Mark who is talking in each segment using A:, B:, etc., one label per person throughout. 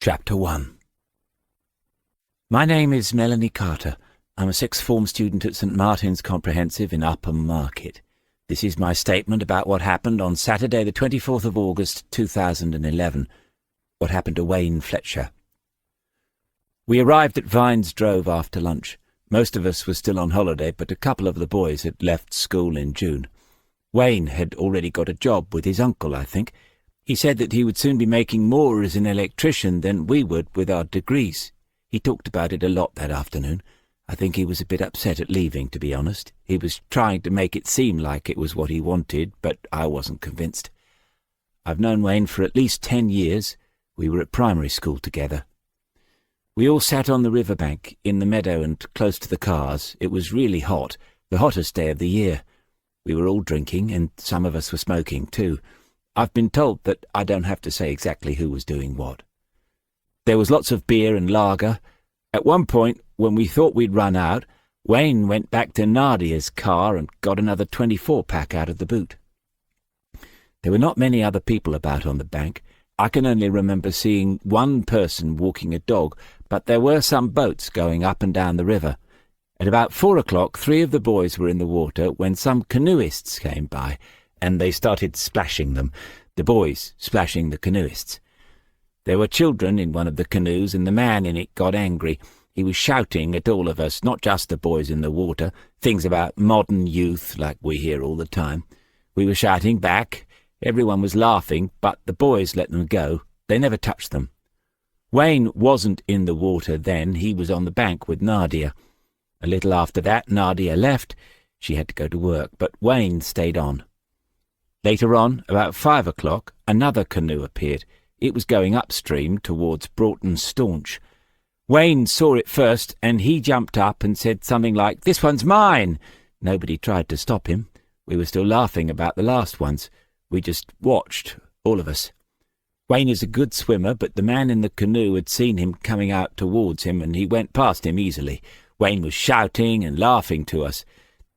A: Chapter 1. My name is Melanie Carter. I'm a sixth form student at St. Martin's Comprehensive in Upham Market. This is my statement about what happened on Saturday the 24th of August 2011. What happened to Wayne Fletcher. We arrived at Vine's Drove after lunch. Most of us were still on holiday, but a couple of the boys had left school in June. Wayne had already got a job with his uncle, I think. He said that he would soon be making more as an electrician than we would with our degrees. He talked about it a lot that afternoon. I think he was a bit upset at leaving, to be honest. He was trying to make it seem like it was what he wanted, but I wasn't convinced. I've known Wayne for at least 10 years. We were at primary school together. We all sat on the riverbank, in the meadow and close to the cars. It was really hot, the hottest day of the year. We were all drinking, and some of us were smoking too. I've been told that I don't have to say exactly who was doing what. There was lots of beer and lager. At one point, when we thought we'd run out, Wayne went back to Nadia's car and got another 24-pack out of the boot. There were not many other people about on the bank. I can only remember seeing one person walking a dog, but there were some boats going up and down the river. At about 4 o'clock, 3 of the boys were in the water when some canoeists came by, and they started splashing them, the boys splashing the canoeists. There were children in one of the canoes, and the man in it got angry. He was shouting at all of us, not just the boys in the water, things about modern youth like we hear all the time. We were shouting back. Everyone was laughing, but the boys let them go. They never touched them. Wayne wasn't in the water then. He was on the bank with Nadia. A little after that, Nadia left. She had to go to work, but Wayne stayed on. Later on, about 5 o'clock, another canoe appeared. It was going upstream towards Broughton Staunch. Wayne saw it first, and he jumped up and said something like, "This one's mine!" Nobody tried to stop him. We were still laughing about the last ones. We just watched, all of us. Wayne is a good swimmer, but the man in the canoe had seen him coming out towards him, and he went past him easily. Wayne was shouting and laughing to us.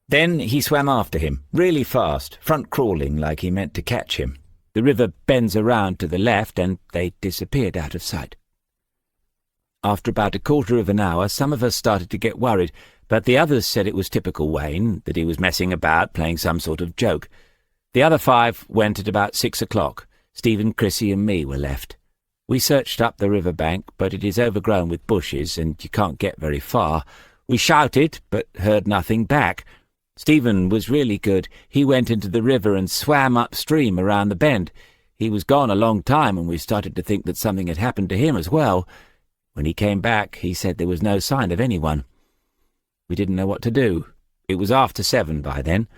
A: Then he swam after him, really fast, front-crawling like he meant to catch him. The river bends around to the left, and they disappeared out of sight. After about a quarter of an hour, some of us started to get worried, but the others said it was typical Wayne, that he was messing about, playing some sort of joke. The other 5 went at about 6 o'clock. Stephen, Chrissy and me were left. We searched up the river bank, but it is overgrown with bushes, and you can't get very far. We shouted, but heard nothing back. Stephen was really good. He went into the river and swam upstream around the bend. He was gone a long time, and we started to think that something had happened to him as well. When he came back, he said there was no sign of anyone. We didn't know what to do. It was after 7 by then.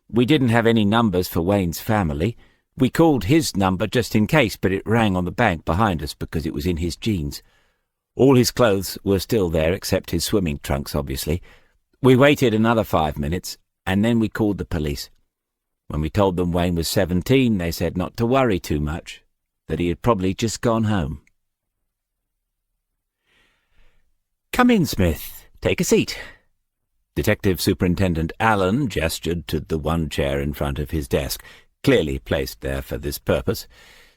A: We didn't have any numbers for Wayne's family. We called his number just in case, but it rang on the bank behind us because it was in his jeans. All his clothes were still there, except his swimming trunks, obviously. We waited another 5 minutes, and then we called the police. When we told them Wayne was 17, they said not to worry too much, that he had probably just gone home. "Come in, Smith. Take a seat." Detective Superintendent Allen gestured to the one chair in front of his desk, clearly placed there for this purpose.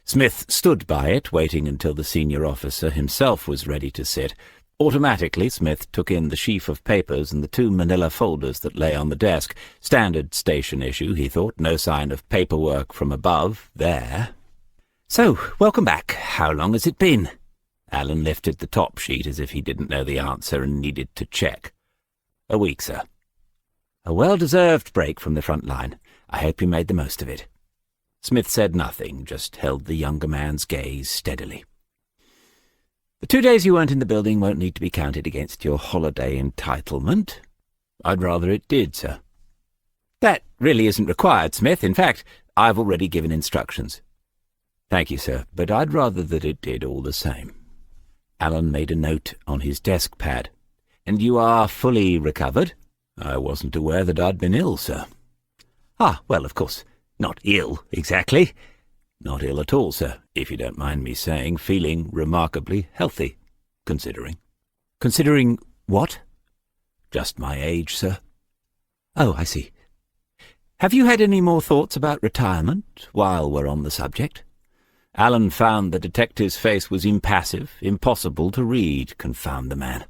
A: Smith stood by it, waiting until the senior officer himself was ready to sit. Automatically, Smith took in the sheaf of papers and the 2 manila folders that lay on the desk. Standard station issue, he thought. No sign of paperwork from above there. "So, welcome back. How long has it been?" Allen lifted the top sheet as if he didn't know the answer and needed to check. "A week, sir." "A well-deserved break from the front line. I hope you made the most of it." Smith said nothing, just held the younger man's gaze steadily. "The 2 days you weren't in the building won't need to be counted against your holiday entitlement." "I'd rather it did, sir." "That really isn't required, Smith. In fact, I've already given instructions." "Thank you, sir, but I'd rather that it did all the same." Allen made a note on his desk pad. "And you are fully recovered?" "I wasn't aware that I'd been ill, sir." "Ah, well, of course, not ill, exactly." "Not ill at all, sir, if you don't mind me saying, feeling remarkably healthy, considering." "Considering what?" "Just my age, sir." "Oh, I see. Have you had any more thoughts about retirement while we're on the subject?" Alan found the detective's face was impassive, impossible to read, confound the man.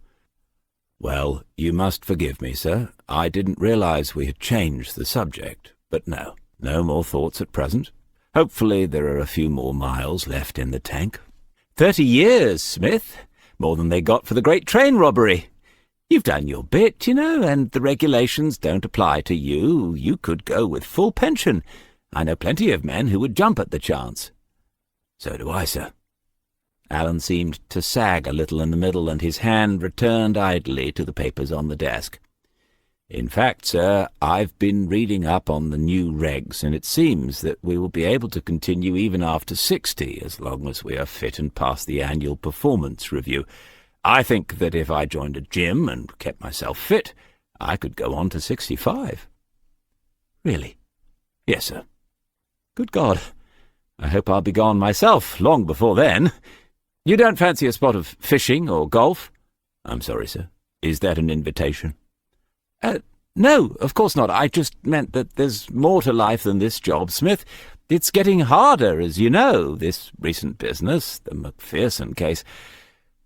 A: "Well, you must forgive me, sir. I didn't realize we had changed the subject. But no more thoughts at present. Hopefully there are a few more miles left in the tank." 30 years, Smith. More than they got for the great train robbery. You've done your bit, you know, and the regulations don't apply to you. You could go with full pension. I know plenty of men who would jump at the chance." "So do I, sir." Alan seemed to sag a little in the middle, and his hand returned idly to the papers on the desk. "In fact, sir, I've been reading up on the new regs, and it seems that we will be able to continue even after 60, as long as we are fit and pass the annual performance review. I think that if I joined a gym and kept myself fit, I could go on to 65. "Really?" "Yes, sir." "Good God! I hope I'll be gone myself long before then. You don't fancy a spot of fishing or golf?" "I'm sorry, sir. Is that an invitation?" No, of course not. I just meant that there's more to life than this job, Smith. It's getting harder, as you know, this recent business, the Macpherson case."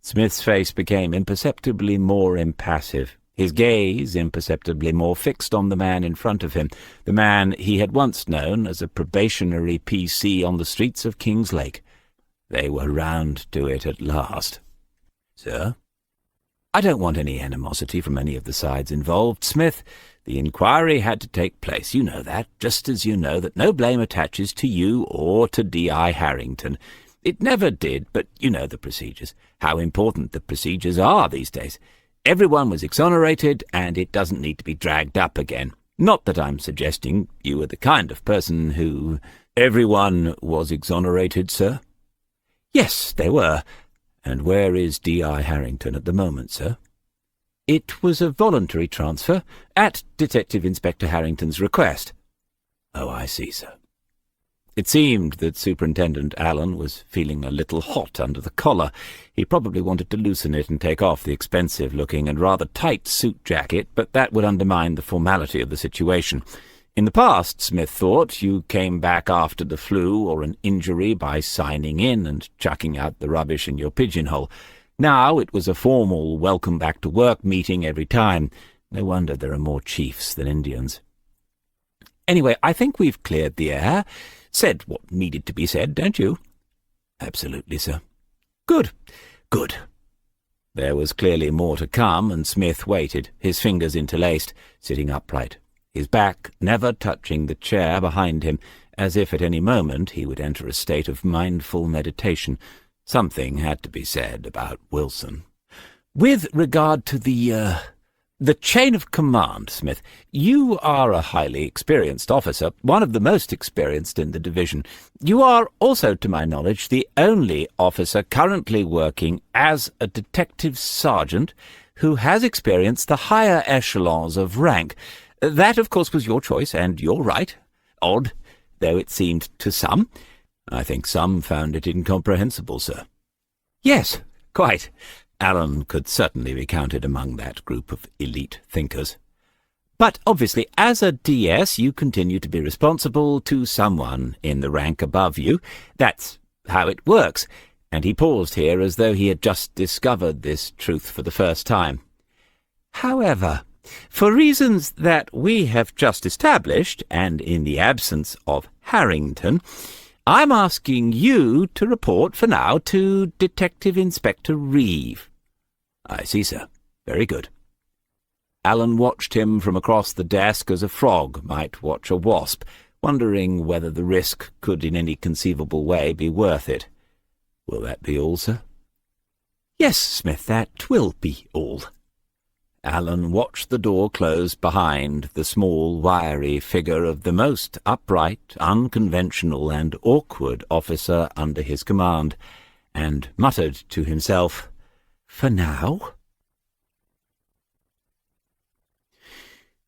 A: Smith's face became imperceptibly more impassive, his gaze imperceptibly more fixed on the man in front of him, the man he had once known as a probationary PC on the streets of King's Lake. They were round to it at last. "Sir?" "I don't want any animosity from any of the sides involved, Smith. The inquiry had to take place, you know that, just as you know that no blame attaches to you or to D.I. Harrington. It never did, but you know the procedures, how important the procedures are these days. Everyone was exonerated, and it doesn't need to be dragged up again. Not that I'm suggesting you are the kind of person who—" "Everyone was exonerated, sir?" "Yes, they were." "And where is D.I. Harrington at the moment, sir?" "It was a voluntary transfer, at Detective Inspector Harrington's request." "Oh, I see, sir." It seemed that Superintendent Allen was feeling a little hot under the collar. He probably wanted to loosen it and take off the expensive-looking and rather tight suit jacket, but that would undermine the formality of the situation. In the past, Smith thought, you came back after the flu or an injury by signing in and chucking out the rubbish in your pigeonhole. Now it was a formal welcome-back-to-work meeting every time. No wonder there are more chiefs than Indians. "Anyway, I think we've cleared the air. Said what needed to be said, don't you?" "Absolutely, sir." "Good, good." There was clearly more to come, and Smith waited, his fingers interlaced, sitting upright, his back never touching the chair behind him, as if at any moment he would enter a state of mindful meditation. Something had to be said about Wilson. "With regard to the chain of command, Smith, you are a highly experienced officer, one of the most experienced in the division. You are also, to my knowledge, the only officer currently working as a detective sergeant who has experienced the higher echelons of rank. That, of course, was your choice, and your right. Odd, though it seemed to some." "I think some found it incomprehensible, sir." "Yes, quite." Alan could certainly be counted among that group of elite thinkers. "But obviously, as a DS, you continue to be responsible to someone in the rank above you. That's how it works." And he paused here as though he had just discovered this truth for the first time. "However, for reasons that we have just established, and in the absence of Harrington, I'm asking you to report for now to Detective Inspector Reeve." "I see, sir. Very good." Alan watched him from across the desk as a frog might watch a wasp, wondering whether the risk could in any conceivable way be worth it. "Will that be all, sir?" "Yes, Smith, that will be all." Alan watched the door close behind the small, wiry figure of the most upright, unconventional, and awkward officer under his command, and muttered to himself, "For now?"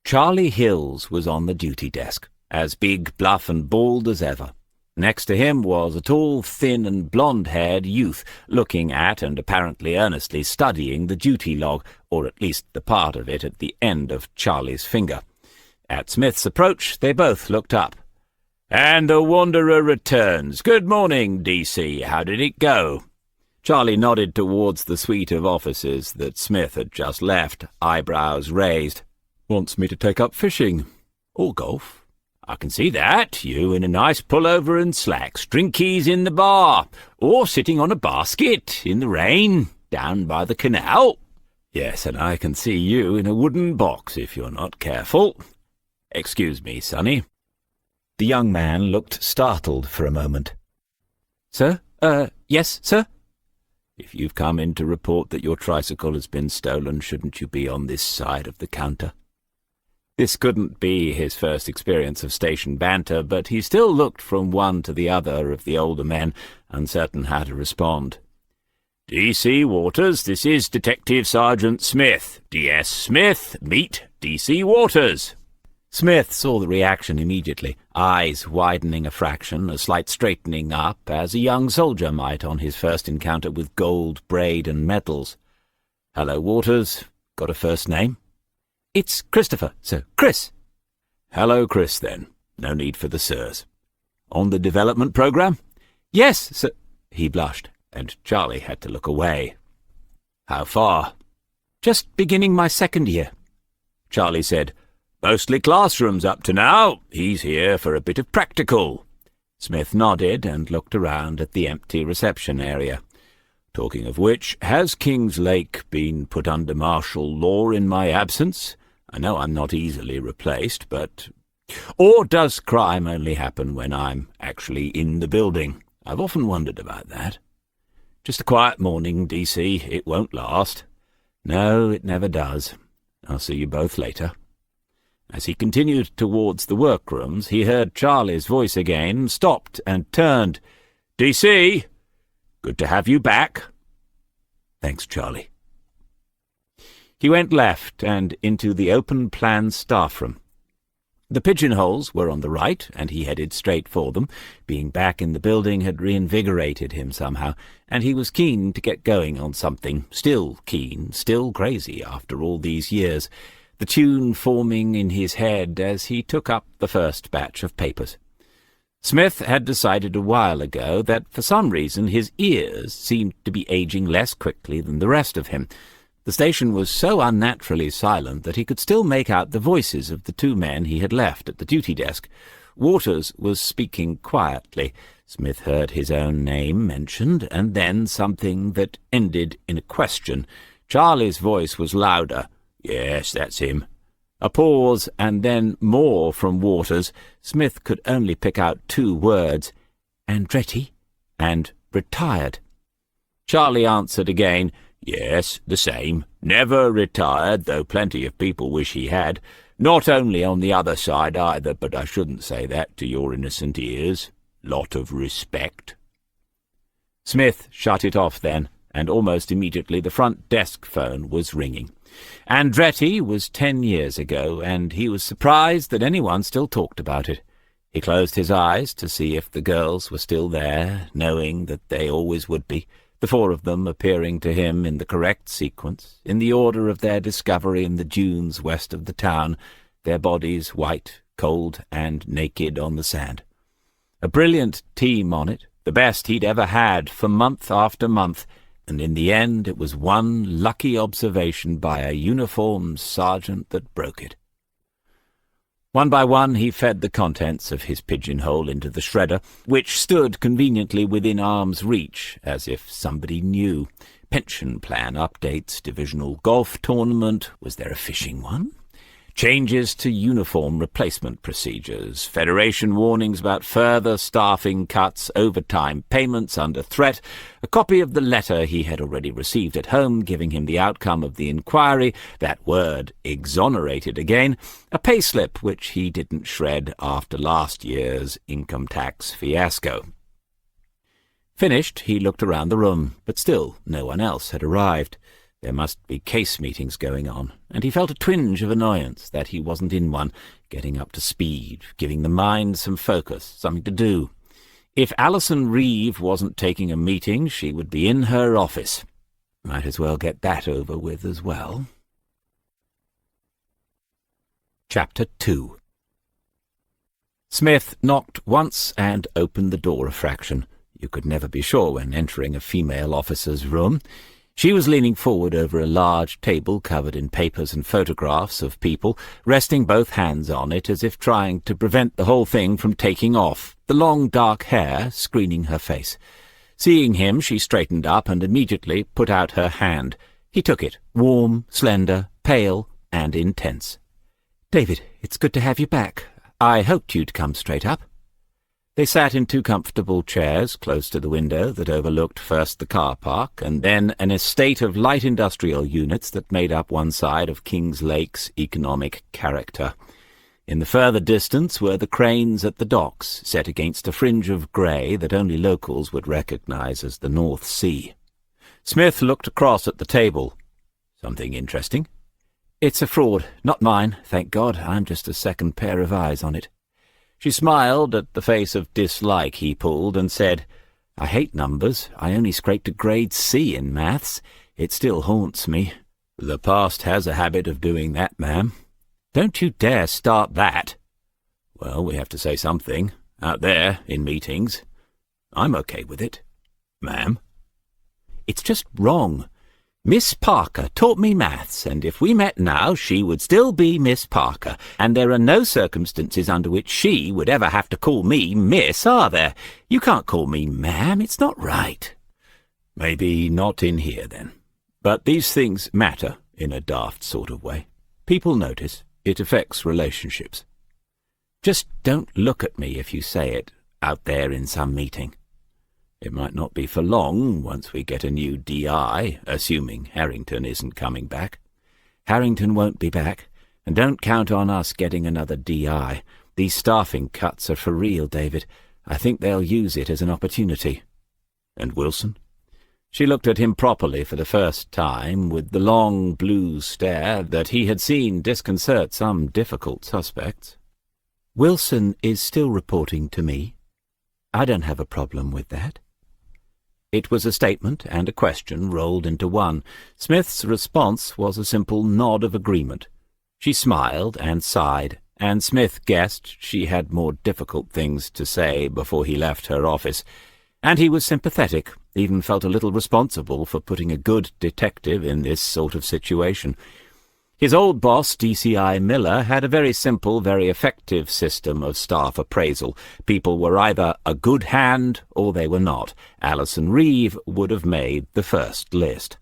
A: Charlie Hills was on the duty desk, as big, bluff, and bald as ever. Next to him was a tall, thin, and blonde-haired youth, looking at and apparently earnestly studying the duty log, or at least the part of it at the end of Charlie's finger. At Smith's approach, they both looked up. And the Wanderer returns. Good morning, DC. How did it go? Charlie nodded towards the suite of offices that Smith had just left, eyebrows raised. Wants me to take up fishing. Or golf. I can see that. You in a nice pullover and slacks, drinkies in the bar, or sitting on a basket in the rain, down by the canal. Yes, and I can see you in a wooden box if you're not careful. Excuse me, Sonny. The young man looked startled for a moment. Sir? Yes, sir? If you've come in to report that your tricycle has been stolen, shouldn't you be on this side of the counter? This couldn't be his first experience of station banter, but he still looked from one to the other of the older men, uncertain how to respond. D.C. Waters, this is Detective Sergeant Smith. D.S. Smith, meet D.C. Waters. Smith saw the reaction immediately, eyes widening a fraction, a slight straightening up, as a young soldier might on his first encounter with gold, braid, and medals. Hello, Waters. Got a first name? It's Christopher, sir. Chris. Hello, Chris, then. No need for the sirs. On the development program? Yes, sir. He blushed, and Charlie had to look away. How far? Just beginning my second year. Charlie said, Mostly classrooms up to now. He's here for a bit of practical. Smith nodded and looked around at the empty reception area. Talking of which, has King's Lake been put under martial law in my absence? I know I'm not easily replaced, but... Or does crime only happen when I'm actually in the building? I've often wondered about that. Just a quiet morning, DC. It won't last. No, it never does. I'll see you both later. As he continued towards the workrooms, he heard Charlie's voice again, stopped and turned. DC! Good to have you back. Thanks, Charlie. He went left and into the open-plan staff room. The pigeonholes were on the right, and he headed straight for them. Being back in the building had reinvigorated him somehow, and he was keen to get going on something. Still keen, still crazy after all these years, the tune forming in his head as he took up the first batch of papers. Smith had decided a while ago that for some reason his ears seemed to be aging less quickly than the rest of him. The station was so unnaturally silent that he could still make out the voices of the two men he had left at the duty desk. Waters was speaking quietly. Smith heard his own name mentioned, and then something that ended in a question. Charlie's voice was louder. Yes, that's him. A pause, and then more from Waters. Smith could only pick out two words. Andretti and retired. Charlie answered again. Yes, the same. Never retired, though plenty of people wish he had. Not only on the other side either, but I shouldn't say that to your innocent ears. Lot of respect. Smith shut it off then, and almost immediately the front desk phone was ringing. Andretti was 10 years ago, and he was surprised that anyone still talked about it. He closed his eyes to see if the girls were still there, knowing that they always would be, the four of them appearing to him in the correct sequence, in the order of their discovery in the dunes west of the town, their bodies white, cold, and naked on the sand. A brilliant team on it, the best he'd ever had for month after month, and in the end it was one lucky observation by a uniformed sergeant that broke it. One by one he fed the contents of his pigeonhole into the shredder, which stood conveniently within arm's reach, as if somebody knew. Pension plan updates, divisional golf tournament, was there a fishing one? Changes to uniform replacement procedures, Federation warnings about further staffing cuts, overtime payments under threat, a copy of the letter he had already received at home giving him the outcome of the inquiry, that word exonerated again, a payslip which he didn't shred after last year's income tax fiasco. Finished, he looked around the room, but still no one else had arrived. There must be case meetings going on, and he felt a twinge of annoyance that he wasn't in one, getting up to speed, giving the mind some focus, something to do. If Alison Reeve wasn't taking a meeting, she would be in her office. Might as well get that over with as well. Chapter 2. Smith knocked once and opened the door a fraction. You could never be sure when entering a female officer's room. She was leaning forward over a large table covered in papers and photographs of people, resting both hands on it as if trying to prevent the whole thing from taking off, the long dark hair screening her face. Seeing him, she straightened up and immediately put out her hand. He took it, warm, slender, pale, and intense. "David, it's good to have you back. I hoped you'd come straight up." They sat in two comfortable chairs close to the window that overlooked first the car park and then an estate of light industrial units that made up one side of Kings Lake's economic character. In the further distance were the cranes at the docks, set against a fringe of grey that only locals would recognise as the North Sea. Smith looked across at the table. "Something interesting?" "It's a fraud, not mine, thank God. I'm just a second pair of eyes on it." She smiled at the face of dislike he pulled and said, "I hate numbers. I only scraped a grade C in maths. It still haunts me." "The past has a habit of doing that, ma'am." "Don't you dare start that." "Well, we have to say something, out there, in meetings. I'm okay with it." "Ma'am?" "It's just wrong. Miss Parker taught me maths, and if we met now, she would still be Miss Parker, and there are no circumstances under which she would ever have to call me Miss, are there? You can't call me ma'am, it's not right." "Maybe not in here, then. But these things matter in a daft sort of way. People notice. It affects relationships." "Just don't look at me if you say it, out there in some meeting." "It might not be for long once we get a new DI, assuming Harrington isn't coming back." "Harrington won't be back, and don't count on us getting another DI. These staffing cuts are for real, David. I think they'll use it as an opportunity." "And Wilson?" She looked at him properly for the first time, with the long blue stare that he had seen disconcert some difficult suspects. "Wilson is still reporting to me. I don't have a problem with that." It was a statement and a question rolled into one. Smith's response was a simple nod of agreement. She smiled and sighed, and Smith guessed she had more difficult things to say before he left her office. And he was sympathetic, even felt a little responsible for putting a good detective in this sort of situation. His old boss, DCI Miller, had a very simple, very effective system of staff appraisal. People were either a good hand or they were not. Alison Reeve would have made the first list.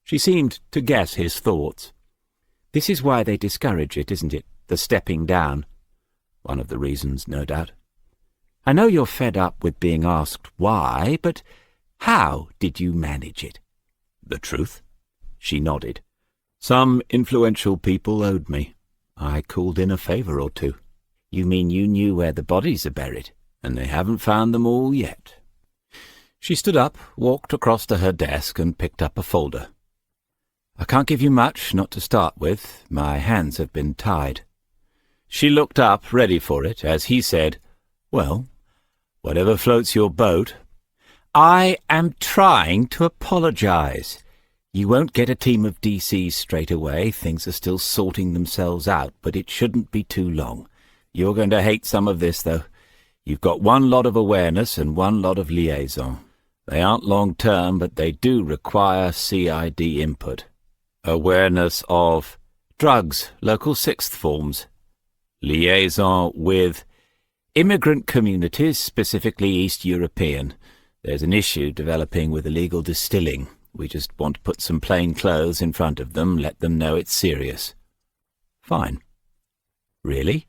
A: She seemed to guess his thoughts. "This is why they discourage it, isn't it? The stepping down." "One of the reasons, no doubt." "I know you're fed up with being asked why, but how did you manage it?" "The truth?" She nodded. "Some influential people owed me. I called in a favour or two." "You mean you knew where the bodies are buried?" "And they haven't found them all yet." She stood up, walked across to her desk, and picked up a folder. "I can't give you much, not to start with. My hands have been tied." She looked up, ready for it, as he said, "Well, whatever floats your boat." "I am trying to apologize. You won't get a team of DCs straight away. Things are still sorting themselves out, but it shouldn't be too long. You're going to hate some of this, though. You've got one lot of awareness and one lot of liaison. They aren't long-term, but they do require CID input. Awareness of drugs, local sixth forms. Liaison with immigrant communities, specifically East European. There's an issue developing with illegal distilling. We just want to put some plain clothes in front of them, let them know it's serious." "Fine." "Really?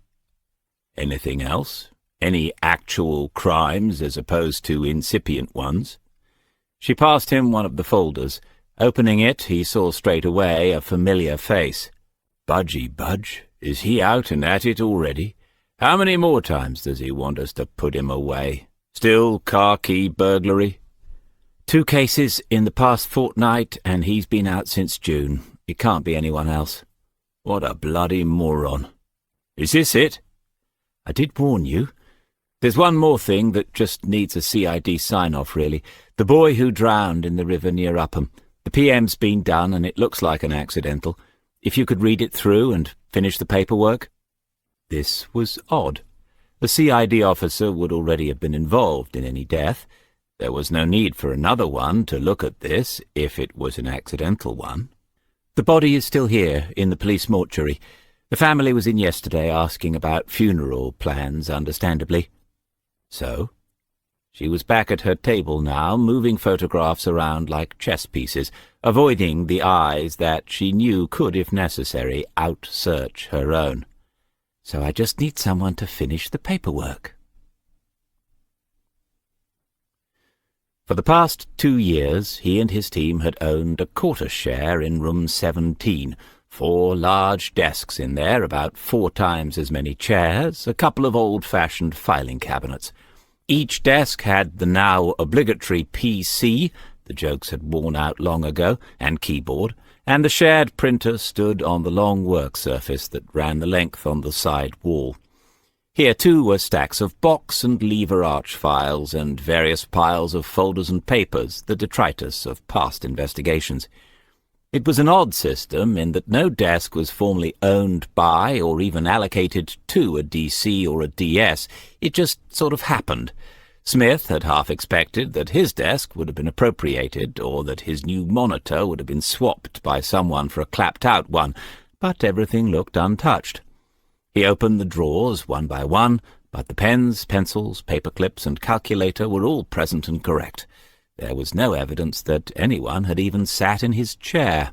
A: Anything else? Any actual crimes as opposed to incipient ones?" She passed him one of the folders. Opening it, he saw straight away a familiar face. "Budgie Budge, is he out and at it already? How many more times does he want us to put him away? Still car key burglary?" 2 cases in the past fortnight, and he's been out since June. It can't be anyone else." "What a bloody moron. Is this it?" "I did warn you. There's one more thing that just needs a CID sign-off, really. The boy who drowned in the river near Upham. The PM's been done, and it looks like an accidental. If you could read it through and finish the paperwork." This was odd. A CID officer would already have been involved in any death. There was no need for another one to look at this if it was an accidental one. The body is still here, in the police mortuary. The family was in yesterday asking about funeral plans, understandably. So? She was back at her table now, moving photographs around like chess pieces, avoiding the eyes that she knew could, if necessary, out-search her own. So I just need someone to finish the paperwork. For the past 2 years, he and his team had owned a quarter share in room 17, 4 large desks in there, about 4 times as many chairs, a couple of old-fashioned filing cabinets. Each desk had the now obligatory PC, the jokes had worn out long ago, and keyboard, and the shared printer stood on the long work surface that ran the length on the side wall. Here, too, were stacks of box and lever arch files and various piles of folders and papers, the detritus of past investigations. It was an odd system in that no desk was formally owned by or even allocated to a DC or a DS. It just sort of happened. Smith had half expected that his desk would have been appropriated, or that his new monitor would have been swapped by someone for a clapped-out one, but everything looked untouched. He opened the drawers one by one, but the pens, pencils, paper clips, and calculator were all present and correct. There was no evidence that anyone had even sat in his chair.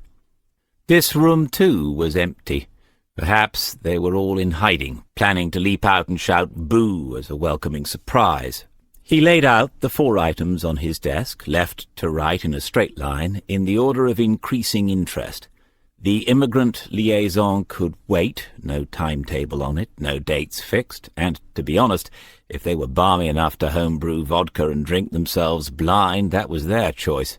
A: This room, too, was empty. Perhaps they were all in hiding, planning to leap out and shout "boo" as a welcoming surprise. He laid out the 4 items on his desk, left to right in a straight line, in the order of increasing interest. The immigrant liaison could wait, no timetable on it, no dates fixed, and, to be honest, if they were balmy enough to homebrew vodka and drink themselves blind, that was their choice.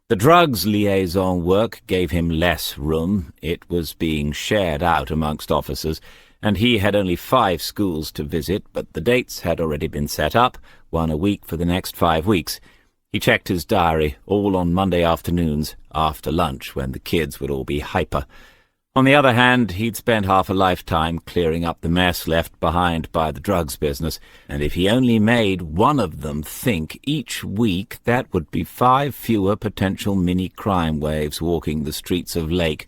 A: The drugs liaison work gave him less room. It was being shared out amongst officers, and he had only 5 schools to visit, but the dates had already been set up, 1 a week for the next 5 weeks. He checked his diary, all on Monday afternoons, after lunch, when the kids would all be hyper. On the other hand, he'd spent half a lifetime clearing up the mess left behind by the drugs business, and if he only made one of them think each week, that would be 5 fewer potential mini-crime waves walking the streets of Lake.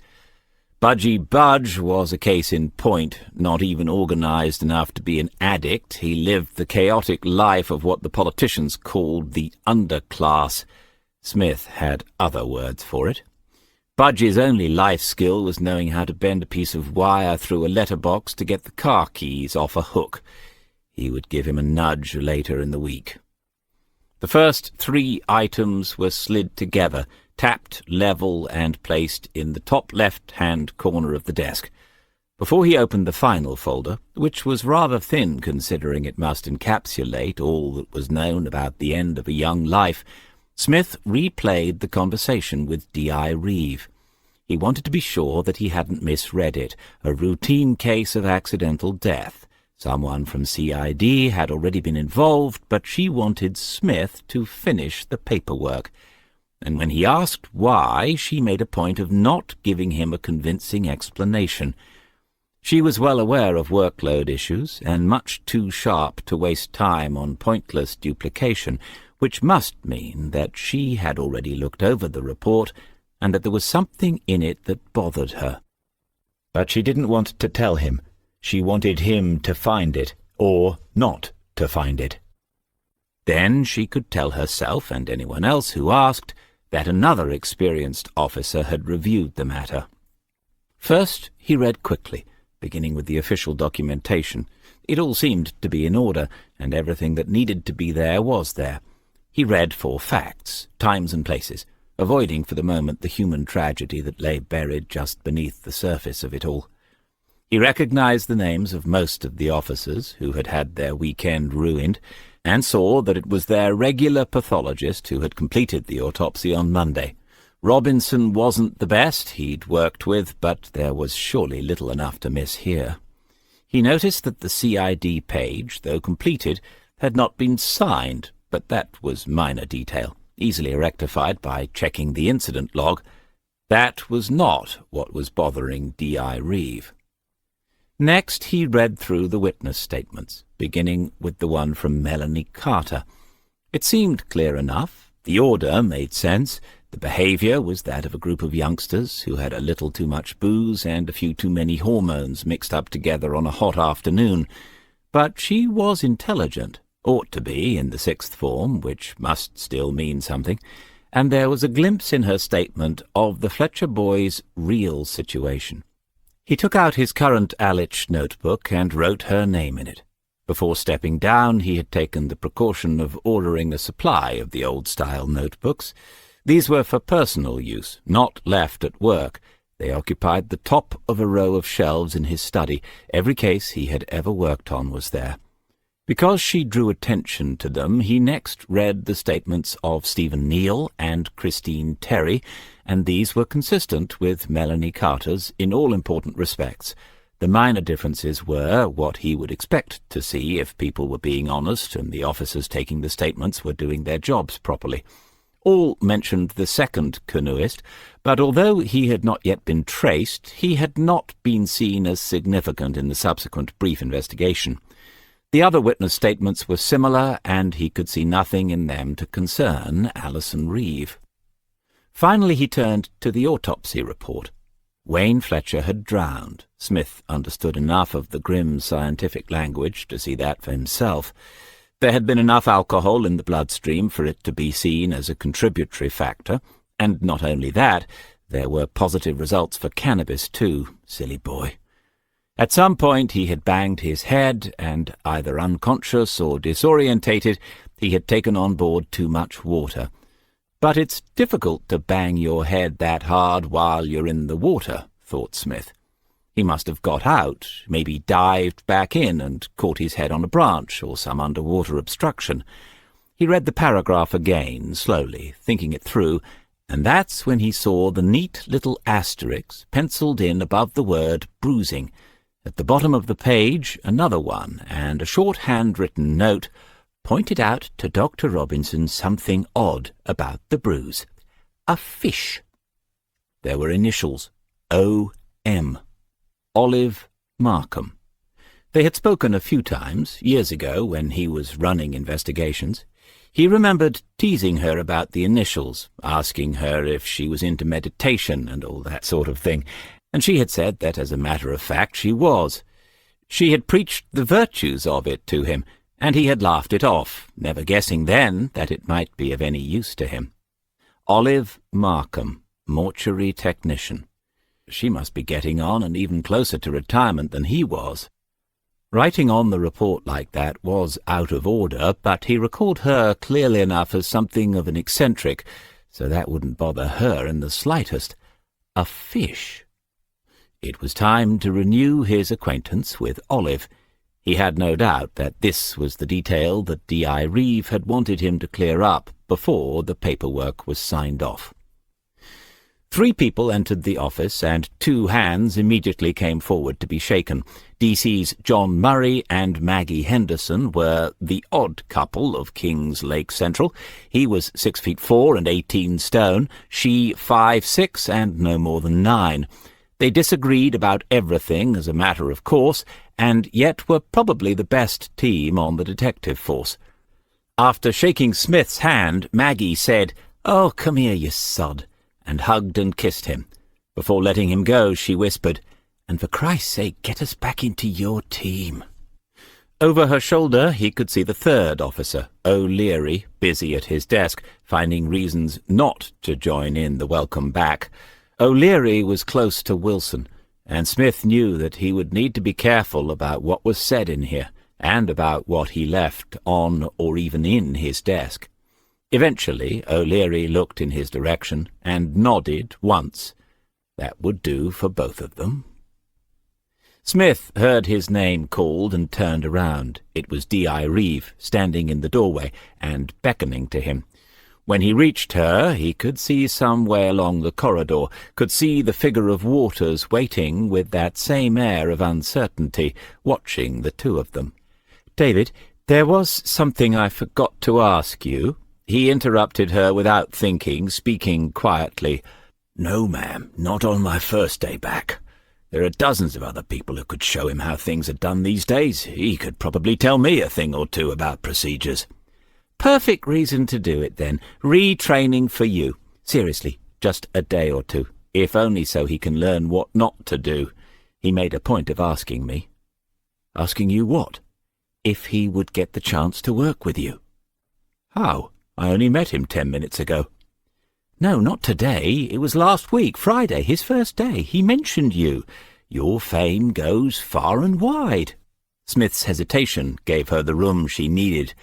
A: Budgie Budge was a case in point, not even organized enough to be an addict. He lived the chaotic life of what the politicians called the underclass. Smith had other words for it. Budge's only life skill was knowing how to bend a piece of wire through a letterbox to get the car keys off a hook. He would give him a nudge later in the week. The first 3 items were slid together, tapped level and placed in the top left-hand corner of the desk. Before he opened the final folder, which was rather thin considering it must encapsulate all that was known about the end of a young life, Smith replayed the conversation with D.I. Reeve. He wanted to be sure that he hadn't misread it, a routine case of accidental death. Someone from CID had already been involved, but she wanted Smith to finish the paperwork. And when he asked why, she made a point of not giving him a convincing explanation. She was well aware of workload issues, and much too sharp to waste time on pointless duplication, which must mean that she had already looked over the report, and that there was something in it that bothered her. But she didn't want to tell him. She wanted him to find it, or not to find it. Then she could tell herself, and anyone else who asked, that another experienced officer had reviewed the matter. First, he read quickly, beginning with the official documentation. It all seemed to be in order, and everything that needed to be there was there. He read for facts, times and places, avoiding for the moment the human tragedy that lay buried just beneath the surface of it all. He recognized the names of most of the officers who had had their weekend ruined, and saw that it was their regular pathologist who had completed the autopsy on Monday. Robinson wasn't the best he'd worked with, but there was surely little enough to miss here. He noticed that the CID page, though completed, had not been signed, but that was minor detail, easily rectified by checking the incident log. That was not what was bothering D.I. Reeve. Next, he read through the witness statements, beginning with the one from Melanie Carter. It seemed clear enough. The order made sense. The behaviour was that of a group of youngsters who had a little too much booze and a few too many hormones mixed up together on a hot afternoon. But she was intelligent, ought to be in the sixth form, which must still mean something, and there was a glimpse in her statement of the Fletcher boy's real situation. He took out his current Alich notebook and wrote her name in it. Before stepping down, he had taken the precaution of ordering a supply of the old-style notebooks. These were for personal use, not left at work. They occupied the top of a row of shelves in his study. Every case he had ever worked on was there. Because she drew attention to them, he next read the statements of Stephen Neal and Christine Terry, and these were consistent with Melanie Carter's in all important respects. The minor differences were what he would expect to see if people were being honest and the officers taking the statements were doing their jobs properly. All mentioned the second canoeist, but although he had not yet been traced, he had not been seen as significant in the subsequent brief investigation. The other witness statements were similar, and he could see nothing in them to concern Alison Reeve. Finally he turned to the autopsy report. Wayne Fletcher had drowned. Smith understood enough of the grim scientific language to see that for himself. There had been enough alcohol in the bloodstream for it to be seen as a contributory factor, and not only that, there were positive results for cannabis too, silly boy. At some point he had banged his head, and either unconscious or disorientated, he had taken on board too much water. But it's difficult to bang your head that hard while you're in the water, thought Smith. He must have got out, maybe dived back in and caught his head on a branch or some underwater obstruction. He read the paragraph again, slowly, thinking it through, and that's when he saw the neat little asterisk penciled in above the word bruising. At the bottom of the page, another one, and a short handwritten note pointed out to Dr. Robinson something odd about the bruise. A fish. There were initials, O.M. Olive Markham. They had spoken a few times, years ago, when he was running investigations. He remembered teasing her about the initials, asking her if she was into meditation and all that sort of thing, and she had said that, as a matter of fact, she was. She had preached the virtues of it to him, and he had laughed it off, never guessing then that it might be of any use to him. Olive Markham, mortuary technician. She must be getting on and even closer to retirement than he was. Writing on the report like that was out of order, but he recalled her clearly enough as something of an eccentric, so that wouldn't bother her in the slightest. A fish. It was time to renew his acquaintance with Olive. He had no doubt that this was the detail that D.I. Reeve had wanted him to clear up before the paperwork was signed off. 3 people entered the office, and 2 hands immediately came forward to be shaken. DC's John Murray and Maggie Henderson were the odd couple of Kings Lake Central. He was 6'4" and 18 stone, she 5'6" and no more than 9. They disagreed about everything as a matter of course, and yet were probably the best team on the detective force. After shaking Smith's hand, Maggie said, "Oh, come here, you sod," and hugged and kissed him. Before letting him go, she whispered, "And for Christ's sake, get us back into your team." Over her shoulder, he could see the 3rd officer, O'Leary, busy at his desk, finding reasons not to join in the welcome back. O'Leary was close to Wilson, and Smith knew that he would need to be careful about what was said in here, and about what he left on or even in his desk. Eventually, O'Leary looked in his direction and nodded once. That would do for both of them. Smith heard his name called and turned around. It was D.I. Reeve, standing in the doorway and beckoning to him. When he reached her, he could see some way along the corridor, could see the figure of Waters waiting with that same air of uncertainty, watching the 2 of them. "David, there was something I forgot to ask you." He interrupted her without thinking, speaking quietly. "No, ma'am, not on my first day back." There are dozens of other people who could show him how things are done these days. He could probably tell me a thing or two about procedures. Perfect reason to do it, then. Retraining for you. Seriously, just a day or two, if only so he can learn what not to do. He made a point of asking me. Asking you what? If he would get the chance to work with you. How? I only met him 10 minutes ago. No, not today. It was last week, Friday, his first day. He mentioned you. Your fame goes far and wide. Smith's hesitation gave her the room she needed.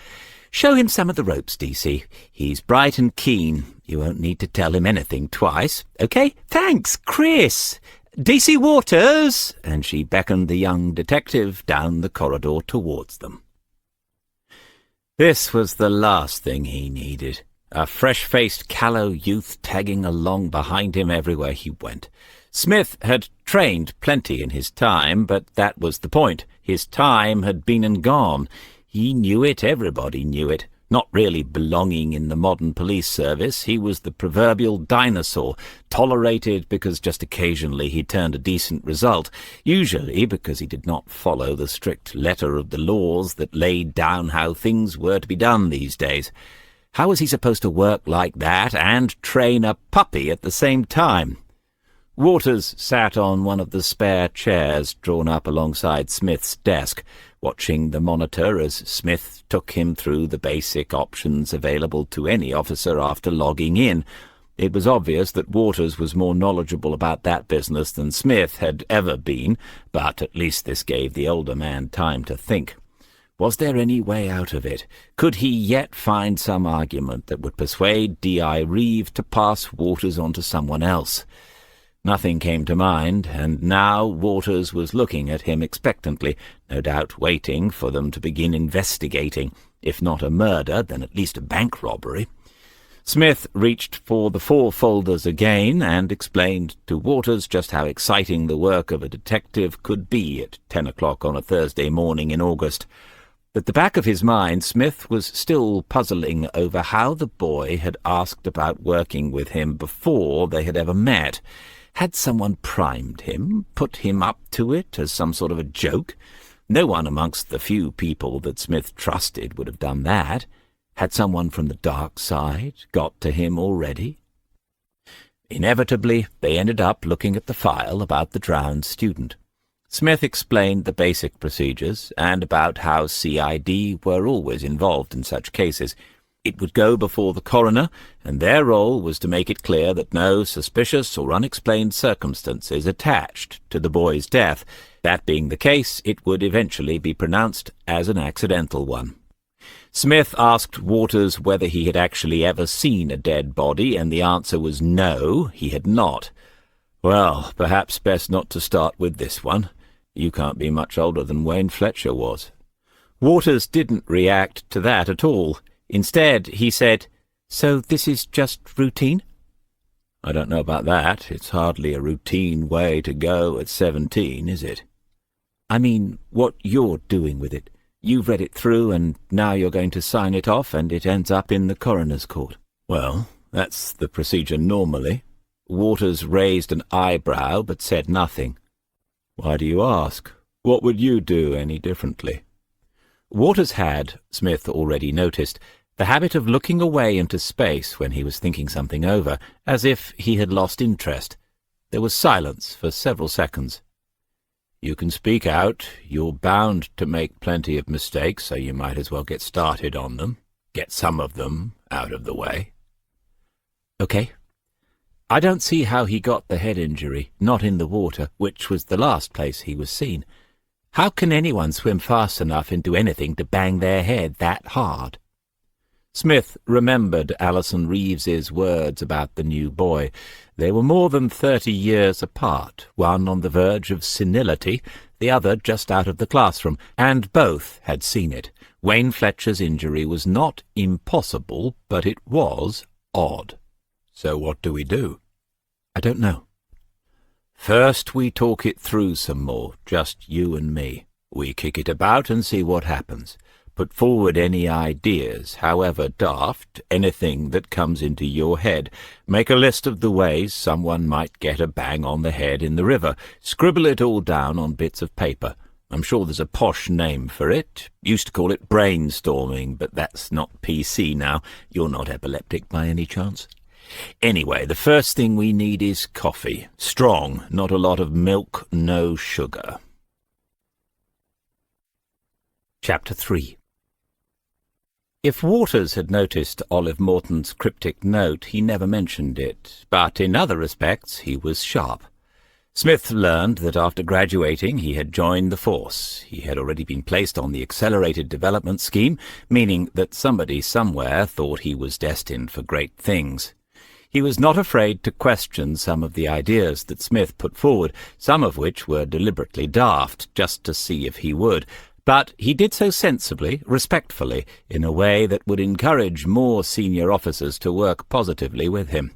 A: Show him some of the ropes, DC. He's bright and keen. You won't need to tell him anything twice. Okay? Thanks, Chris. DC Waters! And she beckoned the young detective down the corridor towards them. This was the last thing he needed. A fresh-faced, callow youth tagging along behind him everywhere he went. Smith had trained plenty in his time, but that was the point. His time had been and gone. He knew it, everybody knew it. Not really belonging in the modern police service, he was the proverbial dinosaur, tolerated because just occasionally he turned a decent result, usually because he did not follow the strict letter of the laws that laid down how things were to be done these days. How was he supposed to work like that and train a puppy at the same time? Waters sat on one of the spare chairs drawn up alongside Smith's desk, watching the monitor as Smith took him through the basic options available to any officer after logging in. It was obvious that Waters was more knowledgeable about that business than Smith had ever been, but at least this gave the older man time to think. Was there any way out of it? Could he yet find some argument that would persuade D.I. Reeve to pass Waters on to someone else? Nothing came to mind, and now Waters was looking at him expectantly, no doubt waiting for them to begin investigating. If not a murder, then at least a bank robbery. Smith reached for the 4 folders again and explained to Waters just how exciting the work of a detective could be at 10 o'clock on a Thursday morning in August. At the back of his mind, Smith was still puzzling over how the boy had asked about working with him before they had ever met. Had someone primed him, put him up to it as some sort of a joke? No one amongst the few people that Smith trusted would have done that. Had someone from the dark side got to him already? Inevitably, they ended up looking at the file about the drowned student. Smith explained the basic procedures and about how CID were always involved in such cases. It would go before the coroner, and their role was to make it clear that no suspicious or unexplained circumstances attached to the boy's death. That being the case, it would eventually be pronounced as an accidental one. Smith asked Waters whether he had actually ever seen a dead body, and the answer was no, he had not. Well, perhaps best not to start with this one. You can't be much older than Wayne Fletcher was. Waters didn't react to that at all. Instead, he said, "So this is just routine?" "I don't know about that. It's hardly a routine way to go at 17, is it?" "I mean, what you're doing with it. You've read it through, and now you're going to sign it off, and it ends up in the coroner's court." "Well, that's the procedure normally." Waters raised an eyebrow, but said nothing. "Why do you ask? What would you do any differently?" Waters had, Smith already noticed, the habit of looking away into space when he was thinking something over, as if he had lost interest. There was silence for several seconds. "You can speak out. You're bound to make plenty of mistakes, so you might as well get started on them. Get some of them out of the way." "Okay. I don't see how he got the head injury, not in the water, which was the last place he was seen. How can anyone swim fast enough and do anything to bang their head that hard?" Smith remembered Alison Reeves's words about the new boy. They were more than 30 years apart, one on the verge of senility, the other just out of the classroom, and both had seen it. Wayne Fletcher's injury was not impossible, but it was odd. "So what do we do?" "I don't know." "First we talk it through some more, just you and me. We kick it about and see what happens. Put forward any ideas, however daft, anything that comes into your head. Make a list of the ways someone might get a bang on the head in the river. Scribble it all down on bits of paper. I'm sure there's a posh name for it. Used to call it brainstorming, but that's not PC now. You're not epileptic by any chance? Anyway, the first thing we need is coffee. Strong, not a lot of milk, no sugar. Chapter 3. If Waters had noticed Olive Morton's cryptic note, he never mentioned it, but in other respects he was sharp. Smith learned that after graduating he had joined the force. He had already been placed on the accelerated development scheme, meaning that somebody somewhere thought he was destined for great things. He was not afraid to question some of the ideas that Smith put forward, some of which were deliberately daft, just to see if he would. But he did so sensibly, respectfully, in a way that would encourage more senior officers to work positively with him.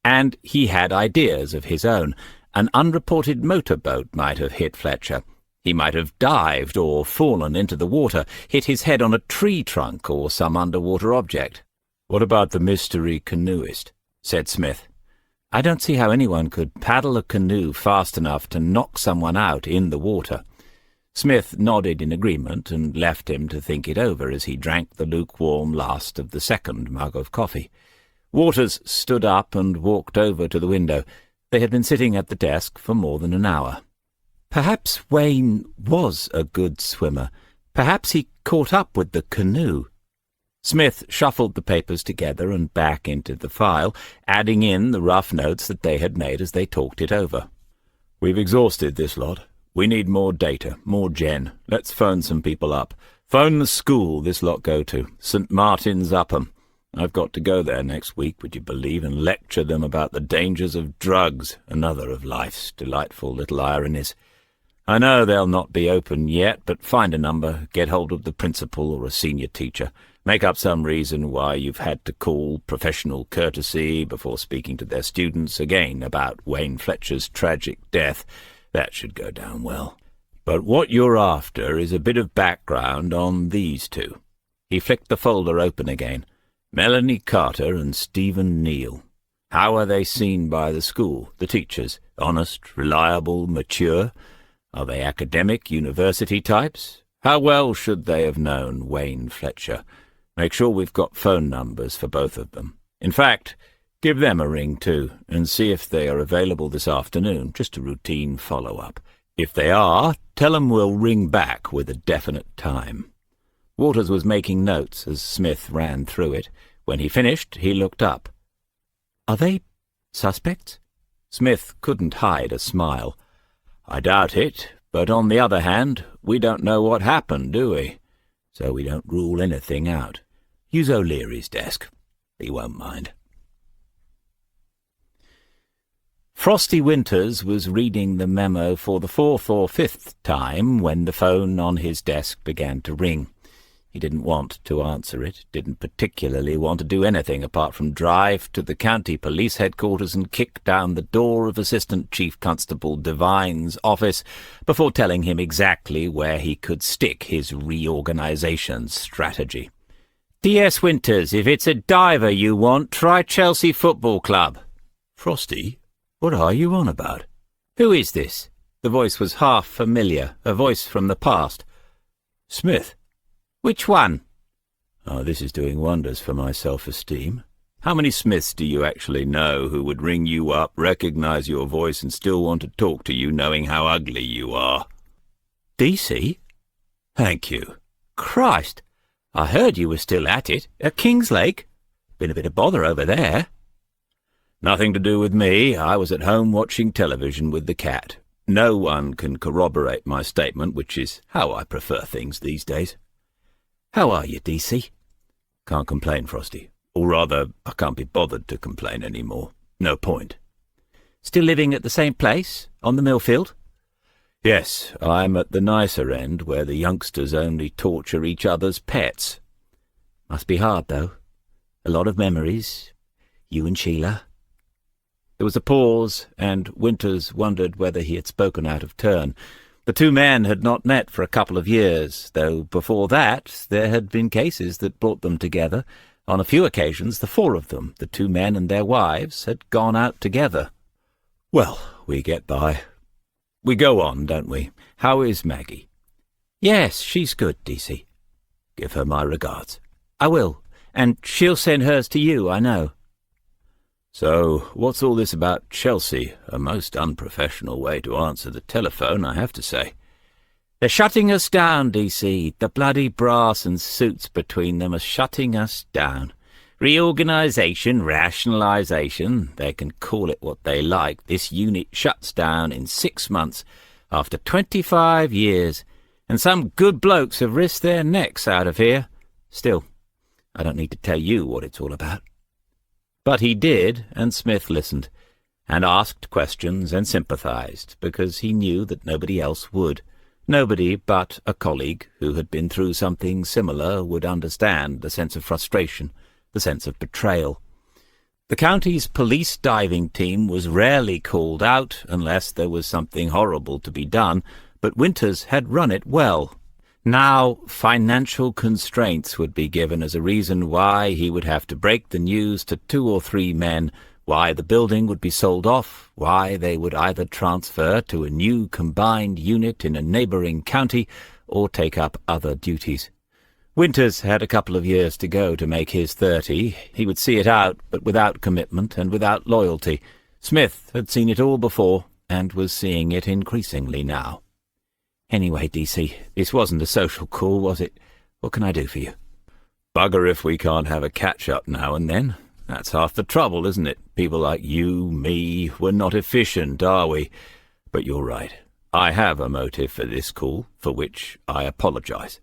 A: And he had ideas of his own. An unreported motorboat might have hit Fletcher. He might have dived or fallen into the water, hit his head on a tree trunk or some underwater object. "What about the mystery canoeist?" said Smith. "I don't see how anyone could paddle a canoe fast enough to knock someone out in the water." Smith nodded in agreement and left him to think it over as he drank the lukewarm last of the second mug of coffee. Waters stood up and walked over to the window. They had been sitting at the desk for more than an hour. Perhaps Wayne was a good swimmer. Perhaps he caught up with the canoe. Smith shuffled the papers together and back into the file, adding in the rough notes that they had made as they talked it over. "We've exhausted this lot. We need more data, more gen. Let's phone some people up. Phone the school this lot go to, St. Martin's Upham. I've got to go there next week, would you believe, and lecture them about the dangers of drugs, another of life's delightful little ironies. I know they'll not be open yet, but find a number, get hold of the principal or a senior teacher. Make up some reason why you've had to call professional courtesy before speaking to their students again about Wayne Fletcher's tragic death. That should go down well. But what you're after is a bit of background on these two." He flicked the folder open again. "Melanie Carter and Stephen Neal. How are they seen by the school, the teachers? Honest, reliable, mature? Are they academic, university types? How well should they have known Wayne Fletcher? Make sure we've got phone numbers for both of them. In fact, give them a ring too, and see if they are available this afternoon, just a routine follow-up. If they are, tell them we'll ring back with a definite time." Waters was making notes as Smith ran through it. When he finished, he looked up. "Are they suspects?" Smith couldn't hide a smile. "I doubt it, but on the other hand, we don't know what happened, do we? So we don't rule anything out. Use O'Leary's desk. He won't mind." Frosty Winters was reading the memo for the 4th or 5th time when the phone on his desk began to ring. He didn't want to answer it, didn't particularly want to do anything apart from drive to the county police headquarters and kick down the door of Assistant Chief Constable Devine's office before telling him exactly where he could stick his reorganization strategy. "D.S. Winters, if it's a diver you want, try Chelsea Football Club." "Frosty? What are you on about?" "Who is this?" The voice was half familiar, a voice from the past. "Smith." "Which one?" "Oh, this is doing wonders for my self-esteem. How many Smiths do you actually know who would ring you up, recognize your voice, and still want to talk to you knowing how ugly you are?" "DC? Thank you. Christ! I heard you were still at it, at Kingslake. Been a bit of bother over there." "Nothing to do with me. I was at home watching television with the cat. No one can corroborate my statement, which is how I prefer things these days." "How are you, DC?" "Can't complain, Frosty. Or rather, I can't be bothered to complain any more. No point." "Still living at the same place, on the Millfield?" "Yes, I'm at the nicer end, where the youngsters only torture each other's pets." "Must be hard, though. A lot of memories. You and Sheila." There was a pause, and Winters wondered whether he had spoken out of turn. The two men had not met for a couple of years, though before that there had been cases that brought them together. On a few occasions the four of them, the two men and their wives, had gone out together. Well, we get by. We go on, don't we? How is Maggie? Yes, she's good, DC. Give her my regards. I will, and she'll send hers to you, I know. So, what's all this about Chelsea? A most unprofessional way to answer the telephone, I have to say. They're shutting us down, DC. The bloody brass and suits between them are shutting us down. Reorganisation, rationalisation, they can call it what they like. This unit shuts down in 6 months, after 25 years, and some good blokes have risked their necks out of here. Still, I don't need to tell you what it's all about. But he did, and Smith listened, and asked questions and sympathised, because he knew that nobody else would. Nobody but a colleague who had been through something similar would understand the sense of frustration, the sense of betrayal. The county's police diving team was rarely called out unless there was something horrible to be done, but Winters had run it well. Now financial constraints would be given as a reason why he would have to break the news to 2 or 3 men, why the building would be sold off, why they would either transfer to a new combined unit in a neighbouring county or take up other duties. Winters had a couple of years to go to make his 30. He would see it out, but without commitment and without loyalty. Smith had seen it all before and was seeing it increasingly now. Anyway, DC, this wasn't a social call, was it? What can I do for you? Bugger if we can't have a catch-up now and then. That's half the trouble, isn't it? People like you, me, we're not efficient, are we? But you're right. I have a motive for this call, for which I apologise.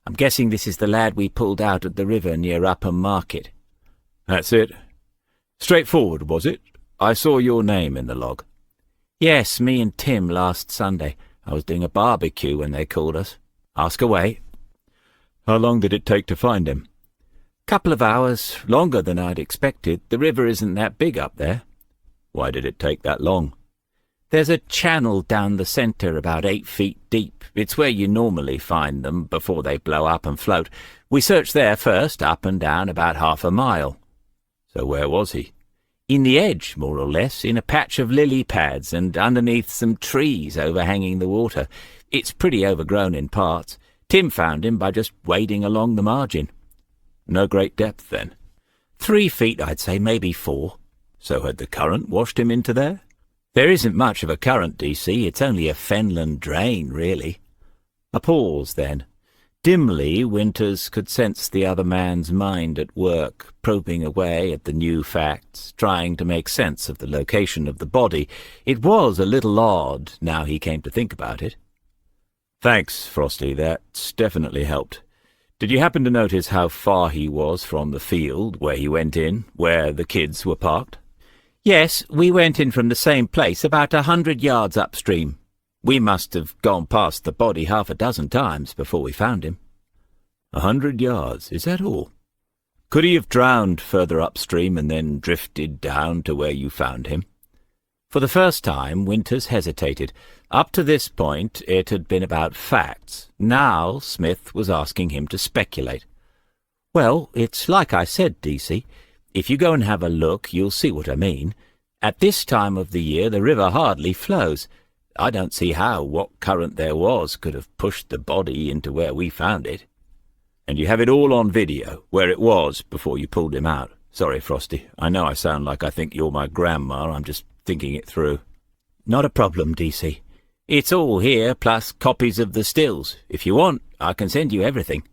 A: I'm guessing this is the lad we pulled out at the river near Upham Market. That's it. Straightforward, was it? I saw your name in the log. Yes, me and Tim last Sunday. I was doing a barbecue when they called us. Ask away. How long did it take to find him? Couple of hours, longer than I'd expected. The river isn't that big up there. Why did it take that long? There's a channel down the centre about 8 feet deep. It's where you normally find them before they blow up and float. We searched there first, up and down about half a mile. So where was he? In the edge, more or less, in a patch of lily pads and underneath some trees overhanging the water. It's pretty overgrown in parts. Tim found him by just wading along the margin. No great depth, then? 3 feet, I'd say, maybe 4. So had the current washed him into there? There isn't much of a current, DC. It's only a fenland drain, really. A pause, then. Dimly, Winters could sense the other man's mind at work, probing away at the new facts, trying to make sense of the location of the body. It was a little odd, now he came to think about it. Thanks, Frosty. That's definitely helped. Did you happen to notice how far he was from the field where he went in, where the kids were parked? Yes, we went in from the same place, about 100 yards upstream. We must have gone past the body half a dozen times before we found him. 100 yards, is that all? Could he have drowned further upstream and then drifted down to where you found him? For the first time, Winters hesitated. Up to this point, it had been about facts. Now, Smith was asking him to speculate. Well, it's like I said, DC. If you go and have a look, you'll see what I mean. At this time of the year, the river hardly flows. I don't see how what current there was could have pushed the body into where we found it. And you have it all on video, where it was before you pulled him out. Sorry, Frosty. I know I sound like I think you're my grandma. I'm just thinking it through. Not a problem, DC. It's all here, plus copies of the stills. If you want, I can send you everything.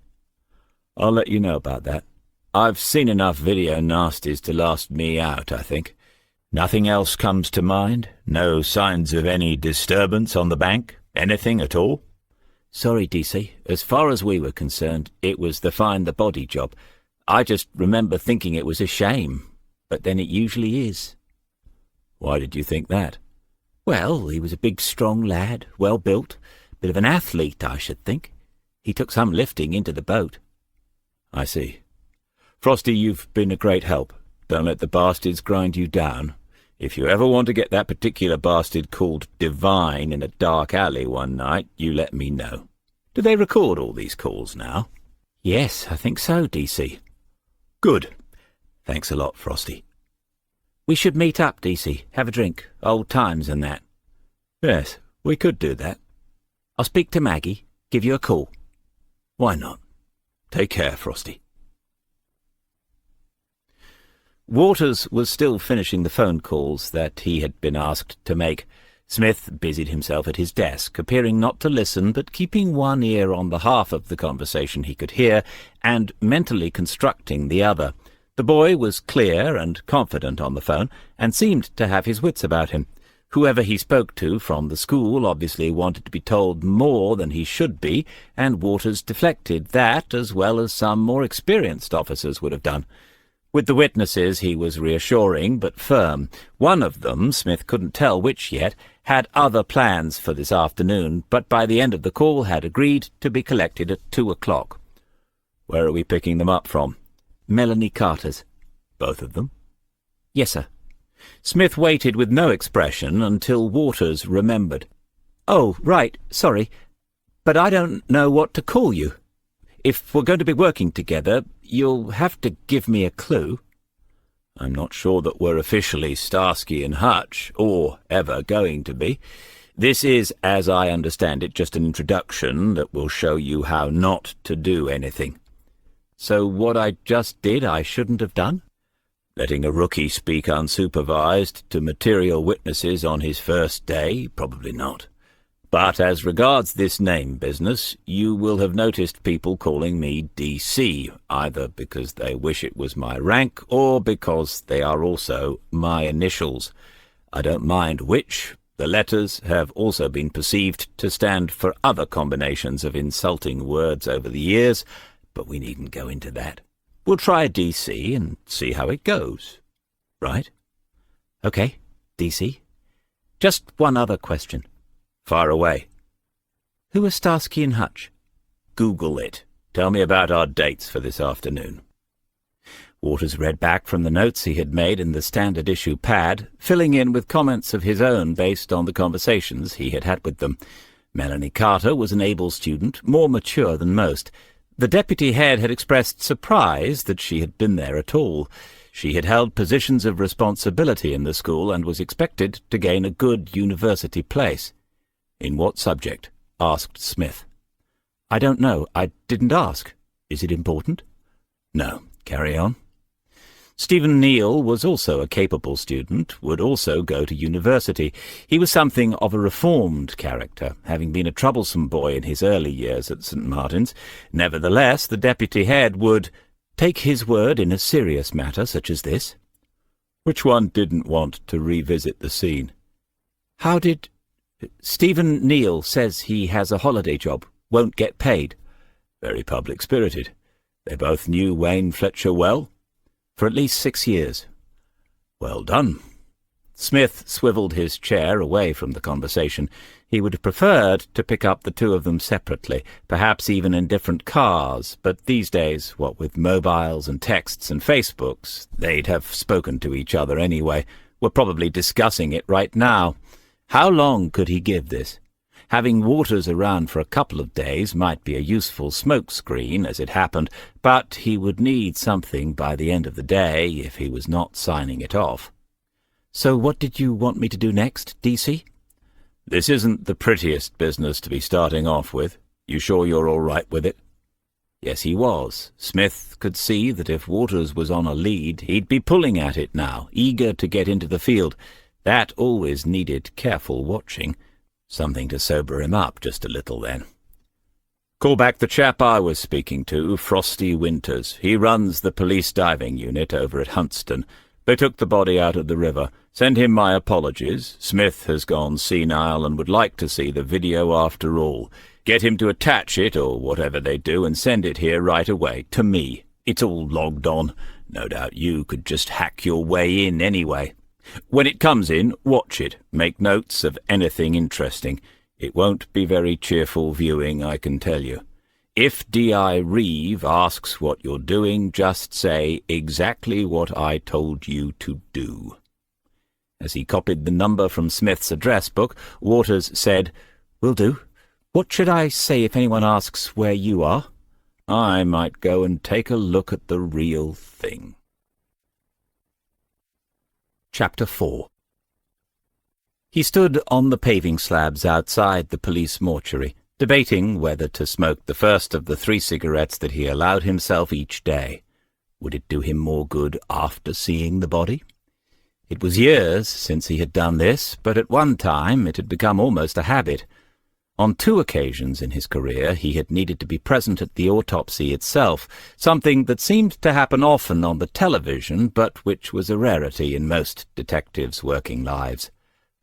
A: I'll let you know about that. I've seen enough video nasties to last me out, I think. Nothing else comes to mind? No signs of any disturbance on the bank? Anything at all? Sorry, DC. As far as we were concerned, it was the find the body job. I just remember thinking it was a shame, but then it usually is. Why did you think that? Well, he was a big, strong lad, well-built, bit of an athlete, I should think. He took some lifting into the boat. I see. Frosty, you've been a great help. Don't let the bastards grind you down. If you ever want to get that particular bastard called Divine in a dark alley one night, you let me know. Do they record all these calls now? Yes, I think so, DC. Good. Thanks a lot, Frosty. We should meet up, DC. Have a drink. Old times and that. Yes, we could do that. I'll speak to Maggie. Give you a call. Why not? Take care, Frosty. Waters was still finishing the phone calls that he had been asked to make. Smith busied himself at his desk, appearing not to listen, but keeping one ear on the half of the conversation he could hear, and mentally constructing the other. The boy was clear and confident on the phone, and seemed to have his wits about him. Whoever he spoke to from the school obviously wanted to be told more than he should be, and Waters deflected that as well as some more experienced officers would have done. With the witnesses he was reassuring but firm. One of them, Smith couldn't tell which yet, had other plans for this afternoon, but by the end of the call had agreed to be collected at 2 o'clock. Where are we picking them up from? Melanie Carter's. Both of them? Yes, sir. Smith waited with no expression until Waters remembered. Oh, right, sorry, but I don't know what to call you. If we're going to be working together, you'll have to give me a clue. I'm not sure that we're officially Starsky and Hutch, or ever going to be. This is, as I understand it, just an introduction that will show you how not to do anything. So what I just did I shouldn't have done? Letting a rookie speak unsupervised to material witnesses on his first day? Probably not. But as regards this name business, you will have noticed people calling me DC, either because they wish it was my rank or because they are also my initials. I don't mind which. The letters have also been perceived to stand for other combinations of insulting words over the years, but we needn't go into that. We'll try DC and see how it goes. Right? Okay, DC. Just one other question. Far away. Who are Starsky and Hutch? Google it. Tell me about our dates for this afternoon. Waters read back from the notes he had made in the standard issue pad, filling in with comments of his own based on the conversations he had had with them. Melanie Carter was an able student, more mature than most. The deputy head had expressed surprise that she had been there at all. She had held positions of responsibility in the school and was expected to gain a good university place. In what subject? Asked Smith. I don't know. I didn't ask. Is it important? No. Carry on. Stephen Neal was also a capable student, would also go to university. He was something of a reformed character, having been a troublesome boy in his early years at St. Martin's. Nevertheless, the deputy head would take his word in a serious matter such as this. Which one didn't want to revisit the scene? How did... Stephen Neal says he has a holiday job, won't get paid. Very public-spirited. They both knew Wayne Fletcher well? For at least 6 years. Well done. Smith swivelled his chair away from the conversation. He would have preferred to pick up the two of them separately, perhaps even in different cars, but these days, what with mobiles and texts and Facebooks, they'd have spoken to each other anyway. Were probably discussing it right now. How long could he give this? Having Waters around for a couple of days might be a useful smokescreen, as it happened, but he would need something by the end of the day if he was not signing it off. So what did you want me to do next, DC? This isn't the prettiest business to be starting off with. You sure you're all right with it? Yes, he was. Smith could see that if Waters was on a lead, he'd be pulling at it now, eager to get into the field. That always needed careful watching. Something to sober him up just a little then. Call back the chap I was speaking to, Frosty Winters. He runs the police diving unit over at Huntston. They took the body out of the river. Send him my apologies. Smith has gone senile and would like to see the video after all. Get him to attach it, or whatever they do, and send it here right away, to me. It's all logged on. No doubt you could just hack your way in anyway. When it comes in, watch it. Make notes of anything interesting. It won't be very cheerful viewing, I can tell you. If D.I. Reeve asks what you're doing, just say exactly what I told you to do. As he copied the number from Smith's address book, Waters said, "Will do. What should I say if anyone asks where you are?" "I might go and take a look at the real thing." Chapter 4. He stood on the paving slabs outside the police mortuary, debating whether to smoke the first of the 3 cigarettes that he allowed himself each day. Would it do him more good after seeing the body? It was years since he had done this, but at one time it had become almost a habit. On 2 occasions in his career he had needed to be present at the autopsy itself, something that seemed to happen often on the television, but which was a rarity in most detectives' working lives.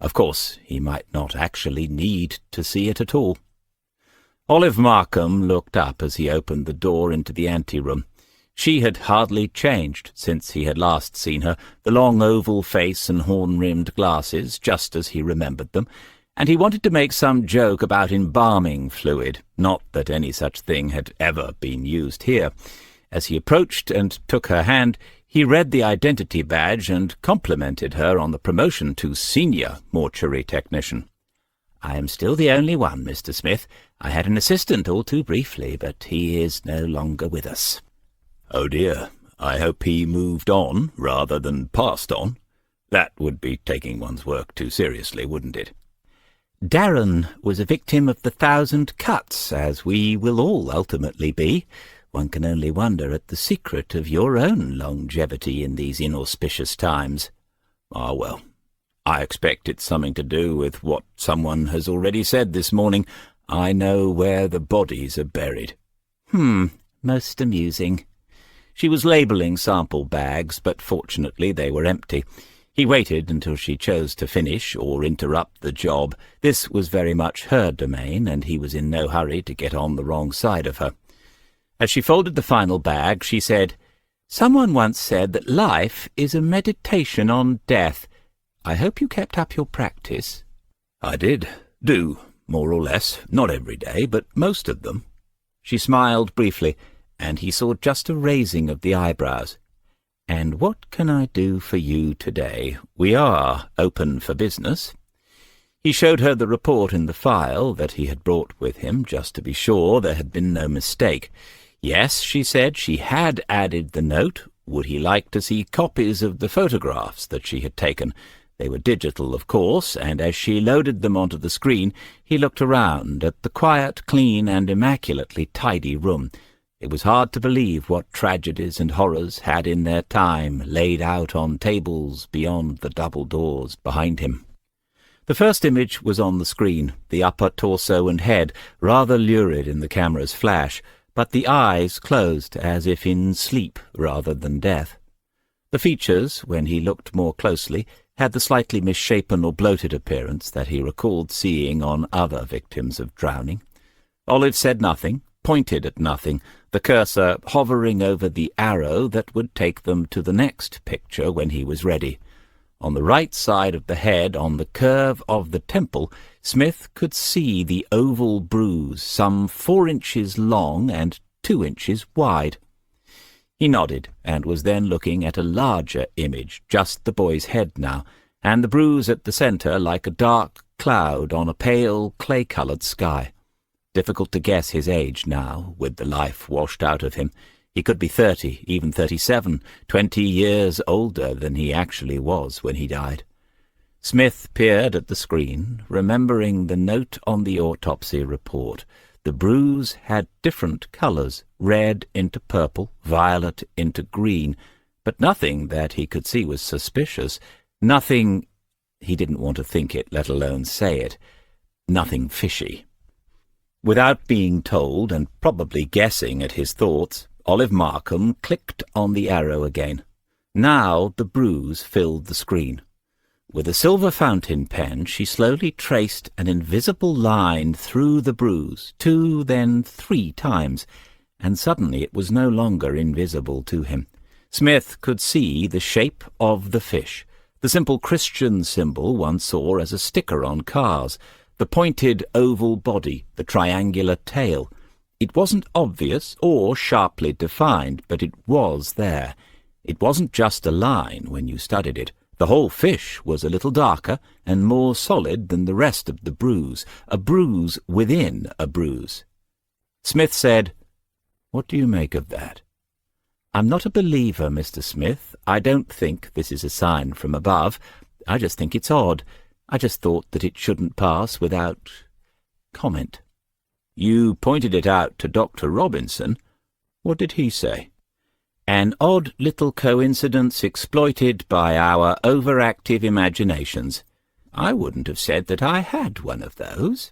A: Of course, he might not actually need to see it at all. Olive Markham looked up as he opened the door into the anteroom. She had hardly changed since he had last seen her, the long oval face and horn-rimmed glasses, just as he remembered them, and he wanted to make some joke about embalming fluid, not that any such thing had ever been used here. As he approached and took her hand, he read the identity badge and complimented her on the promotion to senior mortuary technician. "I am still the only one, Mr. Smith. I had an assistant all too briefly, but he is no longer with us." "Oh dear, I hope he moved on rather than passed on. That would be taking one's work too seriously, wouldn't it?" "Darren was a victim of the 1,000 cuts, as we will all ultimately be. One can only wonder at the secret of your own longevity in these inauspicious times." "Ah, well, I expect it's something to do with what someone has already said this morning. I know where the bodies are buried."
B: Most amusing."
A: She was labelling sample bags, but fortunately they were empty. He waited until she chose to finish or interrupt the job. This was very much her domain, and he was in no hurry to get on the wrong side of her. As she folded the final bag, she said, "Someone once said that life is a meditation on death. I hope you kept up your practice." "I do, more or less, not every day, but most of them." She smiled briefly, and he saw just a raising of the eyebrows. "And what can I do for you today? We are open for business." He showed her the report in the file that he had brought with him, just to be sure there had been no mistake. Yes, she said, she had added the note. Would he like to see copies of the photographs that she had taken? They were digital, of course, and as she loaded them onto the screen, he looked around at the quiet, clean, and immaculately tidy room. It was hard to believe what tragedies and horrors had in their time laid out on tables beyond the double doors behind him. The first image was on the screen, the upper torso and head, rather lurid in the camera's flash, but the eyes closed as if in sleep rather than death. The features, when he looked more closely, had the slightly misshapen or bloated appearance that he recalled seeing on other victims of drowning. Olive said nothing, pointed at nothing, the cursor hovering over the arrow that would take them to the next picture when he was ready. On the right side of the head, on the curve of the temple, Smith could see the oval bruise, some 4 inches long and 2 inches wide. He nodded, and was then looking at a larger image, just the boy's head now, and the bruise at the centre like a dark cloud on a pale, clay-coloured sky. Difficult to guess his age now, with the life washed out of him. He could be 30, even 37, 20 years older than he actually was when he died. Smith peered at the screen, remembering the note on the autopsy report. The bruise had different colours, red into purple, violet into green, but nothing that he could see was suspicious. Nothing, he didn't want to think it, let alone say it, nothing fishy. Without being told, and probably guessing at his thoughts, Olive Markham clicked on the arrow again. Now the bruise filled the screen. With a silver fountain pen, she slowly traced an invisible line through the bruise, 2, then 3 times, and suddenly it was no longer invisible to him. Smith could see the shape of the fish, the simple Christian symbol one saw as a sticker on cars, the pointed oval body, the triangular tail. It wasn't obvious or sharply defined, but it was there. It wasn't just a line when you studied it. The whole fish was a little darker and more solid than the rest of the bruise, a bruise within a bruise. Smith said, "What do you make of that?" "I'm not a believer, Mr. Smith. I don't think this is a sign from above. I just think it's odd. I just thought that it shouldn't pass without comment." "You pointed it out to Dr. Robinson. What did he say?" "An odd little coincidence exploited by our overactive imaginations. I wouldn't have said that I had one of those."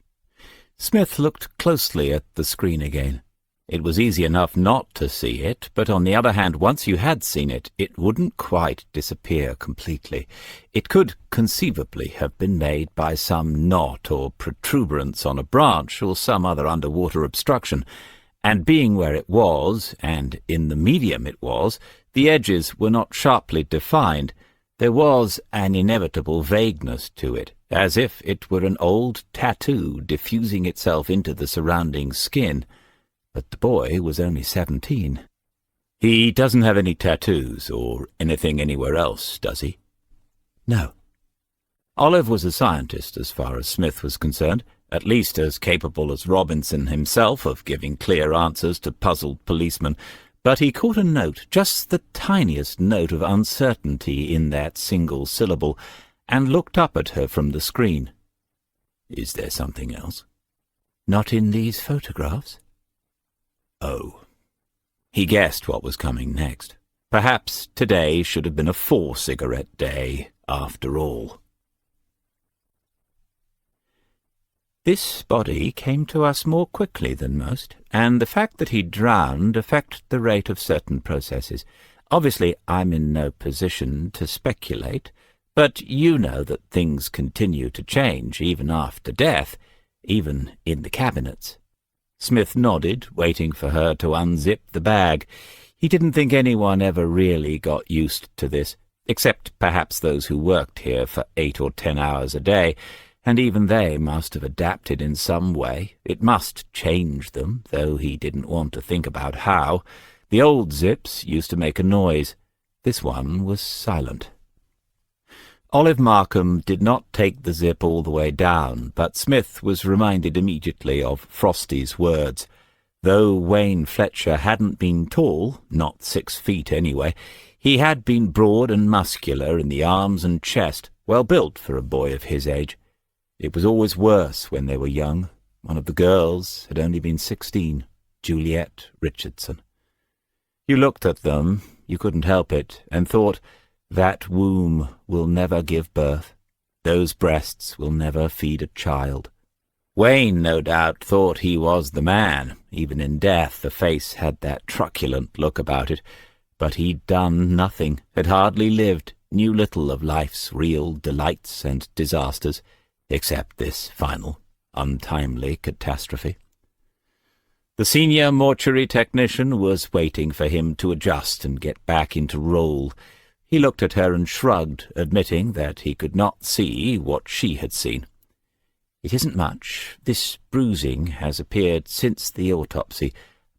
A: Smith looked closely at the screen again. It was easy enough not to see it, but on the other hand, once you had seen it, it wouldn't quite disappear completely. It could conceivably have been made by some knot or protuberance on a branch or some other underwater obstruction, and being where it was, and in the medium it was, the edges were not sharply defined. There was an inevitable vagueness to it, as if it were an old tattoo diffusing itself into the surrounding skin. But the boy was only 17. "He doesn't have any tattoos or anything anywhere else, does he?" "No." Olive was a scientist as far as Smith was concerned, at least as capable as Robinson himself of giving clear answers to puzzled policemen, but he caught a note, just the tiniest note of uncertainty in that single syllable, and looked up at her from the screen. "Is there something else?" "Not in these photographs." Oh. He guessed what was coming next. Perhaps today should have been a 4-cigarette day, after all. This body came to us more quickly than most, and the fact that he drowned affected the rate of certain processes. Obviously, I'm in no position to speculate, but you know that things continue to change even after death, even in the cabinets. Smith nodded, waiting for her to unzip the bag. He didn't think anyone ever really got used to this, except perhaps those who worked here for 8 or 10 hours a day, and even they must have adapted in some way. It must change them, though he didn't want to think about how. The old zips used to make a noise. This one was silent. Olive Markham did not take the zip all the way down, but Smith was reminded immediately of Frosty's words. Though Wayne Fletcher hadn't been tall, not 6 feet anyway, he had been broad and muscular in the arms and chest, well built for a boy of his age. It was always worse when they were young. One of the girls had only been 16, Juliet Richardson. You looked at them, you couldn't help it, and thought, that womb will never give birth. Those breasts will never feed a child. Wayne, no doubt, thought he was the man. Even in death, the face had that truculent look about it. But he'd done nothing, had hardly lived, knew little of life's real delights and disasters, except this final, untimely catastrophe. The senior mortuary technician was waiting for him to adjust and get back into role. He looked at her and shrugged, admitting that he could not see what she had seen. "It isn't much. This bruising has appeared since the autopsy,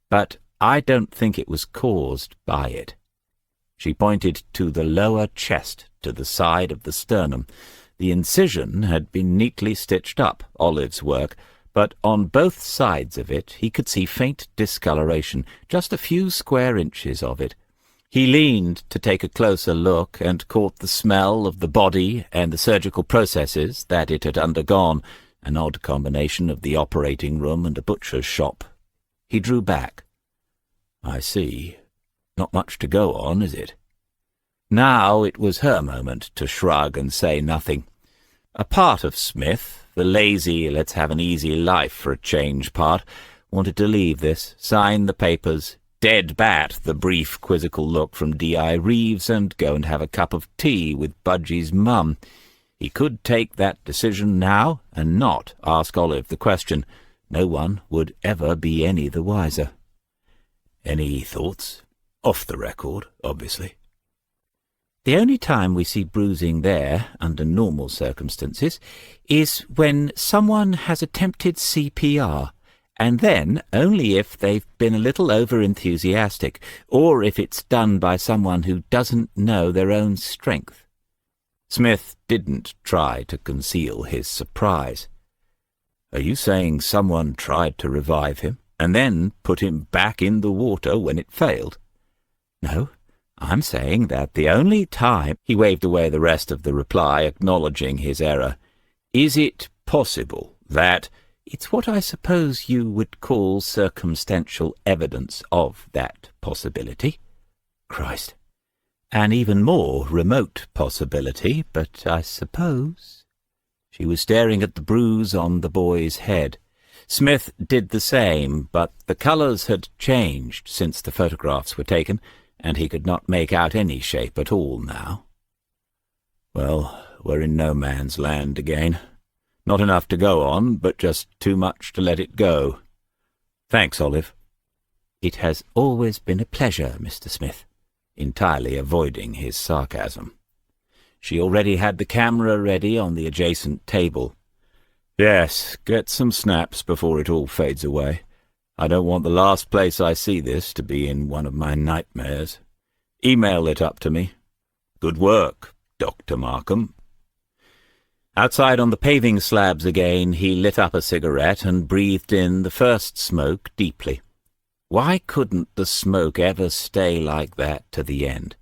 A: but I don't think it was caused by it." She pointed to the lower chest, to the side of the sternum. The incision had been neatly stitched up, Olive's work, but on both sides of it he could see faint discoloration, just a few square inches of it. He leaned to take a closer look and caught the smell of the body and the surgical processes that it had undergone, an odd combination of the operating room and a butcher's shop. He drew back. "I see. Not much to go on, is it?" Now it was her moment to shrug and say nothing. A part of Smith, the lazy, let's-have-an-easy-life-for-a-change part, wanted to leave this, sign the papers, dead bat the brief, quizzical look from D.I. Reeves, and go and have a cup of tea with Budgie's mum. He could take that decision now and not ask Olive the question. No one would ever be any the wiser. "Any thoughts? Off the record, obviously." "The only time we see bruising there, under normal circumstances, is when someone has attempted CPR. And then only if they've been a little over-enthusiastic, or if it's done by someone who doesn't know their own strength." Smith didn't try to conceal his surprise. "Are you saying someone tried to revive him, and then put him back in the water when it failed?" "No, I'm saying that the only time—" He waved away the rest of the reply, acknowledging his error. "Is it possible that—" "It's what I suppose you would call circumstantial evidence of that possibility." "Christ. An even more remote possibility, but I suppose—" She was staring at the bruise on the boy's head. Smith did the same, but the colours had changed since the photographs were taken, and he could not make out any shape at all now. "Well, we're in no man's land again. Not enough to go on, but just too much to let it go. Thanks, Olive." "It has always been a pleasure, Mr. Smith," entirely avoiding his sarcasm. She already had the camera ready on the adjacent table. "Yes, get some snaps before it all fades away. I don't want the last place I see this to be in one of my nightmares. Email it up to me. Good work, Dr. Markham." Outside on the paving slabs again, he lit up a cigarette and breathed in the first smoke deeply. Why couldn't the smoke ever stay like that to the end?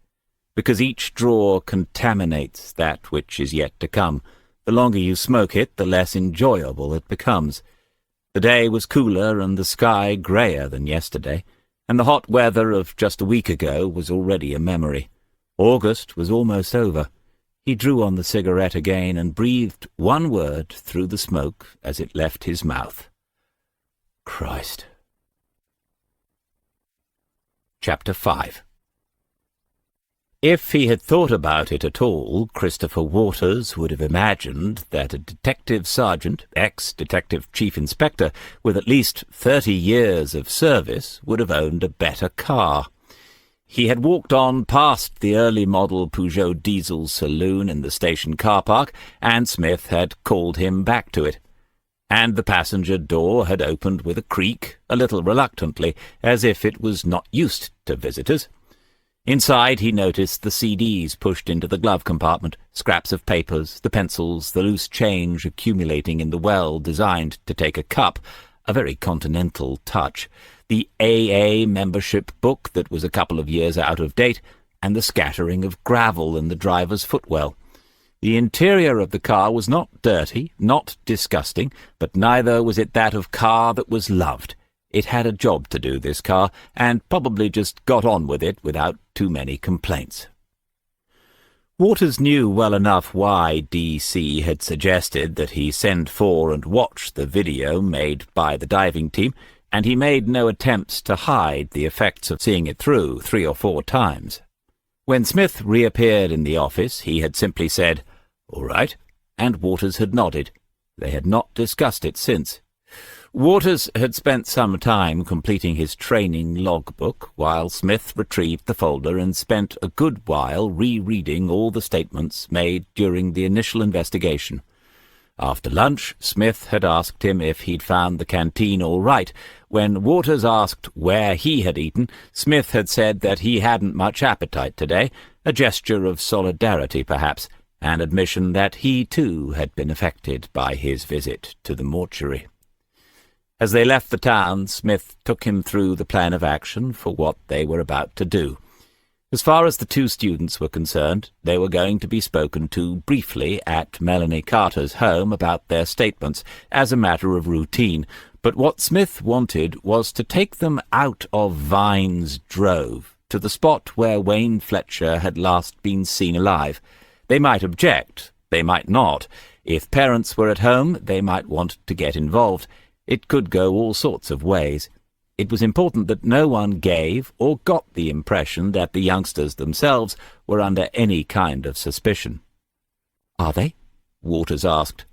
A: Because each draw contaminates that which is yet to come. The longer you smoke it, the less enjoyable it becomes. The day was cooler and the sky greyer than yesterday, and the hot weather of just a week ago was already a memory. August was almost over. He drew on the cigarette again and breathed one word through the smoke as it left his mouth. Christ. Chapter 5. If he had thought about it at all, Christopher Waters would have imagined that a detective sergeant, ex-detective chief inspector, with at least 30 years of service, would have owned a better car. He had walked on past the early-model Peugeot diesel saloon in the station car park, and Smith had called him back to it. And the passenger door had opened with a creak, a little reluctantly, as if it was not used to visitors. Inside he noticed the CDs pushed into the glove compartment, scraps of papers, the pencils, the loose change accumulating in the well designed to take a cup, a very continental touch, the AA membership book that was a couple of years out of date, and the scattering of gravel in the driver's footwell. The interior of the car was not dirty, not disgusting, but neither was it that of car that was loved. It had a job to do, this car, and probably just got on with it without too many complaints. Waters knew well enough why D.C. had suggested that he send for and watch the video made by the diving team, and he made no attempts to hide the effects of seeing it through 3 or 4 times. When Smith reappeared in the office, he had simply said, "All right," and Waters had nodded. They had not discussed it since. Waters had spent some time completing his training logbook, while Smith retrieved the folder and spent a good while rereading all the statements made during the initial investigation. After lunch, Smith had asked him if he'd found the canteen all right. When Waters asked where he had eaten, Smith had said that he hadn't much appetite today, a gesture of solidarity perhaps, an admission that he too had been affected by his visit to the mortuary. As they left the town, Smith took him through the plan of action for what they were about to do. As far as the 2 students were concerned, they were going to be spoken to briefly at Melanie Carter's home about their statements, as a matter of routine, but what Smith wanted was to take them out of Vine's Drove, to the spot where Wayne Fletcher had last been seen alive. They might object, they might not. If parents were at home, they might want to get involved. It could go all sorts of ways. It was important that no one gave or got the impression that the youngsters themselves were under any kind of suspicion. "Are they?" Waters asked.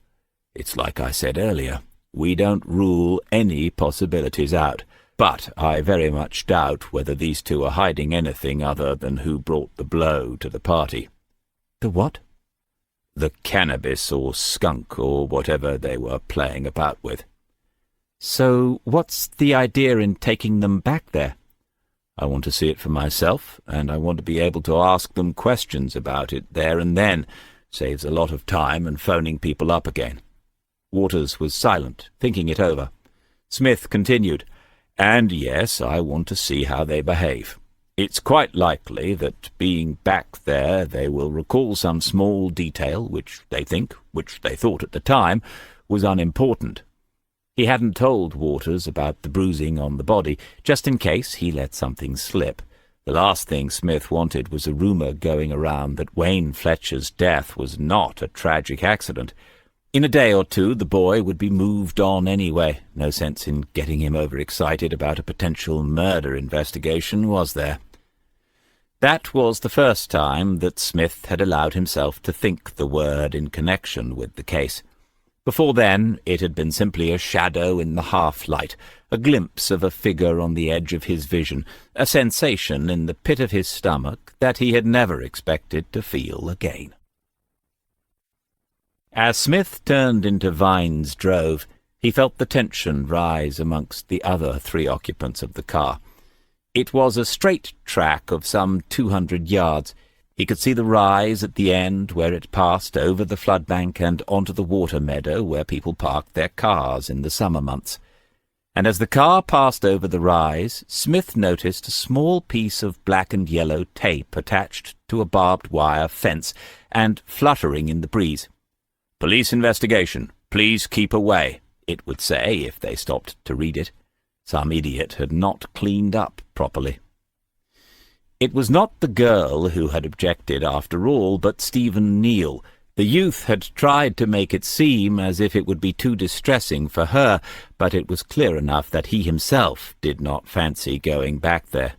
A: "It's like I said earlier. We don't rule any possibilities out, but I very much doubt whether these 2 are hiding anything other than who brought the blow to the party." "The what?" "The cannabis or skunk or whatever they were playing about with." "So what's the idea in taking them back there?" "I want to see it for myself, and I want to be able to ask them questions about it there and then, Saves a lot of time and phoning people up again. Waters was silent, thinking it over. Smith continued, "And yes, I want to see how they behave. It's quite likely that, being back there, they will recall some small detail which they thought at the time, was unimportant." He hadn't told Waters about the bruising on the body, just in case he let something slip. The last thing Smith wanted was a rumour going around that Wayne Fletcher's death was not a tragic accident. In a day or two the boy would be moved on anyway. No sense in getting him overexcited about a potential murder investigation, was there? That was the first time that Smith had allowed himself to think the word in connection with the case. Before then, it had been simply a shadow in the half-light, a glimpse of a figure on the edge of his vision, a sensation in the pit of his stomach that he had never expected to feel again. As Smith turned into Vine's Drove, he felt the tension rise amongst the other 3 occupants of the car. It was a straight track of some 200 yards. He could see the rise at the end where it passed over the floodbank and onto the water meadow where people parked their cars in the summer months. And as the car passed over the rise, Smith noticed a small piece of black and yellow tape attached to a barbed wire fence and fluttering in the breeze. "Police investigation. Please keep away," it would say if they stopped to read it. Some idiot had not cleaned up properly. It was not the girl who had objected after all, but Stephen Neal. The youth had tried to make it seem as if it would be too distressing for her, but it was clear enough that he himself did not fancy going back there.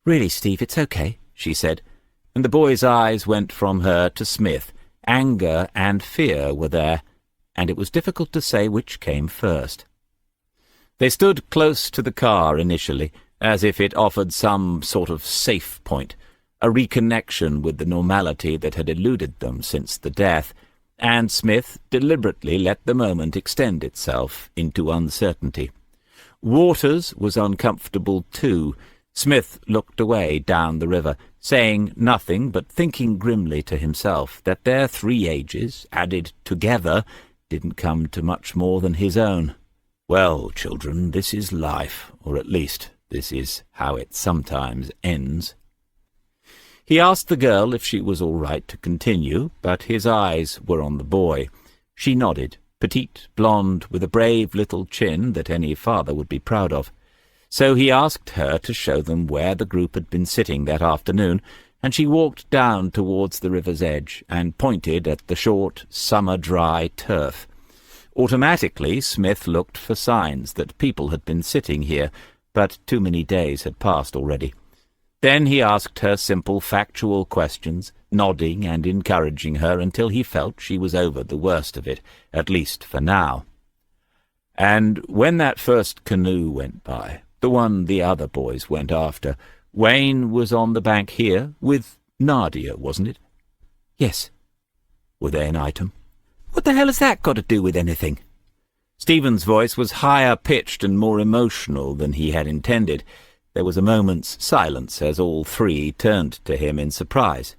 A: "Really, Steve, it's okay," she said, and the boy's eyes went from her to Smith. Anger and fear were there, and it was difficult to say which came first. They stood close to the car initially, as if it offered some sort of safe point, a reconnection with the normality that had eluded them since the death, and Smith deliberately let the moment extend itself into uncertainty. Waters was uncomfortable too. Smith looked away down the river, saying nothing but thinking grimly to himself that their 3 ages, added together, didn't come to much more than his own. Well, children, this is life, or at least this is how it sometimes ends. He asked the girl if she was all right to continue, but his eyes were on the boy. She nodded, petite, blonde, with a brave little chin that any father would be proud of. So he asked her to show them where the group had been sitting that afternoon, and she walked down towards the river's edge and pointed at the short, summer-dry turf. Automatically, Smith looked for signs that people had been sitting here, but too many days had passed already. Then he asked her simple, factual questions, nodding and encouraging her until he felt she was over the worst of it, at least for now. "And when that first canoe went by, the one the other boys went after, Wayne was on the bank here, with Nadia, wasn't it?" "Yes." "Were they an item?" "What the hell has that got to do with anything?" Stephen's voice was higher-pitched and more emotional than he had intended. There was a moment's silence as all 3 turned to him in surprise.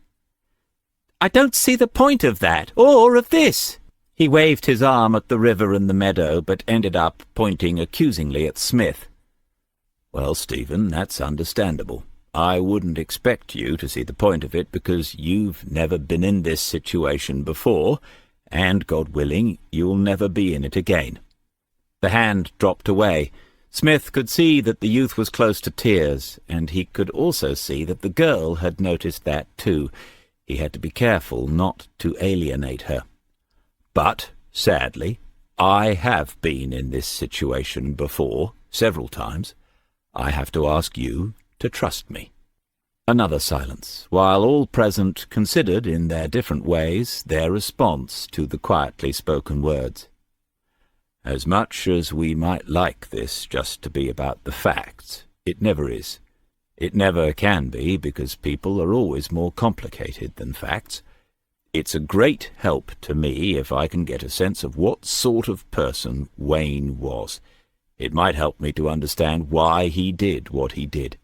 A: "I don't see the point of that, or of this." He waved his arm at the river and the meadow, but ended up pointing accusingly at Smith. "Well, Stephen, that's understandable. I wouldn't expect you to see the point of it because you've never been in this situation before, and, God willing, you'll never be in it again." The hand dropped away. Smith could see that the youth was close to tears, and he could also see that the girl had noticed that too. He had to be careful not to alienate her. "But, sadly, I have been in this situation before, several times. I have to ask you to trust me." Another silence, while all present considered in their different ways their response to the quietly spoken words. "As much as we might like this just to be about the facts, it never is. It never can be, because people are always more complicated than facts. It's a great help to me if I can get a sense of what sort of person Wayne was. It might help me to understand why he did what he did.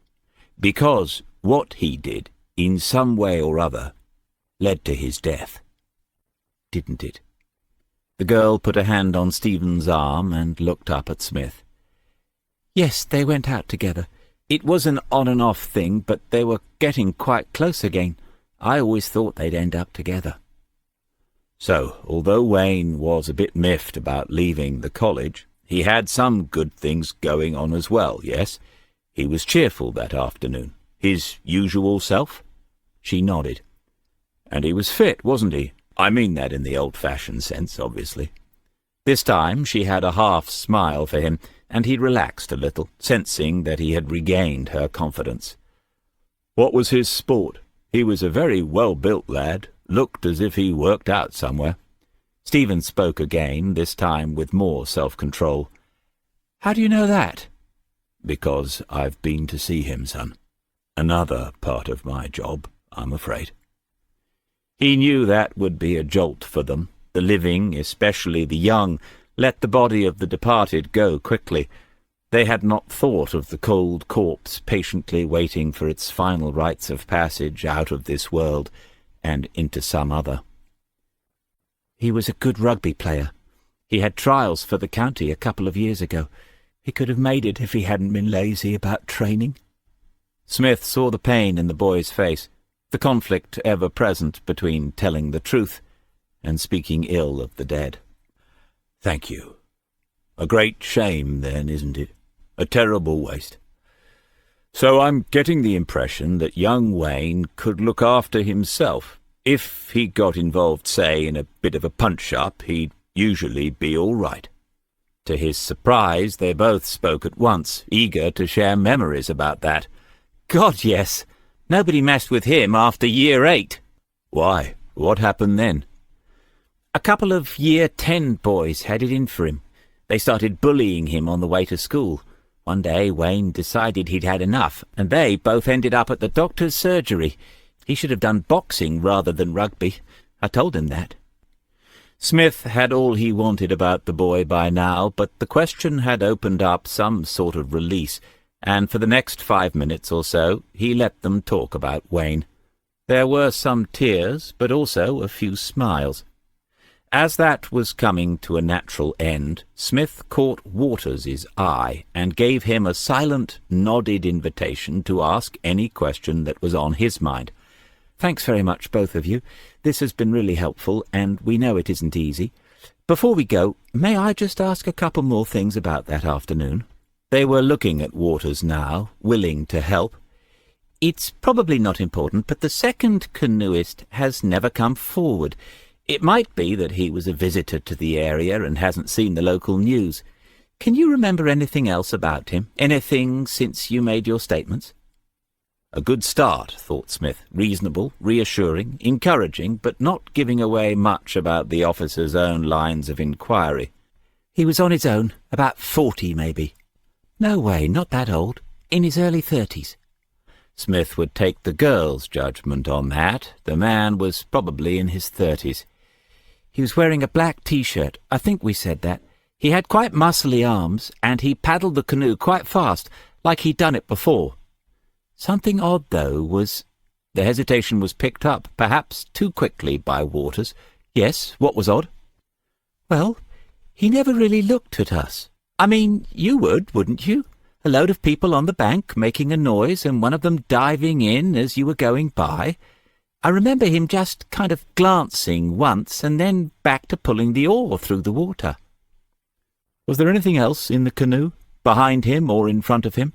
A: Because what he did, in some way or other, led to his death." didn't it? The girl put a hand on Stephen's arm and looked up at Smith.
B: Yes, they went out together.
A: It was an on-and-off thing, but they were getting quite close again. I always thought they'd end up together. So, although Wayne was a bit miffed about leaving the college, he had some good things going on as well, yes? He was cheerful that afternoon. His usual self? She nodded. And he was fit, wasn't he? I mean that in the old-fashioned sense, obviously. This time she had a half-smile for him, and he relaxed a little, sensing that he had regained her confidence. What was his sport? He was a very well-built lad, looked as if he worked out somewhere. Stephen spoke again, this time with more self-control.
B: How do you know that?
A: Because I've been to see him, son. Another part of my job, I'm afraid. He knew that would be a jolt for them. The living, especially the young, let the body of the departed go quickly. They had not thought of the cold corpse patiently waiting for its final rites of passage out of this world and into some other.
B: He was a good rugby player. He had trials for the county a couple of years ago. He could have made it if he hadn't been lazy about training.
A: Smith saw the pain in the boy's face, the conflict ever present between telling the truth and speaking ill of the dead. Thank you. A great shame, then, isn't it? A terrible waste. So I'm getting the impression that young Wayne could look after himself. If he got involved, say, in a bit of a punch-up, he'd usually be all right. To his surprise, they both spoke at once, eager to share memories about that.
B: God, yes. Nobody messed with him after year 8.
A: Why? What happened then?
B: A couple of year 10 boys had it in for him. They started bullying him on the way to school. One day Wayne decided he'd had enough, and they both ended up at the doctor's surgery. He should have done boxing rather than rugby. I told him that.
A: Smith had all he wanted about the boy by now, but the question had opened up some sort of release, and for the next 5 minutes or so he let them talk about Wayne. There were some tears, but also a few smiles. As that was coming to a natural end, Smith caught Waters's eye and gave him a silent, nodded invitation to ask any question that was on his mind.
B: Thanks very much, both of you. This has been really helpful, and we know it isn't easy. Before we go, may I just ask a couple more things about that afternoon?
A: They were looking at Waters now, willing to help.
B: It's probably not important, but the second canoeist has never come forward. It might be that he was a visitor to the area and hasn't seen the local news. Can you remember anything else about him? Anything since you made your statements?
A: A good start, thought Smith. Reasonable, reassuring, encouraging, but not giving away much about the officer's own lines of inquiry.
B: He was on his own, about 40 maybe. No way, not that old. In his early 30s.
A: Smith would take the girl's judgment on that. The man was probably in his 30s.
B: He was wearing a black T-shirt. I think we said that. He had quite muscly arms, and he paddled the canoe quite fast, like he'd done it before. Something odd, though, was...
A: The hesitation was picked up, perhaps too quickly, by Waters. Yes, what was odd?
B: Well, he never really looked at us. I mean, you would, wouldn't you? A load of people on the bank making a noise and one of them diving in as you were going by. I remember him just kind of glancing once and then back to pulling the oar through the water.
A: Was there anything else in the canoe, behind him or in front of him?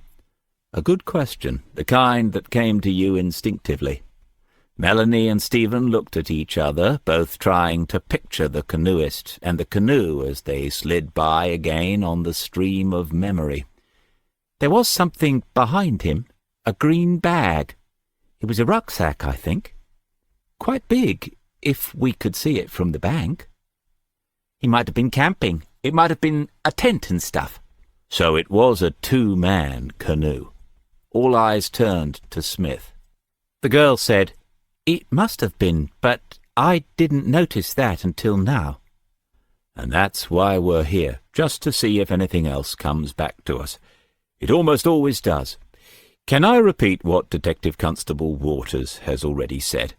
A: A good question, the kind that came to you instinctively. Melanie and Stephen looked at each other, both trying to picture the canoeist and the canoe as they slid by again on the stream of memory.
B: There was something behind him, a green bag. It was a rucksack, I think. Quite big, if we could see it from the bank. He might have been camping. It might have been a tent and stuff.
A: So it was a two-man canoe. All eyes turned to Smith.
B: The girl said, "It must have been, but I didn't notice that until now."
A: And that's why we're here, just to see if anything else comes back to us. It almost always does. Can I repeat what Detective Constable Waters has already said?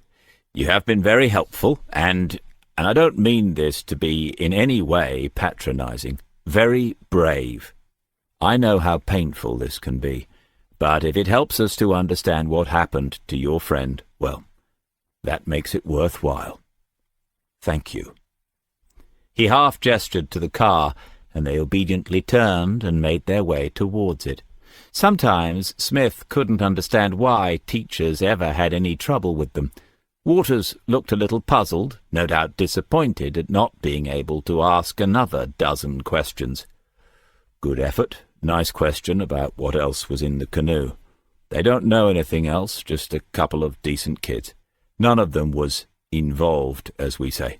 A: You have been very helpful, and And I don't mean this to be in any way patronizing. Very brave. I know how painful this can be, but if it helps us to understand what happened to your friend, well, that makes it worthwhile. Thank you." He half gestured to the car, and they obediently turned and made their way towards it. Sometimes Smith couldn't understand why teachers ever had any trouble with them. Waters looked a little puzzled, no doubt disappointed at not being able to ask another dozen questions. "Good effort. Nice question about what else was in the canoe. They don't know anything else, just a couple of decent kids. None of them was involved, as we say.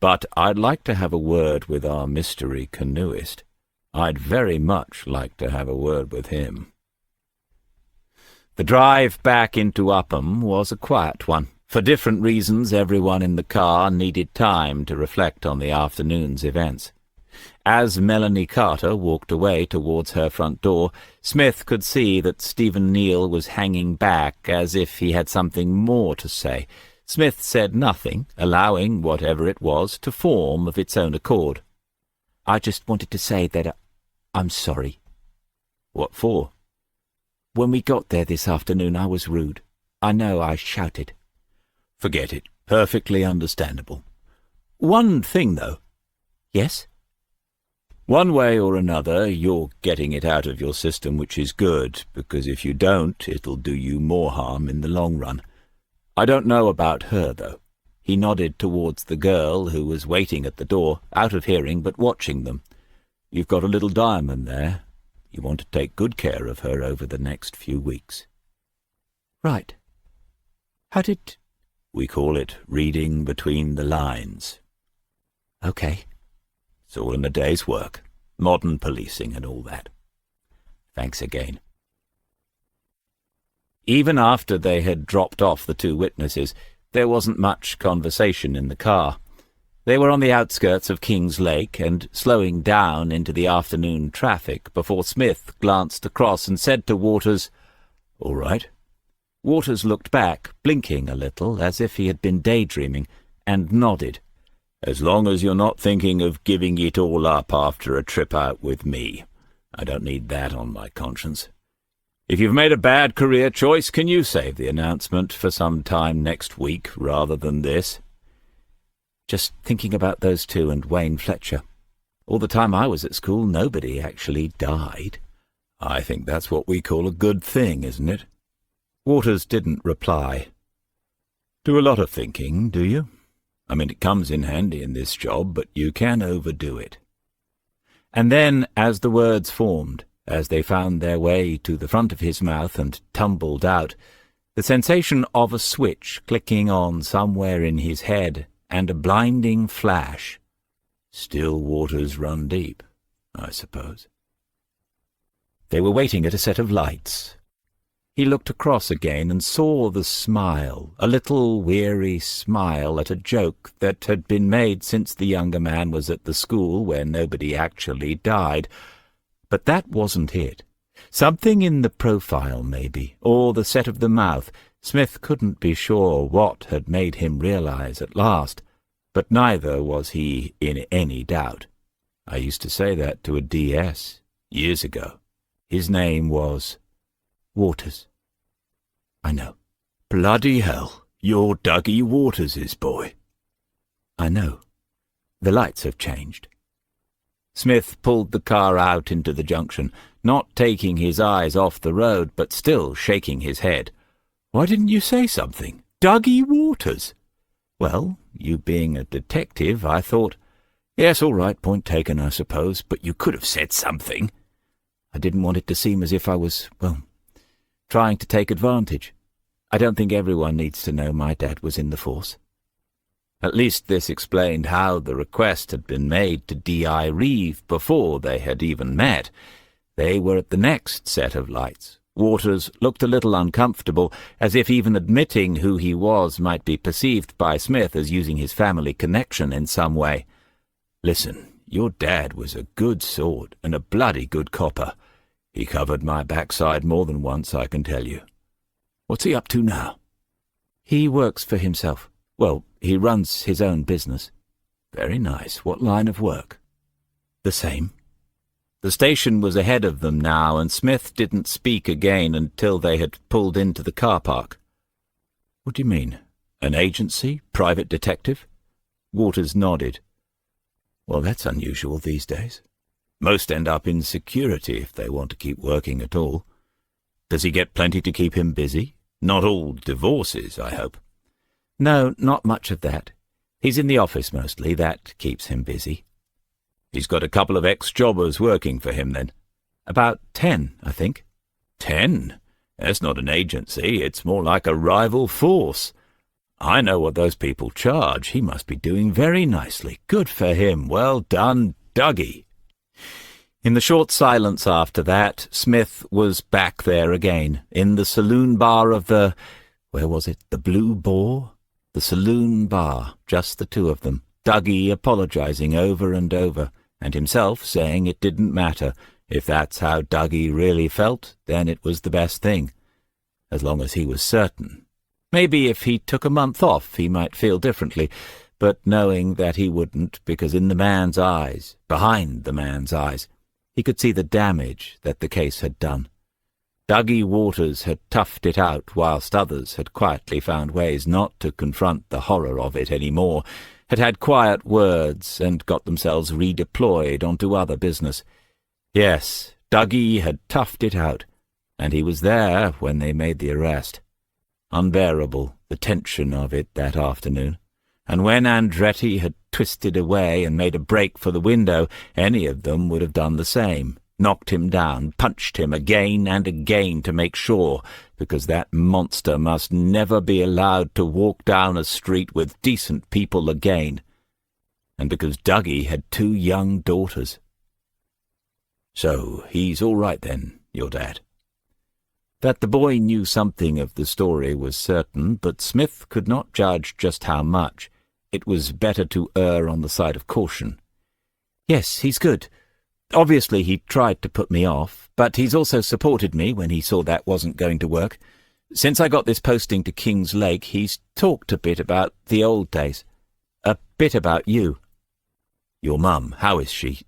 A: But I'd like to have a word with our mystery canoeist. I'd very much like to have a word with him." The drive back into Upham was a quiet one. For different reasons, everyone in the car needed time to reflect on the afternoon's events. As Melanie Carter walked away towards her front door, Smith could see that Stephen Neal was hanging back as if he had something more to say. Smith said nothing, allowing whatever it was to form of its own accord.
B: "I just wanted to say that I'm sorry."
A: "What for?"
B: "When we got there this afternoon, I was rude. I know I shouted."
A: "Forget it. Perfectly understandable. One thing, though."
B: "Yes?"
A: "One way or another, you're getting it out of your system, which is good, because if you don't, it'll do you more harm in the long run. I don't know about her, though." He nodded towards the girl who was waiting at the door, out of hearing but watching them. "You've got a little diamond there. You want to take good care of her over the next few weeks."
B: "Right. How did—"
A: "We call it reading between the lines."
B: "Okay."
A: "It's all in a day's work. Modern policing and all that. Thanks again." Even after they had dropped off the two witnesses, there wasn't much conversation in the car. They were on the outskirts of Kings Lake and slowing down into the afternoon traffic before Smith glanced across and said to Waters, "All right." Waters looked back, blinking a little as if he had been daydreaming, and nodded. "As long as you're not thinking of giving it all up after a trip out with me. I don't need that on my conscience. If you've made a bad career choice, can you save the announcement for some time next week rather than this?"
B: "Just thinking about those two and Wayne Fletcher. All the time I was at school, nobody actually died."
A: "I think that's what we call a good thing, isn't it?" Waters didn't reply. "Do a lot of thinking, do you? I mean, it comes in handy in this job, but you can overdo it." And then, as the words formed, as they found their way to the front of his mouth and tumbled out, the sensation of a switch clicking on somewhere in his head and a blinding flash. Still waters run deep, I suppose. They were waiting at a set of lights. He looked across again and saw the smile, a little weary smile at a joke that had been made since the younger man was at the school where nobody actually died. But that wasn't it. Something in the profile, maybe, or the set of the mouth. Smith couldn't be sure what had made him realize at last, but neither was he in any doubt. I used to say that to a DS years ago. His name was Waters. I know. Bloody hell, you're Dougie Waters' boy.
B: I know. The lights have changed.
A: Smith pulled the car out into the junction, not taking his eyes off the road, but still shaking his head. Why didn't you say something? Dougie Waters. Well, you being a detective, I thought, yes, all right, point taken, I suppose, but you could have said something. I didn't want it to seem as if I was, trying to take advantage. I don't think everyone needs to know my dad was in the force. At least this explained how the request had been made to D.I. Reeve before they had even met. They were at the next set of lights. Waters looked a little uncomfortable, as if even admitting who he was might be perceived by Smith as using his family connection in some way. Listen, your dad was a good sword and a bloody good copper. He covered my backside more than once, I can tell you. What's he up to now?
B: He works for himself. Well, he runs his own business.
A: Very nice. What line of work? The same. The station was ahead of them now, and Smith didn't speak again until they had pulled into the car park. What do you mean? An agency? Private detective? Waters nodded. Well, that's unusual these days. Most end up in security if they want to keep working at all. Does he get plenty to keep him busy? Not all divorces, I hope. No, not much of that. He's in the office mostly. That keeps him busy. He's got a couple of ex-jobbers working for him, then? About 10, I think. 10? That's not an agency. It's more like a rival force. I know what those people charge. He must be doing very nicely. Good for him. Well done, Dougie. In the short silence after that, Smith was back there again, in the saloon bar of the... where was it? The Blue Boar? The saloon bar, just the two of them, Dougie apologizing over and over, and himself saying it didn't matter. If that's how Dougie really felt, then it was the best thing, as long as he was certain. Maybe if he took a month off he might feel differently, but knowing that he wouldn't, because in the man's eyes, behind the man's eyes, he could see the damage that the case had done. Dougie Waters had toughed it out whilst others had quietly found ways not to confront the horror of it any more, had had quiet words and got themselves redeployed onto other business. Yes, Dougie had toughed it out, and he was there when they made the arrest. Unbearable, the tension of it that afternoon. And when Andretti had twisted away and made a break for the window, any of them would have done the same. Knocked him down, punched him again and again to make sure, because that monster must never be allowed to walk down a street with decent people again, and because Dougie had 2 young daughters. So he's all right then, your dad? That the boy knew something of the story was certain, but Smith could not judge just how much. It was better to err on the side of caution. Yes, he's good. Obviously he tried to put me off, but he's also supported me when he saw that wasn't going to work. Since I got this posting to King's Lake, he's talked a bit about the old days. A bit about you. Your mum, how is she?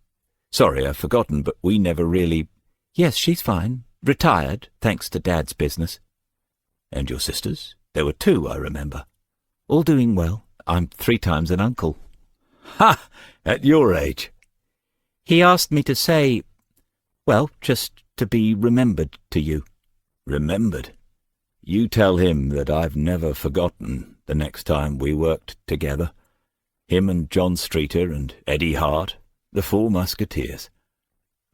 A: Sorry, I've forgotten, but we never really... Yes, she's fine. Retired, thanks to Dad's business. And your sisters? There were 2, I remember. All doing well. I'm 3 times an uncle. Ha! At your age. He asked me to say, well, just to be remembered to you. Remembered? You tell him that I've never forgotten the next time we worked together. Him and John Streeter and Eddie Hart, the 4 Musketeers.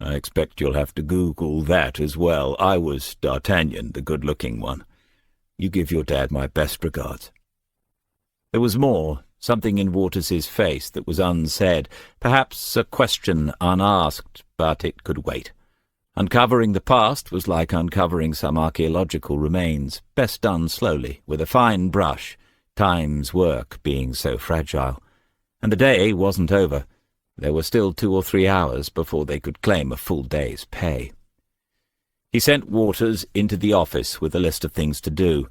A: I expect you'll have to Google that as well. I was D'Artagnan, the good-looking one. You give your dad my best regards. There was more. Something in Waters's face that was unsaid, perhaps a question unasked, but it could wait. Uncovering the past was like uncovering some archaeological remains, best done slowly, with a fine brush, time's work being so fragile. And the day wasn't over. There were still 2 or 3 hours before they could claim a full day's pay. He sent Waters into the office with a list of things to do.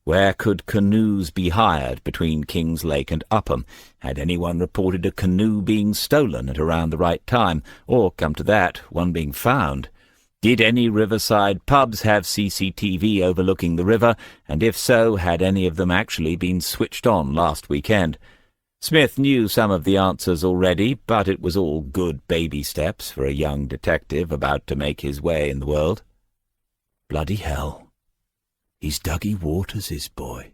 A: Where could canoes be hired between King's Lake and Upham? Had anyone reported a canoe being stolen at around the right time, or, come to that, one being found? Did any riverside pubs have CCTV overlooking the river, and if so, had any of them actually been switched on last weekend? Smith knew some of the answers already, but it was all good baby steps for a young detective about to make his way in the world. Bloody hell. He's Dougie Waters' boy.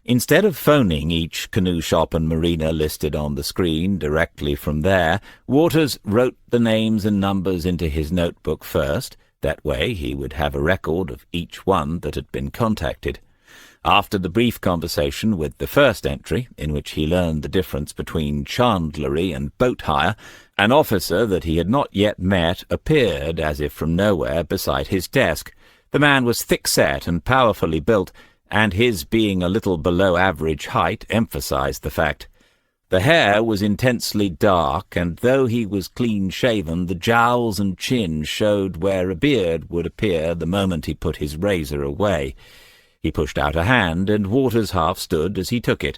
A: Instead of phoning each canoe shop and marina listed on the screen directly from there, Waters wrote the names and numbers into his notebook first. That way he would have a record of each one that had been contacted. After the brief conversation with the first entry, in which he learned the difference between chandlery and boat hire, an officer that he had not yet met appeared, as if from nowhere, beside his desk. The man was thick-set and powerfully built, and his being a little below average height emphasized the fact. The hair was intensely dark, and though he was clean-shaven, the jowls and chin showed where a beard would appear the moment he put his razor away.
B: He pushed out a hand, and Waters half stood as he took it.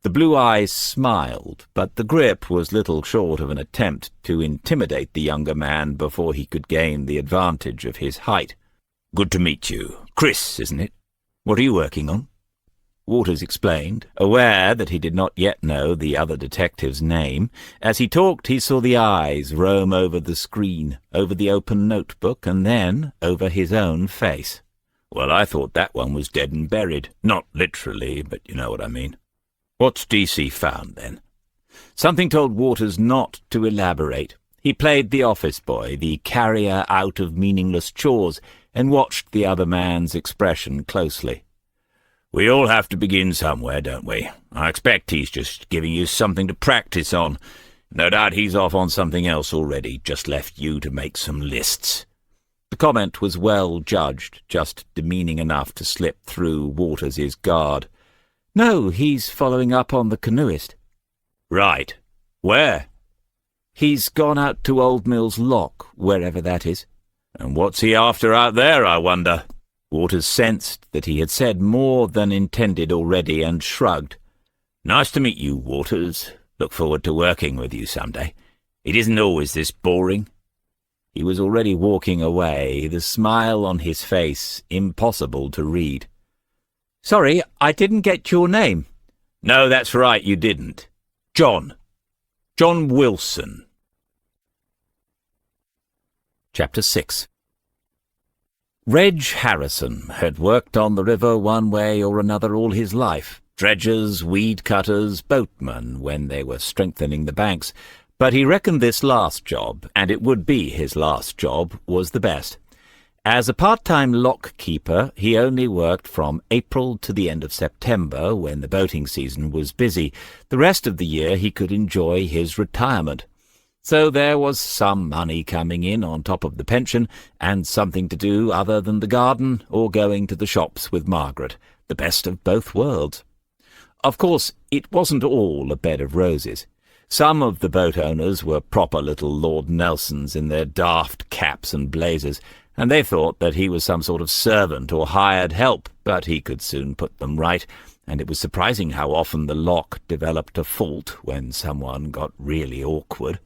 B: The blue eyes smiled, but the grip was little short of an attempt to intimidate the younger man before he could gain the advantage of his height. "Good to meet you. Chris, isn't it? What are you working on?" Waters explained, aware that he did not yet know the other detective's name. As he talked, he saw the eyes roam over the screen, over the open notebook, and then over his own face. "Well, I thought that one was dead and buried. Not literally, but you know what I mean. What's DC found, then?" Something told Waters not to elaborate. He played the office boy, the carrier out of meaningless chores, and watched the other man's expression closely. "We all have to begin somewhere, don't we? I expect he's just giving you something to practice on. No doubt he's off on something else already, just left you to make some lists." The comment was well judged, just demeaning enough to slip through Waters' guard. "No, he's following up on the canoeist." "Right. Where?" "He's gone out to Old Mill's Lock, wherever that is." "And what's he after out there, I wonder?" Waters sensed that he had said more than intended already and shrugged. "Nice to meet you, Waters. Look forward to working with you someday. It isn't always this boring." He was already walking away, the smile on his face impossible to read. "Sorry, I didn't get your name." "No, that's right, you didn't. John. John Wilson." Chapter 6. Reg Harrison had worked on the river one way or another all his life. Dredgers, weed cutters, boatmen, when they were strengthening the banks. But he reckoned this last job, and it would be his last job, was the best. As a part-time lock keeper, he only worked from April to the end of September, when the boating season was busy. The rest of the year he could enjoy his retirement. So there was some money coming in on top of the pension, and something to do other than the garden or going to the shops with Margaret, the best of both worlds. Of course, it wasn't all a bed of roses. Some of the boat owners were proper little Lord Nelsons in their daft caps and blazers, and they thought that he was some sort of servant or hired help, but he could soon put them right, and it was surprising how often the lock developed a fault when someone got really awkward.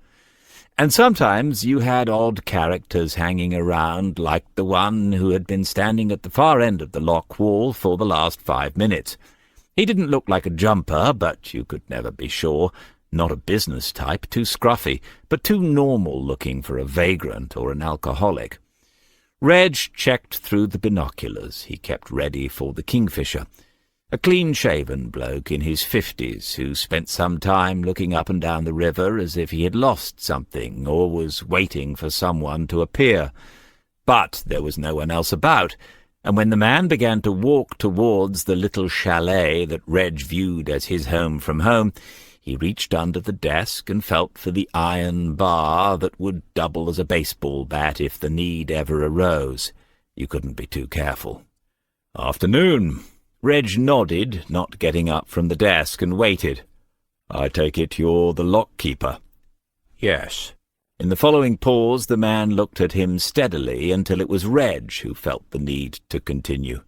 B: And sometimes you had odd characters hanging around, like the one who had been standing at the far end of the lock wall for the last 5 minutes. He didn't look like a jumper, but you could never be sure. Not a business type, too scruffy, but too normal-looking for a vagrant or an alcoholic. Reg checked through the binoculars he kept ready for the kingfisher. A clean-shaven bloke in his 50s who spent some time looking up and down the river as if he had lost something or was waiting for someone to appear. But there was no one else about, and when the man began to walk towards the little chalet that Reg viewed as his home from home, he reached under the desk and felt for the iron bar that would double as a baseball bat if the need ever arose. You couldn't be too careful. "Afternoon." Reg nodded, not getting up from the desk, and waited. "I take it you're the lock-keeper?" "Yes." In the following pause the man looked at him steadily until it was Reg who felt the need to continue.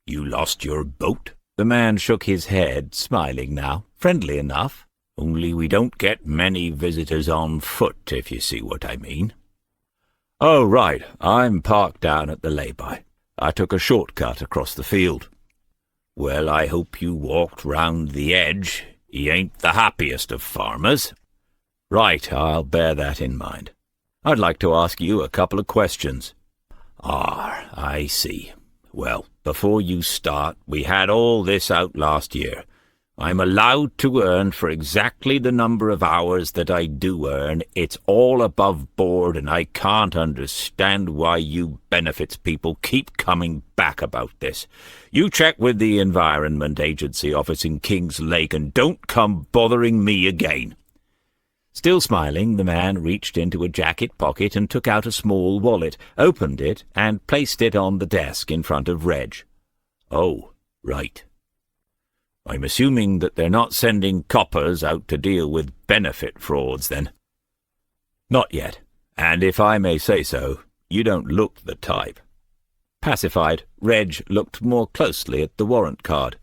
B: "You lost your boat?" The man shook his head, smiling now, friendly enough. "Only we don't get many visitors on foot, if you see what I mean." "Oh, right. I'm parked down at the lay-by. I took a shortcut across the field." "Well, I hope you walked round the edge. He ain't the happiest of farmers." "Right, I'll bear that in mind. I'd like to ask you a couple of questions." "Ah, I see. Well, before you start, we had all this out last year. I'm allowed to earn for exactly the number of hours that I do earn. It's all above board, and I can't understand why you benefits people keep coming back about this. You check with the Environment Agency office in Kings Lake, and don't come bothering me again." Still smiling, the man reached into a jacket pocket and took out a small wallet, opened it, and placed it on the desk in front of Reg. "Oh, right. I'm assuming that they're not sending coppers out to deal with benefit frauds, then?" "Not yet, and if I may say so, you don't look the type."
A: Pacified, Reg looked more closely at the warrant card.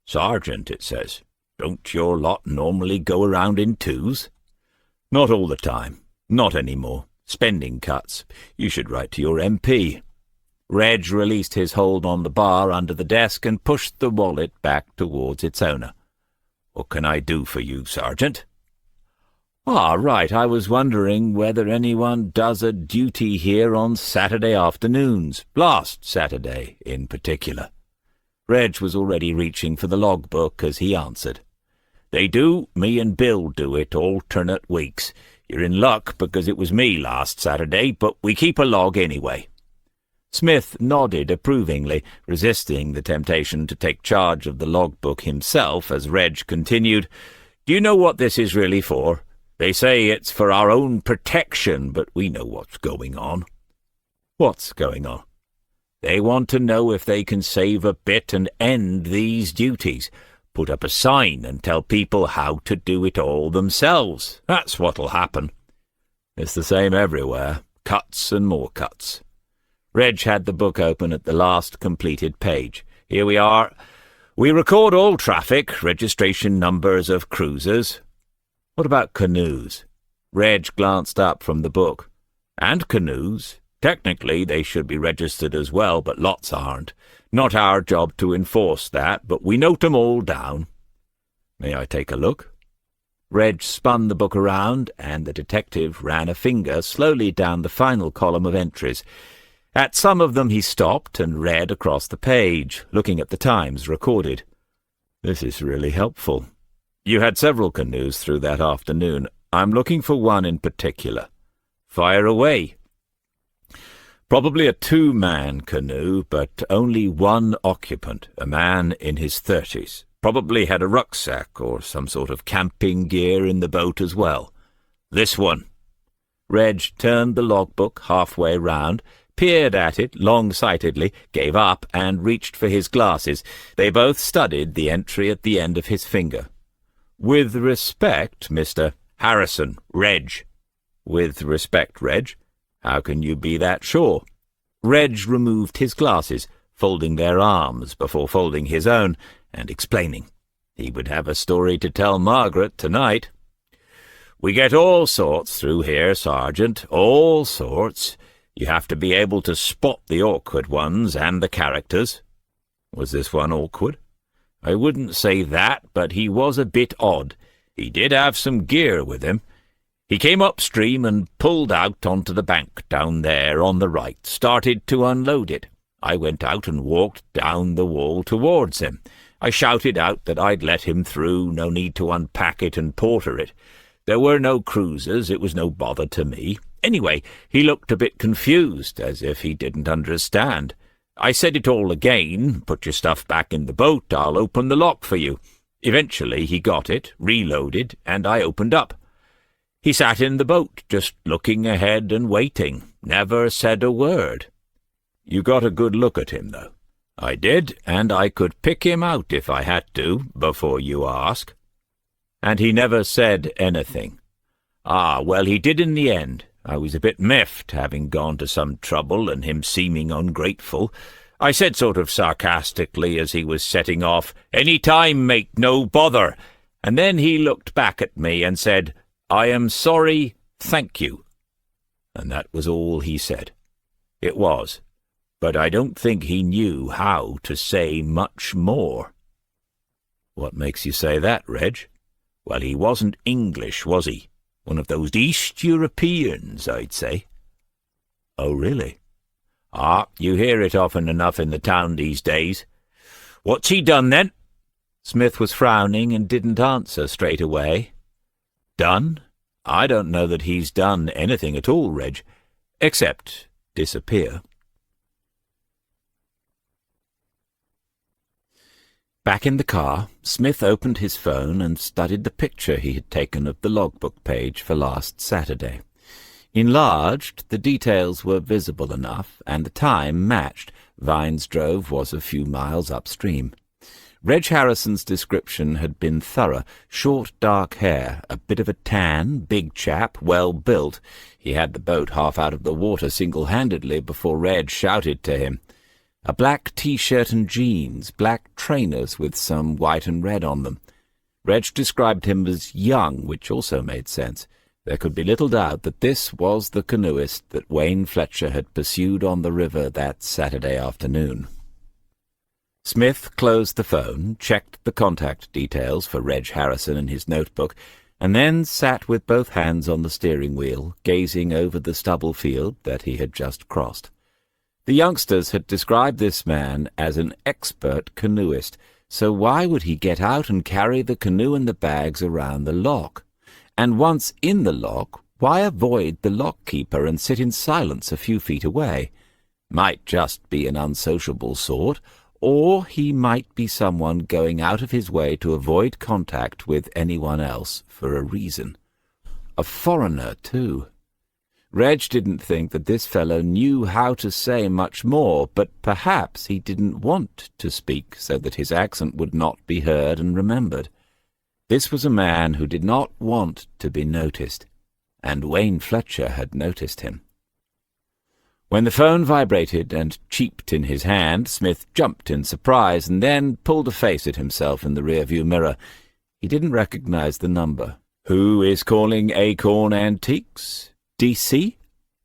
A: "Sergeant," it says. "Don't your lot normally go around in twos?" "Not all the time. Not anymore. Spending cuts. You should write to your MP." Reg released his hold on the bar under the desk and pushed the wallet back towards its owner. "What can I do for you, Sergeant?" "Ah, right. I was wondering whether anyone does a duty here on Saturday afternoons. Last Saturday, in particular." Reg was already reaching for the logbook as he answered. "They do. Me and Bill do it alternate weeks. You're in luck because it was me last Saturday, but we keep a log anyway." Smith nodded approvingly, resisting the temptation to take charge of the logbook himself as Reg continued, "Do you know what this is really for? They say it's for our own protection, but we know what's going on." "What's going on?" "They want to know if they can save a bit and end these duties. Put up a sign and tell people how to do it all themselves. That's what'll happen." "It's the same everywhere. Cuts and more cuts." Reg had the book open at the last completed page. "Here we are. We record all traffic, registration numbers of cruisers." "What about canoes?" Reg glanced up from the book. "And canoes. Technically, they should be registered as well, but lots aren't. Not our job to enforce that, but we note 'em all down." "May I take a look?" Reg spun the book around, and the detective ran a finger slowly down the final column of entries. At some of them he stopped and read across the page, looking at the times recorded. "This is really helpful. You had several canoes through that afternoon. I'm looking for one in particular." "Fire away." "Probably a two-man canoe, but only one occupant, a man in his 30s. Probably had a rucksack or some sort of camping gear in the boat as well. This one." Reg turned the logbook halfway round, peered at it long-sightedly, gave up, and reached for his glasses. They both studied the entry at the end of his finger. "With respect, Mr. Harrison, Reg." "With respect, Reg? How can you be that sure?" Reg removed his glasses, folding their arms before folding his own, and explaining. He would have a story to tell Margaret tonight. "We get all sorts through here, Sergeant, all sorts. You have to be able to spot the awkward ones and the characters." "Was this one awkward?" "I wouldn't say that, but he was a bit odd. He did have some gear with him. He came upstream and pulled out onto the bank down there on the right, started to unload it. I went out and walked down the wall towards him. I shouted out that I'd let him through, no need to unpack it and porter it. There were no cruisers, it was no bother to me. Anyway, he looked a bit confused, as if he didn't understand. I said it all again, 'Put your stuff back in the boat, I'll open the lock for you.' Eventually he got it, reloaded, and I opened up. He sat in the boat, just looking ahead and waiting, never said a word." "You got a good look at him, though?" "I did, and I could pick him out if I had to, before you ask." "And he never said anything?" "Ah, well, he did in the end. I was a bit miffed, having gone to some trouble and him seeming ungrateful. I said sort of sarcastically as he was setting off, 'Any time, mate, no bother.' And then he looked back at me and said, 'I am sorry, thank you.' And that was all he said. It was, but I don't think he knew how to say much more." "What makes you say that, Reg?" "Well, he wasn't English, was he? One of those East Europeans, I'd say." "Oh, really?" "Ah, you hear it often enough in the town these days. What's he done, then?" Smith was frowning and didn't answer straight away. "Done? I don't know that he's done anything at all, Reg, except disappear." Back in the car, Smith opened his phone and studied the picture he had taken of the logbook page for last Saturday. Enlarged, the details were visible enough, and the time matched. Vine's Drove was a few miles upstream. Reg Harrison's description had been thorough. Short, dark hair, a bit of a tan, big chap, well built. He had the boat half out of the water single-handedly before Reg shouted to him. A black T-shirt and jeans, black trainers with some white and red on them. Reg described him as young, which also made sense. There could be little doubt that this was the canoeist that Wayne Fletcher had pursued on the river that Saturday afternoon. Smith closed the phone, checked the contact details for Reg Harrison in his notebook, and then sat with both hands on the steering wheel, gazing over the stubble field that he had just crossed. The youngsters had described this man as an expert canoeist, so why would he get out and carry the canoe and the bags around the lock? And once in the lock, why avoid the lock-keeper and sit in silence a few feet away? Might just be an unsociable sort, or he might be someone going out of his way to avoid contact with anyone else for a reason. A foreigner, too. Reg didn't think that this fellow knew how to say much more, but perhaps he didn't want to speak so that his accent would not be heard and remembered. This was a man who did not want to be noticed, and Wayne Fletcher had noticed him. When the phone vibrated and cheeped in his hand, Smith jumped in surprise and then pulled a face at himself in the rearview mirror. He didn't recognize the number. Who is calling Acorn Antiques? DC?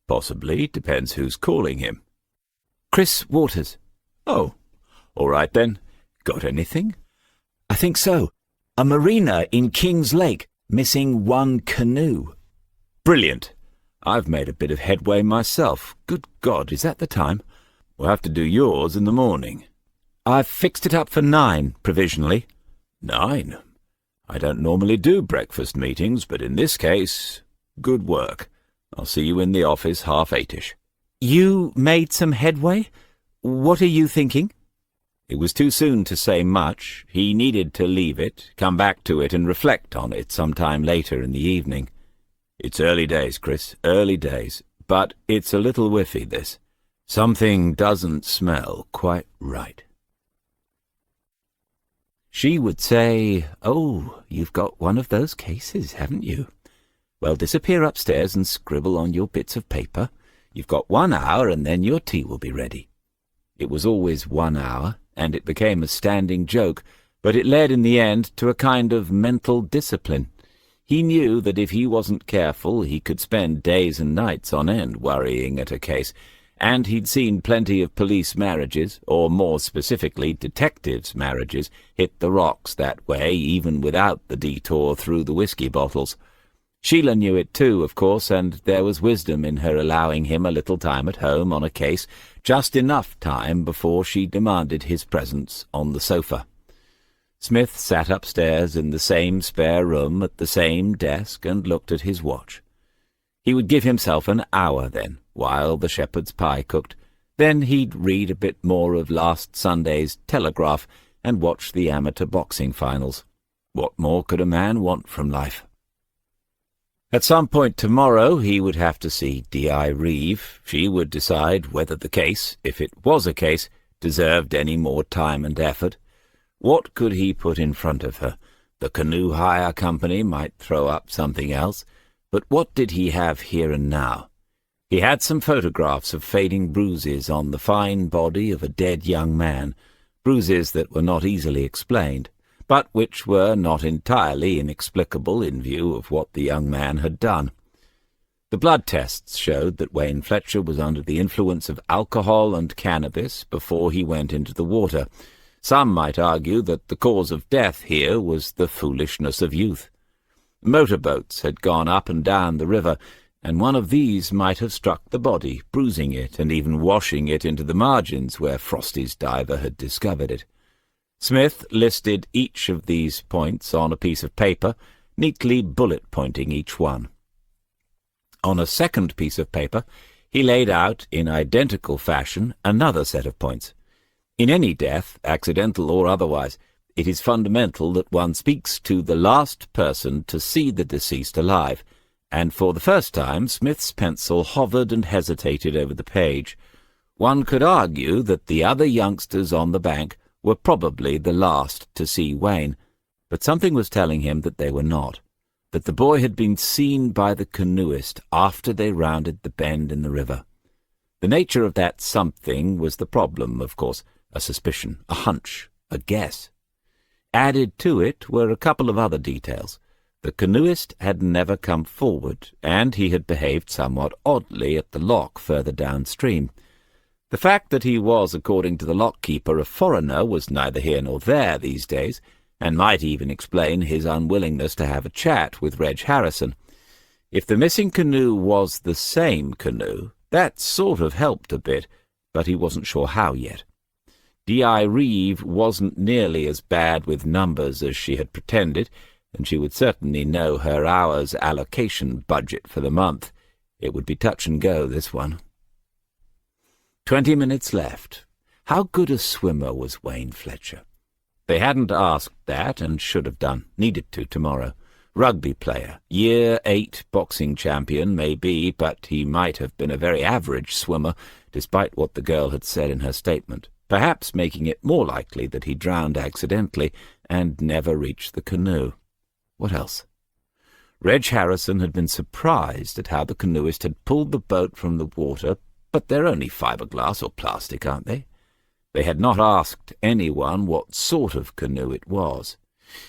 A: Possibly, depends who's calling him. Chris Waters. Oh, all right then. Got anything? I think so. A marina in Kings Lake, missing one canoe. Brilliant. I've made a bit of headway myself. Good God, is that the time? We'll have to do yours in the morning. I've fixed it up for 9, provisionally. 9? I don't normally do breakfast meetings, but in this case, good work. I'll see you in the office 8:30ish. You made some headway? What are you thinking? It was too soon to say much. He needed to leave it, come back to it and reflect on it sometime later in the evening. It's early days, Chris, early days. But it's a little whiffy, this. Something doesn't smell quite right. She would say, "Oh, you've got one of those cases, haven't you? Well, disappear upstairs and scribble on your bits of paper. You've got 1 hour and then your tea will be ready." It was always 1 hour, and it became a standing joke, but it led in the end to a kind of mental discipline. He knew that if he wasn't careful, he could spend days and nights on end worrying at a case, and he'd seen plenty of police marriages, or more specifically detectives' marriages, hit the rocks that way, even without the detour through the whiskey bottles. Sheila knew it too, of course, and there was wisdom in her allowing him a little time at home on a case, just enough time before she demanded his presence on the sofa. Smith sat upstairs in the same spare room at the same desk and looked at his watch. He would give himself an hour then, while the shepherd's pie cooked. Then he'd read a bit more of last Sunday's Telegraph and watch the amateur boxing finals. What more could a man want from life? At some point tomorrow he would have to see D.I. Reeve. She would decide whether the case, if it was a case, deserved any more time and effort. What could he put in front of her? The canoe hire company might throw up something else, but what did he have here and now? He had some photographs of fading bruises on the fine body of a dead young man, bruises that were not easily explained, but which were not entirely inexplicable in view of what the young man had done. The blood tests showed that Wayne Fletcher was under the influence of alcohol and cannabis before he went into the water. Some might argue that the cause of death here was the foolishness of youth. Motorboats had gone up and down the river, and one of these might have struck the body, bruising it and even washing it into the margins where Frosty's diver had discovered it. Smith listed each of these points on a piece of paper, neatly bullet-pointing each one. On a second piece of paper, he laid out, in identical fashion, another set of points. In any death, accidental or otherwise, it is fundamental that one speaks to the last person to see the deceased alive, and for the first time Smith's pencil hovered and hesitated over the page. One could argue that the other youngsters on the bank were probably the last to see Wayne, but something was telling him that they were not, that the boy had been seen by the canoeist after they rounded the bend in the river. The nature of that something was the problem, of course. A suspicion, a hunch, a guess. Added to it were a couple of other details. The canoeist had never come forward, and he had behaved somewhat oddly at the lock further downstream. The fact that he was, according to the lock-keeper, a foreigner was neither here nor there these days, and might even explain his unwillingness to have a chat with Reg Harrison. If the missing canoe was the same canoe, that sort of helped a bit, but he wasn't sure how yet. D.I. Reeve wasn't nearly as bad with numbers as she had pretended, and she would certainly know her hours' allocation budget for the month. It would be touch and go, this one. 20 minutes left. How good a swimmer was Wayne Fletcher? They hadn't asked that, and should have done. Needed to tomorrow. Rugby player, Year 8 boxing champion, maybe, but he might have been a very average swimmer, despite what the girl had said in her statement, perhaps making it more likely that he drowned accidentally and never reached the canoe. What else? Reg Harrison had been surprised at how the canoeist had pulled the boat from the water, but they're only fiberglass or plastic, aren't they? They had not asked anyone what sort of canoe it was.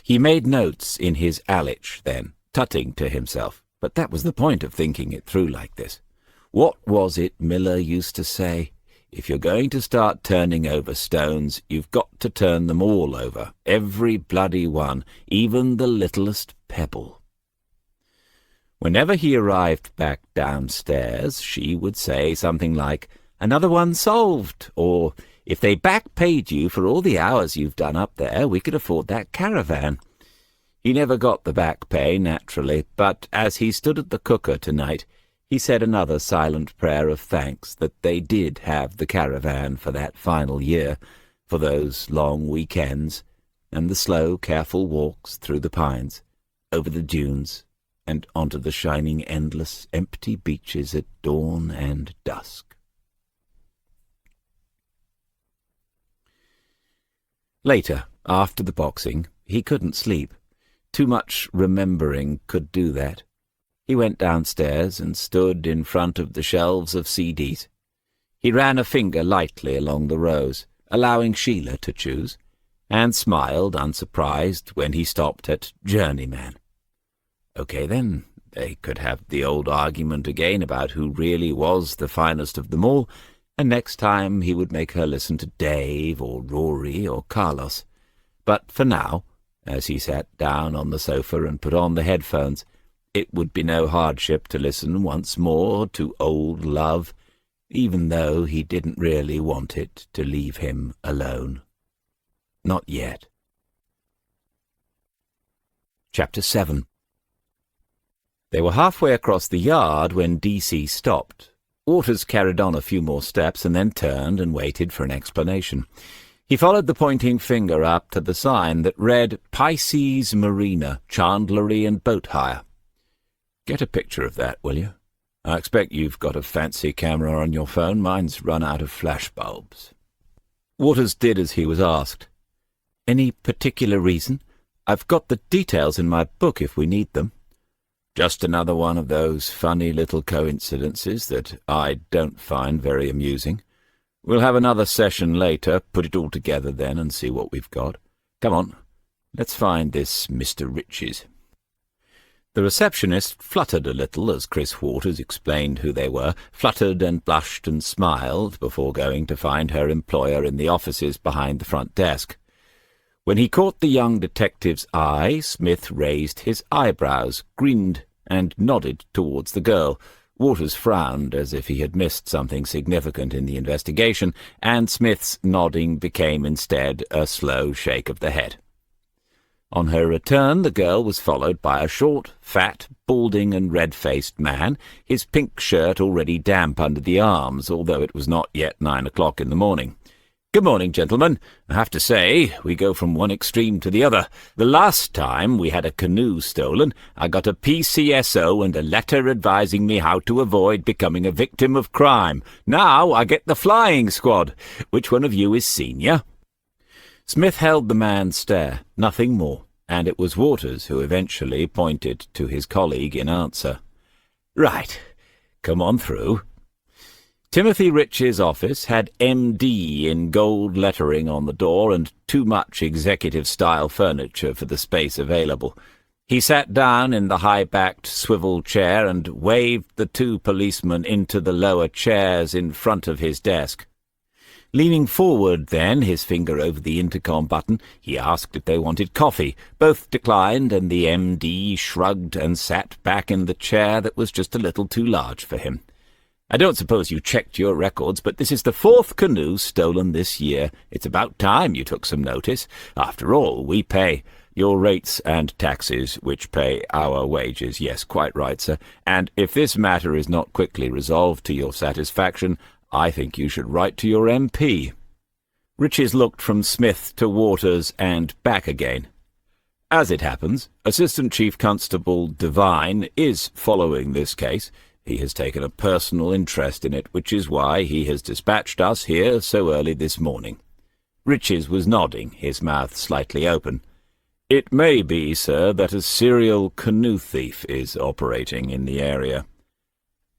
A: He made notes in his Alitch then, tutting to himself, but that was the point of thinking it through like this. What was it Miller used to say? If you're going to start turning over stones, you've got to turn them all over, every bloody one, even the littlest pebble. Whenever he arrived back downstairs, she would say something like, "Another one solved," or, "If they back-paid you for all the hours you've done up there, we could afford that caravan." He never got the back pay, naturally, but as he stood at the cooker tonight, he said another silent prayer of thanks that they did have the caravan for that final year, for those long weekends, and the slow, careful walks through the pines, over the dunes, and onto the shining, endless, empty beaches at dawn and dusk. Later, after the boxing, he couldn't sleep. Too much remembering could do that. He went downstairs and stood in front of the shelves of CDs. He ran a finger lightly along the rows, allowing Sheila to choose, and smiled unsurprised when he stopped at Journeyman. Okay then, they could have the old argument again about who really was the finest of them all, and next time he would make her listen to Dave or Rory or Carlos. But for now, as he sat down on the sofa and put on the headphones, it would be no hardship to listen once more to old love, even though he didn't really want it to leave him alone. Not yet. Chapter 7. They were halfway across the yard when D.C. stopped. Waters carried on a few more steps and then turned and waited for an explanation. He followed the pointing finger up to the sign that read Pisces Marina, Chandlery and Boat Hire. "Get a picture of that, will you? I expect you've got a fancy camera on your phone. Mine's run out of flash bulbs." Waters did as he was asked. "Any particular reason? I've got the details in my book if we need them." "Just another one of those funny little coincidences that I don't find very amusing. We'll have another session later, put it all together then and see what we've got. Come on, let's find this Mr. Riches." The receptionist fluttered a little as Chris Waters explained who they were, fluttered and blushed and smiled before going to find her employer in the offices behind the front desk. When he caught the young detective's eye, Smith raised his eyebrows, grinned, and nodded towards the girl. Waters frowned as if he had missed something significant in the investigation, and Smith's nodding became instead a slow shake of the head. On her return, the girl was followed by a short, fat, balding and red-faced man, his pink shirt already damp under the arms, although it was not yet 9 o'clock in the morning. "Good morning, gentlemen. I have to say, we go from one extreme to the other. The last time we had a canoe stolen, I got a PCSO and a letter advising me how to avoid becoming a victim of crime. Now I get the flying squad. Which one of you is senior?" Smith held the man's stare, nothing more, and it was Waters who eventually pointed to his colleague in answer. "Right. Come on through." Timothy Rich's office had MD in gold lettering on the door and too much executive-style furniture for the space available. He sat down in the high-backed swivel chair and waved the two policemen into the lower chairs in front of his desk. Leaning forward then, his finger over the intercom button, he asked if they wanted coffee. Both declined, and the MD shrugged and sat back in the chair that was just a little too large for him. I don't suppose you checked your records, but this is the 4th canoe stolen this year. It's about time you took some notice. After all, we pay your rates and taxes, which pay our wages. Yes, quite right, sir. And if this matter is not quickly resolved to your satisfaction, I think you should write to your MP. Riches looked from Smith to Waters and back again. As it happens, Assistant Chief Constable Devine is following this case. He has taken a personal interest in it, which is why he has dispatched us here so early this morning. Riches was nodding, his mouth slightly open. It may be, sir, that a serial canoe thief is operating in the area.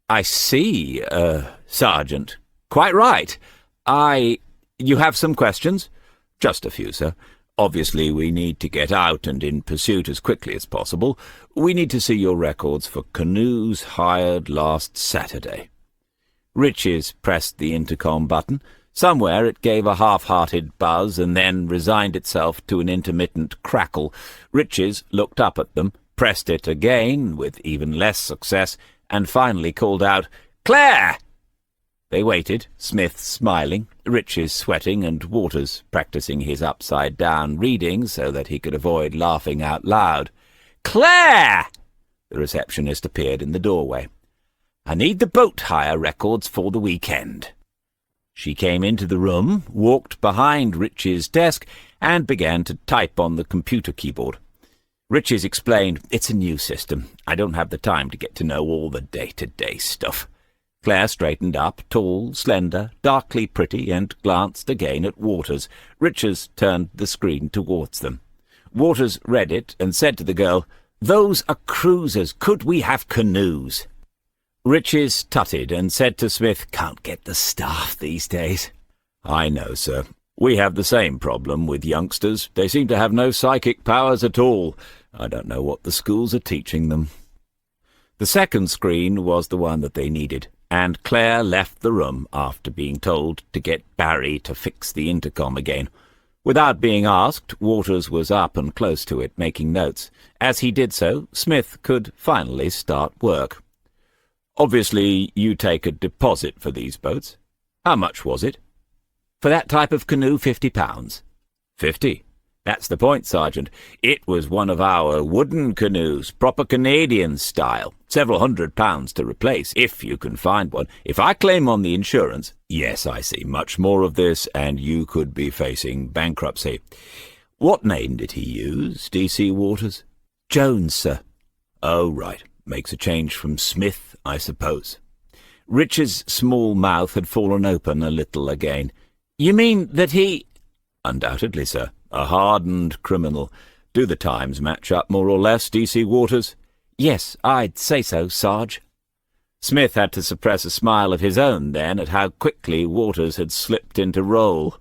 A: I see, Sergeant. Quite right. You have some questions? Just a few, sir. Obviously, we need to get out and in pursuit as quickly as possible. We need to see your records for canoes hired last Saturday. Riches pressed the intercom button. Somewhere it gave a half-hearted buzz and then resigned itself to an intermittent crackle. Riches looked up at them, pressed it again with even less success, and finally called out, "Claire!" They waited, Smith smiling, Riches sweating, and Waters practising his upside-down reading so that he could avoid laughing out loud. "Claire!" The receptionist appeared in the doorway. "I need the boat hire records for the weekend." She came into the room, walked behind Riches' desk, and began to type on the computer keyboard. Riches explained, "It's a new system. I don't have the time to get to know all the day-to-day stuff." Claire straightened up, tall, slender, darkly pretty, and glanced again at Waters. Riches turned the screen towards them. Waters read it and said to the girl, "Those are cruisers. Could we have canoes?" Riches tutted and said to Smith, "Can't get the staff these days." "I know, sir. We have the same problem with youngsters. They seem to have no psychic powers at all. I don't know what the schools are teaching them." The second screen was the one that they needed, and Claire left the room after being told to get Barry to fix the intercom again. Without being asked, Waters was up and close to it, making notes. As he did so, Smith could finally start work. "Obviously, you take a deposit for these boats. How much was it?" "For that type of canoe, £50. "50? That's the point, Sergeant. It was one of our wooden canoes, proper Canadian style. Several £100 to replace, if you can find one. If I claim on the insurance—" "Yes, I see. Much more of this, and you could be facing bankruptcy. What name did he use, D.C. Waters?" "Jones, sir." "Oh, right. Makes a change from Smith, I suppose." Rich's small mouth had fallen open a little again. "You mean that he—" "Undoubtedly, sir. A hardened criminal. Do the times match up more or less, D.C. Waters?" "Yes, I'd say so, Sarge." Smith had to suppress a smile of his own then at how quickly Waters had slipped into role.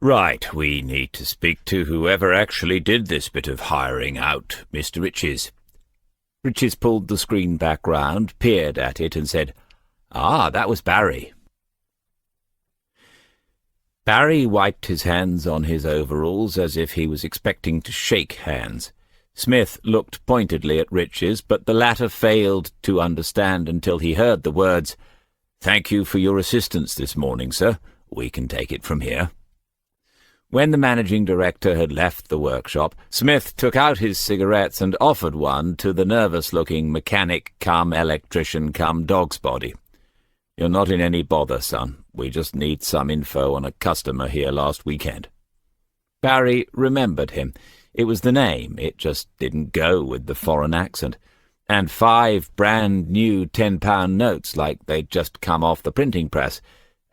A: "Right, we need to speak to whoever actually did this bit of hiring out, Mr. Riches." Riches pulled the screen back round, peered at it, and said, "Ah, that was Barry." Barry wiped his hands on his overalls as if he was expecting to shake hands. Smith looked pointedly at Riches, but the latter failed to understand until he heard the words, "Thank you for your assistance this morning, sir. We can take it from here." When the managing director had left the workshop, Smith took out his cigarettes and offered one to the nervous-looking mechanic-cum-electrician-cum-dog's body. "You're not in any bother, son. We just need some info on a customer here last weekend." Barry remembered him. It was the name. It just didn't go with the foreign accent. And 5 brand-new £10 notes like they'd just come off the printing press.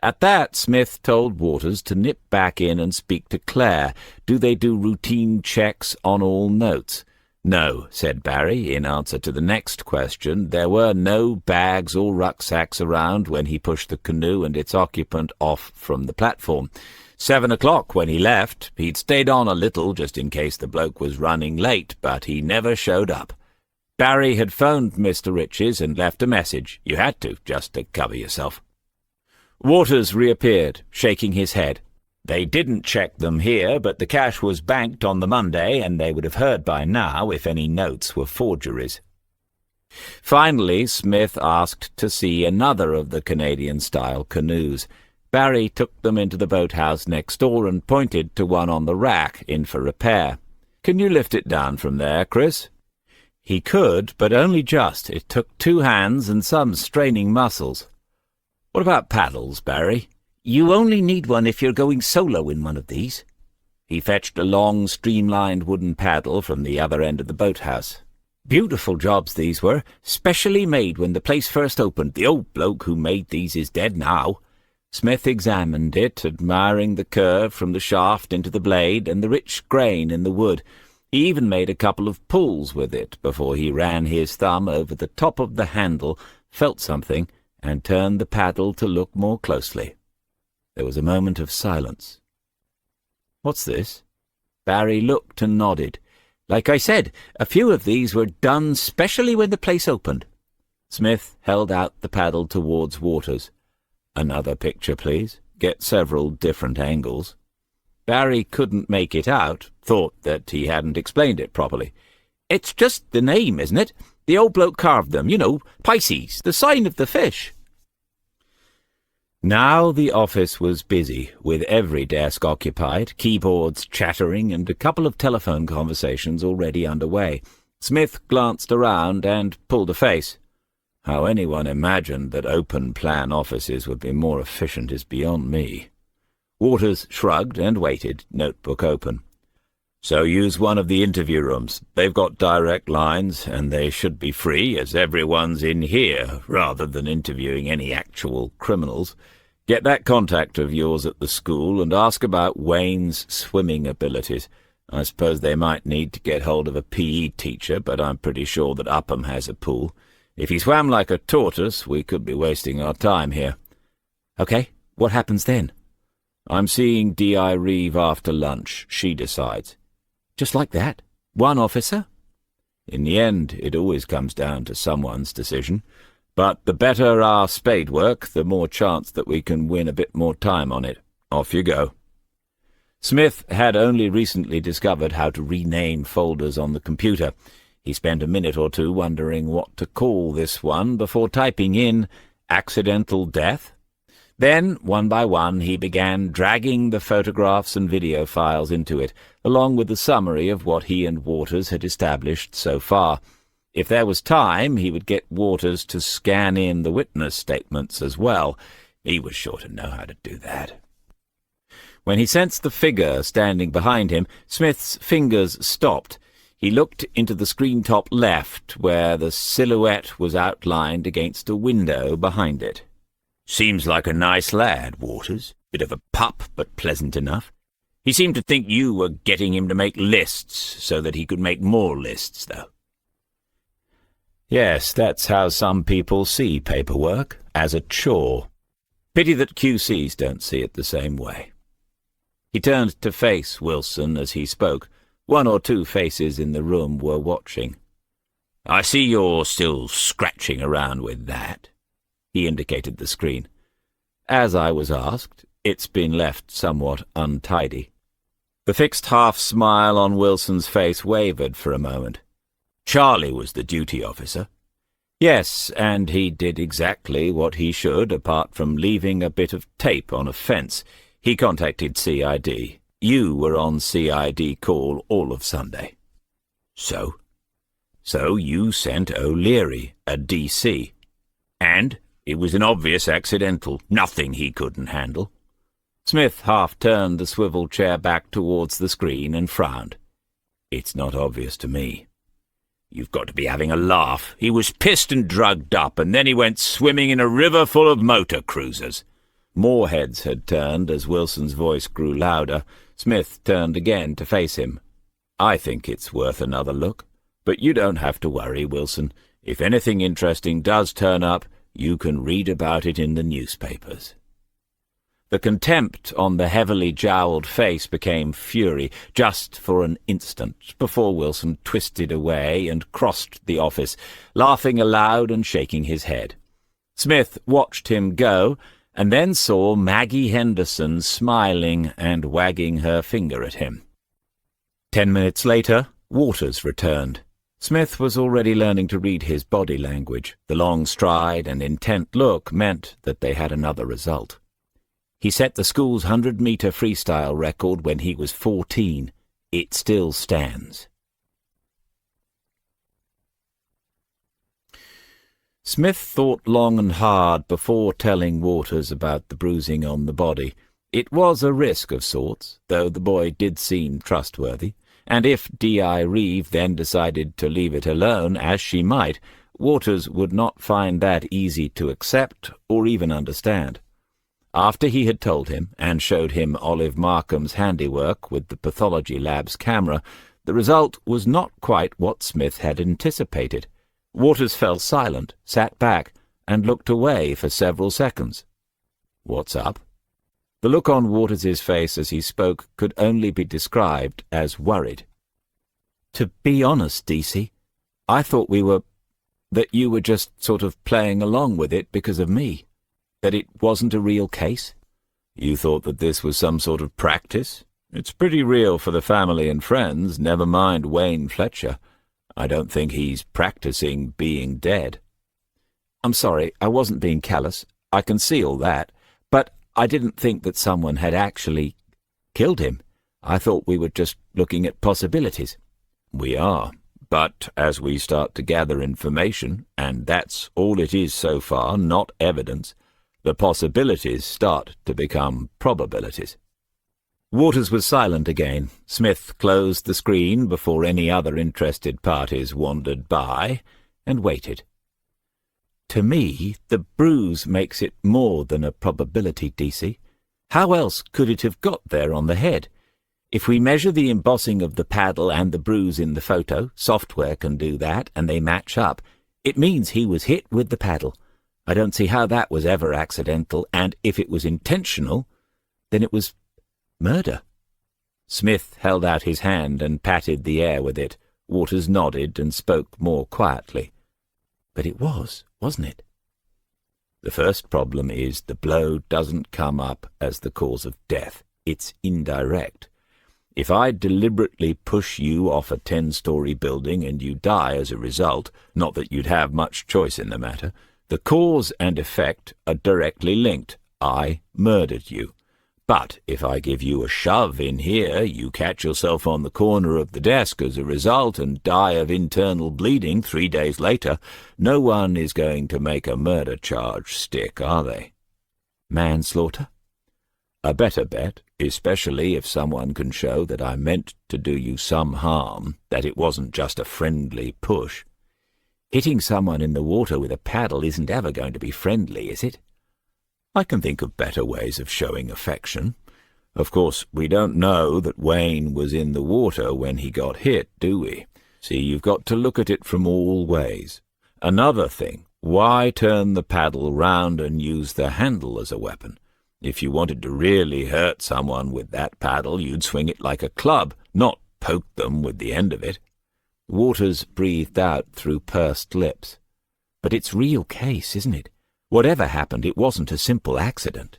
A: At that, Smith told Waters to nip back in and speak to Claire. Do they do routine checks on all notes? No, said Barry, in answer to the next question. There were no bags or rucksacks around when he pushed the canoe and its occupant off from the platform. 7 o'clock when he left. He'd stayed on a little just in case the bloke was running late, but he never showed up. Barry had phoned Mr. Riches and left a message. You had to, just to cover yourself. Waters reappeared, shaking his head. They didn't check them here, but the cash was banked on the Monday, and they would have heard by now if any notes were forgeries. Finally, Smith asked to see another of the Canadian-style canoes. Barry took them into the boathouse next door and pointed to one on the rack in for repair. "Can you lift it down from there, Chris?" He could, but only just. It took 2 hands and some straining muscles. "What about paddles, Barry?" "You only need one if you're going solo in one of these." He fetched a long, streamlined wooden paddle from the other end of the boathouse. Beautiful jobs these were, specially made when the place first opened. The old bloke who made these is dead now. Smith examined it, admiring the curve from the shaft into the blade and the rich grain in the wood. He even made a couple of pulls with it before he ran his thumb over the top of the handle, felt something, and turned the paddle to look more closely. There was a moment of silence. "What's this?" Barry looked and nodded. "Like I said, a few of these were done specially when the place opened." Smith held out the paddle towards Waters. "Another picture, please. Get several different angles." Barry couldn't make it out, thought that he hadn't explained it properly. "It's just the name, isn't it? The old bloke carved them, you know, Pisces, the sign of the fish." Now the office was busy, with every desk occupied, keyboards chattering, and a couple of telephone conversations already underway. Smith glanced around and pulled a face. How anyone imagined that open-plan offices would be more efficient is beyond me. Waters shrugged and waited, notebook open. "So use one of the interview rooms. They've got direct lines, and they should be free, as everyone's in here, rather than interviewing any actual criminals. Get that contact of yours at the school and ask about Wayne's swimming abilities. I suppose they might need to get hold of a PE teacher, but I'm pretty sure that Upham has a pool. If he swam like a tortoise, we could be wasting our time here." "Okay, what happens then?" "I'm seeing D.I. Reeve after lunch. She decides." "Just like that? One officer?" "In the end, it always comes down to someone's decision. But the better our spade work, the more chance that we can win a bit more time on it. Off you go." Smith had only recently discovered how to rename folders on the computer. He spent a minute or two wondering what to call this one before typing in "accidental death." Then, one by one, he began dragging the photographs and video files into it, along with the summary of what he and Waters had established so far. If there was time, he would get Waters to scan in the witness statements as well. He was sure to know how to do that. When he sensed the figure standing behind him, Smith's fingers stopped. He looked into the screen top left, where the silhouette was outlined against a window behind it. "Seems like a nice lad, Waters. Bit of a pup, but pleasant enough. He seemed to think you were getting him to make lists, so that he could make more lists, though." "Yes, that's how some people see paperwork, as a chore. Pity that QCs don't see it the same way." He turned to face Wilson as he spoke. 1 or 2 faces in the room were watching. "I see you're still scratching around with that." He indicated the screen. "As I was asked, it's been left somewhat untidy." The fixed half-smile on Wilson's face wavered for a moment. "Charlie was the duty officer." "Yes, and he did exactly what he should, apart from leaving a bit of tape on a fence. He contacted CID. You were on CID call all of Sunday." "So?" "So you sent O'Leary, a DC. And it was an obvious accidental, nothing he couldn't handle." Smith half-turned the swivel chair back towards the screen and frowned. "It's not obvious to me." "You've got to be having a laugh. He was pissed and drugged up, and then he went swimming in a river full of motor cruisers." More heads had turned as Wilson's voice grew louder. Smith turned again to face him. "I think it's worth another look. But you don't have to worry, Wilson. If anything interesting does turn up, you can read about it in the newspapers." The contempt on the heavily jowled face became fury, just for an instant, before Wilson twisted away and crossed the office, laughing aloud and shaking his head. Smith watched him go, and then saw Maggie Henderson smiling and wagging her finger at him. 10 minutes later, Waters returned. Smith was already learning to read his body language. The long stride and intent look meant that they had another result. He set the school's 100-meter freestyle record when he was 14. It still stands. Smith thought long and hard before telling Waters about the bruising on the body. It was a risk of sorts, though the boy did seem trustworthy, and if D.I. Reeve then decided to leave it alone, as she might, Waters would not find that easy to accept or even understand. After he had told him, and showed him Olive Markham's handiwork with the pathology lab's camera, the result was not quite what Smith had anticipated. Waters fell silent, sat back, and looked away for several seconds. "What's up?" The look on Waters's face as he spoke could only be described as worried. "To be honest, DC, I thought that you were just sort of playing along with it because of me, that it wasn't a real case." "You thought that this was some sort of practice? It's pretty real for the family and friends, never mind Wayne Fletcher. I don't think he's practicing being dead." "I'm sorry, I wasn't being callous. I can see all that. But I didn't think that someone had actually killed him. I thought we were just looking at possibilities." "We are. But as we start to gather information, and that's all it is so far, not evidence, the possibilities start to become probabilities." Waters was silent again. Smith closed the screen before any other interested parties wandered by, and waited. "To me, the bruise makes it more than a probability, DC. How else could it have got there on the head? If we measure the embossing of the paddle and the bruise in the photo, software can do that, and they match up. It means he was hit with the paddle. I don't see how that was ever accidental, and if it was intentional, then it was murder." Smith held out his hand and patted the air with it. Waters nodded and spoke more quietly. "But it was, wasn't it?" "The first problem is the blow doesn't come up as the cause of death. It's indirect. If I deliberately push you off a 10-story building and you die as a result, not that you'd have much choice in the matter, the cause and effect are directly linked. I murdered you. But if I give you a shove in here, you catch yourself on the corner of the desk as a result and die of internal bleeding 3 days later, no one is going to make a murder charge stick, are they?" "Manslaughter?" "A better bet, especially if someone can show that I meant to do you some harm, that it wasn't just a friendly push." "Hitting someone in the water with a paddle isn't ever going to be friendly, is it?" "I can think of better ways of showing affection. Of course, we don't know that Wayne was in the water when he got hit, do we? See, you've got to look at it from all ways. Another thing, why turn the paddle round and use the handle as a weapon? If you wanted to really hurt someone with that paddle, you'd swing it like a club, not poke them with the end of it." Waters breathed out through pursed lips. "But it's real case, isn't it? Whatever happened, it wasn't a simple accident."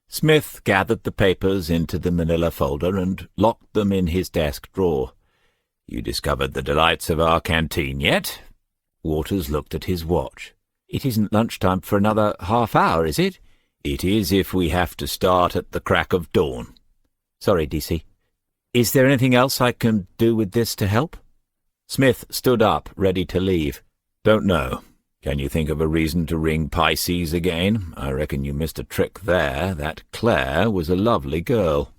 A: Smith gathered the papers into the manila folder and locked them in his desk drawer. "You discovered the delights of our canteen yet?" Waters looked at his watch. "It isn't lunchtime for another half hour, is it?" "It is if we have to start at the crack of dawn." "Sorry, DC. Is there anything else I can do with this to help?" Smith stood up, ready to leave. "Don't know. Can you think of a reason to ring Pisces again? I reckon you missed a trick there. That Claire was a lovely girl."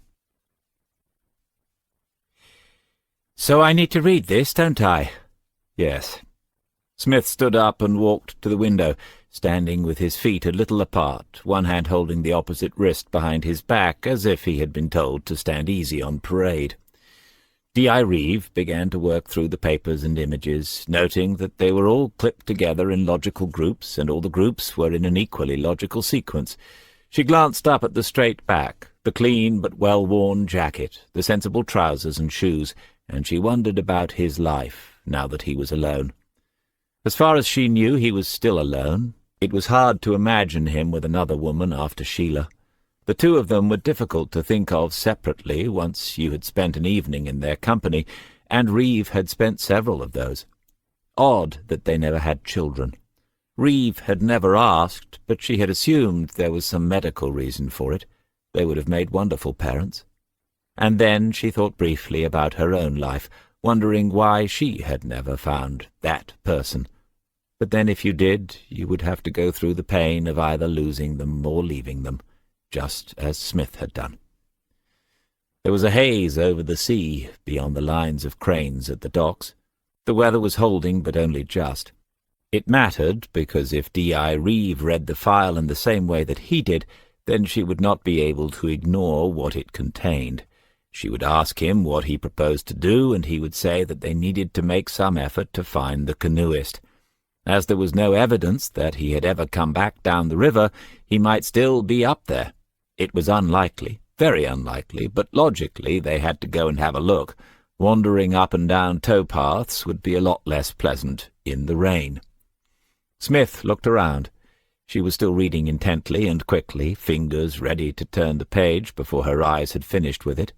A: "So I need to read this, don't I?" "Yes." Smith stood up and walked to the window, standing with his feet a little apart, one hand holding the opposite wrist behind his back, as if he had been told to stand easy on parade. D.I. Reeve began to work through the papers and images, noting that they were all clipped together in logical groups, and all the groups were in an equally logical sequence. She glanced up at the straight back, the clean but well-worn jacket, the sensible trousers and shoes, and she wondered about his life, now that he was alone. As far as she knew, he was still alone. It was hard to imagine him with another woman after Sheila. The two of them were difficult to think of separately once you had spent an evening in their company, and Reeve had spent several of those. Odd that they never had children. Reeve had never asked, but she had assumed there was some medical reason for it. They would have made wonderful parents. And then she thought briefly about her own life, wondering why she had never found that person. But then if you did, you would have to go through the pain of either losing them or leaving them, just as Smith had done. There was a haze over the sea beyond the lines of cranes at the docks. The weather was holding, but only just. It mattered, because if D.I. Reeve read the file in the same way that he did, then she would not be able to ignore what it contained. She would ask him what he proposed to do, and he would say that they needed to make some effort to find the canoeist. As there was no evidence that he had ever come back down the river, he might still be up there. It was unlikely, very unlikely, but logically they had to go and have a look. Wandering up and down towpaths would be a lot less pleasant in the rain. Smith looked around. She was still reading intently and quickly, fingers ready to turn the page before her eyes had finished with it.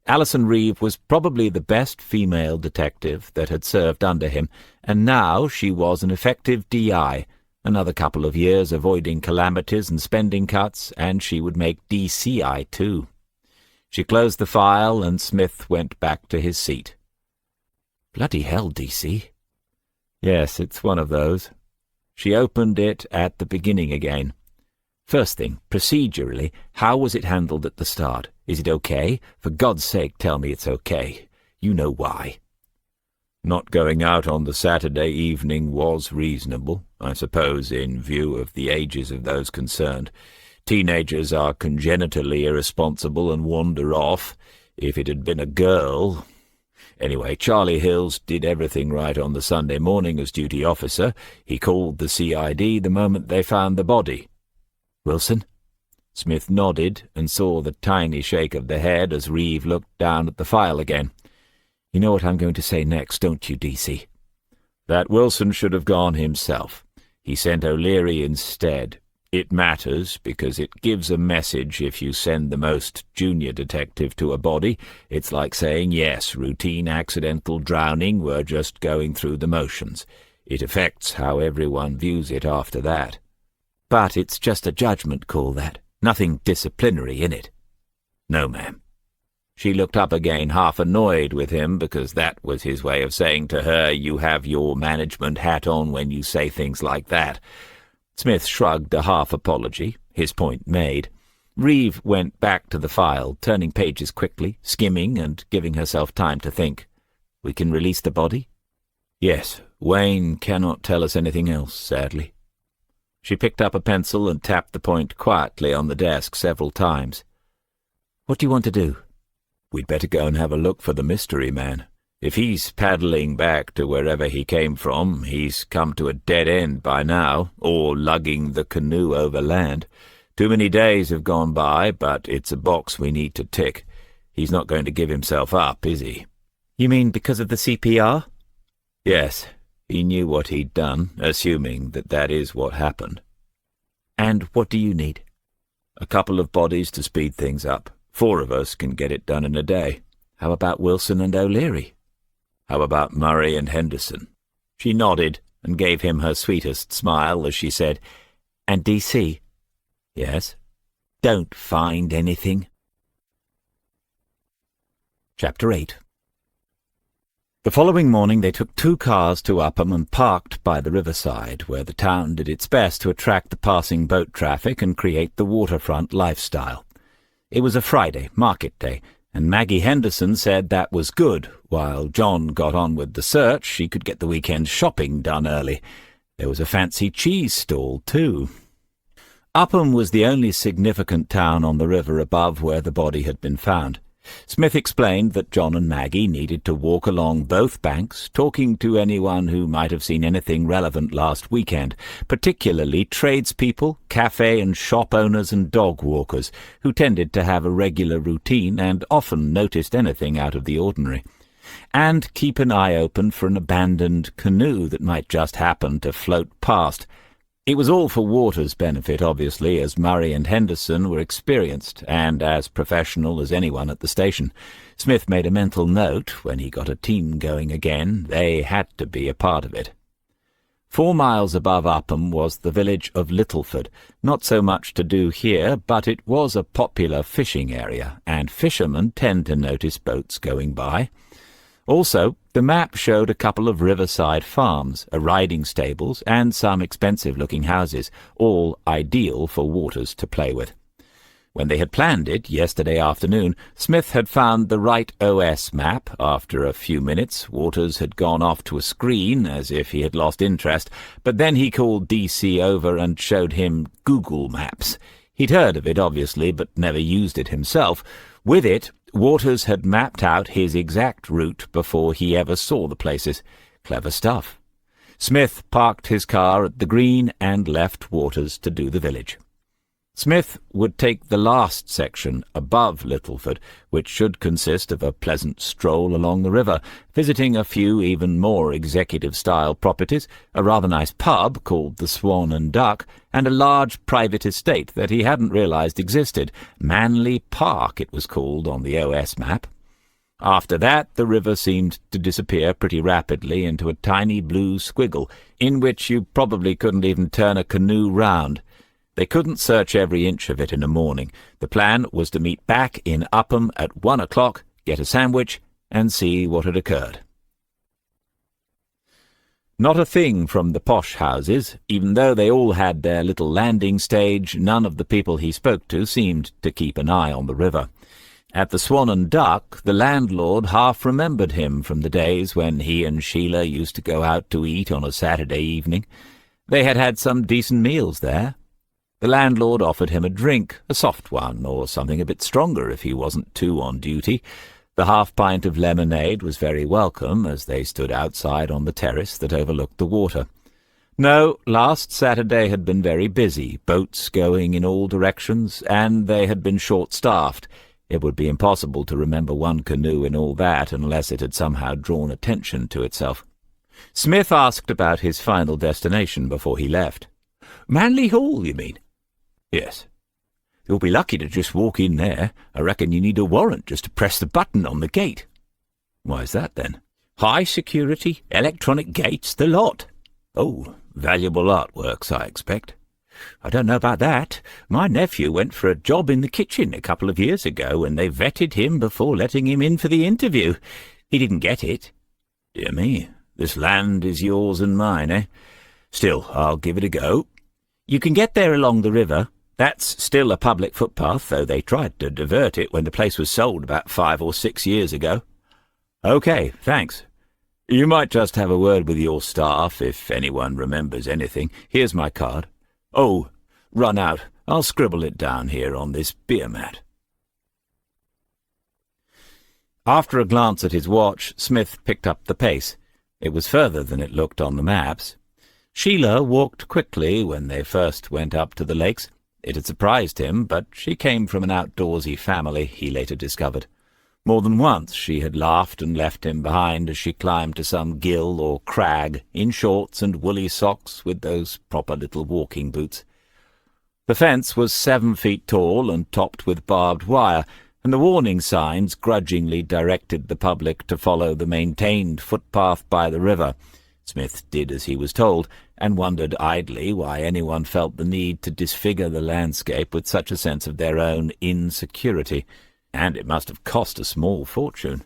A: Alison Reeve was probably the best female detective that had served under him, and now she was an effective D.I. Another couple of years avoiding calamities and spending cuts, and she would make D.C.I. too. She closed the file, and Smith went back to his seat. "Bloody hell, D.C." "Yes, it's one of those." She opened it at the beginning again. "First thing, procedurally, how was it handled at the start? Is it okay? For God's sake, tell me it's okay. You know why." "Not going out on the Saturday evening was reasonable, I suppose, in view of the ages of those concerned. Teenagers are congenitally irresponsible and wander off. If it had been a girl... Anyway, Charlie Hills did everything right on the Sunday morning as duty officer. He called the CID the moment they found the body." "Wilson?" Smith nodded and saw the tiny shake of the head as Reeve looked down at the file again. "You know what I'm going to say next, don't you, D.C.?" "That Wilson should have gone himself. He sent O'Leary instead. It matters because it gives a message if you send the most junior detective to a body. It's like saying, yes, routine accidental drowning, we're just going through the motions. It affects how everyone views it after that." "But it's just a judgment call, that. Nothing disciplinary in it." "No, ma'am." She looked up again, half annoyed with him, because that was his way of saying to her, you have your management hat on when you say things like that. Smith shrugged a half-apology, his point made. Reeve went back to the file, turning pages quickly, skimming and giving herself time to think. "We can release the body?" "Yes, Wayne cannot tell us anything else, sadly." She picked up a pencil and tapped the point quietly on the desk several times. "What do you want to do?" "We'd better go and have a look for the mystery man. If he's paddling back to wherever he came from, he's come to a dead end by now, or lugging the canoe overland. Too many days have gone by, but it's a box we need to tick. He's not going to give himself up, is he?" "You mean because of the CPR?" "Yes. He knew what he'd done, assuming that that is what happened." "And what do you need?" "A couple of bodies to speed things up. 4 of us can get it done in a day." "How about Wilson and O'Leary?" "How about Murray and Henderson?" She nodded and gave him her sweetest smile as she said, "And D.C.?" "Yes." "Don't find anything." Chapter 8. The following morning they took 2 cars to Upham and parked by the riverside, where the town did its best to attract the passing boat traffic and create the waterfront lifestyle. It was a Friday, market day, and Maggie Henderson said that was good. While John got on with the search, she could get the weekend shopping done early. There was a fancy cheese stall, too. Upham was the only significant town on the river above where the body had been found.
B: Smith explained that John and Maggie needed to walk along both banks, talking to anyone who might have seen anything relevant last weekend, particularly tradespeople, cafe and shop owners and dog walkers, who tended to have a regular routine and often noticed anything out of the ordinary. And keep an eye open for an abandoned canoe that might just happen to float past. It was all for Waters' benefit, obviously, as Murray and Henderson were experienced and as professional as anyone at the station. Smith made a mental note, when he got a team going again, they had to be a part of it. 4 miles above Upham was the village of Littleford. Not so much to do here, but it was a popular fishing area, and fishermen tend to notice boats going by. Also, the map showed a couple of riverside farms, a riding stables, and some expensive-looking houses, all ideal for Waters to play with. When they had planned it yesterday afternoon, Smith had found the right OS map. After a few minutes, Waters had gone off to a screen, as if he had lost interest, but then he called DC over and showed him Google Maps. He'd heard of it, obviously, but never used it himself. With it, Waters had mapped out his exact route before he ever saw the places. Clever stuff. Smith parked his car at the green and left Waters to do the village. Smith would take the last section above Littleford, which should consist of a pleasant stroll along the river, visiting a few even more executive-style properties, a rather nice pub called the Swan and Duck, and a large private estate that he hadn't realized existed. Manley Park, it was called on the OS map. After that, the river seemed to disappear pretty rapidly into a tiny blue squiggle, in which you probably couldn't even turn a canoe round. They couldn't search every inch of it in a morning. The plan was to meet back in Upham at 1 o'clock, get a sandwich, and see what had occurred. Not a thing from the posh houses. Even though they all had their little landing stage, none of the people he spoke to seemed to keep an eye on the river. At the Swan and Duck, the landlord half remembered him from the days when he and Sheila used to go out to eat on a Saturday evening. They had had some decent meals there. The landlord offered him a drink, a soft one, or something a bit stronger if he wasn't too on duty. The half-pint of lemonade was very welcome as they stood outside on the terrace that overlooked the water. No, last Saturday had been very busy, boats going in all directions, and they had been short-staffed. It would be impossible to remember one canoe in all that unless it had somehow drawn attention to itself. Smith asked about his final destination before he left. "Manley Hall, you mean?" "Yes." "You'll be lucky to just walk in there. I reckon you need a warrant just to press the button on the gate." "Why's that, then?" "High security, electronic gates, the lot." "Oh, valuable artworks, I expect." "I don't know about that. My nephew went for a job in the kitchen a couple of years ago, and they vetted him before letting him in for the interview. He didn't get it." "Dear me, this land is yours and mine, eh? Still, I'll give it a go." "You can get there along the river. That's still a public footpath, though they tried to divert it when the place was sold about 5 or 6 years ago." "OK, thanks. You might just have a word with your staff if anyone remembers anything. Here's my card. Oh, run out. I'll scribble it down here on this beer mat." After a glance at his watch, Smith picked up the pace. It was further than it looked on the maps. Sheila walked quickly when they first went up to the lakes. It had surprised him, but she came from an outdoorsy family, he later discovered. More than once she had laughed and left him behind as she climbed to some gill or crag, in shorts and woolly socks with those proper little walking boots. The fence was 7 feet tall and topped with barbed wire, and the warning signs grudgingly directed the public to follow the maintained footpath by the river. Smith did as he was told, and wondered idly why anyone felt the need to disfigure the landscape with such a sense of their own insecurity, and it must have cost a small fortune.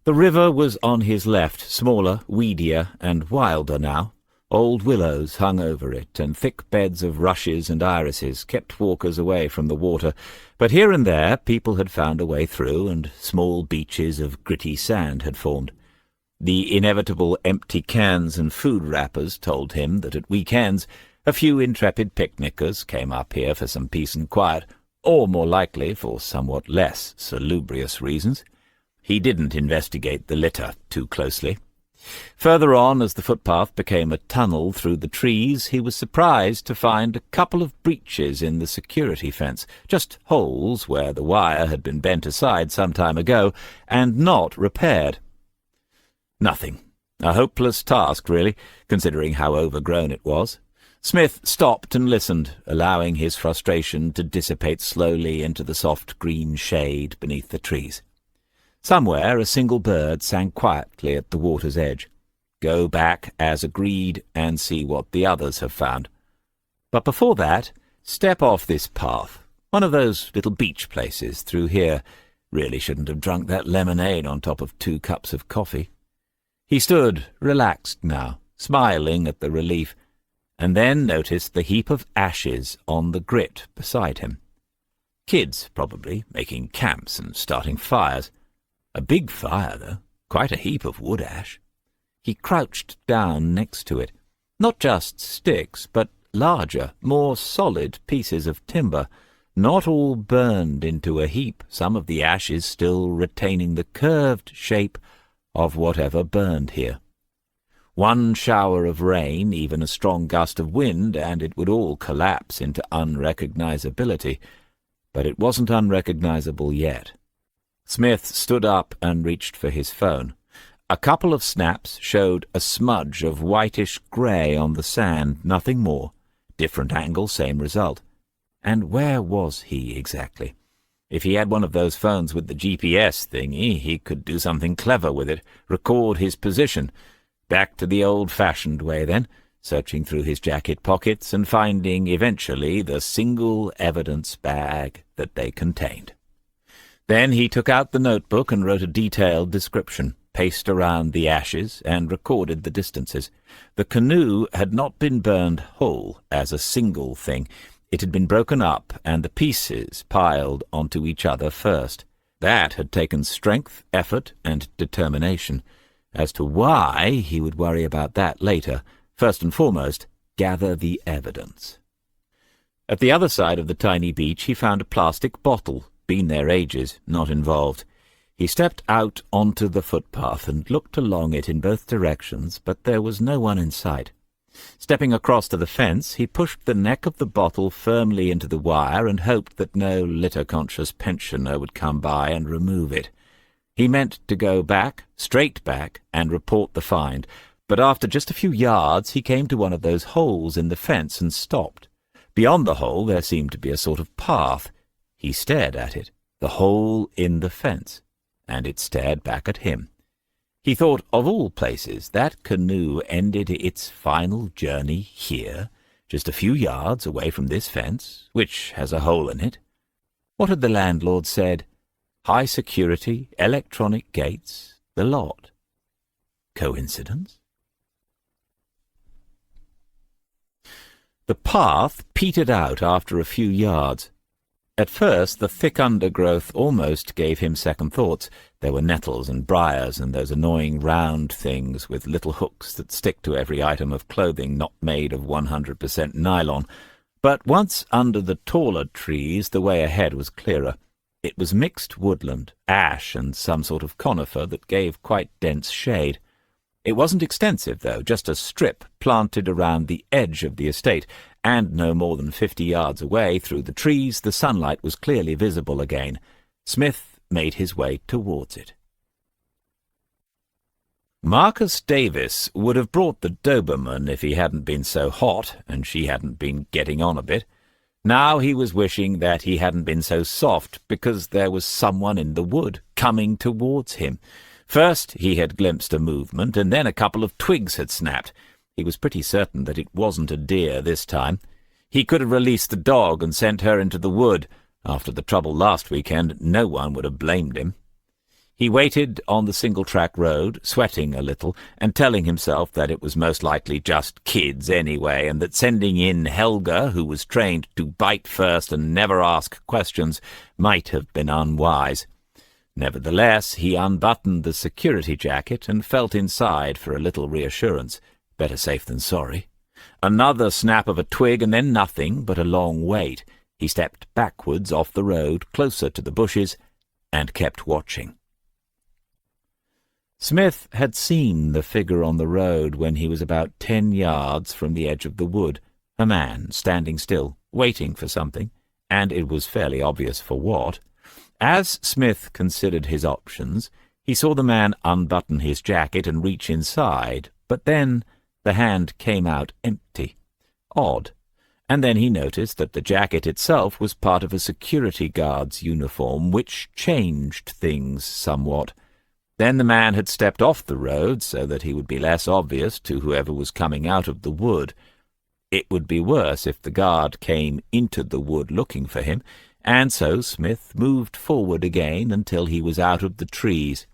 B: The river was on his left, smaller, weedier, and wilder now. Old willows hung over it, and thick beds of rushes and irises kept walkers away from the water, but here and there people had found a way through, and small beaches of gritty sand had formed. The inevitable empty cans and food wrappers told him that at weekends a few intrepid picnickers came up here for some peace and quiet,
A: or more likely for somewhat less salubrious reasons. He didn't investigate the litter too closely. Further on, as the footpath became a tunnel through the trees, he was surprised to find a couple of breaches in the security fence, just holes where the wire had been bent aside some time ago, and not repaired. Nothing. A hopeless task, really, considering how overgrown it was. Smith stopped and listened, allowing his frustration to dissipate slowly into the soft green shade beneath the trees. Somewhere a single bird sang quietly at the water's edge. Go back as agreed and see what the others have found. But before that, step off this path, one of those little beach places through here. Really shouldn't have drunk that lemonade on top of 2 cups of coffee. He stood, relaxed now, smiling at the relief, and then noticed the heap of ashes on the grit beside him. Kids, probably, making camps and starting fires. A big fire, though, quite a heap of wood ash. He crouched down next to it. Not just sticks, but larger, more solid pieces of timber, not all burned into a heap, some of the ashes still retaining the curved shape of whatever burned here. One shower of rain, even a strong gust of wind, and it would all collapse into unrecognizability. But it wasn't unrecognizable yet. Smith stood up and reached for his phone. A couple of snaps showed a smudge of whitish grey on the sand, nothing more. Different angle, same result. And where was he exactly? If he had one of those phones with the GPS thingy, he could do something clever with it, record his position. Back to the old-fashioned way, then, searching through his jacket pockets and finding, eventually, the single evidence bag that they contained. Then he took out the notebook and wrote a detailed description, paced around the ashes, and recorded the distances. The canoe had not been burned whole as a single thing. It had been broken up, and the pieces piled onto each other first. That had taken strength, effort, and determination. As to why, he would worry about that later. First and foremost, gather the evidence. At the other side of the tiny beach he found a plastic bottle. Been there ages, not involved. He stepped out onto the footpath and looked along it in both directions, but there was no one in sight. Stepping across to the fence, he pushed the neck of the bottle firmly into the wire and hoped that no litter-conscious pensioner would come by and remove it. He meant to go back, straight back, and report the find, but after just a few yards he came to one of those holes in the fence and stopped. Beyond the hole there seemed to be a sort of path. He stared at it, the hole in the fence, and it stared back at him. He thought, of all places, that canoe ended its final journey here, just a few yards away from this fence, which has a hole in it. What had the landlord said? High security, electronic gates, the lot. Coincidence? The path petered out after a few yards. At first the thick undergrowth almost gave him second thoughts. There were nettles and briars and those annoying round things with little hooks that stick to every item of clothing not made of 100% nylon. But once under the taller trees the way ahead was clearer. It was mixed woodland, ash and some sort of conifer that gave quite dense shade. It wasn't extensive, though, just a strip planted around the edge of the estate, and no more than 50 yards away, through the trees, the sunlight was clearly visible again. Smith made his way towards it. Marcus Davis would have brought the Doberman if he hadn't been so hot, and she hadn't been getting on a bit. Now he was wishing that he hadn't been so soft, because there was someone in the wood, coming towards him. First he had glimpsed a movement, and then a couple of twigs had snapped. He was pretty certain that it wasn't a deer this time. He could have released the dog and sent her into the wood. After the trouble last weekend, no one would have blamed him. He waited on the single-track road, sweating a little, and telling himself that it was most likely just kids anyway, and that sending in Helga, who was trained to bite first and never ask questions, might have been unwise. Nevertheless, he unbuttoned the security jacket and felt inside for a little reassurance. Better safe than sorry. Another snap of a twig, and then nothing but a long wait. He stepped backwards off the road, closer to the bushes, and kept watching. Smith had seen the figure on the road when he was about 10 yards from the edge of the wood, a man standing still, waiting for something, and it was fairly obvious for what. As Smith considered his options, he saw the man unbutton his jacket and reach inside, but then the hand came out empty. Odd. And then he noticed that the jacket itself was part of a security guard's uniform, which changed things somewhat. Then the man had stepped off the road so that he would be less obvious to whoever was coming out of the wood. It would be worse if the guard came into the wood looking for him, and so Smith moved forward again until he was out of the trees.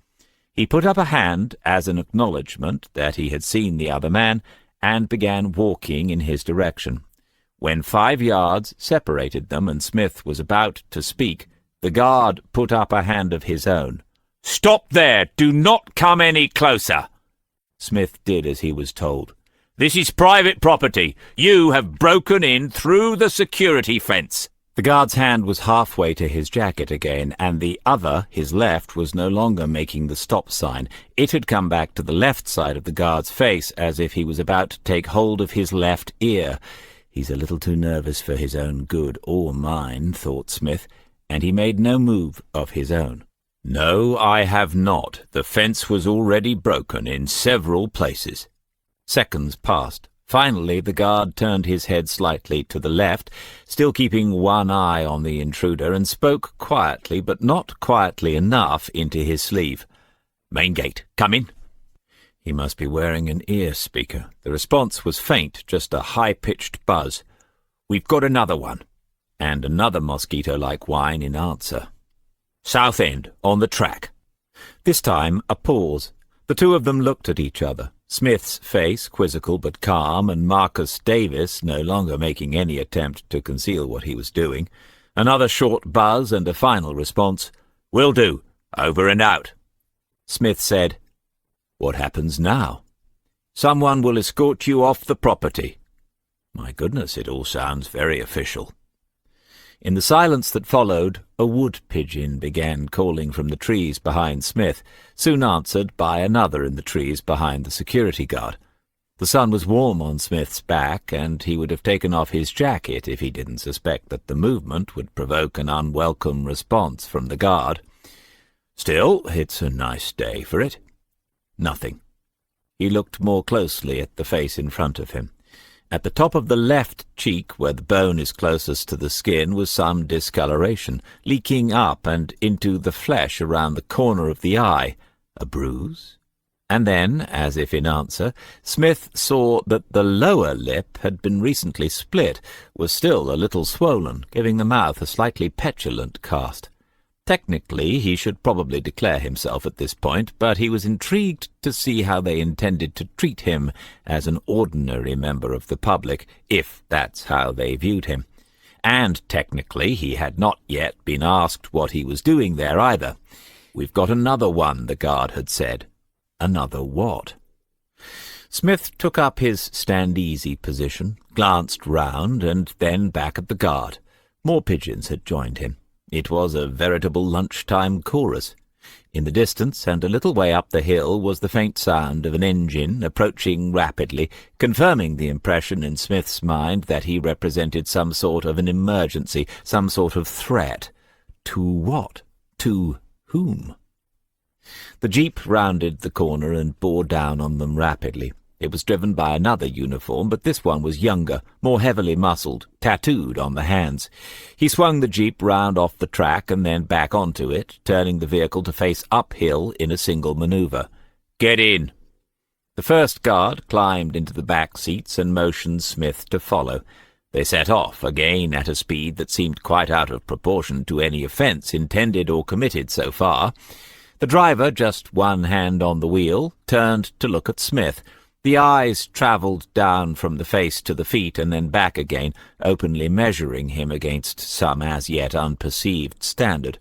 A: He put up a hand as an acknowledgment that he had seen the other man, and began walking in his direction. When 5 yards separated them and Smith was about to speak, the guard put up a hand of his own. "Stop there! Do not come any closer!" Smith did as he was told. "This is private property. You have broken in through the security fence." The guard's hand was halfway to his jacket again, and the other, his left, was no longer making the stop sign. It had come back to the left side of the guard's face, as if he was about to take hold of his left ear. He's a little too nervous for his own good or mine, thought Smith, and he made no move of his own. "No, I have not. The fence was already broken in several places." Seconds passed. Finally, the guard turned his head slightly to the left, still keeping one eye on the intruder, and spoke quietly, but not quietly enough, into his sleeve. "Main gate. Come in." He must be wearing an ear speaker. The response was faint, just a high-pitched buzz. "We've got another one." And another mosquito-like whine in answer. "South end, on the track." This time, a pause. The two of them looked at each other. Smith's face quizzical but calm, and Marcus Davis no longer making any attempt to conceal what he was doing. Another short buzz and a final response. "Will do. Over and out." Smith said, "What happens now?" "Someone will escort you off the property." My goodness, it all sounds very official. In the silence that followed, a wood pigeon began calling from the trees behind Smith, soon answered by another in the trees behind the security guard. The sun was warm on Smith's back, and he would have taken off his jacket if he didn't suspect that the movement would provoke an unwelcome response from the guard. Still, it's a nice day for it. Nothing. He looked more closely at the face in front of him. At the top of the left cheek, where the bone is closest to the skin, was some discoloration, leaking up and into the flesh around the corner of the eye. A bruise? And then, as if in answer, Smith saw that the lower lip had been recently split, was still a little swollen, giving the mouth a slightly petulant cast. Technically, he should probably declare himself at this point, but he was intrigued to see how they intended to treat him as an ordinary member of the public, if that's how they viewed him. And technically, he had not yet been asked what he was doing there either. "We've got another one," the guard had said. Another what? Smith took up his stand-easy position, glanced round, and then back at the guard. More pigeons had joined him. It was a veritable lunchtime chorus. In the distance, and a little way up the hill, was the faint sound of an engine approaching rapidly, confirming the impression in Smith's mind that he represented some sort of an emergency, some sort of threat. To what? To whom? The jeep rounded the corner and bore down on them rapidly. It was driven by another uniform, but this one was younger, more heavily muscled, tattooed on the hands. He swung the jeep round off the track and then back onto it, turning the vehicle to face uphill in a single maneuver. "Get in!" The first guard climbed into the back seats and motioned Smith to follow. They set off, again at a speed that seemed quite out of proportion to any offence intended or committed so far. The driver, just one hand on the wheel, turned to look at Smith. The eyes travelled down from the face to the feet and then back again, openly measuring him against some as yet unperceived standard.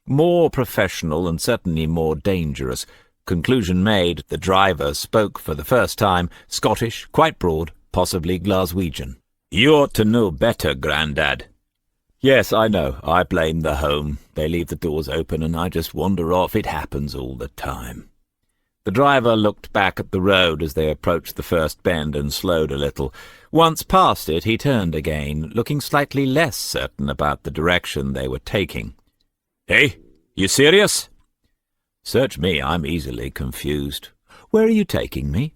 A: More professional and certainly more dangerous. Conclusion made, the driver spoke for the first time, Scottish, quite broad, possibly Glaswegian. "You ought to know better, Grandad." Yes, I know. I blame the home. They leave the doors open and I just wander off. It happens all the time. The driver looked back at the road as they approached the first bend and slowed a little. Once past it, he turned again, looking slightly less certain about the direction they were taking. "Hey, you serious?" "Search me, I'm easily confused. Where are you taking me?"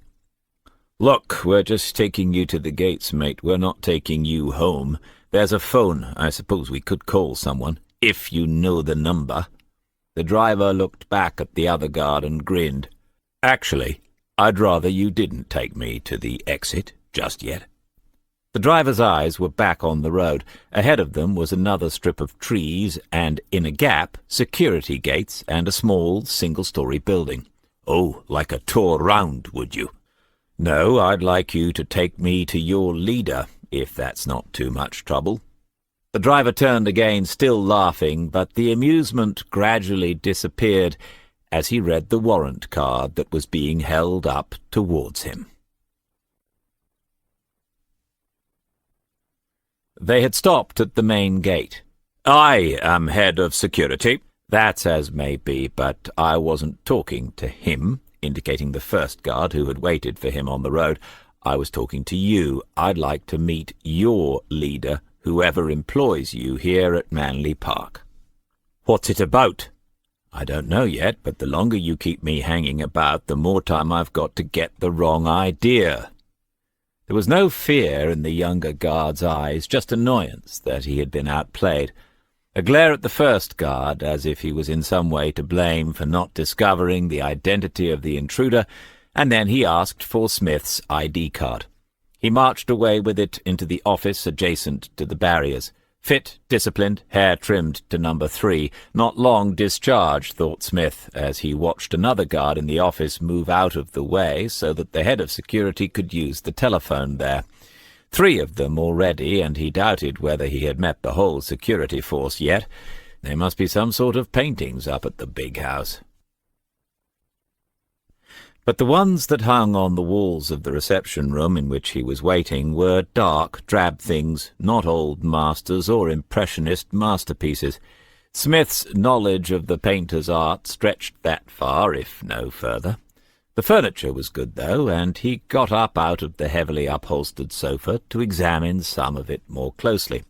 A: "Look, we're just taking you to the gates, mate. We're not taking you home. There's a phone. I suppose we could call someone, if you know the number." The driver looked back at the other guard and grinned. "Actually, I'd rather you didn't take me to the exit just yet." The driver's eyes were back on the road. Ahead of them was another strip of trees, and in a gap, security gates and a small, single-story building. "Oh, like a tour round, would you?" "No, I'd like you to take me to your leader, if that's not too much trouble." The driver turned again, still laughing, but the amusement gradually disappeared as he read the warrant card that was being held up towards him. They had stopped at the main gate. "I am head of security." "That's as may be, but I wasn't talking to him," indicating the first guard who had waited for him on the road. "I was talking to you. I'd like to meet your leader, whoever employs you here at Manley Park." "What's it about?" "I don't know yet, but the longer you keep me hanging about, the more time I've got to get the wrong idea." There was no fear in the younger guard's eyes, just annoyance that he had been outplayed. A glare at the first guard, as if he was in some way to blame for not discovering the identity of the intruder, and then he asked for Smith's ID card. He marched away with it into the office adjacent to the barriers. Fit, disciplined, hair trimmed to number 3. Not long discharged, thought Smith, as he watched another guard in the office move out of the way so that the head of security could use the telephone there. 3 of them already, and he doubted whether he had met the whole security force yet. There must be some sort of paintings up at the big house. But the ones that hung on the walls of the reception room in which he was waiting were dark, drab things, not old masters or impressionist masterpieces. Smith's knowledge of the painter's art stretched that far, if no further. The furniture was good, though, and he got up out of the heavily upholstered sofa to examine some of it more closely.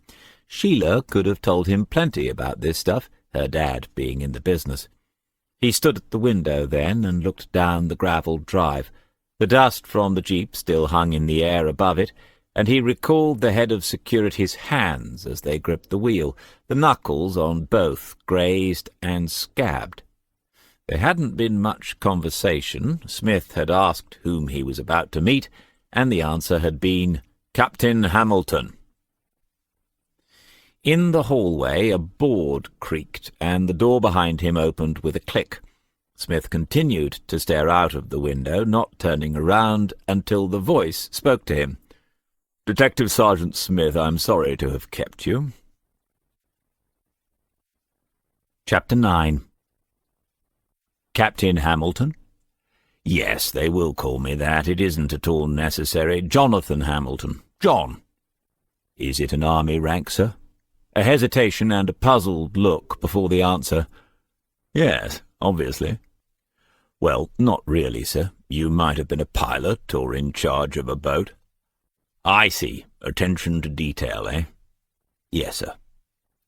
A: Sheila could have told him plenty about this stuff, her dad being in the business. He stood at the window then and looked down the gravelled drive. The dust from the jeep still hung in the air above it, and he recalled the head of security's hands as they gripped the wheel, the knuckles on both grazed and scabbed. There hadn't been much conversation. Smith had asked whom he was about to meet, and the answer had been, "Captain Hamilton." In the hallway a board creaked, and the door behind him opened with a click. Smith continued to stare out of the window, not turning around until the voice spoke to him. "Detective Sergeant Smith, I'm sorry to have kept you." Chapter 9. "Captain Hamilton?" "Yes, they will call me that. It isn't at all necessary. Jonathan Hamilton. John." "Is it an army rank, sir?" A hesitation and a puzzled look before the answer. "Yes, obviously." "Well, not really, sir. You might have been a pilot or in charge of a boat." "I see. Attention to detail, eh?" "Yes, sir."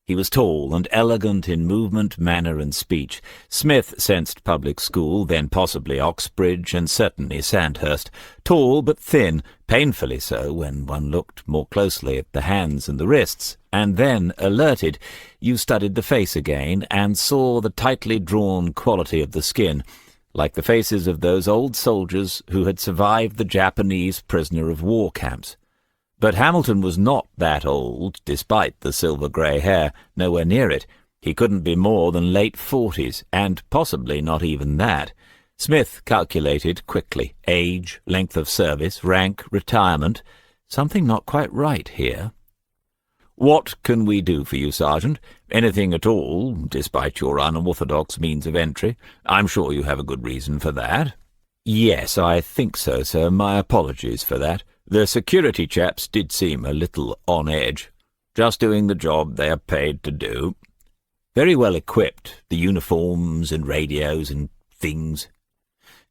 A: He was tall and elegant in movement, manner, and speech. Smith sensed public school, then possibly Oxbridge, and certainly Sandhurst. Tall but thin, painfully so when one looked more closely at the hands and the wrists, and then, alerted, you studied the face again and saw the tightly drawn quality of the skin, like the faces of those old soldiers who had survived the Japanese prisoner-of-war camps. But Hamilton was not that old, despite the silver-grey hair, nowhere near it. He couldn't be more than late 40s, and possibly not even that. Smith calculated quickly. Age, length of service, rank, retirement. Something not quite right here. "What can we do for you, Sergeant? Anything at all, despite your unorthodox means of entry. I'm sure you have a good reason for that." "Yes, I think so, sir. My apologies for that. The security chaps did seem a little on edge." just doing the job they are paid to do. Very well equipped, the uniforms and radios and things.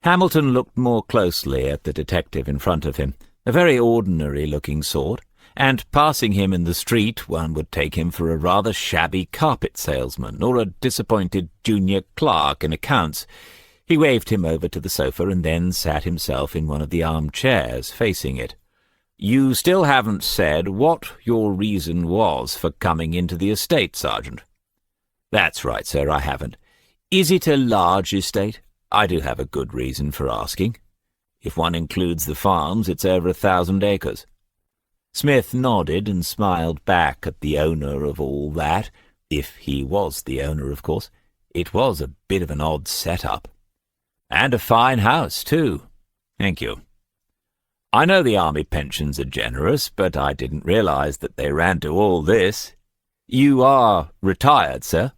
A: Hamilton looked more closely at the detective in front of him, a very ordinary-looking sort, and passing him in the street one would take him for a rather shabby carpet salesman or a disappointed junior clerk in accounts. He waved him over to the sofa and then sat himself in one of the armchairs facing it. "You still haven't said what your reason was for coming into the estate, Sergeant." "That's right, sir, I haven't. Is it a large estate? I do have a good reason for asking. If one includes the farms, it's over 1,000 acres. Smith nodded and smiled back at the owner of all that, if he was the owner, of course. It was a bit of an odd setup. "And a fine house, too." "Thank you. I know the army pensions are generous, but I didn't realize that they ran to all this. You are retired, sir?"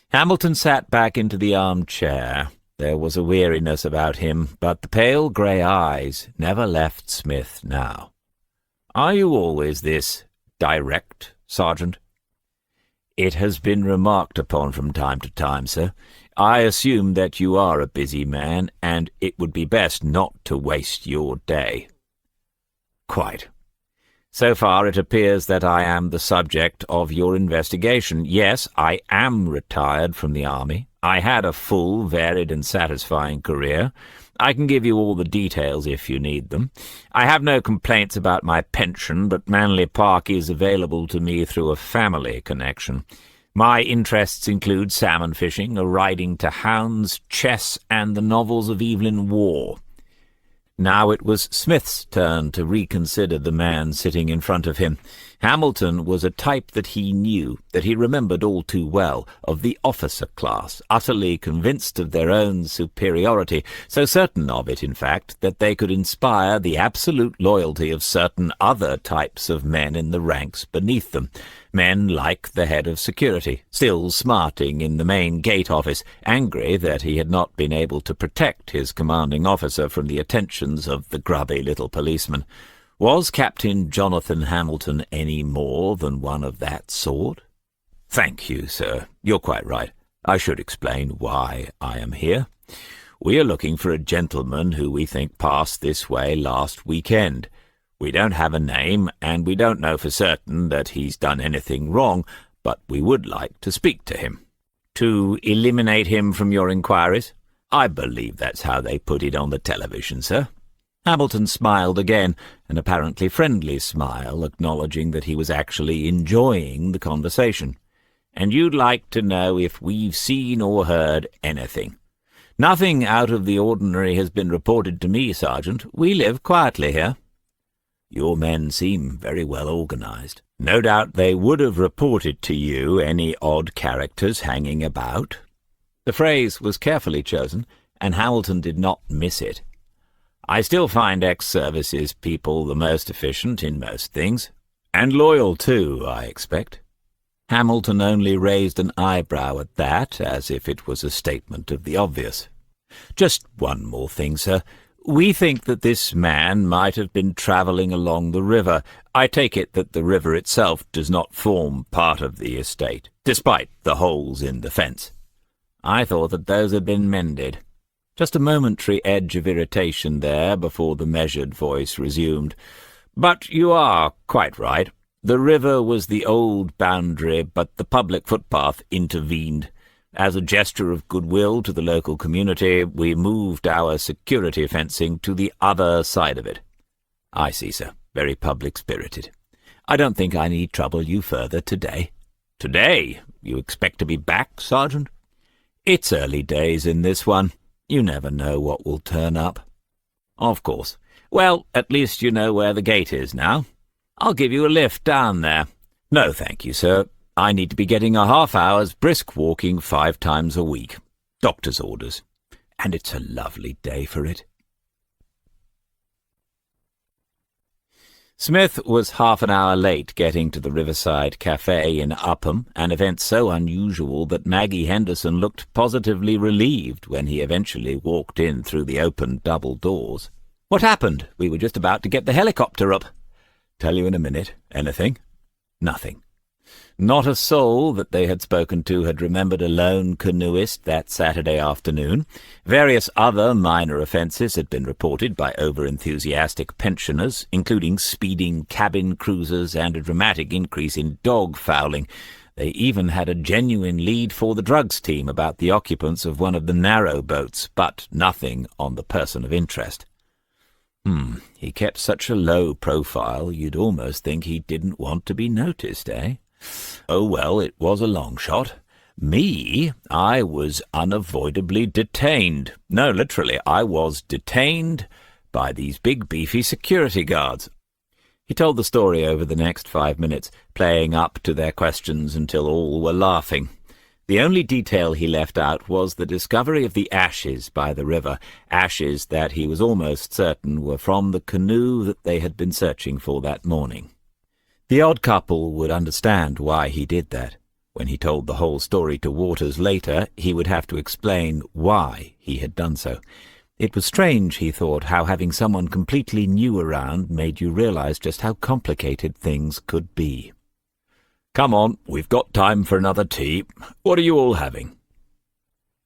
A: Hamilton sat back into the armchair. There was a weariness about him, but the pale grey eyes never left Smith now. "Are you always this direct, Sergeant?" "It has been remarked upon from time to time, sir. I assume that you are a busy man, and it would be best not to waste your day." "Quite. So far it appears that I am the subject of your investigation. Yes, I am retired from the army. I had a full, varied and satisfying career. I can give you all the details if you need them. I have no complaints about my pension, but Manley Park is available to me through a family connection. My interests include salmon fishing, a riding to hounds, chess, and the novels of Evelyn Waugh." Now it was Smith's turn to reconsider the man sitting in front of him. Hamilton was a type that he knew, that he remembered all too well, of the officer class, utterly convinced of their own superiority, so certain of it, in fact, that they could inspire the absolute loyalty of certain other types of men in the ranks beneath them. Men like the head of security, still smarting in the main gate office, angry that he had not been able to protect his commanding officer from the attentions of the grubby little policeman. Was Captain Jonathan Hamilton any more than one of that sort? "Thank you, sir. You're quite right. I should explain why I am here. We are looking for a gentleman who we think passed this way last weekend. We don't have a name, and we don't know for certain that he's done anything wrong, but we would like to speak to him." "To eliminate him from your inquiries?" "I believe that's how they put it on the television, sir." Hamilton smiled again, an apparently friendly smile, acknowledging that he was actually enjoying the conversation. "And you'd like to know if we've seen or heard anything?" "Nothing out of the ordinary has been reported to me, Sergeant. We live quietly here." "Your men seem very well organized. No doubt they would have reported to you any odd characters hanging about." The phrase was carefully chosen, and Hamilton did not miss it. "I still find ex-services people the most efficient in most things. And loyal, too, I expect." Hamilton only raised an eyebrow at that, as if it was a statement of the obvious. "Just one more thing, sir. We think that this man might have been travelling along the river. I take it that the river itself does not form part of the estate, despite the holes in the fence." "I thought that those had been mended." Just a momentary edge of irritation there before the measured voice resumed. "But you are quite right. The river was the old boundary, but the public footpath intervened. As a gesture of goodwill to the local community, we moved our security fencing to the other side of it." "I see, sir. Very public-spirited. I don't think I need trouble you further today." "Today? You expect to be back, Sergeant?" "It's early days in this one. You never know what will turn up." "Of course. Well, at least you know where the gate is now. I'll give you a lift down there." "No, thank you, sir. I need to be getting a half-hour's brisk walking 5 times a week. Doctor's orders. And it's a lovely day for it." Smith was half an hour late getting to the Riverside Cafe in Upham, an event so unusual that Maggie Henderson looked positively relieved when he eventually walked in through the open double doors. "What happened? We were just about to get the helicopter up." "Tell you in a minute. Anything?" Nothing. Not a soul that they had spoken to had remembered a lone canoeist that Saturday afternoon. Various other minor offences had been reported by over-enthusiastic pensioners, including speeding cabin cruisers and a dramatic increase in dog fouling. They even had a genuine lead for the drugs team about the occupants of one of the narrow boats, but nothing on the person of interest. He kept such a low profile you'd almost think he didn't want to be noticed, eh? Oh well, it was a long shot. Me, I was unavoidably detained. No, literally, I was detained by these big beefy security guards. He told the story over the next 5 minutes, playing up to their questions until all were laughing. The only detail he left out was the discovery of the ashes by the river, ashes that he was almost certain were from the canoe that they had been searching for that morning. The odd couple would understand why he did that. When he told the whole story to Waters later, he would have to explain why he had done so. It was strange, he thought, how having someone completely new around made you realize just how complicated things could be. "Come on, we've got time for another tea. What are you all having?"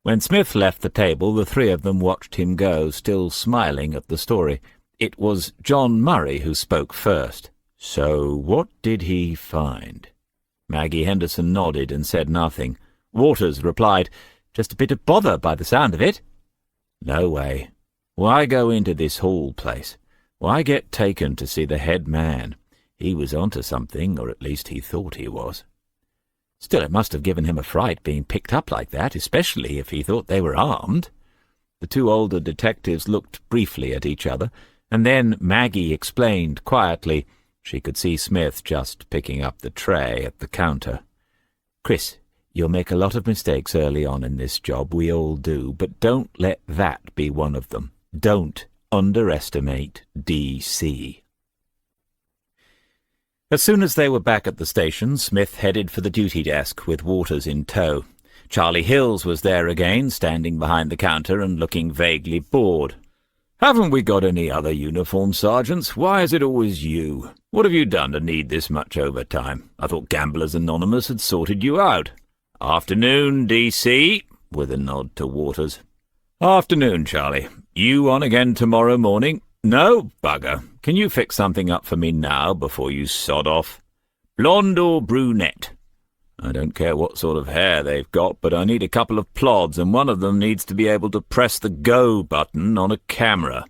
A: When Smith left the table, the three of them watched him go, still smiling at the story. It was John Murray who spoke first. "So what did he find?" Maggie Henderson nodded and said nothing. Waters replied, "Just a bit of bother by the sound of it." "No way. Why go into this hall place? Why get taken to see the head man? He was onto something, or at least he thought he was." Still, it must have given him a fright being picked up like that, especially if he thought they were armed. The two older detectives looked briefly at each other, and then Maggie explained quietly. She could see Smith just picking up the tray at the counter. "Chris, you'll make a lot of mistakes early on in this job, we all do, but don't let that be one of them. Don't underestimate DC." As soon as they were back at the station, Smith headed for the duty desk with Waters in tow. Charlie Hills was there again, standing behind the counter and looking vaguely bored. "Haven't we got any other uniformed sergeants? Why is it always you? What have you done to need this much overtime? I thought Gamblers Anonymous had sorted you out." "Afternoon, DC," with a nod to Waters. "Afternoon, Charlie. You on again tomorrow morning?" "No, bugger. Can you fix something up for me now before you sod off?" "Blonde or brunette?" "I don't care what sort of hair they've got, but I need a couple of plods, and one of them needs to be able to press the go button on a camera."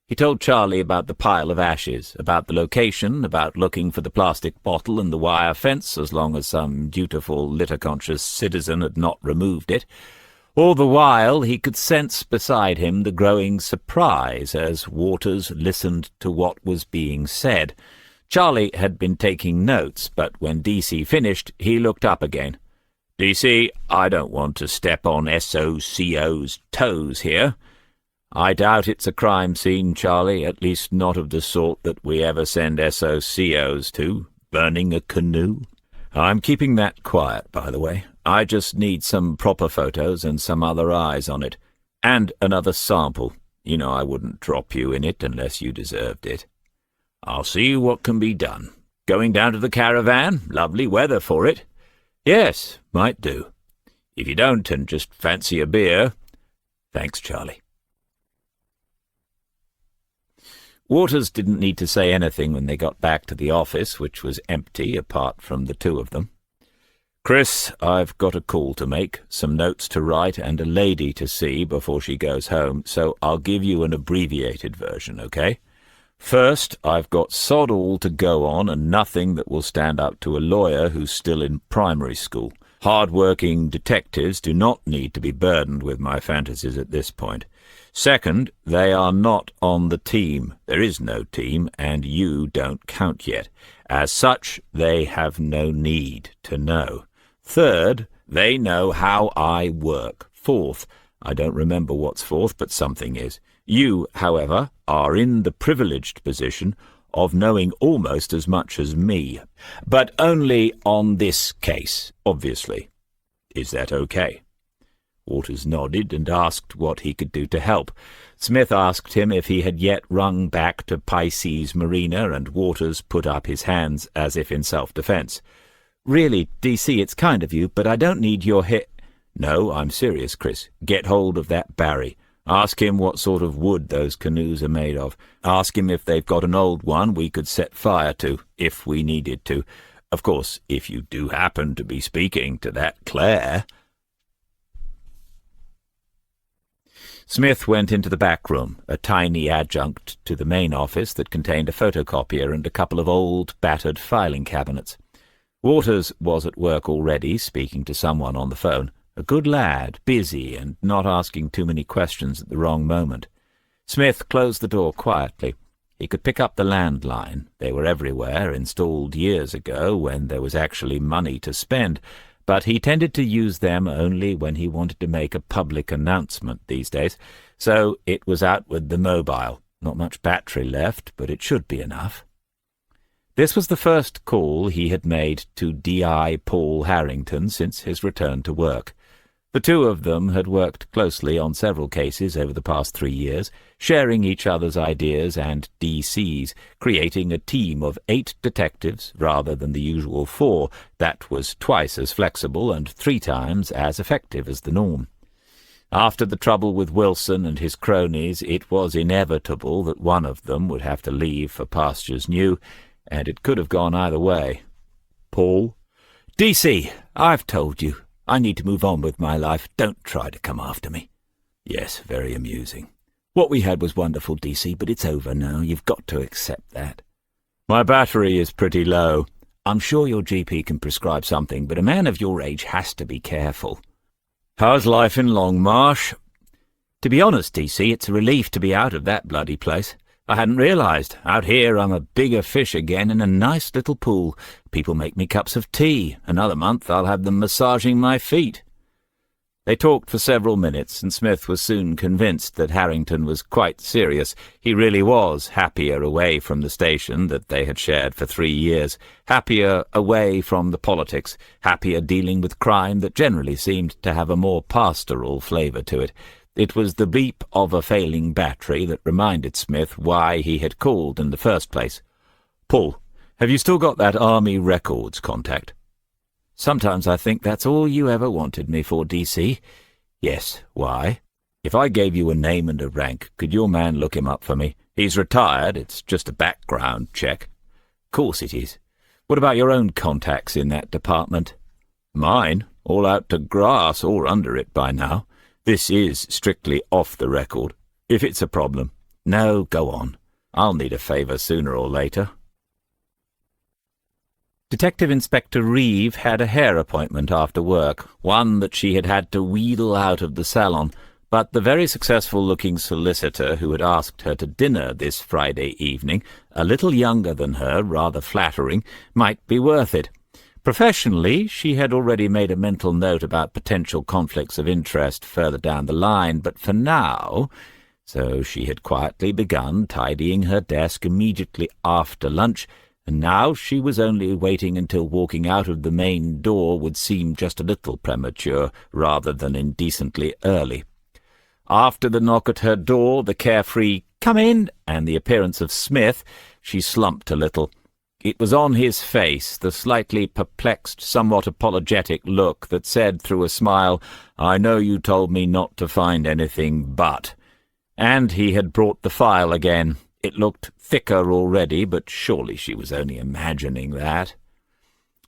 A: He told Charlie about the pile of ashes, about the location, about looking for the plastic bottle and the wire fence as long as some dutiful, litter-conscious citizen had not removed it. All the while he could sense beside him the growing surprise as Waters listened to what was being said. Charlie had been taking notes, but when DC finished, he looked up again. "DC, I don't want to step on SOCO's toes here. I doubt it's a crime scene, Charlie, at least not of the sort that we ever send SOCOs to, burning a canoe. I'm keeping that quiet, by the way. I just need some proper photos and some other eyes on it. And another sample. You know I wouldn't drop you in it unless you deserved it. I'll see what can be done. Going down to the caravan? Lovely weather for it." "Yes, might do. If you don't and just fancy a beer." "Thanks, Charlie." Waters didn't need to say anything when they got back to the office, which was empty apart from the two of them. "Chris, I've got a call to make, some notes to write, and a lady to see before she goes home, so I'll give you an abbreviated version, okay? First, I've got sod all to go on and nothing that will stand up to a lawyer who's still in primary school. Hard-working detectives do not need to be burdened with my fantasies at this point. Second, they are not on the team. There is no team, and you don't count yet. As such, they have no need to know. Third, they know how I work. Fourth, I don't remember what's fourth, but something is. You, however, are in the privileged position of knowing almost as much as me, but only on this case, obviously. Is that okay?" Waters nodded and asked what he could do to help. Smith asked him if he had yet rung back to Pisces Marina, and Waters put up his hands as if in self-defence. "Really, DC, it's kind of you, but I don't need your hit—" "No, I'm serious, Chris. Get hold of that Barry. Ask him what sort of wood those canoes are made of. Ask him if they've got an old one we could set fire to, if we needed to. Of course, if you do happen to be speaking to that Claire—" Smith went into the back room, a tiny adjunct to the main office that contained a photocopier and a couple of old, battered filing cabinets. Waters was at work already, speaking to someone on the phone. A good lad, busy and not asking too many questions at the wrong moment. Smith closed the door quietly. He could pick up the landline. They were everywhere, installed years ago when there was actually money to spend, but he tended to use them only when he wanted to make a public announcement these days, so it was out with the mobile. Not much battery left, but it should be enough. This was the first call he had made to D.I. Paul Harrington since his return to work. The two of them had worked closely on several cases over the past 3 years, sharing each other's ideas and DCs, creating a team of 8 detectives rather than the usual 4. That was twice as flexible and 3 times as effective as the norm. After the trouble with Wilson and his cronies, it was inevitable that one of them would have to leave for pastures new, and it could have gone either way. "Paul?" "DC, I've told you. I need to move on with my life. Don't try to come after me." "Yes, very amusing. What we had was wonderful, DC, but it's over now. You've got to accept that." "My battery is pretty low. I'm sure your GP can prescribe something, but a man of your age has to be careful." "How's life in Longmarsh?" "To be honest, DC, it's a relief to be out of that bloody place. I hadn't realised. Out here I'm a bigger fish again in a nice little pool. People make me cups of tea. Another month I'll have them massaging my feet." They talked for several minutes, and Smith was soon convinced that Harrington was quite serious. He really was happier away from the station that they had shared for 3 years, happier away from the politics, happier dealing with crime that generally seemed to have a more pastoral flavour to it. It was the beep of a failing battery that reminded Smith why he had called in the first place. "Paul, have you still got that Army Records contact?" "Sometimes I think that's all you ever wanted me for, DC. "Yes, why?" "If I gave you a name and a rank, could your man look him up for me? He's retired. It's just a background check." "Course it is. What about your own contacts in that department?" "Mine? All out to grass or under it by now. This is strictly off the record. If it's a problem—" "No, go on. I'll need a favour sooner or later." Detective Inspector Reeve had a hair appointment after work, one that she had had to wheedle out of the salon, but the very successful-looking solicitor who had asked her to dinner this Friday evening, a little younger than her, rather flattering, might be worth it. Professionally, she had already made a mental note about potential conflicts of interest further down the line, but for now— So she had quietly begun tidying her desk immediately after lunch, and now she was only waiting until walking out of the main door would seem just a little premature rather than indecently early. After the knock at her door, the carefree "Come in," and the appearance of Smith, she slumped a little. It was on his face, the slightly perplexed, somewhat apologetic look that said through a smile, "I know you told me not to find anything but—" And he had brought the file again. It looked thicker already, but surely she was only imagining that.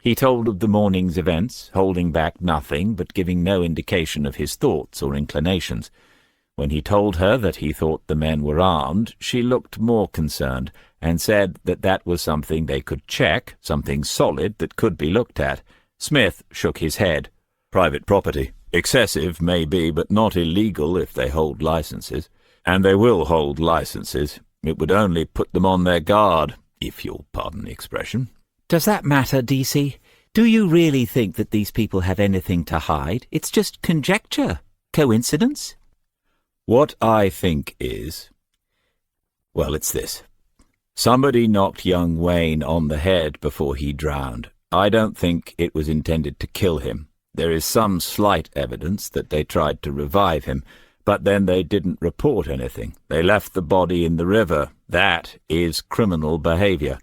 A: He told of the morning's events, holding back nothing, but giving no indication of his thoughts or inclinations. When he told her that he thought the men were armed, she looked more concerned, and said that that was something they could check, something solid that could be looked at. Smith shook his head. "Private property. Excessive, maybe, but not illegal if they hold licenses. And they will hold licenses. It would only put them on their guard, if you'll pardon the expression."
B: "Does that matter, DC? Do you really think that these people have anything to hide? It's just conjecture. Coincidence?"
A: "What I think is— well, it's this. Somebody knocked young Wayne on the head before he drowned. I don't think it was intended to kill him. There is some slight evidence that they tried to revive him, but then they didn't report anything. They left the body in the river. That is criminal behaviour.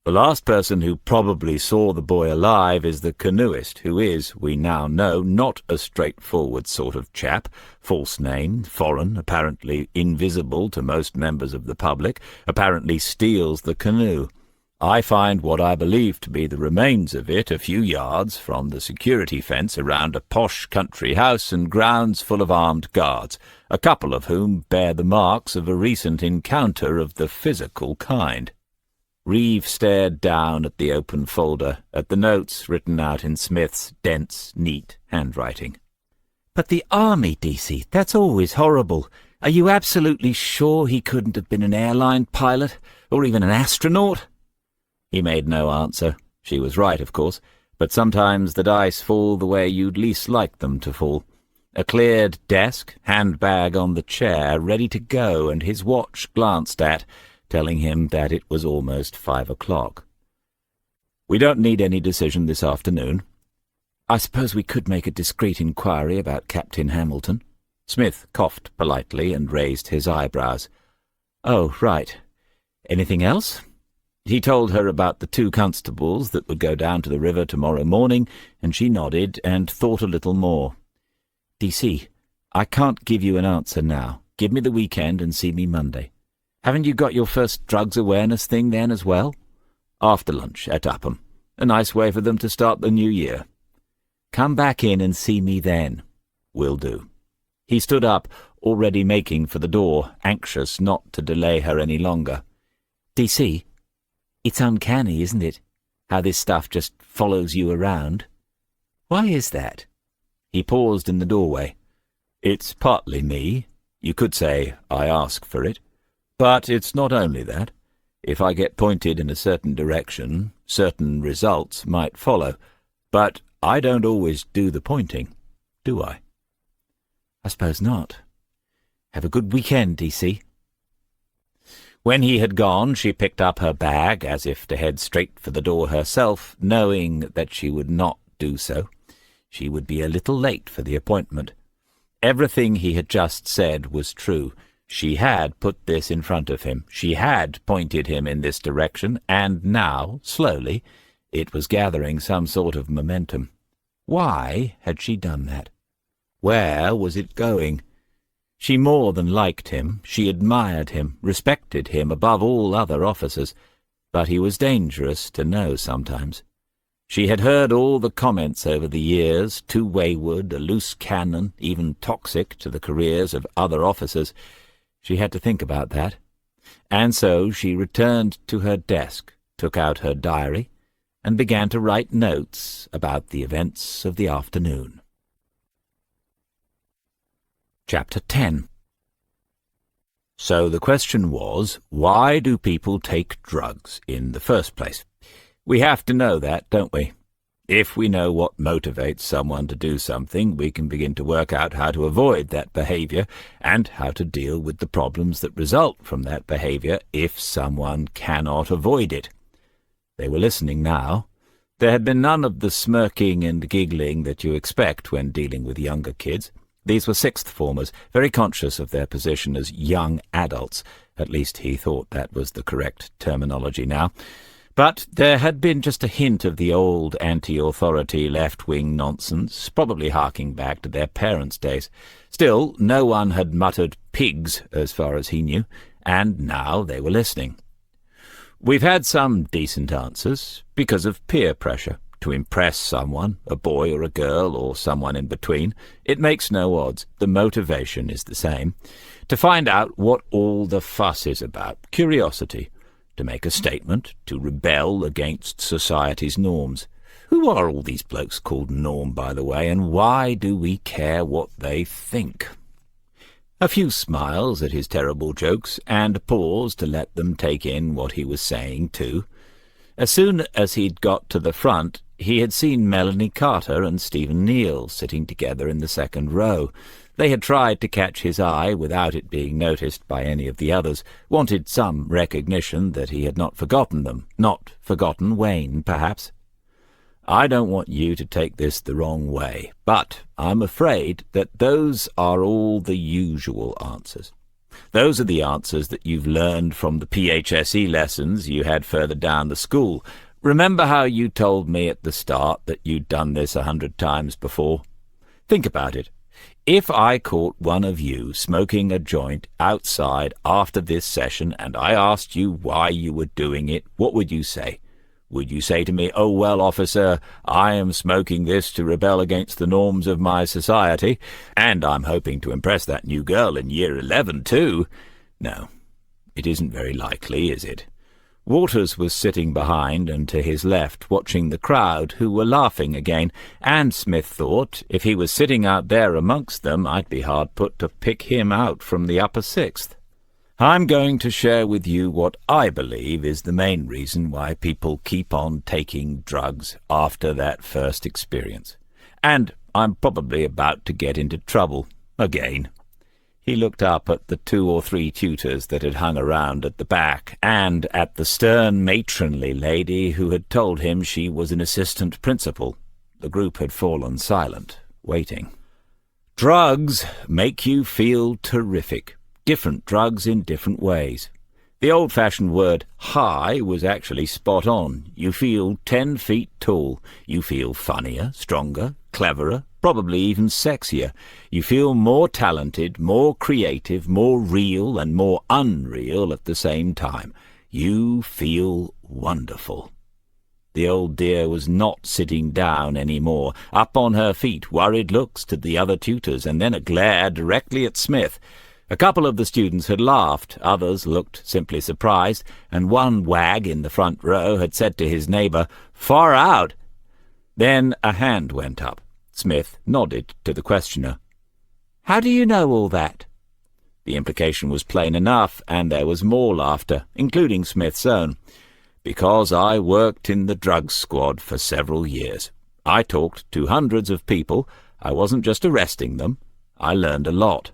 A: The last person who probably saw the boy alive is the canoeist, who is, we now know, not a straightforward sort of chap. False name, foreign, apparently invisible to most members of the public, apparently steals the canoe. I find what I believe to be the remains of it a few yards from the security fence around a posh country house and grounds full of armed guards, a couple of whom bear the marks of a recent encounter of the physical kind. Reeve stared down at the open folder, at the notes written out in Smith's dense, neat handwriting.
B: "But the army, DC, that's always horrible. Are you absolutely sure he couldn't have been an airline pilot, or even an astronaut?"
A: He made no answer. She was right, of course, but sometimes the dice fall the way you'd least like them to fall. A cleared desk, handbag on the chair, ready to go, and his watch glanced at, telling him that it was almost 5 o'clock. "We don't need any decision this afternoon."
B: "I suppose we could make a discreet inquiry about Captain Hamilton."
A: Smith coughed politely and raised his eyebrows.
B: "Oh, right. Anything else?"
A: He told her about the 2 constables that would go down to the river tomorrow morning, and she nodded and thought a little more.
B: "DC, I can't give you an answer now. Give me the weekend and see me Monday. Haven't you got your first drugs awareness thing then as well?"
A: "After lunch at Upham. A nice way for them to start the new year."
B: "Come back in and see me then."
A: "Will do." He stood up, already making for the door, anxious not to delay her any longer.
B: "DC, it's uncanny, isn't it, how this stuff just follows you around? Why is that?"
A: He paused in the doorway. "It's partly me. You could say I ask for it. But it's not only that. If I get pointed in a certain direction, certain results might follow. But I don't always do the pointing, do I?"
B: "I suppose not. Have a good weekend, DC."
A: When he had gone, she picked up her bag as if to head straight for the door herself, knowing that she would not do so. She would be a little late for the appointment. Everything he had just said was true. She had put this in front of him. She had pointed him in this direction, and now, slowly, it was gathering some sort of momentum. Why had she done that? Where was it going? She more than liked him. She admired him, respected him above all other officers, but he was dangerous to know sometimes. She had heard all the comments over the years, too wayward, a loose cannon, even toxic to the careers of other officers. She had to think about that. And so she returned to her desk, took out her diary, and began to write notes about the events of the afternoon. Chapter 10. So the question was, why do people take drugs in the first place? We have to know that, don't we? If we know what motivates someone to do something, we can begin to work out how to avoid that behavior and how to deal with the problems that result from that behavior if someone cannot avoid it. They were listening now. There had been none of the smirking and giggling that you expect when dealing with younger kids. These were sixth-formers, very conscious of their position as young adults. At least he thought that was the correct terminology now. But there had been just a hint of the old anti-authority left-wing nonsense, probably harking back to their parents' days. Still, no one had muttered pigs, as far as he knew, and now they were listening. We've had some decent answers, because of peer pressure, to impress someone, a boy or a girl, or someone in between. It makes no odds. The motivation is the same. To find out what all the fuss is about, curiosity. To make a statement, to rebel against society's norms. Who are all these blokes called Norm, by the way, and why do we care what they think? A few smiles at his terrible jokes, and a pause to let them take in what he was saying, too. As soon as he'd got to the front, he had seen Melanie Carter and Stephen Neal sitting together in the second row. They had tried to catch his eye without it being noticed by any of the others, wanted some recognition that he had not forgotten them, not forgotten Wayne, perhaps. I don't want you to take this the wrong way, but I'm afraid that those are all the usual answers. Those are the answers that you've learned from the PHSE lessons you had further down the school. Remember how you told me at the start that you'd done this 100 times before? Think about it. If I caught one of you smoking a joint outside after this session and I asked you why you were doing it, what would you say? Would you say to me, "Oh, well, officer, I am smoking this to rebel against the norms of my society, and I'm hoping to impress that new girl in Year 11 too"? No, it isn't very likely, is it? Waters was sitting behind and to his left, watching the crowd, who were laughing again, and Smith thought, if he was sitting out there amongst them, I'd be hard put to pick him out from the upper sixth. I'm going to share with you what I believe is the main reason why people keep on taking drugs after that first experience. And I'm probably about to get into trouble again. He looked up at the 2 or 3 tutors that had hung around at the back, and at the stern matronly lady who had told him she was an assistant principal. The group had fallen silent, waiting. Drugs make you feel terrific. Different drugs in different ways. The old-fashioned word high was actually spot on. You feel 10 feet tall. You feel funnier, stronger, cleverer, probably even sexier. You feel more talented, more creative, more real and more unreal at the same time. You feel wonderful. The old dear was not sitting down any more. Up on her feet, worried looks to the other tutors, and then a glare directly at Smith. A couple of the students had laughed, others looked simply surprised, and one wag in the front row had said to his neighbour, "Far out!" Then a hand went up. Smith nodded to the questioner. "How do you know all that?" The implication was plain enough, and there was more laughter, including Smith's own. "Because I worked in the drugs squad for several years. I talked to hundreds of people. I wasn't just arresting them. I learned a lot."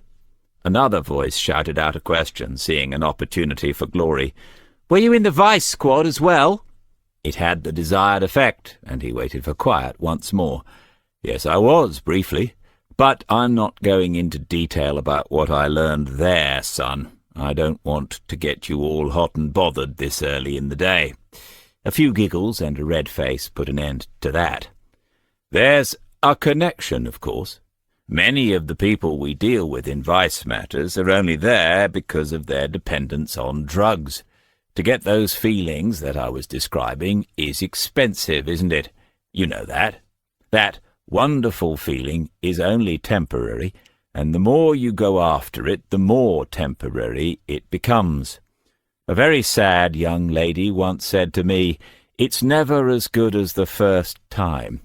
A: Another voice shouted out a question, seeing an opportunity for glory. "Were you in the vice squad as well?" It had the desired effect, and he waited for quiet once more. "Yes, I was, briefly. But I'm not going into detail about what I learned there, son. I don't want to get you all hot and bothered this early in the day." A few giggles and a red face put an end to that. "There's a connection, of course. Many of the people we deal with in vice matters are only there because of their dependence on drugs. To get those feelings that I was describing is expensive, isn't it? You know that. That wonderful feeling is only temporary, and the more you go after it, the more temporary it becomes. A very sad young lady once said to me, 'It's never as good as the first time.'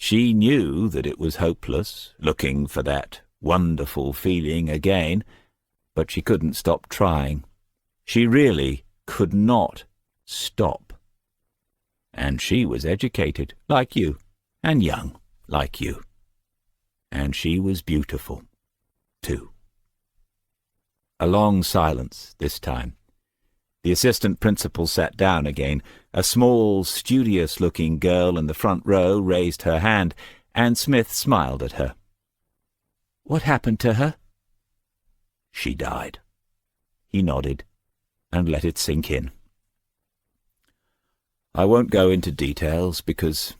A: She knew that it was hopeless, looking for that wonderful feeling again, but she couldn't stop trying. She really could not stop. And she was educated, like you, and young, like you. And she was beautiful, too." A long silence this time. The assistant principal sat down again. A small, studious-looking girl in the front row raised her hand, and Smith smiled at her. "What happened to her?" "She died." He nodded and let it sink in. "I won't go into details because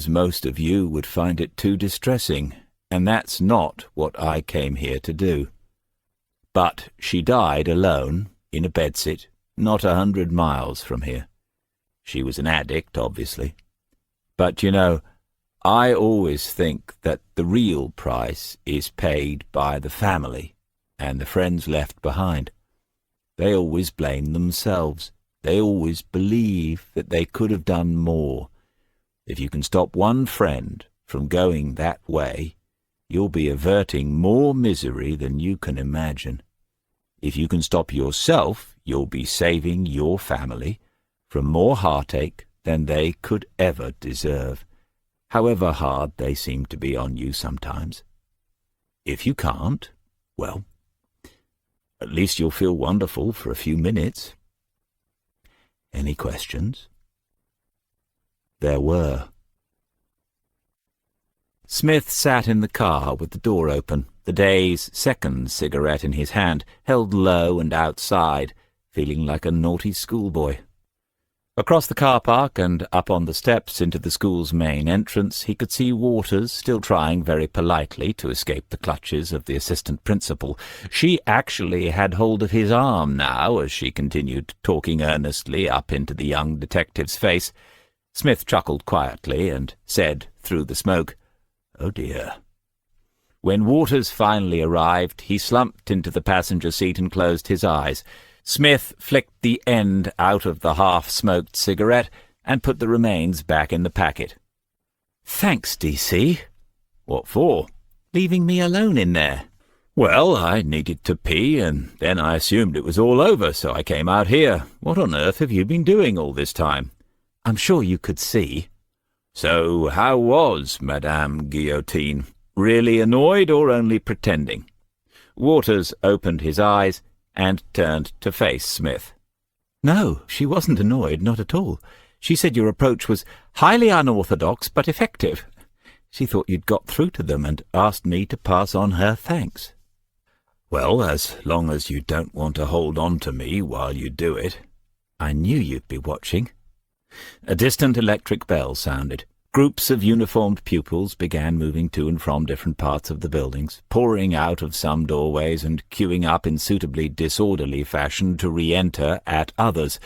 A: most of you would find it too distressing, and that's not what I came here to do. But she died alone, in a bedsit, not 100 miles from here. She was an addict, obviously. But, you know, I always think that the real price is paid by the family and the friends left behind. They always blame themselves. They always believe that they could have done more. If you can stop one friend from going that way, you'll be averting more misery than you can imagine. If you can stop yourself, you'll be saving your family from more heartache than they could ever deserve, however hard they seem to be on you sometimes. If you can't, well, at least you'll feel wonderful for a few minutes. Any questions?"
B: there were. Smith sat in the car with the door open, the day's second cigarette in his hand, held low and outside, feeling like a naughty schoolboy. Across the car park and up on the steps into the school's main entrance, he could see Waters still trying very politely to escape the clutches of the assistant principal. She actually had hold of his arm now as she continued talking earnestly up into the young detective's face. Smith chuckled quietly and said through the smoke, "Oh dear." When Waters finally arrived, he slumped into the passenger seat and closed his eyes. Smith flicked the end out of the half-smoked cigarette and put the remains back in the packet. "Thanks, DC." "What for?" "Leaving me alone in there." "Well, I needed to pee, and then I assumed it was all over, so I came out here. What on earth have you been doing all this time?" "I'm sure you could see." "So how was Madame Guillotine? Really annoyed or only pretending?" Waters opened his eyes and turned to face Smith. "No, she wasn't annoyed, not at all. She said your approach was highly unorthodox but effective. She thought you'd got through to them and asked me to pass on her thanks." "Well, as long as you don't want to hold on to me while you do it." "I knew you'd be watching." A distant electric bell sounded. Groups of uniformed pupils began moving to and from different parts of the buildings, pouring out of some doorways and queuing up in suitably disorderly fashion to re-enter at others.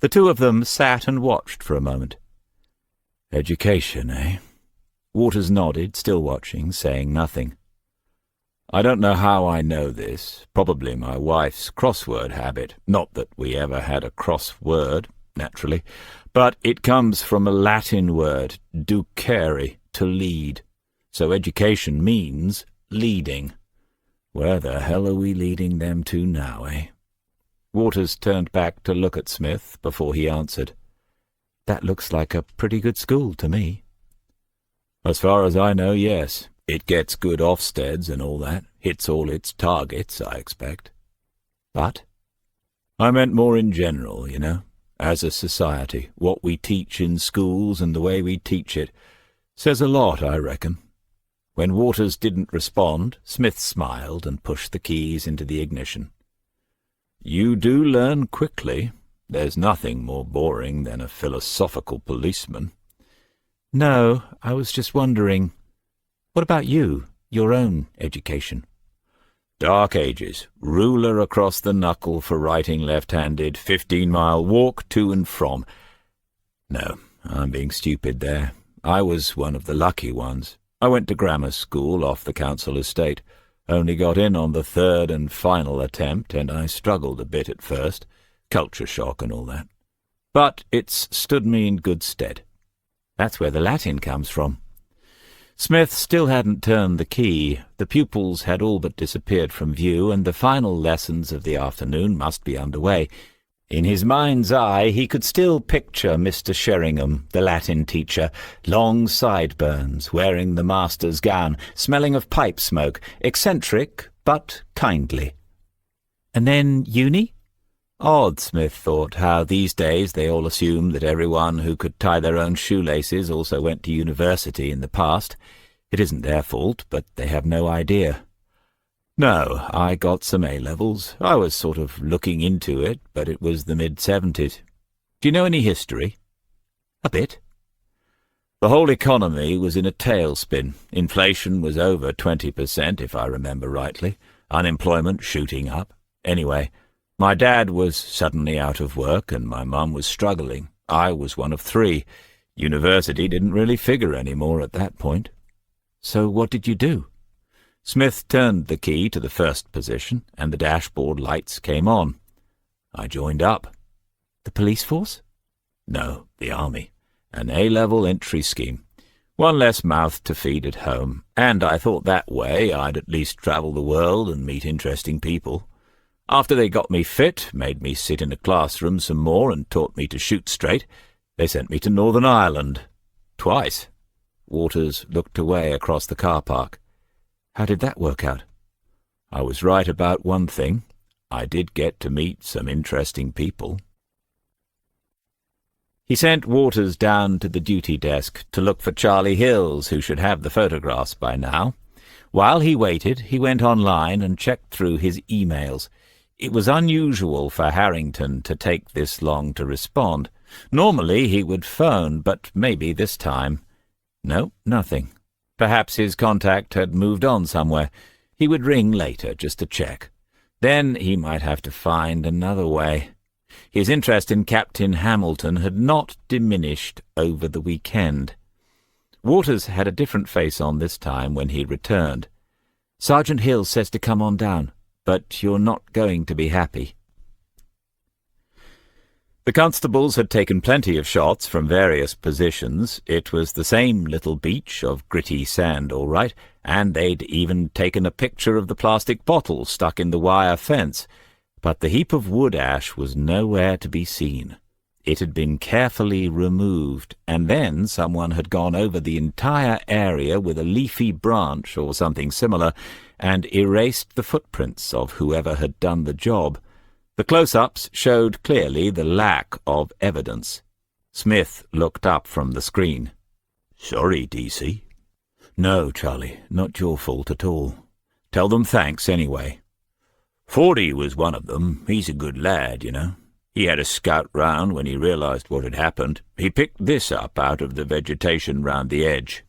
B: The two of them sat and watched for a moment. "Education, eh?" Waters nodded, still watching, saying nothing. "I don't know how I know this. Probably my wife's crossword habit. Not that we ever had a crossword, naturally. But it comes from a Latin word, ducere, to lead. So education means leading. Where the hell are we leading them to now, eh?" Waters turned back to look at Smith before he answered. "That looks like a pretty good school to me." "As far as I know, yes. It gets good Ofsteds and all that. Hits all its targets, I expect." "But?" "I meant more in general, you know. As a society, what we teach in schools and the way we teach it says a lot, I reckon." When Waters didn't respond, Smith smiled and pushed the keys into the ignition. "You do learn quickly. There's nothing more boring than a philosophical policeman." "No, I was just wondering, what about you, your own education?" "Dark Ages, ruler across the knuckle for writing left-handed, 15-mile walk to and from." "No, I'm being stupid there. I was one of the lucky ones. I went to grammar school off the council estate. Only got in on the third and final attempt, and I struggled a bit at first. Culture shock and all that. But it's stood me in good stead." "That's where the Latin comes from." Smith still hadn't turned the key. The pupils had all but disappeared from view, and the final lessons of the afternoon must be underway. In his mind's eye he could still picture Mr. Sheringham, the Latin teacher, long sideburns, wearing the master's gown, smelling of pipe smoke, eccentric but kindly. "And then uni?" Odd, Smith thought, how these days they all assume that everyone who could tie their own shoelaces also went to university in the past. It isn't their fault, but they have no idea. "No, I got some A-levels. I was sort of looking into it, but it was the mid-70s. Do you know any history?" "A bit." "The whole economy was in a tailspin. Inflation was over 20%, if I remember rightly. Unemployment shooting up. Anyway, my dad was suddenly out of work, and my mum was struggling. I was one of three. University didn't really figure anymore at that point." "So what did you do?" Smith turned the key to the first position, and the dashboard lights came on. "I joined up." "The police force?" "No, the army. An A-level entry scheme. One less mouth to feed at home, and I thought that way I'd at least travel the world and meet interesting people. After they got me fit, made me sit in a classroom some more and taught me to shoot straight, they sent me to Northern Ireland. Twice." Waters looked away across the car park. "How did that work out?" "I was right about one thing. I did get to meet some interesting people." He sent Waters down to the duty desk to look for Charlie Hills, who should have the photographs by now. While he waited, he went online and checked through his emails. It was unusual for Harrington to take this long to respond. Normally he would phone, but maybe this time. No, nothing. Perhaps his contact had moved on somewhere. He would ring later just to check. Then he might have to find another way. His interest in Captain Hamilton had not diminished over the weekend. Waters had a different face on this time when he returned. "Sergeant Hill says to come on down, but you're not going to be happy." The constables had taken plenty of shots from various positions. It was the same little beach of gritty sand, all right, and they'd even taken a picture of the plastic bottle stuck in the wire fence. But the heap of wood ash was nowhere to be seen. It had been carefully removed, and then someone had gone over the entire area with a leafy branch or something similar and erased the footprints of whoever had done the job. The close-ups showed clearly the lack of evidence. Smith looked up from the screen. "Sorry, DC." "No, Charlie, not your fault at all. Tell them thanks anyway. 40 was one of them. He's a good lad, you know. He had a scout round when he realized what had happened. He picked this up out of the vegetation round the edge."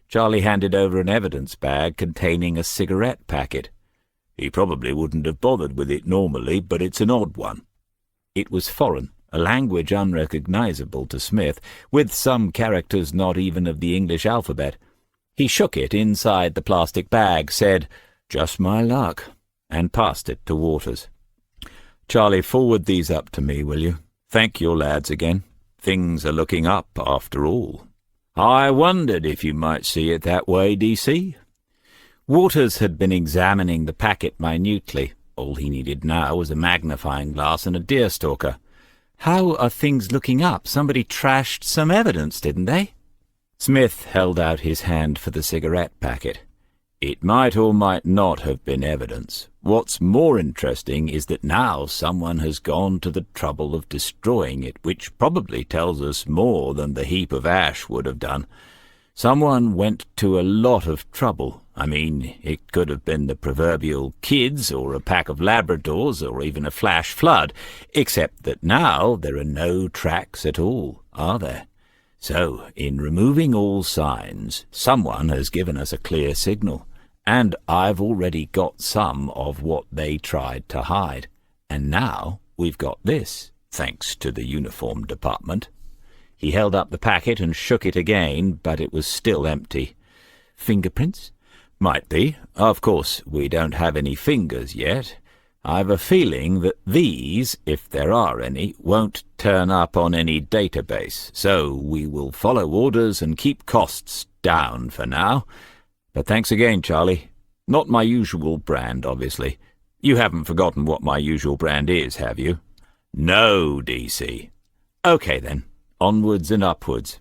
B: Charlie handed over an evidence bag containing a cigarette packet. "He probably wouldn't have bothered with it normally, but it's an odd one." It was foreign, a language unrecognizable to Smith, with some characters not even of the English alphabet. He shook it inside the plastic bag, said, "Just my luck," and passed it to Waters. "Charlie, forward these up to me, will you? Thank your lads again. Things are looking up, after all." "I wondered if you might see it that way, DC." Waters had been examining the packet minutely. All he needed now was a magnifying glass and a deerstalker. "How are things looking up? Somebody trashed some evidence, didn't they?" Smith held out his hand for the cigarette packet. "It might or might not have been evidence. What's more interesting is that now someone has gone to the trouble of destroying it, which probably tells us more than the heap of ash would have done. Someone went to a lot of trouble. I mean, it could have been the proverbial kids, or a pack of Labradors, or even a flash flood, except that now there are no tracks at all, are there? So, in removing all signs, someone has given us a clear signal. And I've already got some of what they tried to hide. And now we've got this, thanks to the uniform department." He held up the packet and shook it again, but it was still empty. "Fingerprints?" "Might be. Of course, we don't have any fingers yet. I've a feeling that these, if there are any, won't turn up on any database, so we will follow orders and keep costs down for now. But thanks again, Charlie. Not my usual brand, obviously. You haven't forgotten what my usual brand is, have you?" "No, DC." "Okay, then. Onwards and upwards.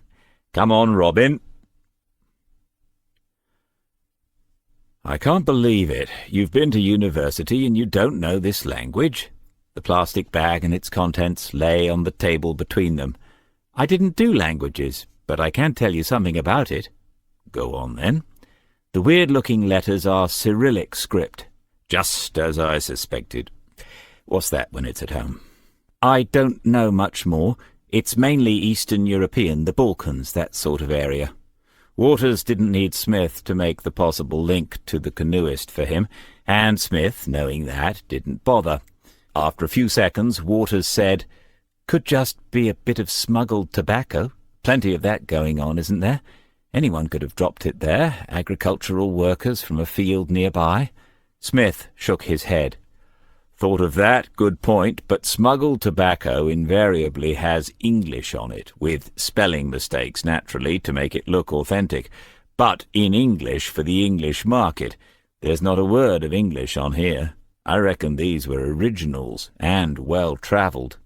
B: Come on, Robin." "I can't believe it. You've been to university and you don't know this language?" The plastic bag and its contents lay on the table between them. "I didn't do languages, but I can tell you something about it." "Go on, then." "The weird-looking letters are Cyrillic script." "Just as I suspected. What's that when it's at home?" "I don't know much more. It's mainly Eastern European, the Balkans, that sort of area." Waters didn't need Smith to make the possible link to the canoeist for him, and Smith, knowing that, didn't bother. After a few seconds, Waters said, "Could just be a bit of smuggled tobacco. Plenty of that going on, isn't there? Anyone could have dropped it there, agricultural workers from a field nearby." Smith shook his head. "Thought of that, good point, but smuggled tobacco invariably has English on it, with spelling mistakes, naturally, to make it look authentic, but in English for the English market. There's not a word of English on here. I reckon these were originals, and well-travelled."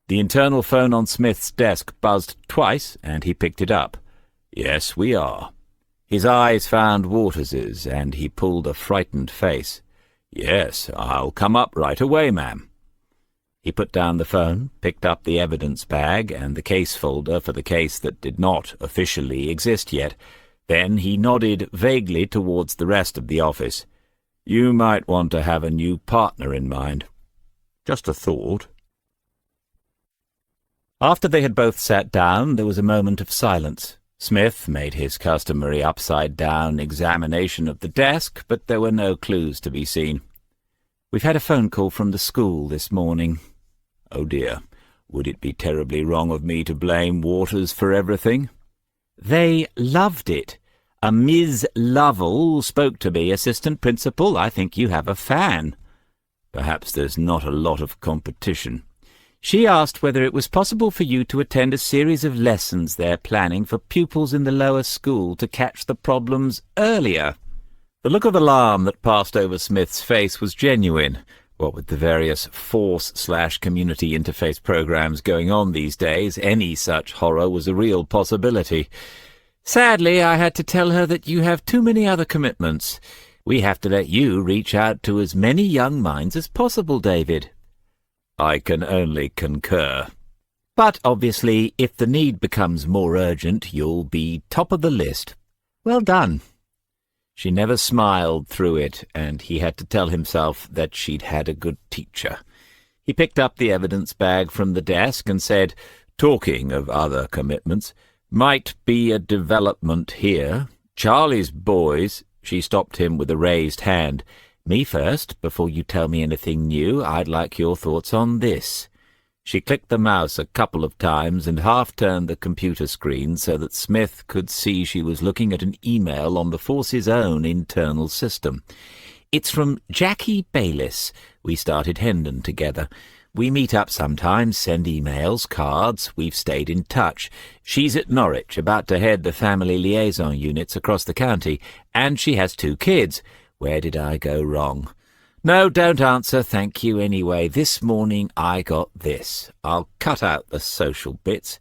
B: The internal phone on Smith's desk buzzed twice, and he picked it up. "Yes, we are." His eyes found Waters's, and he pulled a frightened face. "Yes, I'll come up right away, ma'am."
A: He put down the phone, picked up the evidence bag and the case folder for the case that did not officially exist yet. Then he nodded vaguely towards the rest of the office. "You might want to have a new partner in mind. Just a thought." After they had both sat down, there was a moment of silence. Smith made his customary upside-down examination of the desk, but there were no clues to be seen. "We've had a phone call from the school this morning." "Oh dear. Would it be terribly wrong of me to blame Waters for everything?" "They loved it. A Ms. Lovell spoke to me, assistant principal. I think you have a fan." "Perhaps there's not a lot of competition." "She asked whether it was possible for you to attend a series of lessons they're planning for pupils in the lower school to catch the problems earlier." The look of alarm that passed over Smith's face was genuine. What with the various force/community interface programs going on these days, any such horror was a real possibility. "Sadly, I had to tell her that you have too many other commitments. We have to let you reach out to as many young minds as possible, David." "I can only concur. But obviously, if the need becomes more urgent, you'll be top of the list. Well done." She never smiled through it, and he had to tell himself that she'd had a good teacher. He picked up the evidence bag from the desk and said, "Talking of other commitments, might be a development here. Charlie's boys—" She stopped him with a raised hand. "Me first, before you tell me anything new. I'd like your thoughts on this." She clicked the mouse a couple of times and half-turned the computer screen so that Smith could see she was looking at an email on the Force's own internal system. "It's from Jackie Bayliss. We started Hendon together. We meet up sometimes, send emails, cards. We've stayed in touch. She's at Norwich, about to head the family liaison units across the county, and she has 2 kids. Where did I go wrong? No, don't answer, thank you anyway. This morning I got this. I'll cut out the social bits.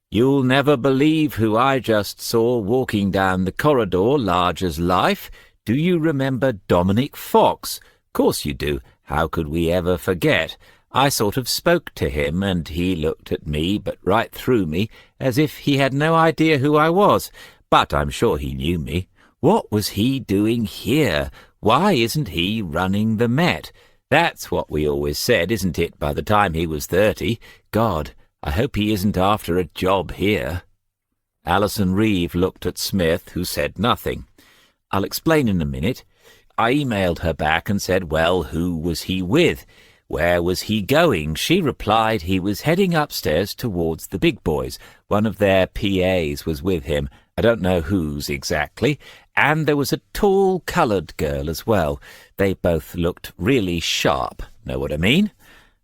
A: You'll never believe who I just saw walking down the corridor, large as life. Do you remember Dominic Fox? Course you do. How could we ever forget? I sort of spoke to him, and he looked at me, but right through me, as if he had no idea who I was. But I'm sure he knew me. What was he doing here? Why isn't he running the Met? That's what we always said, isn't it, by the time he was 30? God, I hope he isn't after a job here." Alison Reeve looked at Smith, who said nothing. "I'll explain in a minute. I emailed her back and said, well, who was he with? Where was he going? She replied he was heading upstairs towards the big boys. One of their PAs was with him. I don't know whose exactly. And there was a tall coloured girl as well. They both looked really sharp. Know what I mean?"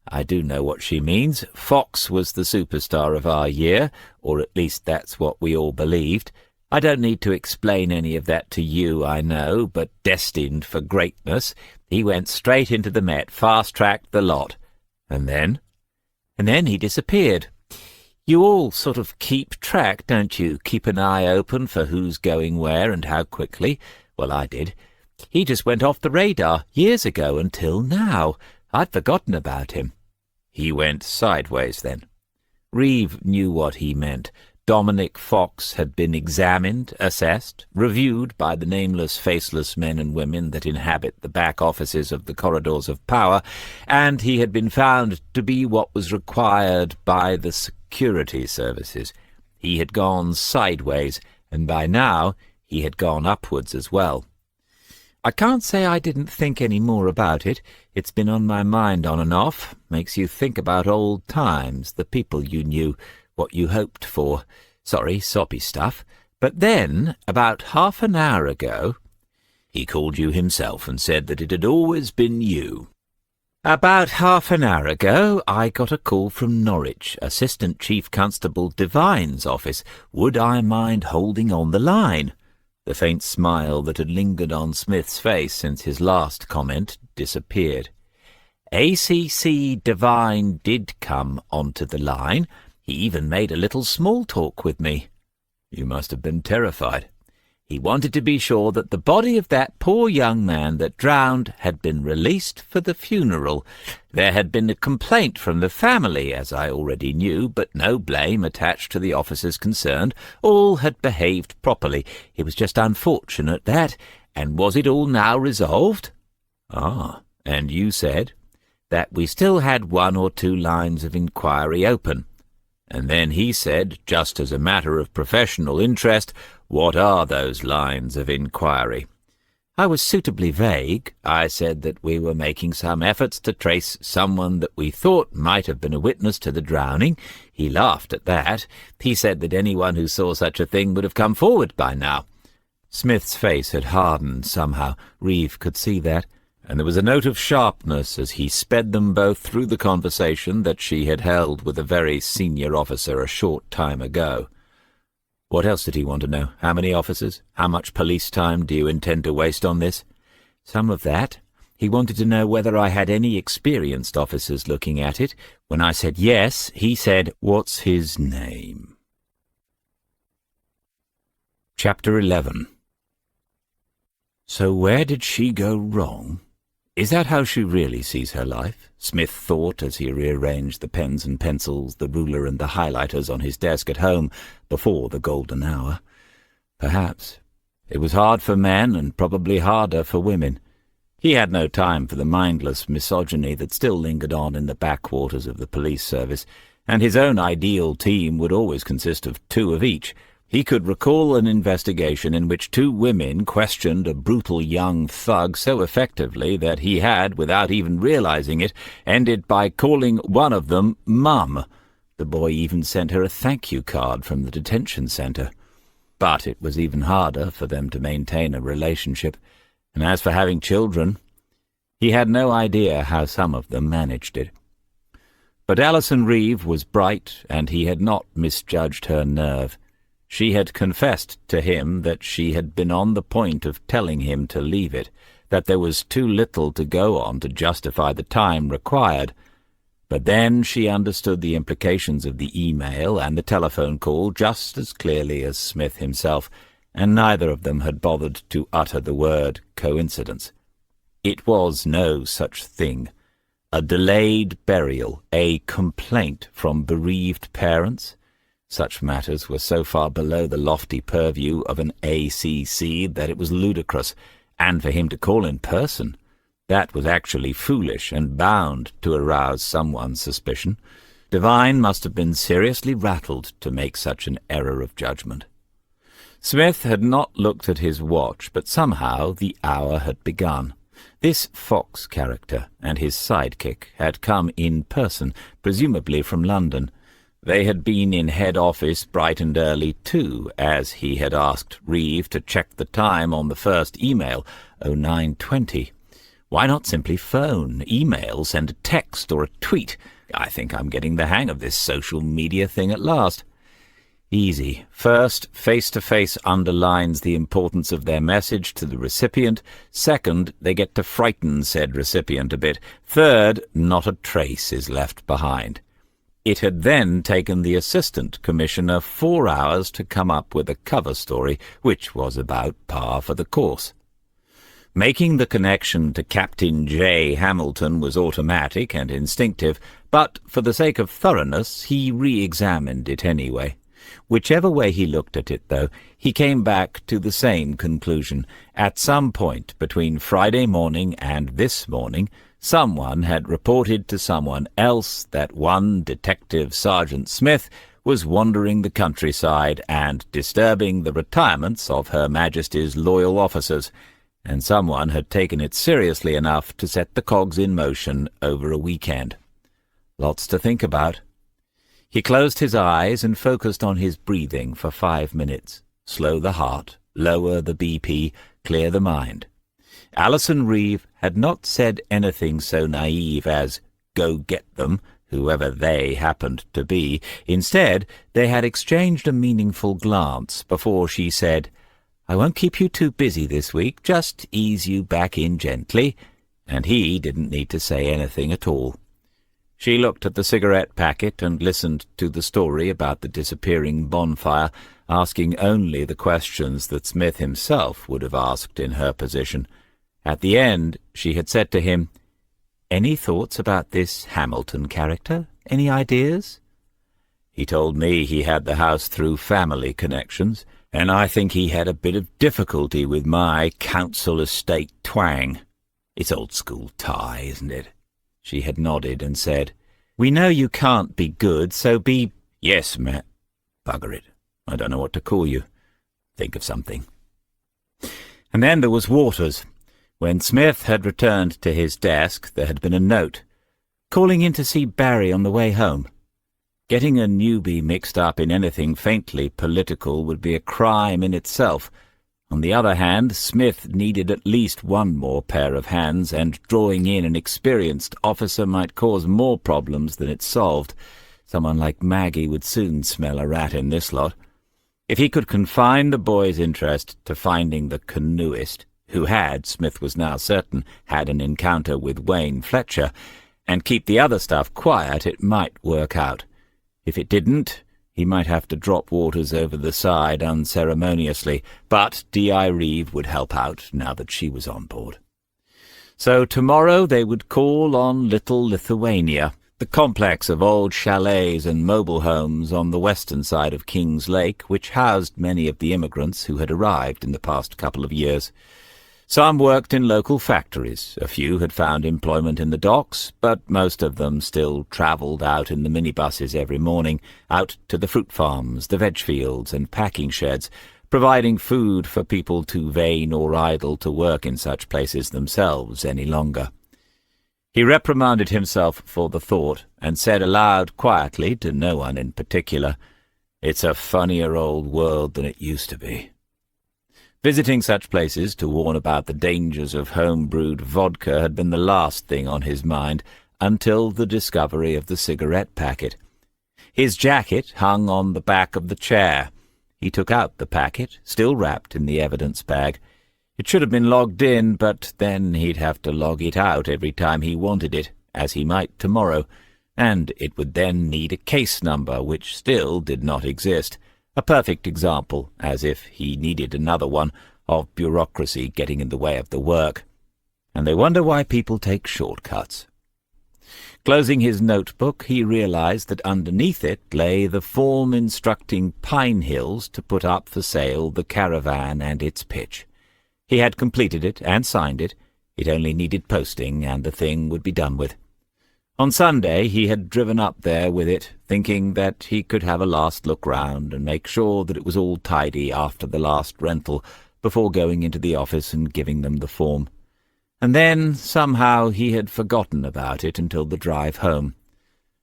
A: "I do know what she means. Fox was the superstar of our year, or at least that's what we all believed. I don't need to explain any of that to you, I know, but destined for greatness. He went straight into the Met, fast-tracked the lot. And then?" "And then he disappeared. You all sort of keep track, don't you? Keep an eye open for who's going where and how quickly. Well, I did. He just went off the radar years ago until now. I'd forgotten about him." "He went sideways, then?" Reeve knew what he meant. Dominic Fox had been examined, assessed, reviewed by the nameless, faceless men and women that inhabit the back offices of the corridors of power, and he had been found to be what was required by the security services. He had gone sideways, and by now he had gone upwards as well. "I can't say I didn't think any more about it. It's been on my mind on and off. Makes you think about old times, the people you knew, what you hoped for. Sorry, soppy stuff. But then, about half an hour ago—" "He called you himself and said that it had always been you." "About half an hour ago, I got a call from Norwich, Assistant Chief Constable Devine's office. Would I mind holding on the line?" The faint smile that had lingered on Smith's face since his last comment disappeared. ACC Devine did come onto the line. He even made a little small talk with me." "You must have been terrified."
B: He wanted to be sure that the body of that poor young man that drowned had been released for the funeral. There had been a complaint from the family, as I already knew, but no blame attached to the officers concerned. All had behaved properly. It was just unfortunate that. And was it all now resolved? Ah, and you said that we still had 1 or 2 lines of inquiry open. And then he said, just as a matter of professional interest, what are those lines of inquiry? I was suitably vague. I said that we were making some efforts to trace someone that we thought might have been a witness to the drowning. He laughed at that. He said that anyone who saw such a thing would have come forward by now. Smith's face had hardened somehow. Reeve could see that, and there was a note of sharpness as he sped them both through the conversation that she had held with a very senior officer a short time ago. What else did he want to know? How many officers? How much police time do you intend to waste on this? Some of that. He wanted to know whether I had any experienced officers looking at it. When I said yes, he said, "What's his name?" Chapter 11. So where did she go wrong? Is that how she really sees her life? Smith thought as he rearranged the pens and pencils, the ruler and the highlighters on his desk at home before the golden hour. Perhaps. It was hard for men and probably harder for women. He had no time for the mindless misogyny that still lingered on in the backwaters of the police service, and his own ideal team would always consist of 2 of each. He could recall an investigation in which 2 women questioned a brutal young thug so effectively that he had, without even realizing it, ended by calling one of them Mum. The boy even sent her a thank-you card from the detention center. But it was even harder for them to maintain a relationship, and as for having children, he had no idea how some of them managed it. But Alison Reeve was bright, and he had not misjudged her nerve. She had confessed to him that she had been on the point of telling him to leave it, that there was too little to go on to justify the time required. But then she understood the implications of the email and the telephone call just as clearly as Smith himself, and neither of them had bothered to utter the word coincidence. It was no such thing. A delayed burial, a complaint from bereaved parents. Such matters were so far below the lofty purview of an ACC that it was ludicrous, and for him to call in person, that was actually foolish and bound to arouse someone's suspicion. Devine must have been seriously rattled to make such an error of judgment. Smith had not looked at his watch, but somehow the hour had begun. This Fox character and his sidekick had come in person, presumably from London. They had been in head office bright and early too, as he had asked Reeve to check the time on the first email, 09:20. Why not simply phone, email, send a text or a tweet? I think I'm getting the hang of this social media thing at last. Easy. First, face-to-face underlines the importance of their message to the recipient. Second, they get to frighten said recipient a bit. Third, not a trace is left behind. It had then taken the assistant commissioner 4 hours to come up with a cover story, which was about par for the course. Making the connection to Captain J. Hamilton was automatic and instinctive, but for the sake of thoroughness he re-examined it anyway. Whichever way he looked at it, though, he came back to the same conclusion. At some point between Friday morning and this morning, someone had reported to someone else that one Detective Sergeant Smith was wandering the countryside and disturbing the retirements of Her Majesty's loyal officers, and someone had taken it seriously enough to set the cogs in motion over a weekend. Lots to think about. He closed his eyes and focused on his breathing for 5 minutes. Slow the heart, lower the BP, clear the mind. Alison Reeve had not said anything so naive as, "Go get them," whoever they happened to be. Instead, they had exchanged a meaningful glance before she said, "I won't keep you too busy this week, just ease you back in gently," and he didn't need to say anything at all. She looked at the cigarette packet and listened to the story about the disappearing bonfire,
A: asking only the questions that Smith himself would have asked in her position. At the end, she had said to him, "Any thoughts about this Hamilton character? Any ideas?" He told me he had the house through family connections, and I think he had a bit of difficulty with my council estate twang. It's old-school tie, isn't it? She had nodded and said, "We know you can't be good, so be—" "Yes, Matt. Bugger it. I don't know what to call you. Think of something." And then there was Waters. When Smith had returned to his desk, there had been a note, calling in to see Barry on the way home. Getting a newbie mixed up in anything faintly political would be a crime in itself. On the other hand, Smith needed at least one more pair of hands, and drawing in an experienced officer might cause more problems than it solved. Someone like Maggie would soon smell a rat in this lot. If he could confine the boy's interest to finding the canoeist, who had, Smith was now certain, had an encounter with Wayne Fletcher, and keep the other stuff quiet, it might work out. If it didn't, he might have to drop Waters over the side unceremoniously, but D.I. Reeve would help out now that she was on board. So tomorrow they would call on Little Lithuania, the complex of old chalets and mobile homes on the western side of Kings Lake, which housed many of the immigrants who had arrived in the past couple of years. Some worked in local factories, a few had found employment in the docks, but most of them still travelled out in the minibuses every morning, out to the fruit farms, the veg fields and packing sheds, providing food for people too vain or idle to work in such places themselves any longer. He reprimanded himself for the thought, and said aloud quietly to no one in particular, "It's a funnier old world than it used to be." Visiting such places to warn about the dangers of home-brewed vodka had been the last thing on his mind until the discovery of the cigarette packet. His jacket hung on the back of the chair. He took out the packet, still wrapped in the evidence bag. It should have been logged in, but then he'd have to log it out every time he wanted it, as he might tomorrow, and it would then need a case number, which still did not exist. A perfect example, as if he needed another one, of bureaucracy getting in the way of the work. And they wonder why people take shortcuts. Closing his notebook, he realized that underneath it lay the form instructing Pine Hills to put up for sale the caravan and its pitch. He had completed it and signed it. It only needed posting, and the thing would be done with. On Sunday he had driven up there with it, thinking that he could have a last look round and make sure that it was all tidy after the last rental before going into the office and giving them the form. And then, somehow, he had forgotten about it until the drive home.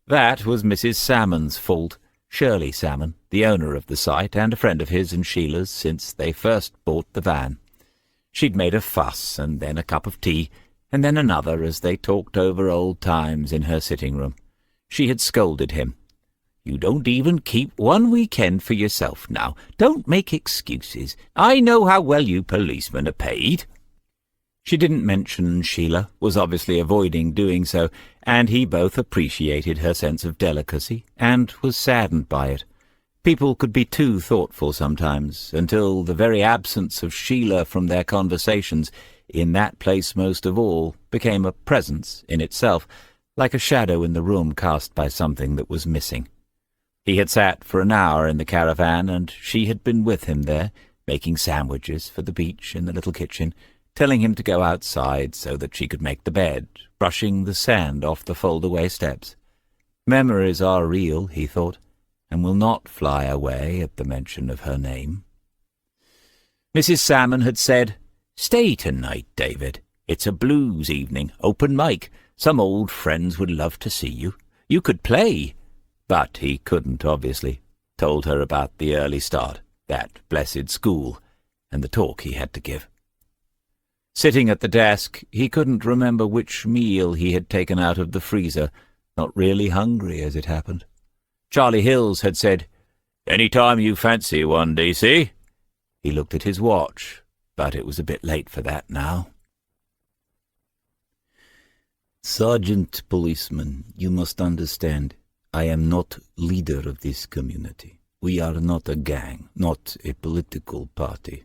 A: That was Mrs. Salmon's fault, Shirley Salmon, the owner of the site and a friend of his and Sheila's since they first bought the van. She'd made a fuss, and then a cup of tea, and then another as they talked over old times in her sitting-room. She had scolded him. "You don't even keep one weekend for yourself now. Don't make excuses. I know how well you policemen are paid." She didn't mention Sheila, was obviously avoiding doing so, and he both appreciated her sense of delicacy and was saddened by it. People could be too thoughtful sometimes, until the very absence of Sheila from their conversations, in that place most of all, became a presence in itself, like a shadow in the room cast by something that was missing. He had sat for an hour in the caravan, and she had been with him there, making sandwiches for the beach in the little kitchen, telling him to go outside so that she could make the bed, brushing the sand off the fold-away steps. Memories are real, he thought, and will not fly away at the mention of her name. Mrs. Salmon had said, "Stay tonight, David. It's a blues evening, open mic. Some old friends would love to see you. You could play." But he couldn't, obviously. Told her about the early start, that blessed school, and the talk he had to give. Sitting at the desk, he couldn't remember which meal he had taken out of the freezer, not really hungry as it happened. Charlie Hills had said, "Any time you fancy one, DC." He looked at his watch, but it was a bit late for that now. "Sergeant Policeman, you must understand, I am not leader of this community. We are not a gang, not a political party.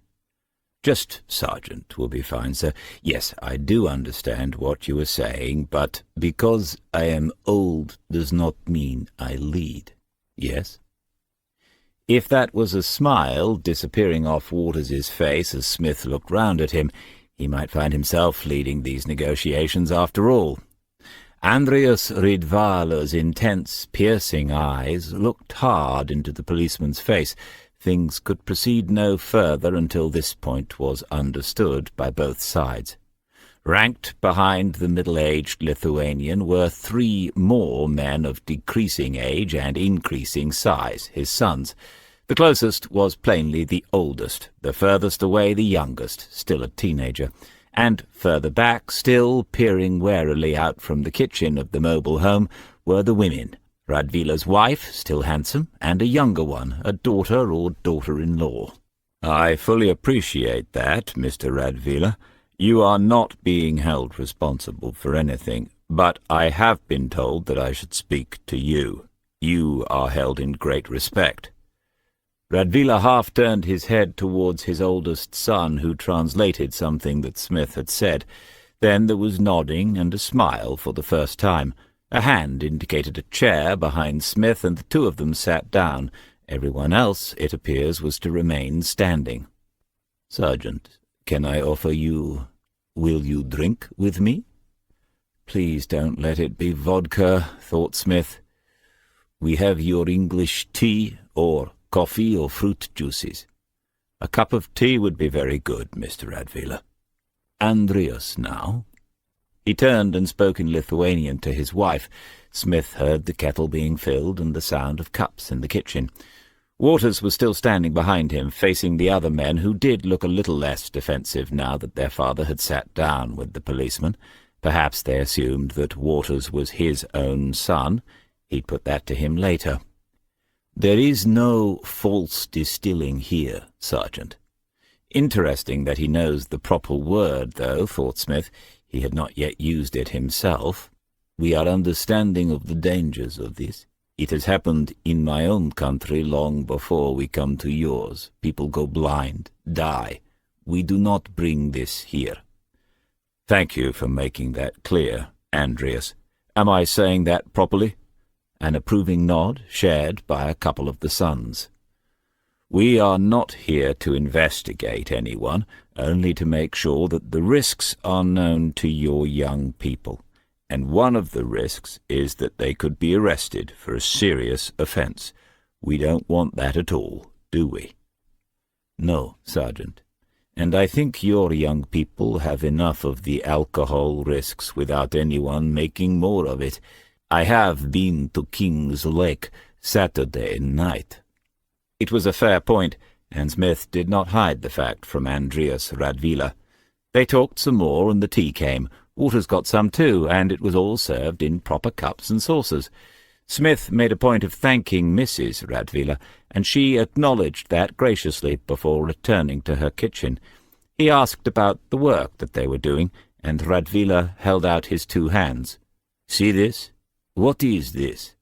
A: Just sergeant will be fine, sir. Yes, I do understand what you are saying, but because I am old does not mean I lead. Yes? If that was a smile disappearing off Waters's face as Smith looked round at him, he might find himself leading these negotiations after all. Andreas Rydvala's intense, piercing eyes looked hard into the policeman's face. Things could proceed no further until this point was understood by both sides. Ranked behind the middle-aged Lithuanian were 3 more men of decreasing age and increasing size, his sons. The closest was plainly the oldest, the furthest away the youngest, still a teenager, and further back, still peering warily out from the kitchen of the mobile home, were the women. Radvila's wife, still handsome, and a younger one, a daughter or daughter-in-law. I fully appreciate that, Mr. Radvila. You are not being held responsible for anything, but I have been told that I should speak to you. You are held in great respect. Radvila half turned his head towards his oldest son, who translated something that Smith had said. Then there was nodding and a smile for the first time. A hand indicated a chair behind Smith, and the two of them sat down. Everyone else, it appears, was to remain standing. Sergeant, can I offer you... Will you drink with me? Please don't let it be vodka, thought Smith. We have your English tea, or coffee, or fruit juices. A cup of tea would be very good, Mr. Radvila. Andreas now. He turned and spoke in Lithuanian to his wife. Smith heard the kettle being filled and the sound of cups in the kitchen. Waters was still standing behind him, facing the other men, who did look a little less defensive now that their father had sat down with the policeman. Perhaps they assumed that Waters was his own son. He'd put that to him later. There is no false distilling here, Sergeant. Interesting that he knows the proper word, though, thought Smith. He had not yet used it himself. We are understanding of the dangers of this. It has happened in my own country long before we come to yours. People go blind, die. We do not bring this here. Thank you for making that clear, Andreas. Am I saying that properly? An approving nod, shared by a couple of the sons. We are not here to investigate anyone, only to make sure that the risks are known to your young people. And one of the risks is that they could be arrested for a serious offence. We don't want that at all, do we? No, Sergeant. And I think your young people have enough of the alcohol risks without anyone making more of it. I have been to King's Lake Saturday night. It was a fair point, and Smith did not hide the fact from Andreas Radvila. They talked some more, and the tea came. Waters got some too, and it was all served in proper cups and saucers. Smith made a point of thanking Mrs. Radvila, and she acknowledged that graciously before returning to her kitchen. He asked about the work that they were doing, and Radvila held out his 2 hands. See this? What is this?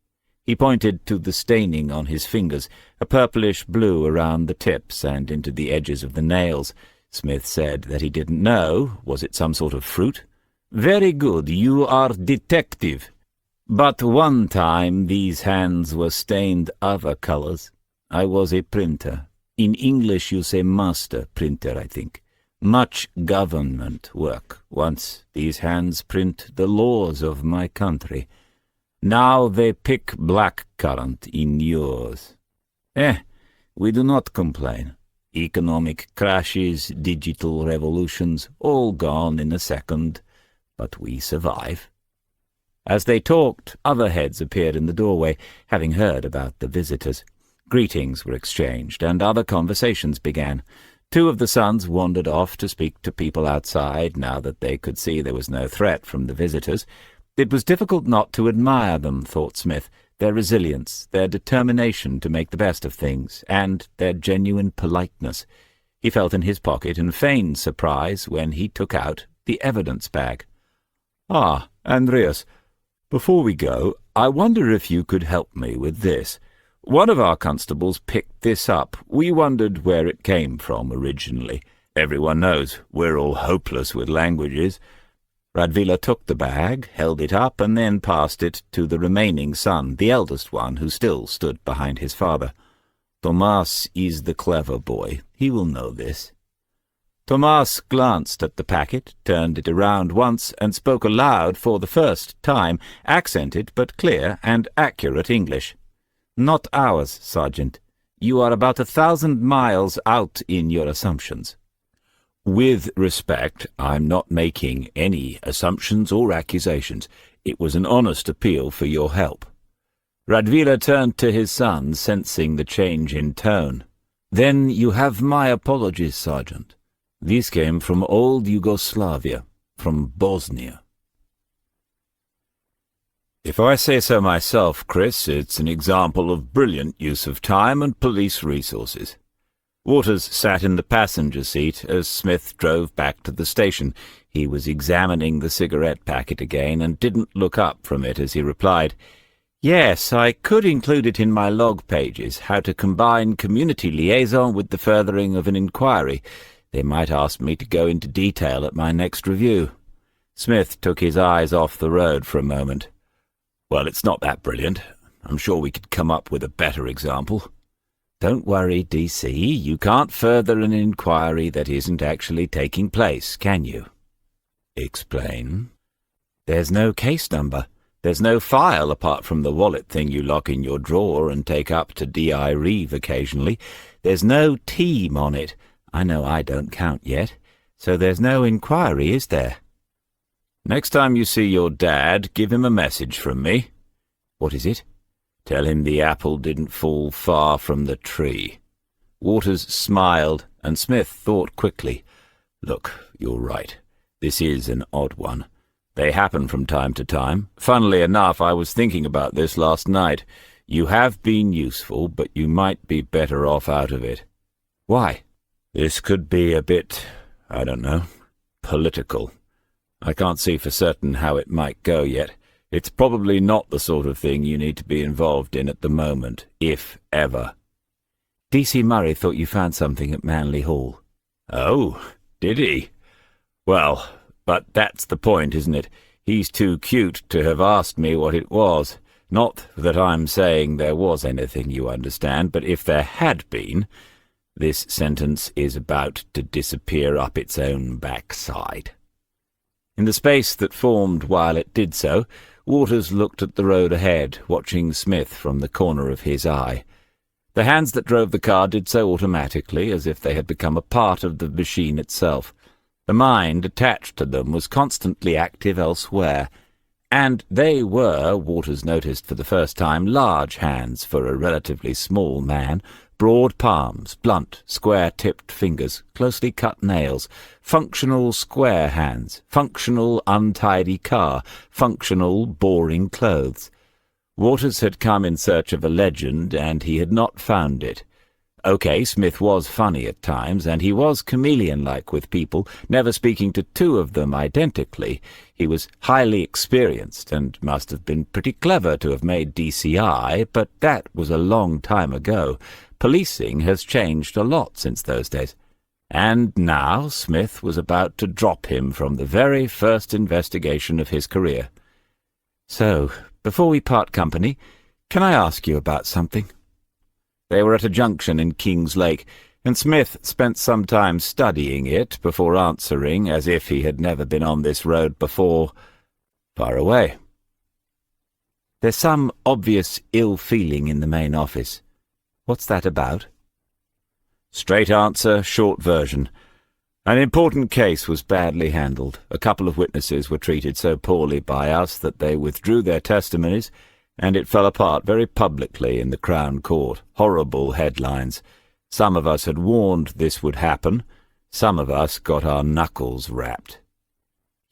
A: He pointed to the staining on his fingers, a purplish blue around the tips and into the edges of the nails. Smith said that he didn't know. Was it some sort of fruit? Very good, you are detective. But one time these hands were stained other colors. I was a printer. In English you say master printer, I think. Much government work. Once these hands print the laws of my country. Now they pick blackcurrant in yours. We do not complain. Economic crashes, digital revolutions, all gone in a second. But we survive. As they talked, other heads appeared in the doorway, having heard about the visitors. Greetings were exchanged, and other conversations began. 2 of the sons wandered off to speak to people outside, now that they could see there was no threat from the visitors. It was difficult not to admire them, thought Smith, their resilience, their determination to make the best of things, and their genuine politeness. He felt in his pocket and feigned surprise when he took out the evidence bag. Andreas, before we go, I wonder if you could help me with this. One of our constables picked this up. We wondered where it came from originally. Everyone knows we're all hopeless with languages."
B: Radvila took the bag, held it up, and then passed it to the remaining son, the eldest one, who still stood behind his father. "Tomas is the clever boy. He will know this." Tomas glanced at the packet, turned it around once, and spoke aloud for the first time, accented but clear and accurate English. "Not ours, Sergeant. You are about 1,000 miles out in your assumptions."
A: "With respect, I'm not making any assumptions or accusations. It was an honest appeal for your help." Radvila turned to his son, sensing the change in tone. "Then you have my apologies, Sergeant. This came from old Yugoslavia, from Bosnia." "If I say so myself, Chris, it's an example of brilliant use of time and police resources." Waters sat in the passenger seat as Smith drove back to the station. He was examining the cigarette packet again and didn't look up from it as he replied, "Yes, I could include it in my log pages, how to combine community liaison with the furthering of an inquiry. They might ask me to go into detail at my next review." Smith took his eyes off the road for a moment. "Well, it's not that brilliant. I'm sure we could come up with a better example." "Don't worry, DC. You can't further an inquiry that isn't actually taking place, can you?" "Explain." "There's no case number. There's no file apart from the wallet thing you lock in your drawer and take up to DI Reeve occasionally. There's no team on it. I know I don't count yet. So there's no inquiry, is there?" "Next time you see your dad, give him a message from me." "What is it?" "Tell him the apple didn't fall far from the tree." Waters smiled, and Smith thought quickly. "Look, you're right. This is an odd one. They happen from time to time. Funnily enough, I was thinking about this last night. You have been useful, but you might be better off out of it." "Why?" "This could be a bit, I don't know, political. I can't see for certain how it might go yet. It's probably not the sort of thing you need to be involved in at the moment, if ever." "D.C. Murray thought you found something at Manley Hall." "Oh, did he? Well, but that's the point, isn't it? He's too cute to have asked me what it was. Not that I'm saying there was anything, you understand, but if there had been, this sentence is about to disappear up its own backside." In the space that formed while it did so, Waters looked at the road ahead, watching Smith from the corner of his eye. The hands that drove the car did so automatically, as if they had become a part of the machine itself. The mind attached to them was constantly active elsewhere, and they were, Waters noticed for the first time, large hands for a relatively small man, broad palms, blunt, square-tipped fingers, closely cut nails, functional square hands, functional untidy car, functional boring clothes. Waters had come in search of a legend, and he had not found it. Okay, Smith was funny at times, and he was chameleon-like with people, never speaking to two of them identically. He was highly experienced, and must have been pretty clever to have made DCI, but that was a long time ago. Policing has changed a lot since those days. And now Smith was about to drop him from the very first investigation of his career. "So, before we part company, can I ask you about something?" They were at a junction in Kings Lake, and Smith spent some time studying it before answering, as if he had never been on this road before. "Far away." "There's some obvious ill feeling in the main office. What's that about?" Straight answer, short version. An important case was badly handled. A couple of witnesses were treated so poorly by us that they withdrew their testimonies, and it fell apart very publicly in the Crown Court. Horrible headlines. Some of us had warned this would happen. Some of us got our knuckles rapped.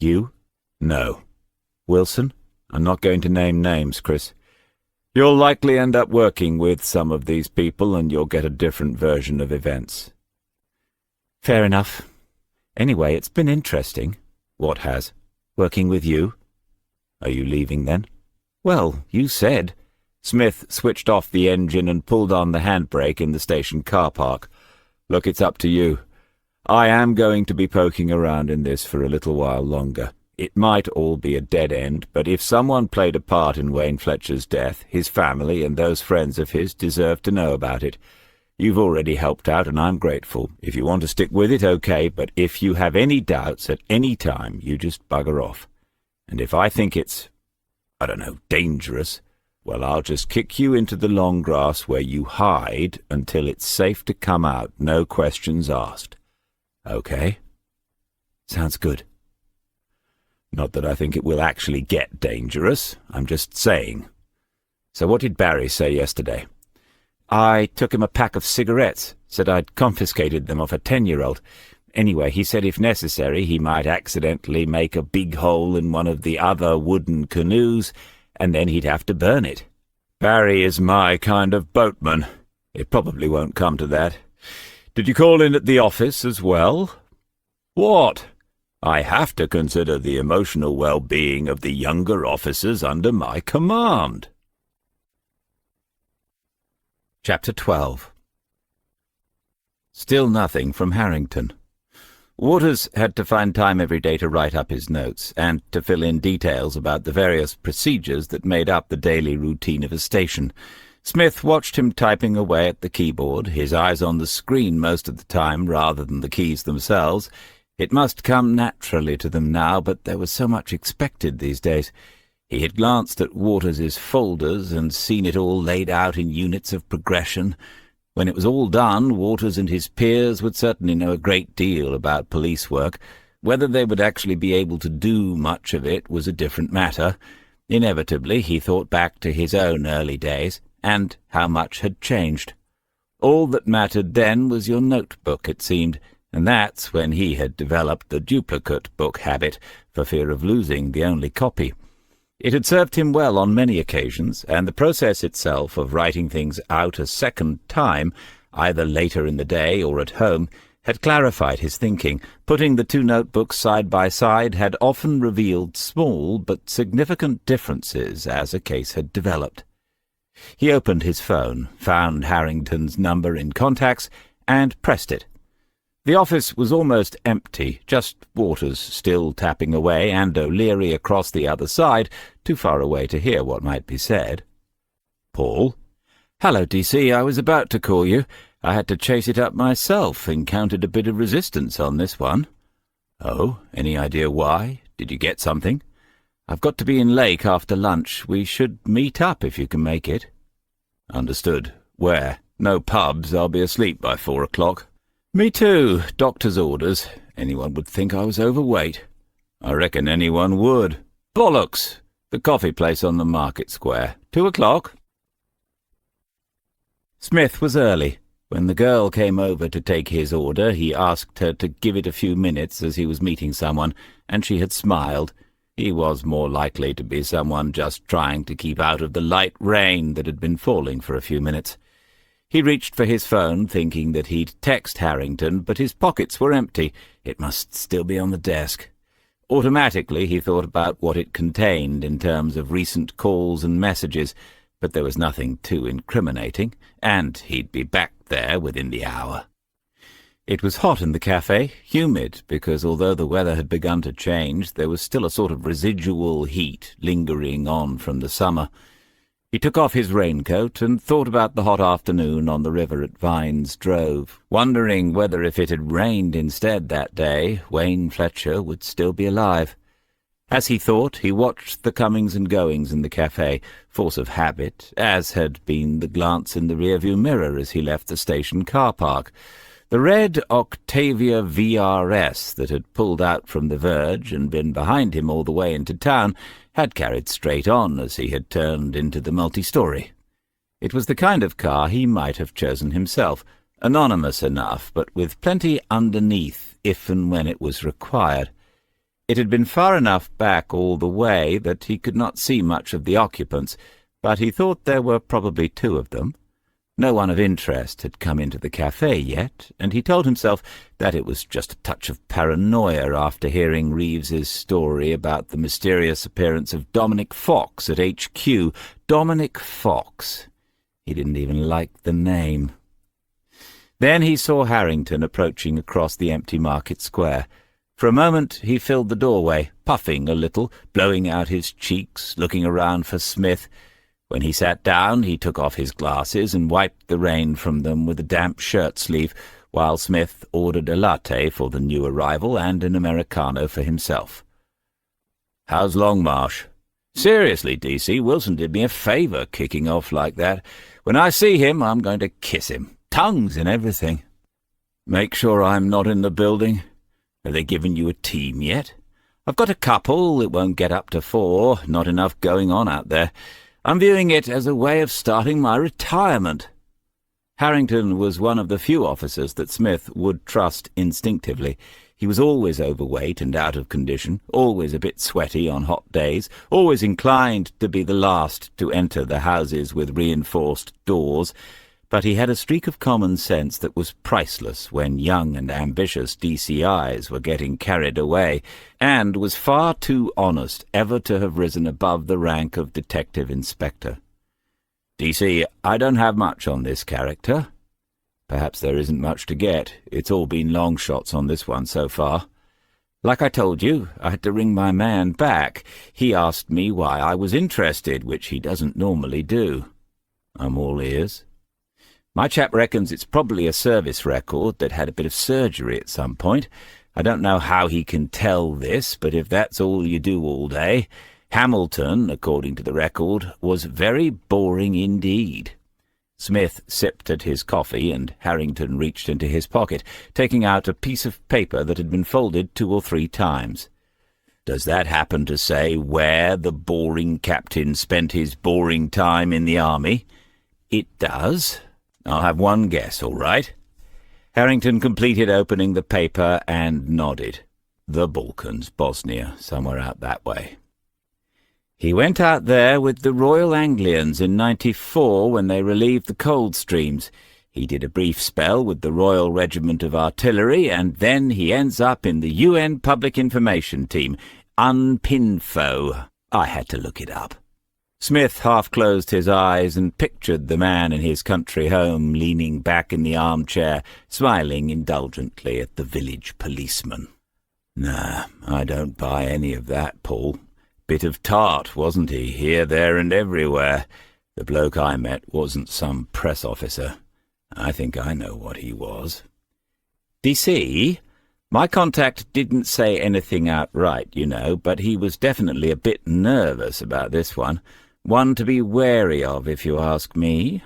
A: "You?" "No." "Wilson?" "I'm not going to name names, Chris. You'll likely end up working with some of these people, and you'll get a different version of events." "Fair enough. Anyway, it's been interesting." "What has?" "Working with you." "Are you leaving then?" "Well, you said." Smith switched off the engine and pulled on the handbrake in the station car park. "Look, it's up to you. I am going to be poking around in this for a little while longer. It might all be a dead end, but if someone played a part in Wayne Fletcher's death, his family and those friends of his deserve to know about it. You've already helped out, and I'm grateful. If you want to stick with it, okay, but if you have any doubts at any time, you just bugger off. And if I think it's, I don't know, dangerous, well, I'll just kick you into the long grass where you hide until it's safe to come out, no questions asked. Okay?" "Sounds good." "Not that I think it will actually get dangerous. I'm just saying. So what did Barry say yesterday?" "I took him a pack of cigarettes, said I'd confiscated them off a 10-year-old. Anyway, he said if necessary he might accidentally make a big hole in one of the other wooden canoes, and then he'd have to burn it. Barry is my kind of boatman. It probably won't come to that. Did you call in at the office as well?" "What? I have to consider the emotional well-being of the younger officers under my command."
B: Chapter 12. Still nothing from Harrington. Waters had to find time every day to write up his notes, and to fill in details about the various procedures that made up the daily routine of a station. Smith watched him typing away at the keyboard, his eyes on the screen most of the time rather than the keys themselves. It must come naturally to them now, but there was so much expected these days. He had glanced at Waters's folders and seen it all laid out in units of progression. When it was all done, Waters and his peers would certainly know a great deal about police work. Whether they would actually be able to do much of it was a different matter. Inevitably, he thought back to his own early days, and how much had changed. All that mattered then was your notebook, it seemed, and that's when he had developed the duplicate book habit, for fear of losing the only copy. It had served him well on many occasions, and the process itself of writing things out a second time, either later in the day or at home, had clarified his thinking. Putting the two notebooks side by side had often revealed small but significant differences as a case had developed. He opened his phone, found Harrington's number in contacts, and pressed it. The office was almost empty, just Waters still tapping away, and O'Leary across the other side, too far away to hear what might be said. "Paul?" "Hello, DC. I was about to call you. I had to chase it up myself. Encountered a bit of resistance on this one." "Oh, any idea why? Did you get something?" "I've got to be in Lake after lunch. We should meet up if you can make it." "Understood. Where? No pubs. I'll be asleep by 4 o'clock. "Me too. Doctor's orders. Anyone would think I was overweight." "I reckon anyone would." "Bollocks! The coffee place on the Market Square. 2 o'clock?" Smith was early. When the girl came over to take his order, he asked her to give it a few minutes as he was meeting someone, and she had smiled. He was more likely to be someone just trying to keep out of the light rain that had been falling for a few minutes. He reached for his phone, thinking that he'd text Harrington, but his pockets were empty. It must still be on the desk. Automatically he thought about what it contained in terms of recent calls and messages, but there was nothing too incriminating, and he'd be back there within the hour. It was hot in the cafe, humid, because although the weather had begun to change, there was still a sort of residual heat lingering on from the summer. He took off his raincoat and thought about the hot afternoon on the river at Vines Drove, wondering whether if it had rained instead that day, Wayne Fletcher would still be alive. As he thought, he watched the comings and goings in the cafe, force of habit, as had been the glance in the rearview mirror as he left the station car park. The red Octavia VRS that had pulled out from the verge and been behind him all the way into town had carried straight on as he had turned into the multi-story. It was the kind of car he might have chosen himself, anonymous enough, but with plenty underneath if and when it was required. It had been far enough back all the way that he could not see much of the occupants, but he thought there were probably 2 of them. No one of interest had come into the cafe yet, and he told himself that it was just a touch of paranoia after hearing Reeves's story about the mysterious appearance of Dominic Fox at HQ. Dominic Fox. He didn't even like the name. Then he saw Harrington approaching across the empty market square. For a moment he filled the doorway, puffing a little, blowing out his cheeks, looking around for Smith. When he sat down, he took off his glasses and wiped the rain from them with a damp shirt-sleeve, while Smith ordered a latte for the new arrival and an Americano for himself. "How's Longmarsh?" "Seriously, DC, Wilson did me a favour kicking off like that. When I see him, I'm going to kiss him. Tongues and everything." "Make sure I'm not in the building. Have they given you a team yet?" "I've got a couple. It won't get up to 4. Not enough going on out there. I'm viewing it as a way of starting my retirement." Harrington was one of the few officers that Smith would trust instinctively. He was always overweight and out of condition, always a bit sweaty on hot days, always inclined to be the last to enter the houses with reinforced doors, but he had a streak of common sense that was priceless when young and ambitious DCIs were getting carried away, and was far too honest ever to have risen above the rank of detective inspector. "DC, I don't have much on this character." "Perhaps there isn't much to get. It's all been long shots on this one so far. Like I told you, I had to ring my man back. He asked me why I was interested, which he doesn't normally do." "I'm all ears." "My chap reckons it's probably a service record that had a bit of surgery at some point. I don't know how he can tell this, but if that's all you do all day, Hamilton, according to the record, was very boring indeed." Smith sipped at his coffee, and Harrington reached into his pocket, taking out a piece of paper that had been folded 2 or 3 times. "Does that happen to say where the boring captain spent his boring time in the army?" "It does. I'll have one guess, all right." Harrington completed opening the paper and nodded. "The Balkans, Bosnia, somewhere out that way." "He went out there with the Royal Anglians in '94 when they relieved the Coldstreams. He did a brief spell with the Royal Regiment of Artillery, and then he ends up in the UN Public Information Team, UNPINFO. I had to look it up." Smith half-closed his eyes and pictured the man in his country home leaning back in the armchair, smiling indulgently at the village policeman. "Nah, I don't buy any of that, Paul. Bit of tart, wasn't he, here, there and everywhere? The bloke I met wasn't some press officer. I think I know what he was." "DC, my contact didn't say anything outright, you know, but he was definitely a bit nervous about this one. One to be wary of, if you ask me.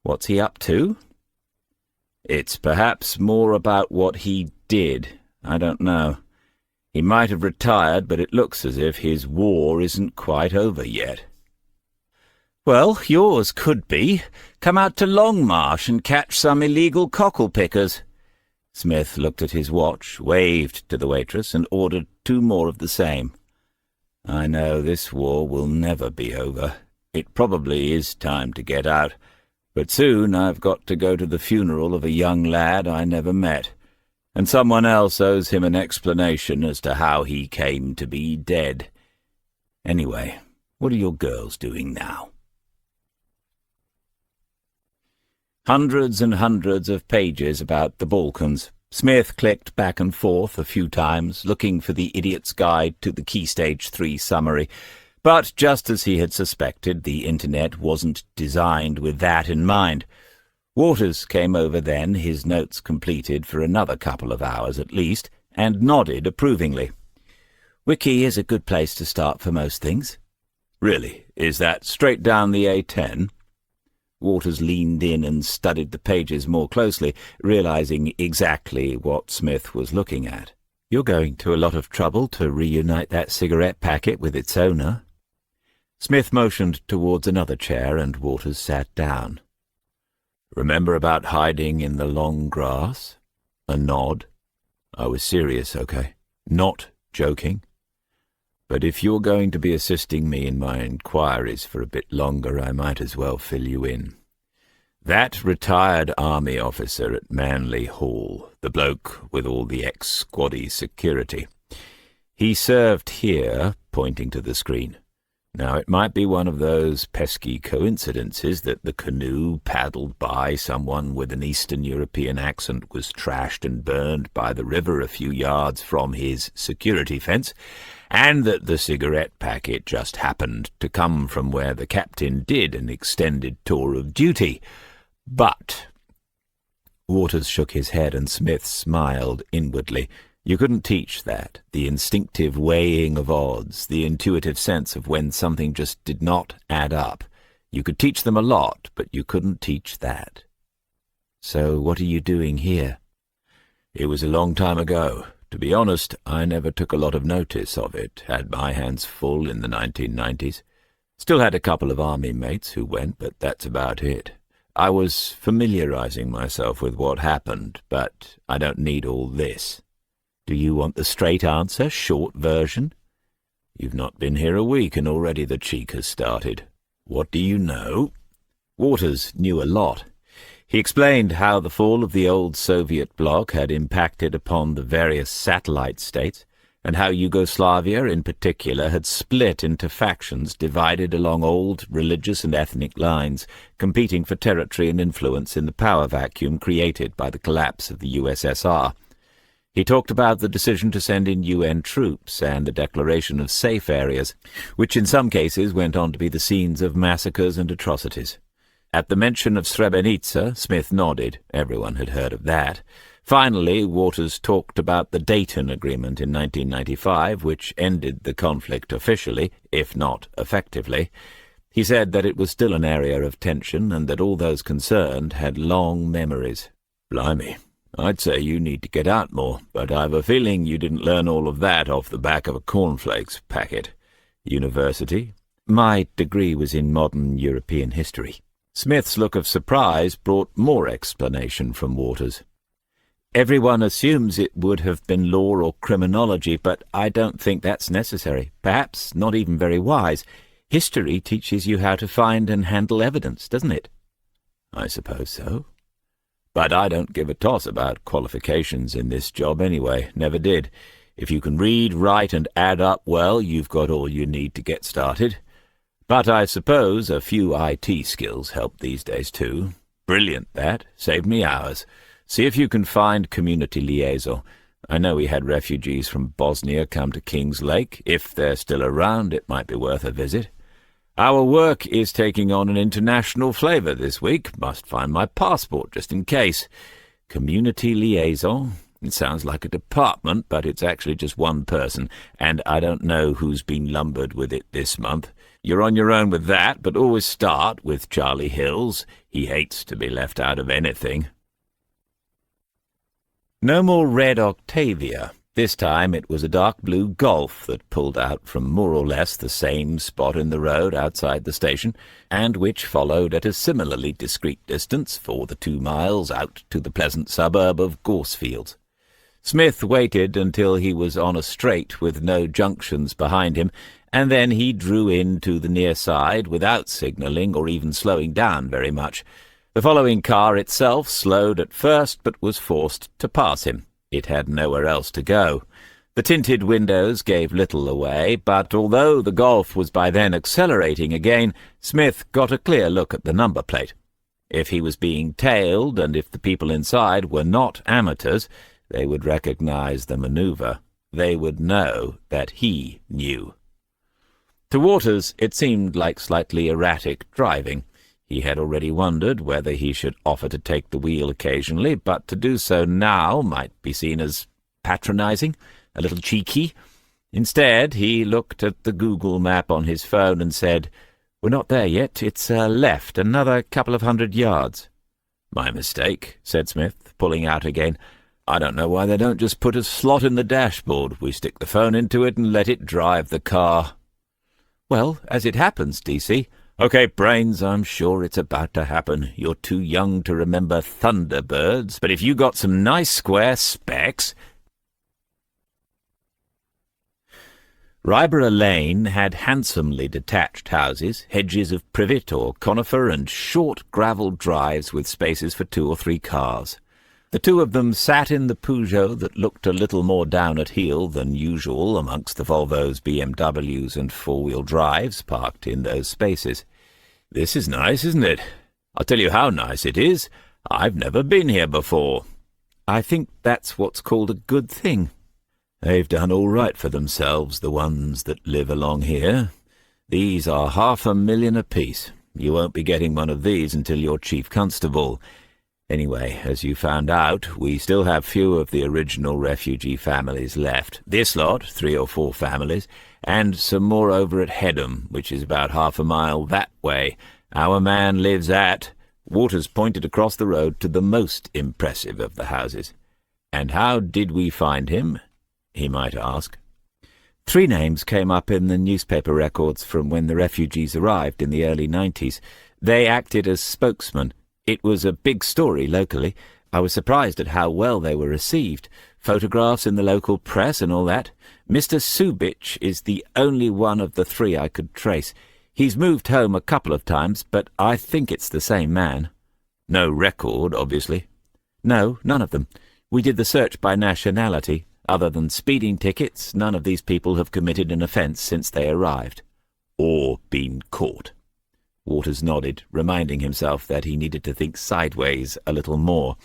B: What's he up to?" "It's perhaps more about what he did. I don't know. He might have retired, but it looks as if his war isn't quite over yet." "Well, yours could be. Come out to Longmarsh and catch some illegal cockle-pickers." Smith looked at his watch, waved to the waitress, and ordered 2 more of the same. "I know this war will never be over. It probably is time to get out, but soon I've got to go to the funeral of a young lad I never met, and someone else owes him an explanation as to how he came to be dead. Anyway, what are your girls doing now?" Hundreds and hundreds of pages about the Balkans. Smith clicked back and forth a few times, looking for the Idiot's Guide to the Key Stage 3 summary. But just as he had suspected, the Internet wasn't designed with that in mind. Waters came over then, his notes completed for another couple of hours at least, and nodded approvingly. "Wiki is a good place to start for most things." "Really? Is that straight down the A10? Waters leaned in and studied the pages more closely, realizing exactly what Smith was looking at. "You're going to a lot of trouble to reunite that cigarette packet with its owner." Smith motioned towards another chair, and Waters sat down. "Remember about hiding in the long grass?" A nod. "I was serious, okay? Not joking. But if you're going to be assisting me in my inquiries for a bit longer, I might as well fill you in.
A: That retired army officer at Manley Hall, the bloke with all the ex-squaddy security. He served here, pointing to the screen. Now, it might be one of those pesky coincidences that the canoe paddled by someone with an Eastern European accent was trashed and burned by the river a few yards from his security fence, and that the cigarette packet just happened to come from where the captain did an extended tour of duty. But Waters shook his head and Smith smiled inwardly. You couldn't teach that, the instinctive weighing of odds, the intuitive sense of when something just did not add up. You could teach them a lot, but you couldn't teach that. So what are you doing here? It was a long time ago. To be honest, I never took a lot of notice of it, had my hands full in the 1990s. Still had a couple of army mates who went, but that's about it. I was familiarizing myself with what happened, but I don't need all this. Do you want the straight answer, short version? You've not been here a week, and already the cheek has started. What do you know? Waters knew a lot. He explained how the fall of the old Soviet bloc had impacted upon the various satellite states, and how Yugoslavia in particular had split into factions divided along old religious and ethnic lines, competing for territory and influence in the power vacuum created by the collapse of the USSR. He talked about the decision to send in UN troops and the declaration of safe areas, which in some cases went on to be the scenes of massacres and atrocities. At the mention of Srebrenica, Smith nodded. Everyone had heard of that. Finally, Waters talked about the Dayton Agreement in 1995, which ended the conflict officially, if not effectively. He said that it was still an area of tension and that all those concerned had long memories. Blimey. I'd say you need to get out more, but I've a feeling you didn't learn all of that off the back of a cornflakes packet. University? My degree was in modern European history. Smith's look of surprise brought more explanation from Waters. Everyone assumes it would have been law or criminology, but I don't think that's necessary. Perhaps not even very wise. History teaches you how to find and handle evidence, doesn't it? I suppose so. But I don't give a toss about qualifications in this job anyway, never did. If you can read, write, and add up well, you've got all you need to get started. But I suppose a few IT skills help these days too. Brilliant, that. Saved me hours. See if you can find community liaison. I know we had refugees from Bosnia come to Kings Lake. If they're still around, it might be worth a visit. Our work is taking on an international flavour this week. Must find my passport just in case. Community liaison. It sounds like a department, but it's actually just one person, and I don't know who's been lumbered with it this month. You're on your own with that, but always start with Charlie Hills. He hates to be left out of anything. No more red Octavia. This time it was a dark blue Golf that pulled out from more or less the same spot in the road outside the station, and which followed at a similarly discreet distance for the 2 miles out to the pleasant suburb of Gorsefields. Smith waited until he was on a straight with no junctions behind him, and then he drew in to the near side without signalling or even slowing down very much. The following car itself slowed at first, but was forced to pass him. It had nowhere else to go. The tinted windows gave little away, but although the Golf was by then accelerating again, Smith got a clear look at the number plate. If he was being tailed, and if the people inside were not amateurs, they would recognize the maneuver. They would know that he knew. To Waters, it seemed like slightly erratic driving. He had already wondered whether he should offer to take the wheel occasionally, but to do so now might be seen as patronizing, a little cheeky. Instead, he looked at the Google map on his phone and said, "We're not there yet. It's left, another couple of 100 yards." "My mistake," said Smith, pulling out again. "I don't know why they don't just put a slot in the dashboard. We stick the phone into it and let it drive the car." "Well, as it happens, DC." "Okay, brains, I'm sure it's about to happen. You're too young to remember Thunderbirds, but if you got some nice square specs..." Ryborough Lane had handsomely detached houses, hedges of privet or conifer, and short gravelled drives with spaces for 2 or 3 cars. The two of them sat in the Peugeot that looked a little more down at heel than usual amongst the Volvos, BMWs, and four-wheel drives parked in those spaces. "This is nice, isn't it? I'll tell you how nice it is. I've never been here before."
B: "I think that's what's called a good thing."
A: "They've done all right for themselves, the ones that live along here. These are $500,000 apiece. You won't be getting one of these until you're chief constable. Anyway, as you found out, we still have few of the original refugee families left. This lot, 3 or 4 families, and some more over at Headham, which is about half a mile that way. Our man lives at—" Waters pointed across the road to the most impressive of the houses. "And how did we find him?" he might ask.
B: 3 names came up in the newspaper records from when the refugees arrived in the early 90s. They acted as spokesmen. It was a big story locally. I was surprised at how well they were received. Photographs in the local press and all that. Mr. Subich is the only one of the 3 I could trace. He's moved home a couple of times, but I think it's the same man."
A: "No record, obviously."
B: "No, none of them. We did the search by nationality. Other than speeding tickets, none of these people have committed an offence since they arrived."
A: "Or been caught."
B: Waters nodded, reminding himself that he needed to think sideways a little more.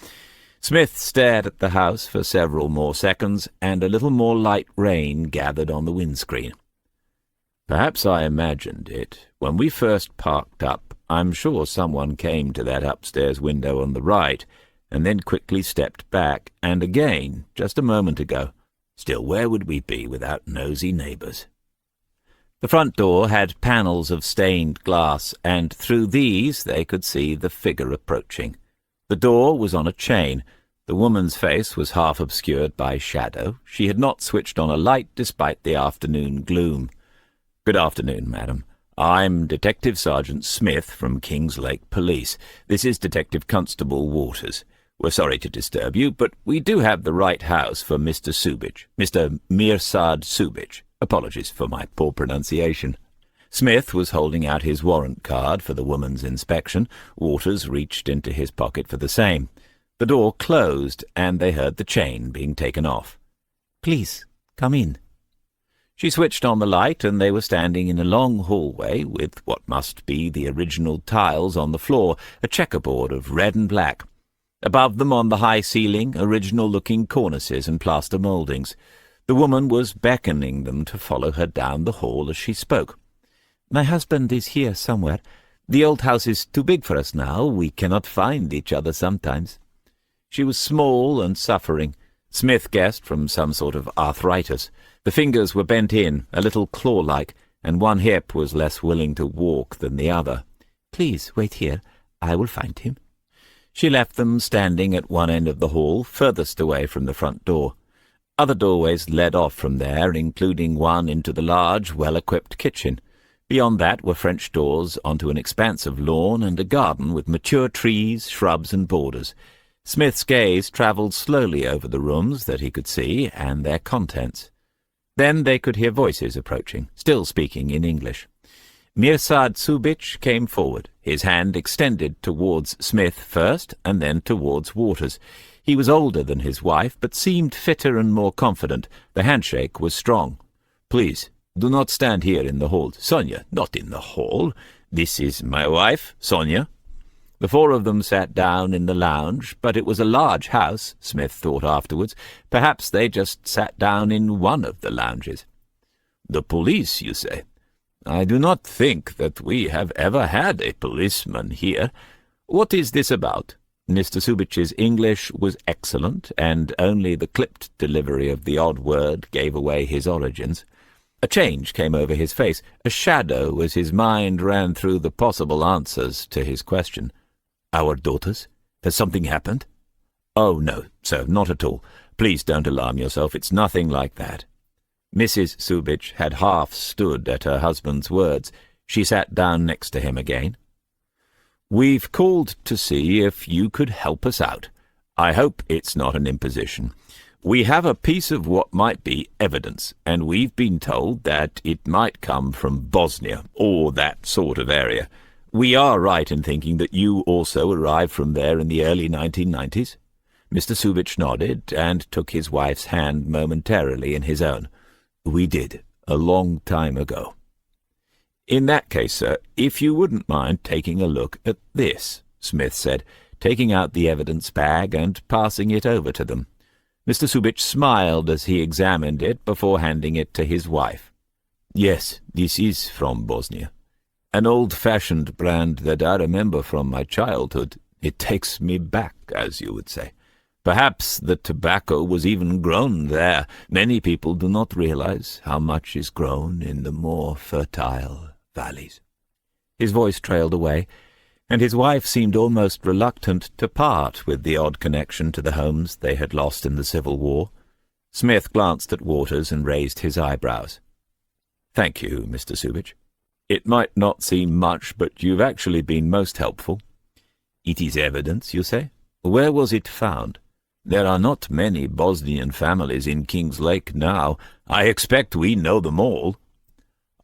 B: Smith stared at the house for several more seconds, and a little more light rain gathered on the windscreen.
A: "Perhaps I imagined it. When we first parked up, I'm sure someone came to that upstairs window on the right, and then quickly stepped back, and again, just a moment ago. Still, where would we be without nosy neighbours?"
B: The front door had panels of stained glass, and through these they could see the figure approaching. The door was on a chain. The woman's face was half obscured by shadow. She had not switched on a light despite the afternoon gloom.
A: "Good afternoon, madam. I'm Detective Sergeant Smith from Kingslake Police. This is Detective Constable Waters. We're sorry to disturb you, but we do have the right house for Mr. Subich, Mr. Mirsad Subich. Apologies for my poor pronunciation." Smith was holding out his warrant card for the woman's inspection. Waters reached into his pocket for the same. The door closed, and they heard the chain being taken off.
B: "Please, come in."
A: She switched on the light, and they were standing in a long hallway with what must be the original tiles on the floor, a checkerboard of red and black. Above them on the high ceiling, original-looking cornices and plaster mouldings. The woman was beckoning them to follow her down the hall as she spoke.
B: "My husband is here somewhere. The old house is too big for us now. We cannot find each other sometimes."
A: She was small and suffering. Smith guessed from some sort of arthritis. The fingers were bent in, a little claw-like, and one hip was less willing to walk than the other.
B: "Please wait here. I will find him."
A: She left them standing at one end of the hall, furthest away from the front door. Other doorways led off from there, including one into the large, well-equipped kitchen. Beyond that were French doors onto an expanse of lawn and a garden with mature trees, shrubs, and borders. Smith's gaze travelled slowly over the rooms that he could see and their contents. Then they could hear voices approaching, still speaking in English. Mirsad Subich came forward, his hand extended towards Smith first and then towards Waters. He was older than his wife, but seemed fitter and more confident. The handshake was strong. "Please, do not stand here in the hall. Sonia, not in the hall. This is my wife, Sonia." The 4 of them sat down in the lounge, but it was a large house, Smith thought afterwards. Perhaps they just sat down in one of the lounges. "The police, you say? I do not think that we have ever had a policeman here. What is this about?" Mr. Subich's English was excellent, and only the clipped delivery of the odd word gave away his origins. A change came over his face, a shadow as his mind ran through the possible answers to his question. "Our daughters? Has something happened?" "Oh, no, sir, not at all. Please don't alarm yourself. It's nothing like that." Mrs. Subich had half stood at her husband's words. She sat down next to him again. "We've called to see if you could help us out. I hope it's not an imposition. We have a piece of what might be evidence, and we've been told that it might come from Bosnia, or that sort of area. We are right in thinking that you also arrived from there in the early 1990s? Mr. Subich nodded and took his wife's hand momentarily in his own. We did, a long time ago. In that case, sir, if you wouldn't mind taking a look at this, Smith said, taking out the evidence bag and passing it over to them. Mr. Subich smiled as he examined it before handing it to his wife. Yes, this is from Bosnia. An old-fashioned brand that I remember from my childhood. It takes me back, as you would say. Perhaps the tobacco was even grown there. Many people do not realize how much is grown in the more fertile valleys. His voice trailed away, and his wife seemed almost reluctant to part with the odd connection to the homes they had lost in the Civil War. Smith glanced at Waters and raised his eyebrows. Thank you, Mr. Subich. It might not seem much, but you've actually been most helpful. It is evidence, you say? Where was it found? There are not many Bosnian families in King's Lake now. I expect we know them all.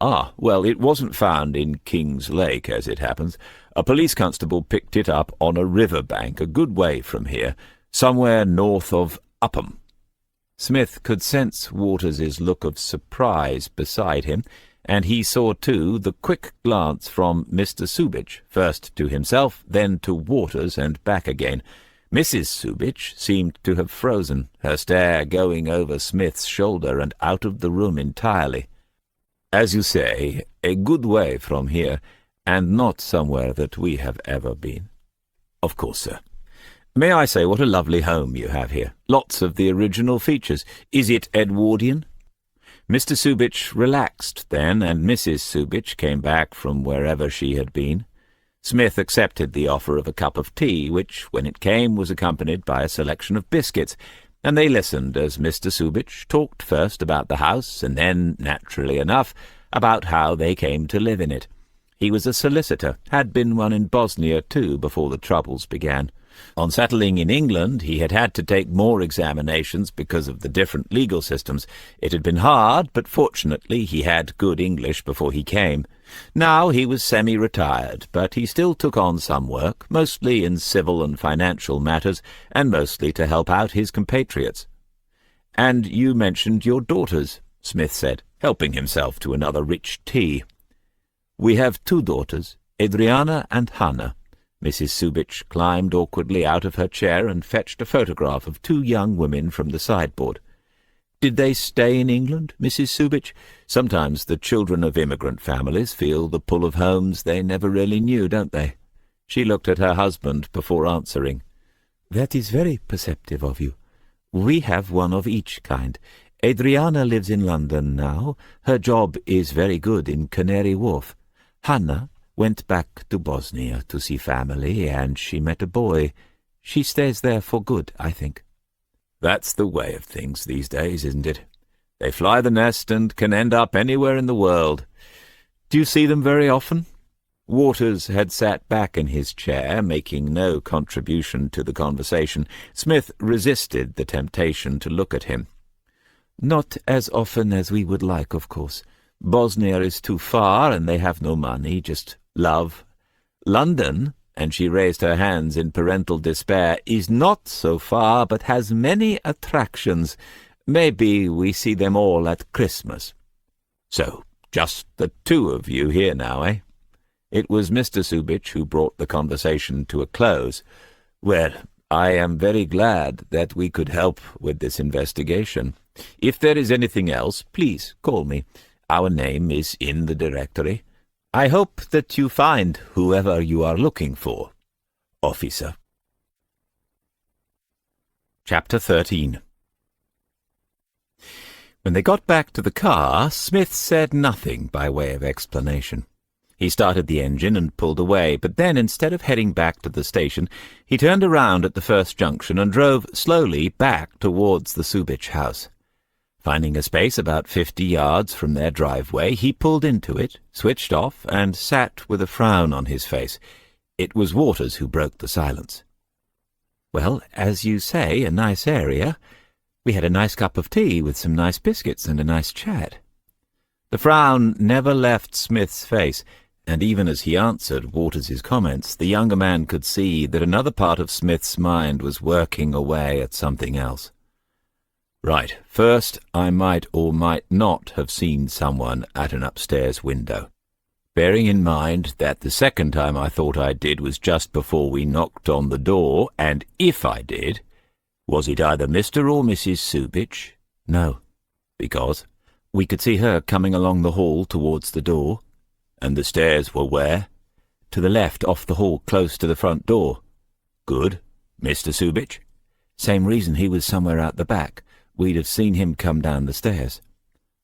A: Ah, well, it wasn't found in King's Lake, as it happens. A police constable picked it up on a river bank a good way from here, somewhere north of Upham. Smith could sense Waters's look of surprise beside him, and he saw, too, the quick glance from Mr. Subich, first to himself, then to Waters, and back again. Mrs. Subich seemed to have frozen, her stare going over Smith's shoulder and out of the room entirely. As you say, a good way from here, and not somewhere that we have ever been. Of course, sir. May I say what a lovely home you have here? Lots of the original features. Is it Edwardian? Mr. Subich relaxed then, and Mrs. Subich came back from wherever she had been. Smith accepted the offer of a cup of tea, which, when it came, was accompanied by a selection of biscuits, and they listened as Mr. Subich talked first about the house, and then, naturally enough, about how they came to live in it. He was a solicitor, had been one in Bosnia, too, before the troubles began. On settling in England, he had had to take more examinations because of the different legal systems. It had been hard, but fortunately he had good English before he came. Now he was semi-retired, but he still took on some work, mostly in civil and financial matters, and mostly to help out his compatriots. "And you mentioned your daughters," Smith said, helping himself to another rich tea. "We have 2 daughters, Adriana and Hannah." Mrs. Subich climbed awkwardly out of her chair and fetched a photograph of 2 young women from the sideboard. "Did they stay in England, Mrs. Subich? Sometimes the children of immigrant families feel the pull of homes they never really knew, don't they?" She looked at her husband before answering. "That is very perceptive of you. We have one of each kind. Adriana lives in London now. Her job is very good in Canary Wharf. Hannah went back to Bosnia to see family, and she met a boy. She stays there for good, I think." That's the way of things these days, isn't it? They fly the nest and can end up anywhere in the world. Do you see them very often? Waters had sat back in his chair, making no contribution to the conversation. Smith resisted the temptation to look at him. "Not as often as we would like, of course. Bosnia is too far, and they have no money, just love. London," and she raised her hands in parental despair, "is not so far, but has many attractions. Maybe we see them all at Christmas." "So, just the 2 of you here now, eh?" It was Mr. Subich who brought the conversation to a close. "Well, I am very glad that we could help with this investigation. If there is anything else, please call me. Our name is in the directory. I hope that you find whoever you are looking for. Officer." Chapter 13. When they got back to the car, Smith said nothing by way of explanation. He started the engine and pulled away, but then, instead of heading back to the station, he turned around at the first junction and drove slowly back towards the Subich house. Finding a space about 50 yards from their driveway, he pulled into it, switched off, and sat with a frown on his face. It was Waters who broke the silence. "Well, as you say, a nice area.
B: We had a nice cup of tea with some nice biscuits and a nice chat. The frown never left Smith's face, and even as he answered Waters's comments, the younger man could see that another part of Smith's mind was working away at something else. Right, first, I might or might not have seen someone at an upstairs window, bearing in mind that the second time I thought I did was just before we knocked on the door, and if I did, was it either Mr. or Mrs. Subich? No, because we could see her coming along the hall towards the door. And the stairs were where? To the left, off the hall, close to the front door. Good. Mr. Subich? Same reason he was somewhere out the back. We'd have seen him come down the stairs.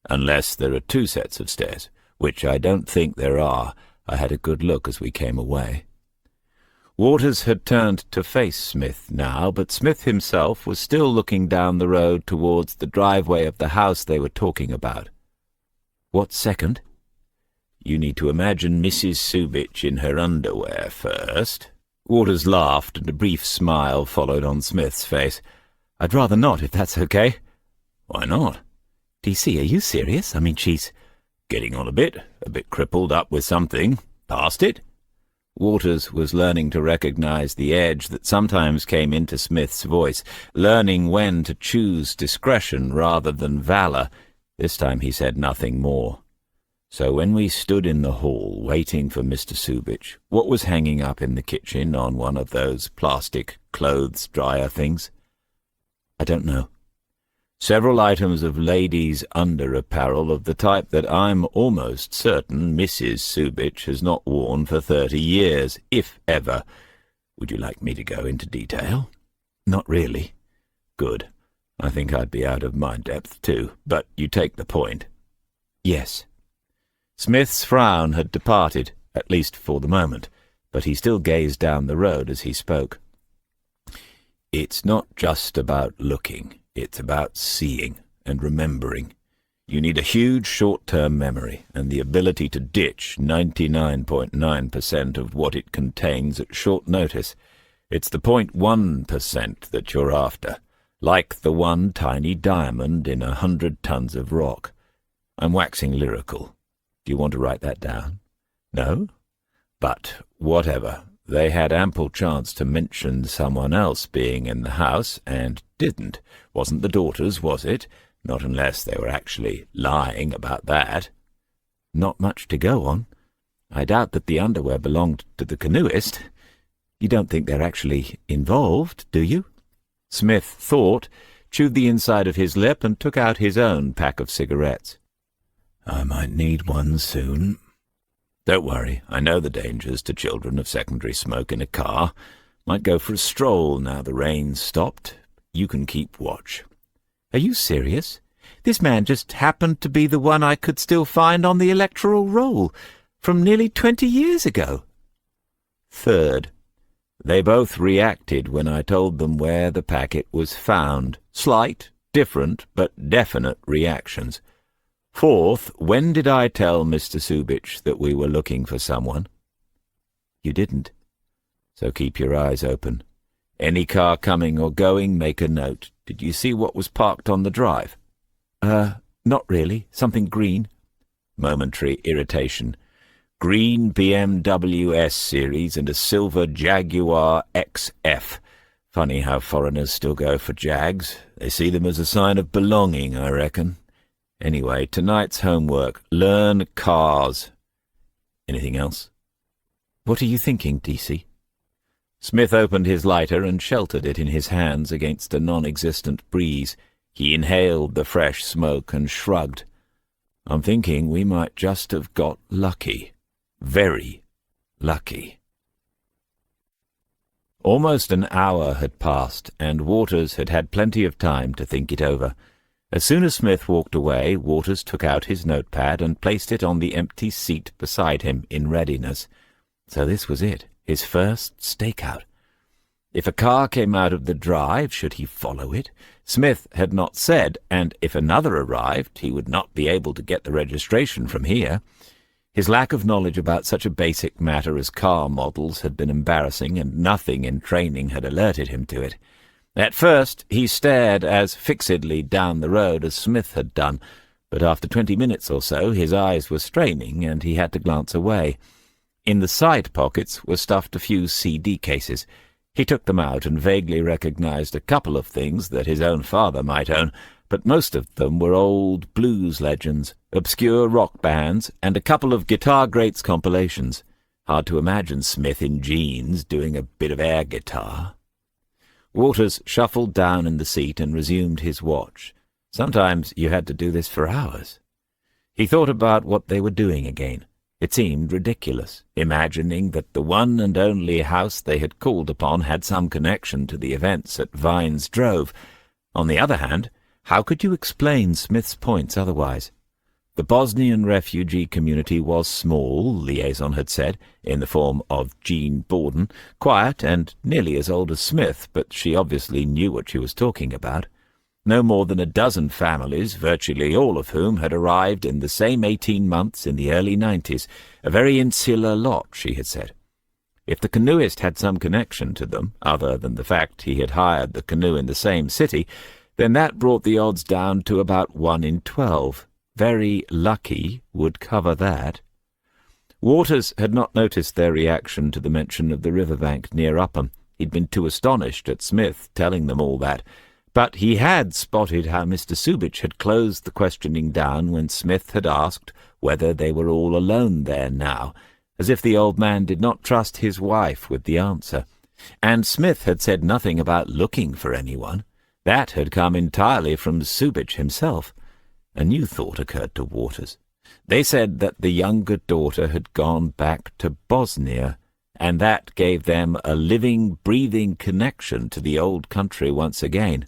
B: Unless there are two sets of stairs, which I don't think there are. I had a good look as we came away. Waters had turned to face Smith now, but Smith himself was still looking down the road towards the driveway of the house they were talking about. What second? You need to imagine Mrs. Subich in her underwear first. Waters laughed, and a brief smile followed on Smith's face. I'd rather not, if that's okay. Why not? DC, are you serious? I mean, she's getting on a bit crippled up with something. Past it? Waters was learning to recognize the edge that sometimes came into Smith's voice, learning when to choose discretion rather than valor. This time he said nothing more. So when we stood in the hall waiting for Mr. Subich, what was hanging up in the kitchen on one of those plastic clothes dryer things? I don't know. Several items of ladies' under-apparel of the type that I'm almost certain Mrs. Subich has not worn for 30 years, if ever. Would you like me to go into detail? Not really. Good. I think I'd be out of my depth too, but you take the point. Yes. Smith's frown had departed, at least for the moment, but he still gazed down the road as he spoke. It's not just about looking. It's about seeing and remembering. You need a huge short-term memory and the ability to ditch 99.9% of what it contains at short notice. It's the 0.1% that you're after, like the one tiny diamond in 100 tons of rock. I'm waxing lyrical. Do you want to write that down? No? But whatever. They had ample chance to mention someone else being in the house, and didn't. Wasn't the daughters, was it? Not unless they were actually lying about that. Not much to go on. I doubt that the underwear belonged to the canoeist. You don't think they're actually involved, do you? Smith thought, chewed the inside of his lip, and took out his own pack of cigarettes. I might need one soon. Don't worry, I know the dangers to children of secondary smoke in a car. Might go for a stroll now the rain's stopped. You can keep watch. Are you serious? This man just happened to be the one I could still find on the electoral roll from nearly 20 years ago. Third, they both reacted when I told them where the packet was found. Slight, different, but definite reactions. Fourth, when did I tell Mr. Subich that we were looking for someone? You didn't. So keep your eyes open. Any car coming or going, make a note. Did you see what was parked on the drive? Not really. Something green. Momentary irritation. Green BMW S series and a silver Jaguar XF. Funny how foreigners still go for Jags. They see them as a sign of belonging, I reckon. Anyway, tonight's homework. Learn cars. Anything else? What are you thinking, DC? Smith opened his lighter and sheltered it in his hands against a non-existent breeze. He inhaled the fresh smoke and shrugged. I'm thinking we might just have got lucky. Very lucky. Almost an hour had passed, and Waters had had plenty of time to think it over. As soon as Smith walked away, Waters took out his notepad and placed it on the empty seat beside him in readiness. So this was it, his first stakeout. If a car came out of the drive, should he follow it? Smith had not said, and if another arrived, he would not be able to get the registration from here. His lack of knowledge about such a basic matter as car models had been embarrassing, and nothing in training had alerted him to it.
A: At first he stared as fixedly down the road as Smith had done, but after 20 minutes or so his eyes were straining and he had to glance away. In the side pockets were stuffed a few CD cases. He took them out and vaguely recognized a couple of things that his own father might own, but most of them were old blues legends, obscure rock bands, and a couple of Guitar Greats compilations. Hard to imagine Smith in jeans doing a bit of air guitar. Waters shuffled down in the seat and resumed his watch. Sometimes you had to do this for hours. He thought about what they were doing again. It seemed ridiculous, imagining that the one and only house they had called upon had some connection to the events at Vine's Drove. On the other hand, how could you explain Smith's points otherwise? The Bosnian refugee community was small, Liaison had said, in the form of Jean Borden, quiet and nearly as old as Smith, but she obviously knew what she was talking about. No more than a dozen families, virtually all of whom had arrived in the same 18 months in the early 90s, a very insular lot, she had said. If the canoeist had some connection to them, other than the fact he had hired the canoe in the same city, then that brought the odds down to about 1 in 12. Very lucky would cover that. Waters had not noticed their reaction to the mention of the riverbank near Upham. He'd been too astonished at Smith telling them all that. But he had spotted how Mr. Subich had closed the questioning down when Smith had asked whether they were all alone there now, as if the old man did not trust his wife with the answer. And Smith had said nothing about looking for anyone. That had come entirely from Subich himself. A new thought occurred to Waters. They said that the younger daughter had gone back to Bosnia, and that gave them a living, breathing connection to the old country once again.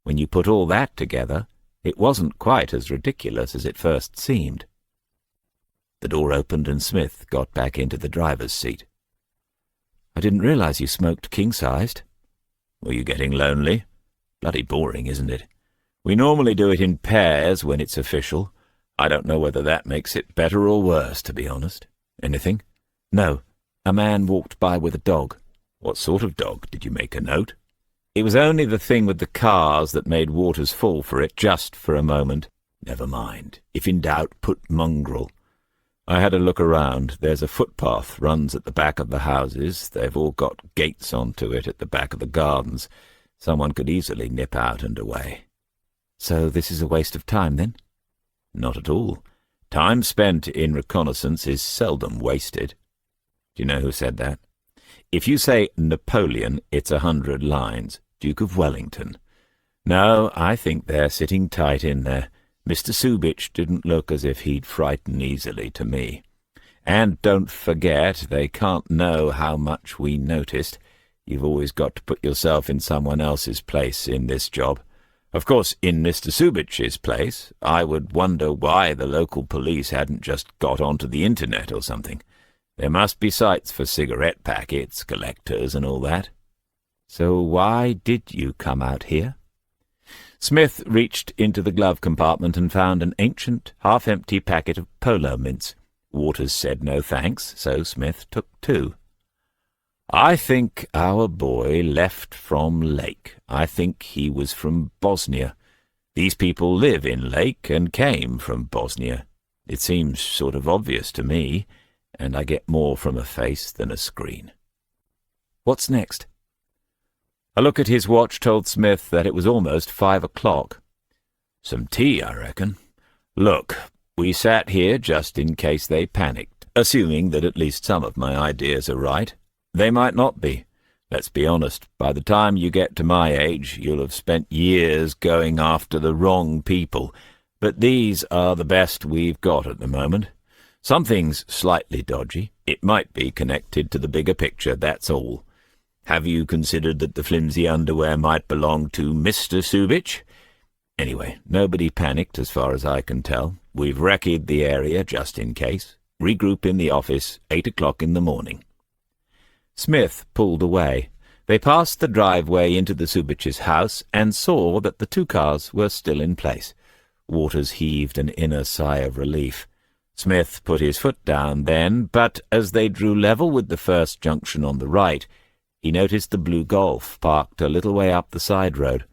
A: When you put all that together, it wasn't quite as ridiculous as it first seemed. The door opened and Smith got back into the driver's seat. "I didn't realize you smoked king-sized." "Were you getting lonely? Bloody boring, isn't it? We normally do it in pairs when it's official. I don't know whether that makes it better or worse, to be honest." "Anything?" "No. A man walked by with a dog." "What sort of dog? Did you make a note?" It was only the thing with the cars that made Waters fall for it just for a moment. "Never mind. If in doubt, put mongrel." "I had a look around. There's a footpath runs at the back of the houses. They've all got gates onto it at the back of the gardens. Someone could easily nip out and away." "So this is a waste of time, then?" "Not at all. Time spent in reconnaissance is seldom wasted." "Do you know who said that?" "If you say Napoleon, it's 100 lines. Duke of Wellington. No, I think they're sitting tight in there. Mr. Subich didn't look as if he'd frighten easily to me. And don't forget, they can't know how much we noticed. You've always got to put yourself in someone else's place in this job. Of course, in Mr. Subich's place, I would wonder why the local police hadn't just got onto the internet or something. There must be sites for cigarette packets, collectors, and all that." "So why did you come out here?" Smith reached into the glove compartment and found an ancient, half-empty packet of polo mints. Waters said no thanks, so Smith took 2. "I think our boy left from Lake. I think he was from Bosnia. These people live in Lake and came from Bosnia. It seems sort of obvious to me, and I get more from a face than a screen." "What's next?" A look at his watch told Smith that it was almost 5 o'clock. "Some tea, I reckon. Look, we sat here just in case they panicked, assuming that at least some of my ideas are right. They might not be. Let's be honest, by the time you get to my age, you'll have spent years going after the wrong people, but these are the best we've got at the moment. Something's slightly dodgy. It might be connected to the bigger picture, that's all. Have you considered that the flimsy underwear might belong to Mr. Subich? Anyway, nobody panicked as far as I can tell. We've recce'd the area just in case. Regroup in the office, 8 o'clock in the morning." Smith pulled away. They passed the driveway into the Subich's house and saw that the 2 cars were still in place. Waters heaved an inner sigh of relief. Smith put his foot down then, but as they drew level with the first junction on the right, He noticed the blue Golf parked a little way up the side road.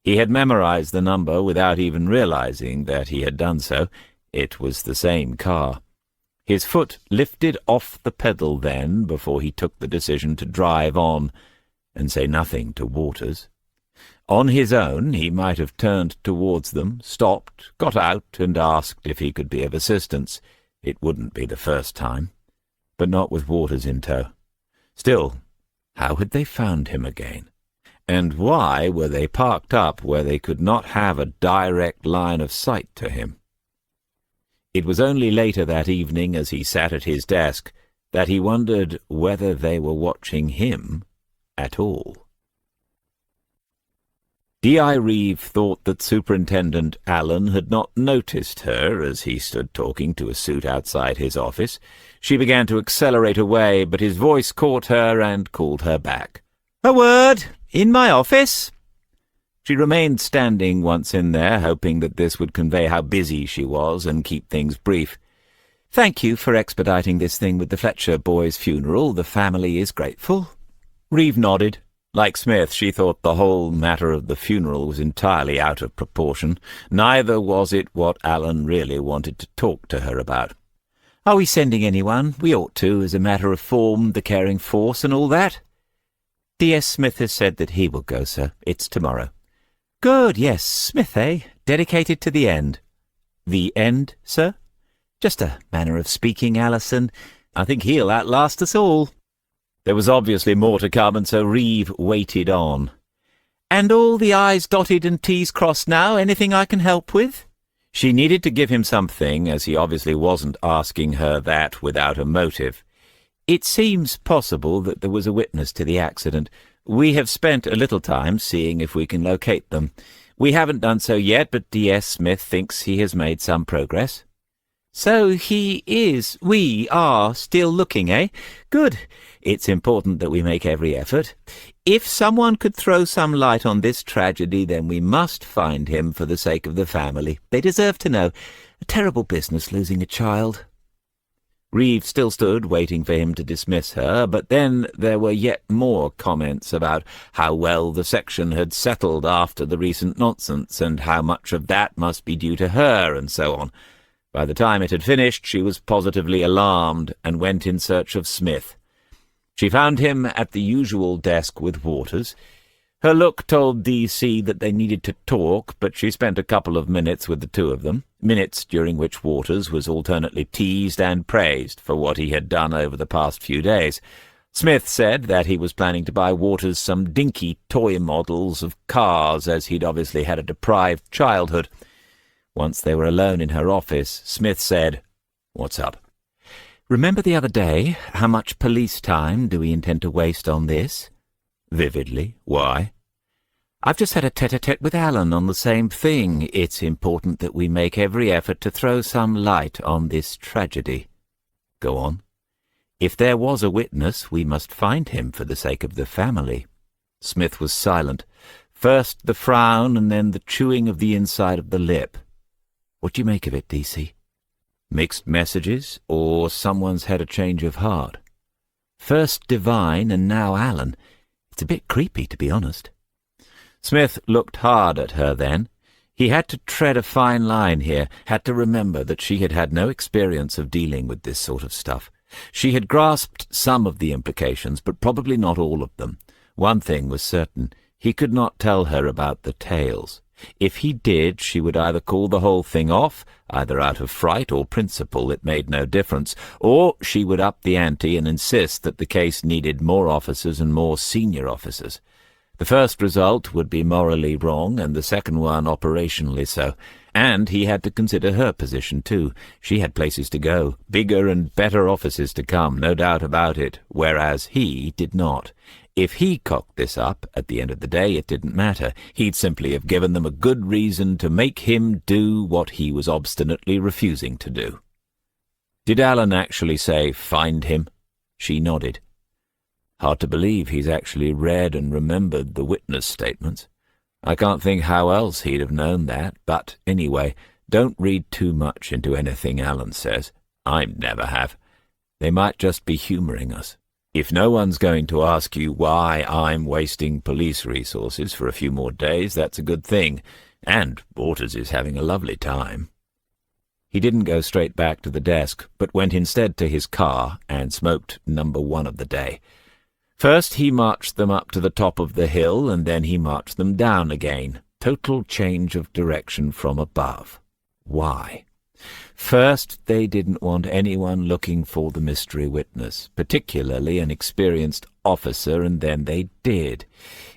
A: He had memorized the number without even realizing that he had done so. It was the same car. His foot lifted off the pedal then before he took the decision to drive on and say nothing to Waters. On his own, he might have turned towards them, stopped, got out, and asked if he could be of assistance. It wouldn't be the first time. But not with Waters in tow. Still, how had they found him again? And why were they parked up where they could not have a direct line of sight to him? It was only later that evening, as he sat at his desk, that he wondered whether they were watching him at all. D.I. Reeve thought that Superintendent Allen had not noticed her as he stood talking to a suit outside his office. She began to accelerate away, but his voice caught her and called her back. "A word! In my office!" She remained standing once in there, hoping that this would convey how busy she was and keep things brief. "Thank you for expediting this thing with the Fletcher boys' funeral. The family is grateful." Reeve nodded. Like Smith, she thought the whole matter of the funeral was entirely out of proportion. Neither was it what Alan really wanted to talk to her about. "Are we sending anyone? We ought to, as a matter of form, the caring force and all that." "D.S. Smith has said that he will go, sir. It's tomorrow." "Good, yes. Smith, eh? Dedicated to the end." "The end, sir?" "Just a manner of speaking, Alison. I think he'll outlast us all." There was obviously more to come, and so Reeve waited on. "And all the I's dotted and T's crossed now? Anything I can help with?" She needed to give him something, as he obviously wasn't asking her that without a motive. "It seems possible that there was a witness to the accident. We have spent a little time seeing if we can locate them. We haven't done so yet, but D.S. Smith thinks he has made some progress." "So we are still looking, eh? Good. It's important that we make every effort. If someone could throw some light on this tragedy, then we must find him for the sake of the family. They deserve to know. A terrible business, losing a child." Reeve still stood, waiting for him to dismiss her, but then there were yet more comments about how well the section had settled after the recent nonsense, and how much of that must be due to her, and so on. By the time it had finished, she was positively alarmed, and went in search of Smith. She found him at the usual desk with Waters. Her look told D.C. that they needed to talk, but she spent a couple of minutes with the two of them, minutes during which Waters was alternately teased and praised for what he had done over the past few days. Smith said that he was planning to buy Waters some dinky toy models of cars, as he'd obviously had a deprived childhood. Once they were alone in her office, Smith said, "What's up?" "Remember the other day? How much police time do we intend to waste on this?" "Vividly. Why?" "I've just had a tete-a-tete with Alan on the same thing. It's important that we make every effort to throw some light on this tragedy." "Go on." "If there was a witness, we must find him for the sake of the family." Smith was silent. First the frown, and then the chewing of the inside of the lip. "What do you make of it, D.C.? Mixed messages, or someone's had a change of heart? First Divine, and now Alan. It's a bit creepy, to be honest." Smith looked hard at her then. He had to tread a fine line here, had to remember that she had had no experience of dealing with this sort of stuff. She had grasped some of the implications, but probably not all of them. One thing was certain. He could not tell her about the tales. If he did, she would either call the whole thing off, either out of fright or principle, it made no difference, or she would up the ante and insist that the case needed more officers and more senior officers. The first result would be morally wrong, and the second one operationally so. And he had to consider her position too. She had places to go, bigger and better offices to come, no doubt about it, whereas he did not. If he cocked this up, at the end of the day it didn't matter. He'd simply have given them a good reason to make him do what he was obstinately refusing to do. "Did Alan actually say, 'Find him'?" She nodded. "Hard to believe he's actually read and remembered the witness statements. I can't think how else he'd have known that, but anyway, don't read too much into anything Alan says. I never have. They might just be humouring us. If no one's going to ask you why I'm wasting police resources for a few more days, that's a good thing. And Waters is having a lovely time." He didn't go straight back to the desk, but went instead to his car and smoked number 1 of the day. First he marched them up to the top of the hill, and then he marched them down again. Total change of direction from above. Why? First, they didn't want anyone looking for the mystery witness, particularly an experienced officer, and then they did.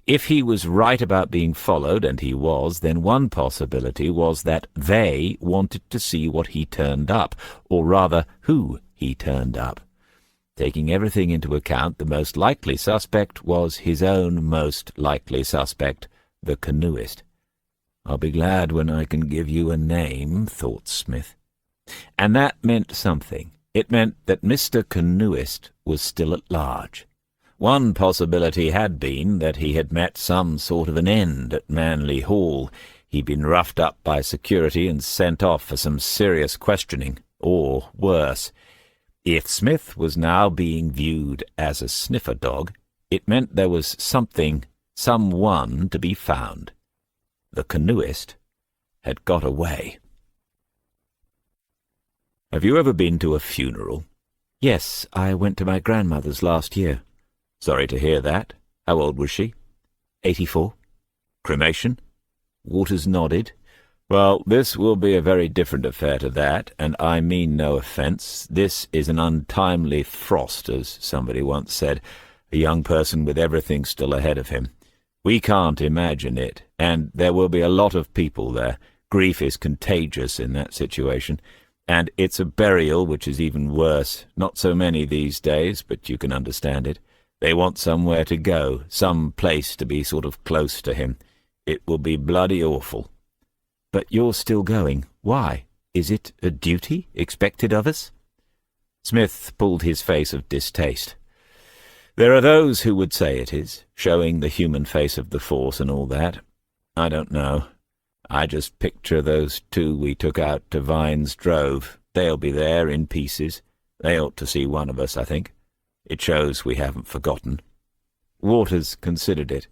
A: If he was right about being followed, and he was, then one possibility was that they wanted to see what he turned up, or rather, who he turned up. Taking everything into account, the most likely suspect was his own most likely suspect, the canoeist. "I'll be glad when I can give you a name," thought Smith. And that meant something. It meant that Mr. Canoeist was still at large. One possibility had been that he had met some sort of an end at Manley Hall. He'd been roughed up by security and sent off for some serious questioning, or worse. If Smith was now being viewed as a sniffer dog, it meant there was someone to be found. The canoeist had got away. "Have you ever been to a funeral?" "Yes, I went to my grandmother's last year." "Sorry to hear that. How old was she?" 84. "Cremation?" Waters nodded. "Well, this will be a very different affair to that, and I mean no offence. This is an untimely frost, as somebody once said, a young person with everything still ahead of him. We can't imagine it, and there will be a lot of people there. Grief is contagious in that situation. And it's a burial, which is even worse. Not so many these days, but you can understand it. They want somewhere to go, some place to be sort of close to him. It will be bloody awful." "But you're still going. Why? Is it a duty expected of us?" Smith pulled his face of distaste. "There are those who would say it is, showing the human face of the force and all that. I don't know. I just picture those 2 we took out to Vine's Drove. They'll be there in pieces. They ought to see one of us, I think. It shows we haven't forgotten." Waters considered it.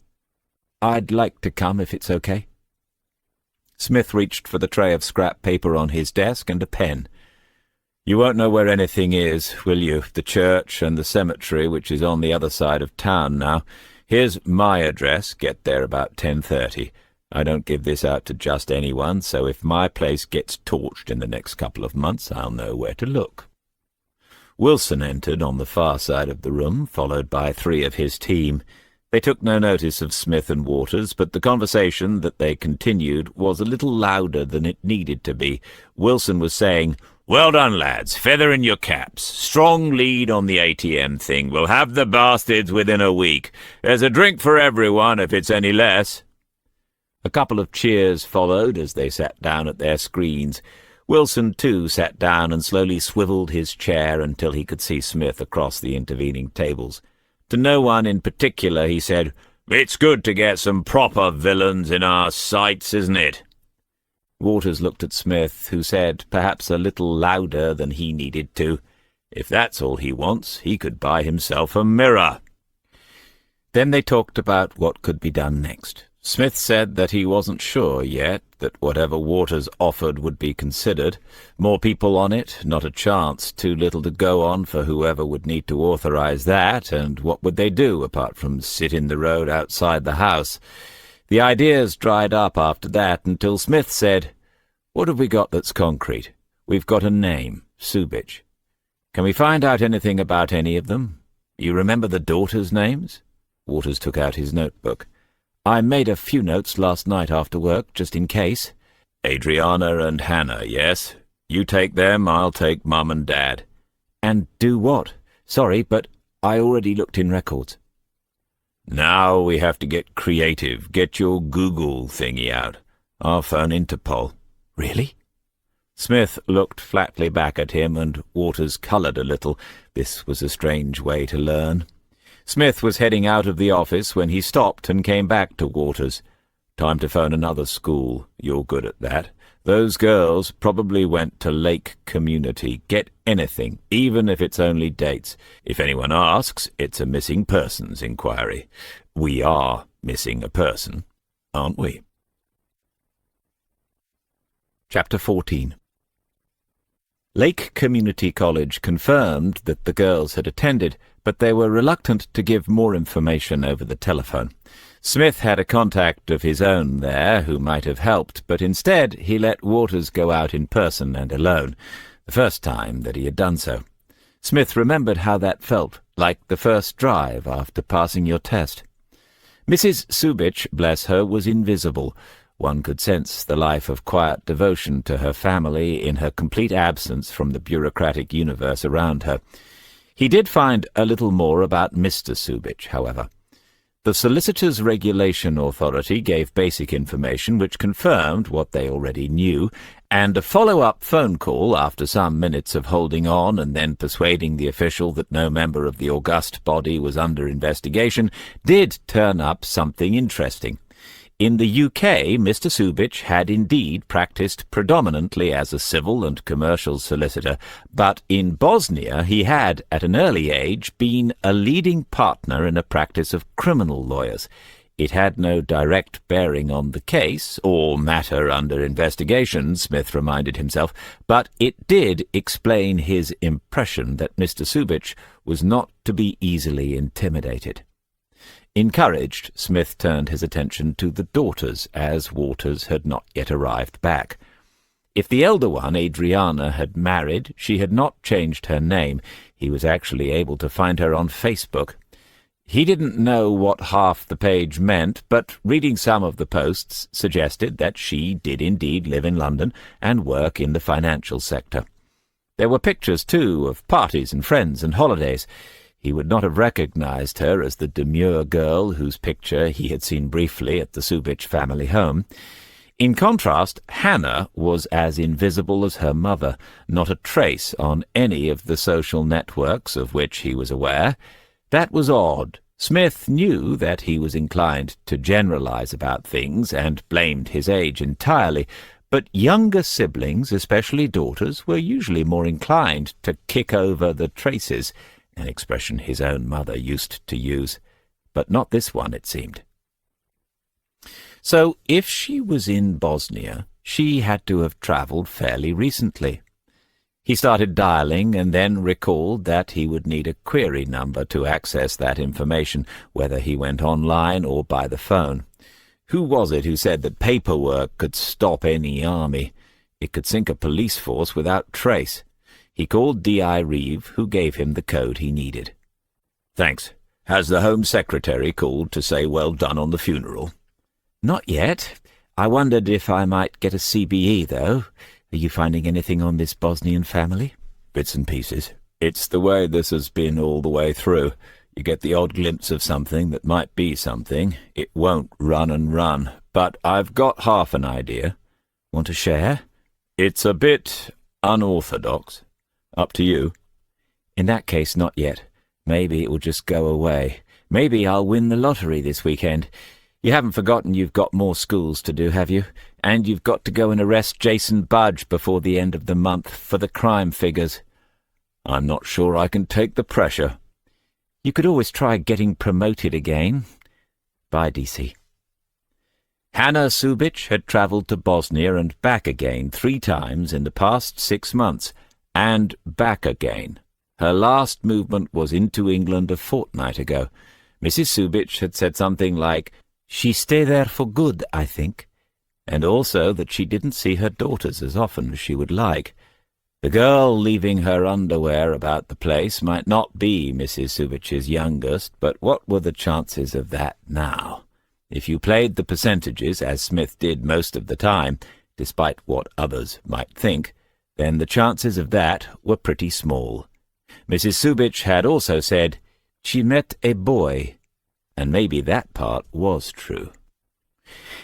A: "I'd like to come if it's okay." Smith reached for the tray of scrap paper on his desk and a pen. "You won't know where anything is, will you? The church and the cemetery, which is on the other side of town now. Here's my address. Get there about 10:30. I don't give this out to just anyone, so if my place gets torched in the next couple of months, I'll know where to look." Wilson entered on the far side of the room, followed by 3 of his team. They took no notice of Smith and Waters, but the conversation that they continued was a little louder than it needed to be. Wilson was saying, "Well done, lads. Feather in your caps. Strong lead on the ATM thing. We'll have the bastards within a week. There's a drink for everyone, if it's any less." A couple of cheers followed as they sat down at their screens. Wilson, too, sat down and slowly swivelled his chair until he could see Smith across the intervening tables. To no one in particular he said, "It's good to get some proper villains in our sights, isn't it?" Waters looked at Smith, who said, perhaps a little louder than he needed to, "If that's all he wants, he could buy himself a mirror." Then they talked about what could be done next. Smith said that he wasn't sure yet, that whatever Waters offered would be considered. More people on it, not a chance, too little to go on for whoever would need to authorize that, and what would they do apart from sit in the road outside the house? The ideas dried up after that until Smith said, "What have we got that's concrete? We've got a name, Subich. Can we find out anything about any of them? You remember the daughters' names?" Waters took out his notebook. "I made a few notes last night after work, just in case." "Adriana and Hannah, yes? You take them, I'll take Mum and Dad." "And do what? Sorry, but I already looked in records." "Now we have to get creative. Get your Google thingy out. I'll phone Interpol." "Really?" Smith looked flatly back at him, and Waters coloured a little. This was a strange way to learn. Smith was heading out of the office when he stopped and came back to Waters. "Time to phone another school. You're good at that. Those girls probably went to Lake Community. Get anything, even if it's only dates. If anyone asks, it's a missing persons inquiry. We are missing a person, aren't we? Chapter 14. Lake Community College confirmed that the girls had attended, but they were reluctant to give more information over the telephone. Smith had a contact of his own there who might have helped, but instead he let Waters go out in person and alone, the first time that he had done so. Smith remembered how that felt, like the first drive after passing your test. Mrs. Subich, bless her, was invisible. One could sense the life of quiet devotion to her family in her complete absence from the bureaucratic universe around her. He did find a little more about Mr. Subich, however. The Solicitors Regulation Authority gave basic information which confirmed what they already knew, and a follow-up phone call after some minutes of holding on and then persuading the official that no member of the august body was under investigation did turn up something interesting. In the UK, Mr. Subich had indeed practised predominantly as a civil and commercial solicitor, but in Bosnia he had, at an early age, been a leading partner in a practice of criminal lawyers. It had no direct bearing on the case, or matter under investigation, Smith reminded himself, but it did explain his impression that Mr. Subich was not to be easily intimidated. Encouraged, Smith turned his attention to the daughters, as Waters had not yet arrived back. If the elder one, Adriana, had married, she had not changed her name. He was actually able to find her on Facebook. He didn't know what half the page meant, but reading some of the posts suggested that she did indeed live in London and work in the financial sector. There were pictures, too, of parties and friends and holidays. He would not have recognized her as the demure girl whose picture he had seen briefly at the Subich family home. In contrast, Hannah was as invisible as her mother, not a trace on any of the social networks of which he was aware. That was odd. Smith knew that he was inclined to generalize about things and blamed his age entirely, but younger siblings, especially daughters, were usually more inclined to kick over the traces, an expression his own mother used to use, but not this one, it seemed. So, if she was in Bosnia, she had to have travelled fairly recently. He started dialing and then recalled that he would need a query number to access that information, whether he went online or by the phone. Who was it who said that paperwork could stop any army? It could sink a police force without trace. He called D.I. Reeve, who gave him the code he needed. "Thanks. Has the Home Secretary called to say well done on the funeral?" "Not yet. I wondered if I might get a CBE, though. Are you finding anything on this Bosnian family?" "Bits and pieces. It's the way this has been all the way through. You get the odd glimpse of something that might be something. It won't run and run, but I've got half an idea." "Want to share?" "It's a bit unorthodox. Up to you." "In that case, not yet. Maybe it will just go away. Maybe I'll win the lottery this weekend. You haven't forgotten you've got more schools to do, have you? And you've got to go and arrest Jason Budge before the end of the month for the crime figures." "I'm not sure I can take the pressure." "You could always try getting promoted again." Bye, DC. Hannah Subich had travelled to Bosnia and back again 3 times in the past 6 months. And back again. Her last movement was into England a fortnight ago. Mrs. Subich had said something like, "She stay there for good, I think," and also that she didn't see her daughters as often as she would like. The girl leaving her underwear about the place might not be Mrs. Subich's youngest, but what were the chances of that now? If you played the percentages, as Smith did most of the time, despite what others might think, then the chances of that were pretty small. Mrs. Subich had also said, "She met a boy," and maybe that part was true.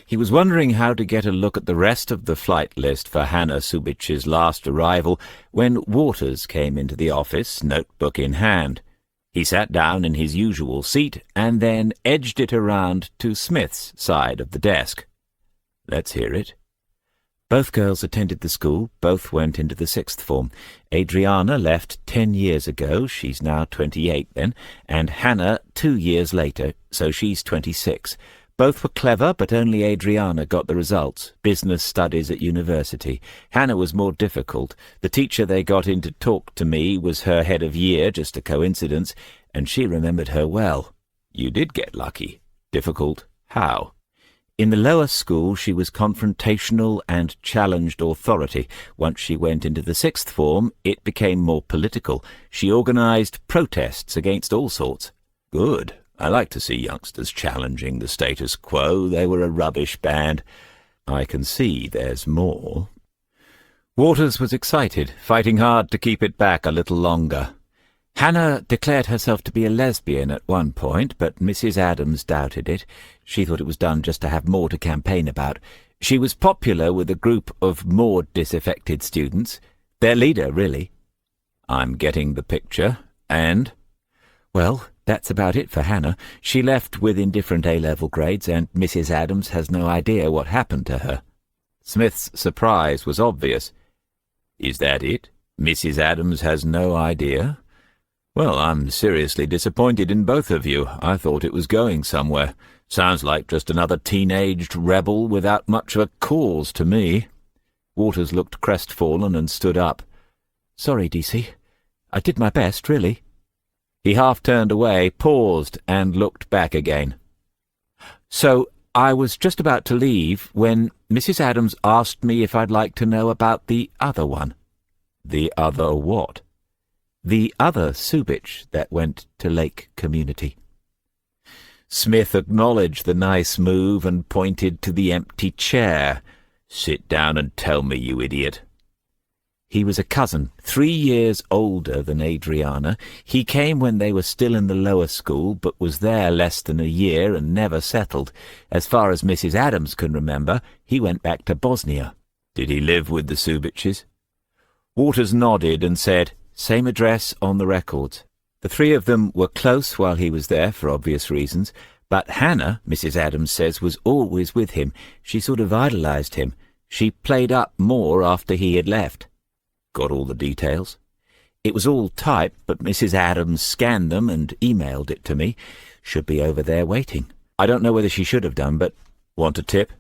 A: He was wondering how to get a look at the rest of the flight list for Hannah Subich's last arrival when Waters came into the office, notebook in hand. He sat down in his usual seat and then edged it around to Smith's side of the desk. "Let's hear it."
B: Both girls attended the school, both went into the sixth form. Adriana left 10 years ago, she's now 28 then, and Hannah 2 years later, so she's 26. Both were clever, but only Adriana got the results. Business studies at university. Hannah was more difficult. The teacher they got in to talk to me was her head of year, just a coincidence, and she remembered her well. You did get lucky. Difficult. How? In the lower school, she was confrontational and challenged authority. Once she went into the sixth form, it became more political. She organised protests against all sorts. Good. I like to see youngsters challenging the status quo. They were a rubbish band. I can see there's more. Waters was excited, fighting hard to keep it back a little longer. Hannah declared herself to be a lesbian at one point, but Mrs. Adams doubted it. She thought it was done just to have more to campaign about. She was popular with a group of more disaffected students. Their leader, really. I'm getting the picture. And? Well, that's about it for Hannah. She left with indifferent A-level grades, and Mrs. Adams has no idea what happened to her. Smith's surprise was obvious. Is that it? Mrs. Adams has no idea? Well, I'm seriously disappointed in both of you. I thought it was going somewhere. Sounds like just another teenaged rebel without much of a cause to me. Waters looked crestfallen and stood up. Sorry, DC. I did my best, really. He half turned away, paused, and looked back again. So, I was just about to leave when Mrs. Adams asked me if I'd like to know about the other one. The other what? The other Subich that went to Lake Community. Smith acknowledged the nice move and pointed to the empty chair. Sit down and tell me, you idiot. He was a cousin, 3 years older than Adriana. He came when they were still in the lower school, but was there less than a year and never settled. As far as Mrs. Adams can remember, he went back to Bosnia. Did he live with the Subiches? Waters nodded and said, same address on the records. The three of them were close while he was there for obvious reasons, but Hannah, Mrs. Adams says, was always with him. She sort of idolized him. She played up more after he had left. Got all the details? It was all typed, but Mrs. Adams scanned them and emailed it to me. Should be over there waiting. I don't know whether she should have done, but want a tip?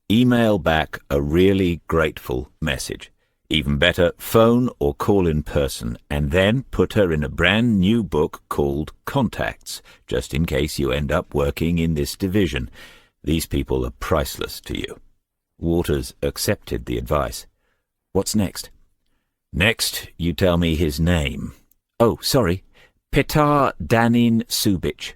B: Email back a really grateful message. Even better, phone or call in person, and then put her in a brand new book called Contacts, just in case you end up working in this division. These people are priceless to you. Waters accepted the advice. What's next? Next, you tell me his name. Oh, sorry. Petar Danin Subich.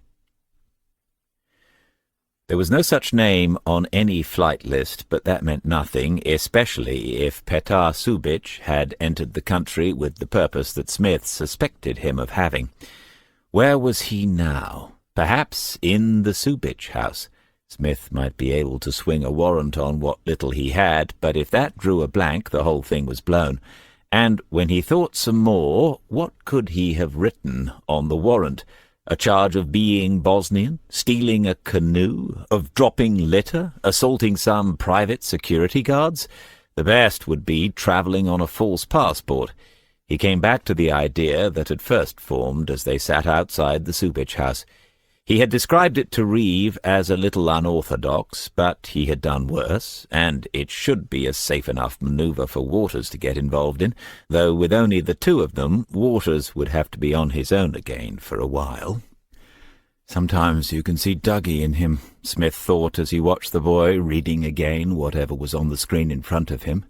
B: There was no such name on any flight list, but that meant nothing, especially if Petar Subich had entered the country with the purpose that Smith suspected him of having. Where was he now? Perhaps in the Subich house. Smith might be able to swing a warrant on what little he had, but if that drew a blank, the whole thing was blown. And when he thought some more, what could he have written on the warrant? A charge of being Bosnian, stealing a canoe, of dropping litter, assaulting some private security guards? The best would be travelling on a false passport. He came back to the idea that had first formed as they sat outside the Subich house. He had described it to Reeve as a little unorthodox, but he had done worse, and it should be a safe enough manoeuvre for Waters to get involved in, though with only the two of them, Waters would have to be on his own again for a while. Sometimes you can see Dougie in him, Smith thought as he watched the boy reading again whatever was on the screen in front of him.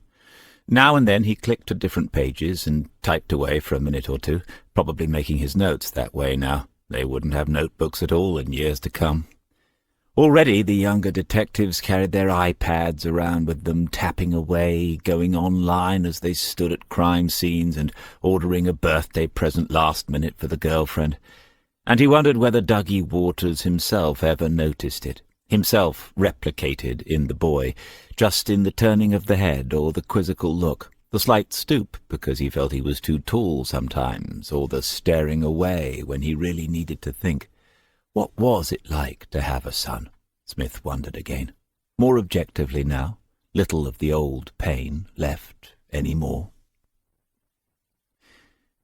B: Now and then he clicked to different pages and typed away for a minute or two, probably making his notes that way now. They wouldn't have notebooks at all in years to come. Already the younger detectives carried their iPads around with them, tapping away, going online as they stood at crime scenes and ordering a birthday present last minute for the girlfriend. And he wondered whether Dougie Waters himself ever noticed it, himself replicated in the boy, just in the turning of the head or the quizzical look. The slight stoop because he felt he was too tall sometimes, or the staring away when he really needed to think. What was it like to have a son? Smith wondered again. More objectively now, little of the old pain left any more.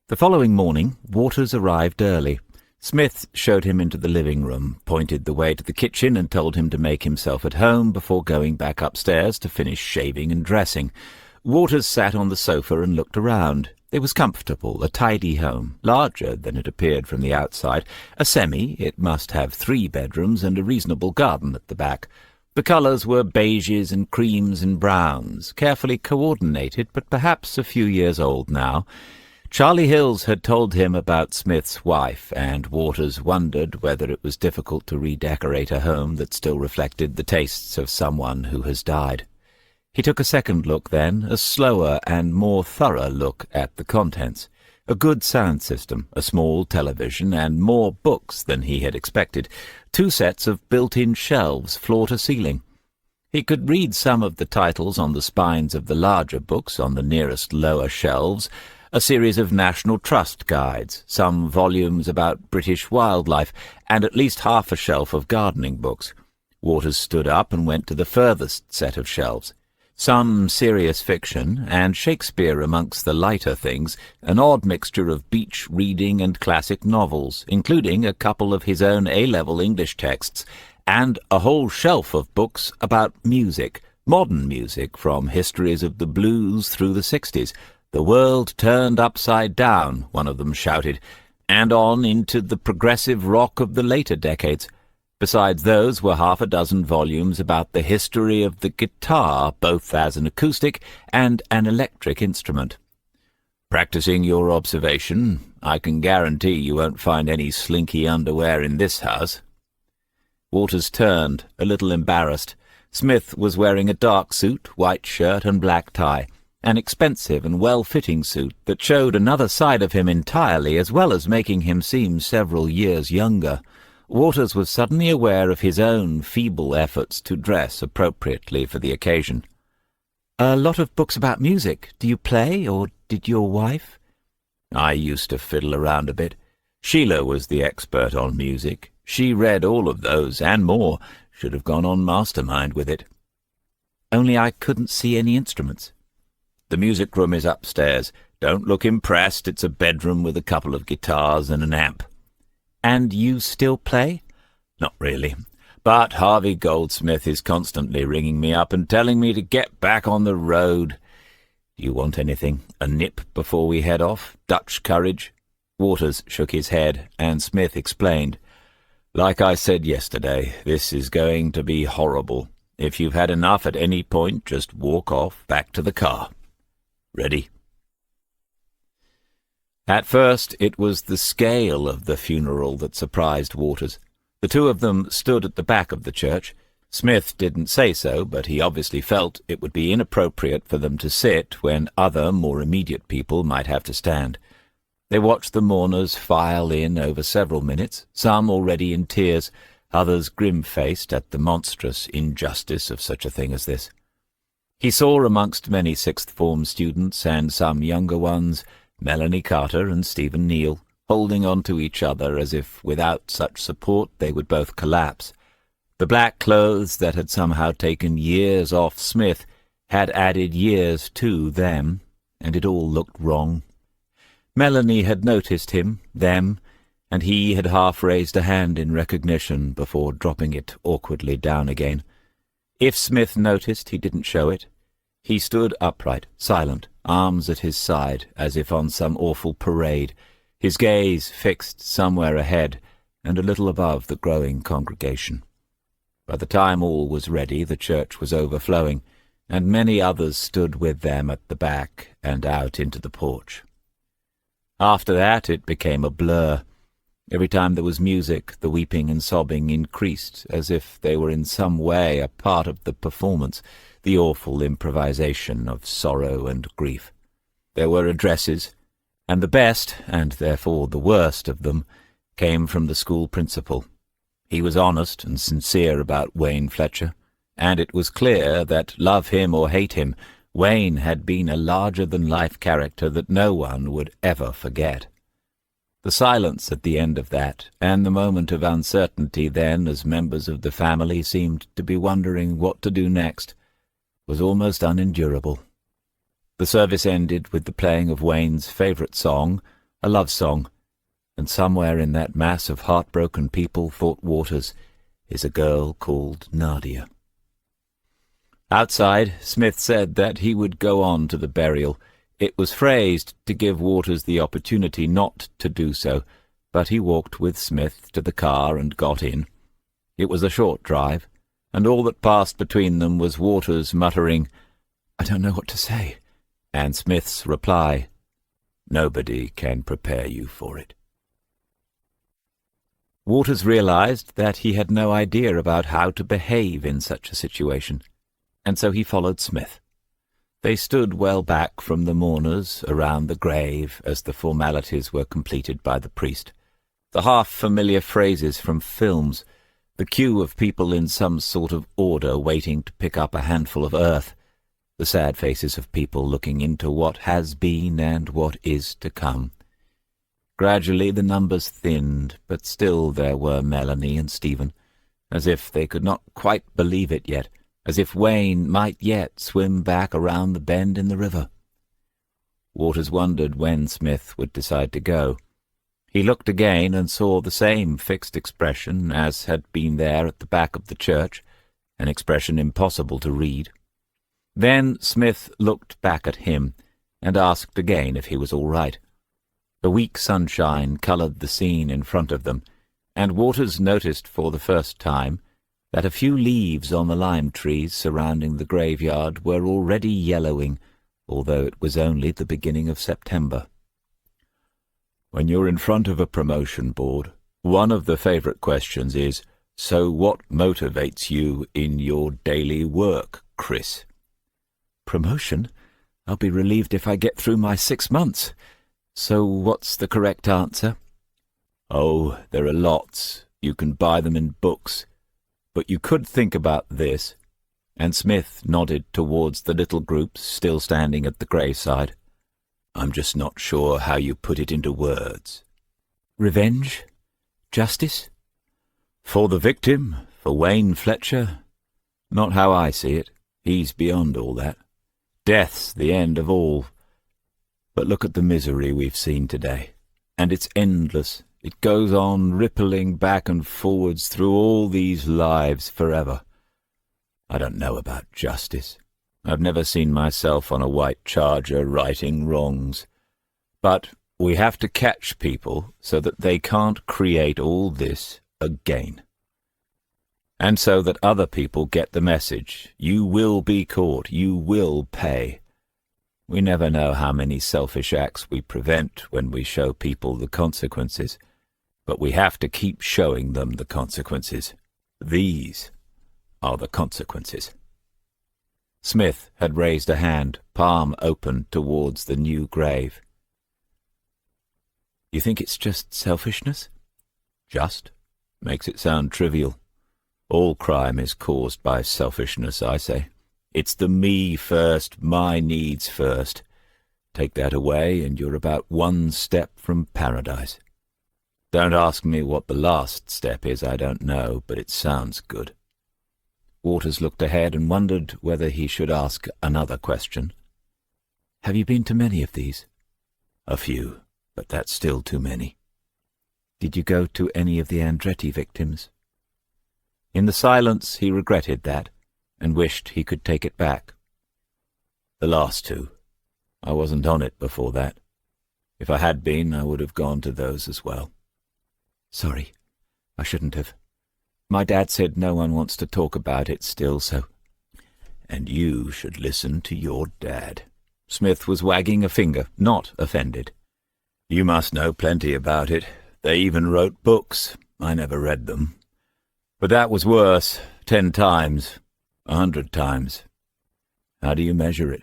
B: The following morning, Waters arrived early. Smith showed him into the living room, pointed the way to the kitchen, and told him to make himself at home before going back upstairs to finish shaving and dressing. Waters sat on the sofa and looked around. It was comfortable, a tidy home, larger than it appeared from the outside. A semi, it must have 3 bedrooms and a reasonable garden at the back. The colours were beiges and creams and browns, carefully coordinated, but perhaps a few years old now. Charlie Hills had told him about Smith's wife, and Waters wondered whether it was difficult to redecorate a home that still reflected the tastes of someone who has died. He took a second look then, a slower and more thorough look at the contents. A good sound system, a small television, and more books than he had expected. 2 sets of built-in shelves, floor to ceiling. He could read some of the titles on the spines of the larger books on the nearest lower shelves, a series of National Trust guides, some volumes about British wildlife, and at least half a shelf of gardening books. Waters stood up and went to the furthest set of shelves. Some serious fiction, and Shakespeare amongst the lighter things, an odd mixture of beach reading and classic novels, including a couple of his own A-level English texts, and a whole shelf of books about music, modern music from histories of the blues through the 60s. The world turned upside down, one of them shouted, and on into the progressive rock of the later decades. Besides those were half a dozen volumes about the history of the guitar, both as an acoustic and an electric instrument. Practicing your observation, I can guarantee you won't find any slinky underwear in this house. Waters turned, a little embarrassed. Smith was wearing a dark suit, white shirt and black tie, an expensive and well-fitting suit that showed another side of him entirely, as well as making him seem several years younger. Waters was suddenly aware of his own feeble efforts to dress appropriately for the occasion. "A lot of books about music. Do you play, or did your wife?" "I used to fiddle around a bit. Sheila was the expert on music. She read all of those, and more. Should have gone on mastermind with it." "Only I couldn't see any instruments." "The music room is upstairs. Don't look impressed. It's a bedroom with a couple of guitars and an amp." "And you still play?" "Not really. But Harvey Goldsmith is constantly ringing me up and telling me to get back on the road. Do you want anything? A nip before we head off? Dutch courage?" Waters shook his head, and Smith explained. "Like I said yesterday, this is going to be horrible. If you've had enough at any point, just walk off back to the car. Ready?" At first it was the scale of the funeral that surprised Waters. The 2 of them stood at the back of the church. Smith didn't say so, but he obviously felt it would be inappropriate for them to sit when other, more immediate people might have to stand. They watched the mourners file in over several minutes, some already in tears, others grim-faced at the monstrous injustice of such a thing as this. He saw amongst many sixth-form students and some younger ones Melanie Carter and Stephen Neal, holding on to each other as if without such support they would both collapse. The black clothes that had somehow taken years off Smith had added years to them, and it all looked wrong. Melanie had noticed him, them, and he had half raised a hand in recognition before dropping it awkwardly down again. If Smith noticed, he didn't show it. He stood upright, silent, arms at his side, as if on some awful parade, his gaze fixed somewhere ahead and a little above the growing congregation. By the time all was ready, the church was overflowing, and many others stood with them at the back and out into the porch. After that it became a blur. Every time there was music, the weeping and sobbing increased, as if they were in some way a part of the performance, the awful improvisation of sorrow and grief. There were addresses, and the best, and therefore the worst of them, came from the school principal. He was honest and sincere about Wayne Fletcher, and it was clear that, love him or hate him, Wayne had been a larger-than-life character that no one would ever forget. The silence at the end of that, and the moment of uncertainty then as members of the family seemed to be wondering what to do next.
A: was almost unendurable. The service ended with the playing of Wayne's favourite song, a love song, and somewhere in that mass of heartbroken people, thought Waters, is a girl called Nadia. Outside, Smith said that he would go on to the burial. It was phrased to give Waters the opportunity not to do so, but he walked with Smith to the car and got in. It was a short drive, and all that passed between them was Waters muttering, "I don't know what to say," and Smith's reply, "Nobody can prepare you for it." Waters realized that he had no idea about how to behave in such a situation, and so he followed Smith. They stood well back from the mourners around the grave as the formalities were completed by the priest. The half-familiar phrases from films, the queue of people in some sort of order waiting to pick up a handful of earth, the sad faces of people looking into what has been and what is to come. Gradually the numbers thinned, but still there were Melanie and Stephen, as if they could not quite believe it yet, as if Wayne might yet swim back around the bend in the river. Waters wondered when Smith would decide to go. He looked again and saw the same fixed expression as had been there at the back of the church, an expression impossible to read. Then Smith looked back at him and asked again if he was all right. The weak sunshine coloured the scene in front of them, and Waters noticed for the first time that a few leaves on the lime trees surrounding the graveyard were already yellowing, although it was only the beginning of September. When you're in front of a promotion board, one of the favourite questions is, "So what motivates you in your daily work, Chris?" "Promotion? I'll be relieved if I get through my 6 months. So what's the correct answer?" "Oh, there are lots. You can buy them in books. But you could think about this," and Smith nodded towards the little groups still standing at the graveside. "I'm just not sure how you put it into words." "Revenge? Justice?" "For the victim, for Wayne Fletcher? Not how I see it. He's beyond all that. Death's the end of all. But look at the misery we've seen today, and it's endless. It goes on rippling back and forwards through all these lives forever. I don't know about justice. I've never seen myself on a white charger righting wrongs. But we have to catch people so that they can't create all this again. And so that other people get the message. You will be caught. You will pay. We never know how many selfish acts we prevent when we show people the consequences. But we have to keep showing them the consequences. These are the consequences." Smith had raised a hand, palm open towards the new grave. "You think it's just selfishness?" "Just? Makes it sound trivial. All crime is caused by selfishness, I say. It's the me first, my needs first. Take that away and you're about one step from paradise. Don't ask me what the last step is, I don't know, but it sounds good." Waters looked ahead and wondered whether he should ask another question. "Have you been to many of these?" "A few, but that's still too many." "Did you go to any of the Andretti victims?" In the silence he regretted that, and wished he could take it back. "The last two. I wasn't on it before that. If I had been, I would have gone to those as well." "Sorry, I shouldn't have. My dad said no one wants to talk about it still, so—" "And you should listen to your dad." Smith was wagging a finger, not offended. "You must know plenty about it. They even wrote books. I never read them. But that was worse, 10 times, 100 times. How do you measure it?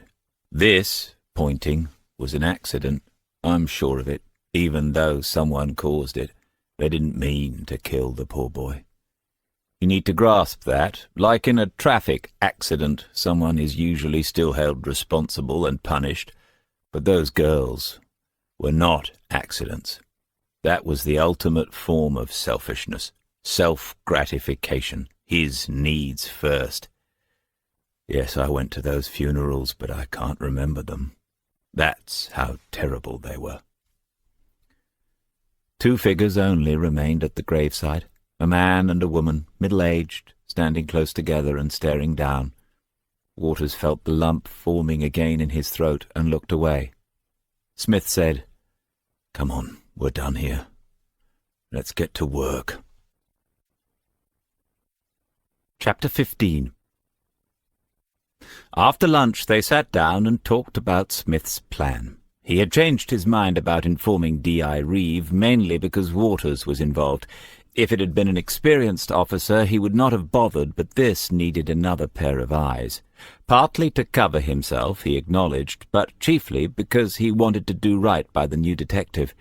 A: This," pointing, "was an accident. I'm sure of it, even though someone caused it. They didn't mean to kill the poor boy. You need to grasp that. Like in a traffic accident, someone is usually still held responsible and punished. But those girls were not accidents. That was the ultimate form of selfishness, self-gratification, his needs first. Yes, I went to those funerals, but I can't remember them. That's how terrible they were. 2 figures only remained at the graveside, a man and a woman, middle-aged, standing close together and staring down. Waters felt the lump forming again in his throat and looked away. Smith said, "Come on, we're done here. Let's get to work." Chapter 15. After lunch they sat down and talked about Smith's plan. He had changed his mind about informing D.I. Reeve, mainly because Waters was involved. If it had been an experienced officer, he would not have bothered, but this needed another pair of eyes. Partly to cover himself, he acknowledged, but chiefly because he wanted to do right by the new detective.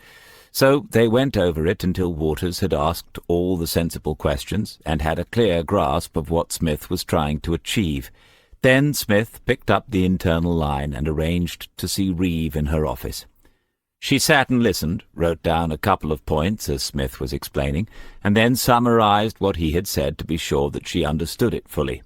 A: So they went over it until Waters had asked all the sensible questions and had a clear grasp of what Smith was trying to achieve. Then Smith picked up the internal line and arranged to see Reeve in her office. She sat and listened, wrote down a couple of points as Smith was explaining, and then summarized what he had said to be sure that she understood it fully.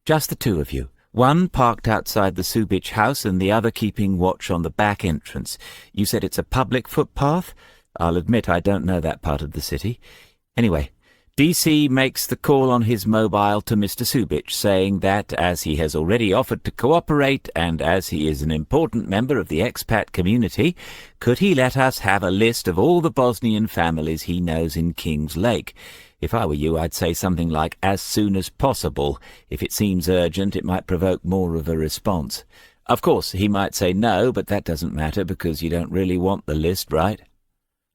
A: "Just the 2 of you. One parked outside the Subich house and the other keeping watch on the back entrance. You said it's a public footpath? I'll admit I don't know that part of the city. Anyway, DC makes the call on his mobile to Mr. Subich, saying that, as he has already offered to cooperate and as he is an important member of the expat community, could he let us have a list of all the Bosnian families he knows in Kings Lake? If I were you, I'd say something like, as soon as possible. If it seems urgent, it might provoke more of a response. Of course, he might say no, but that doesn't matter because you don't really want the list, right?"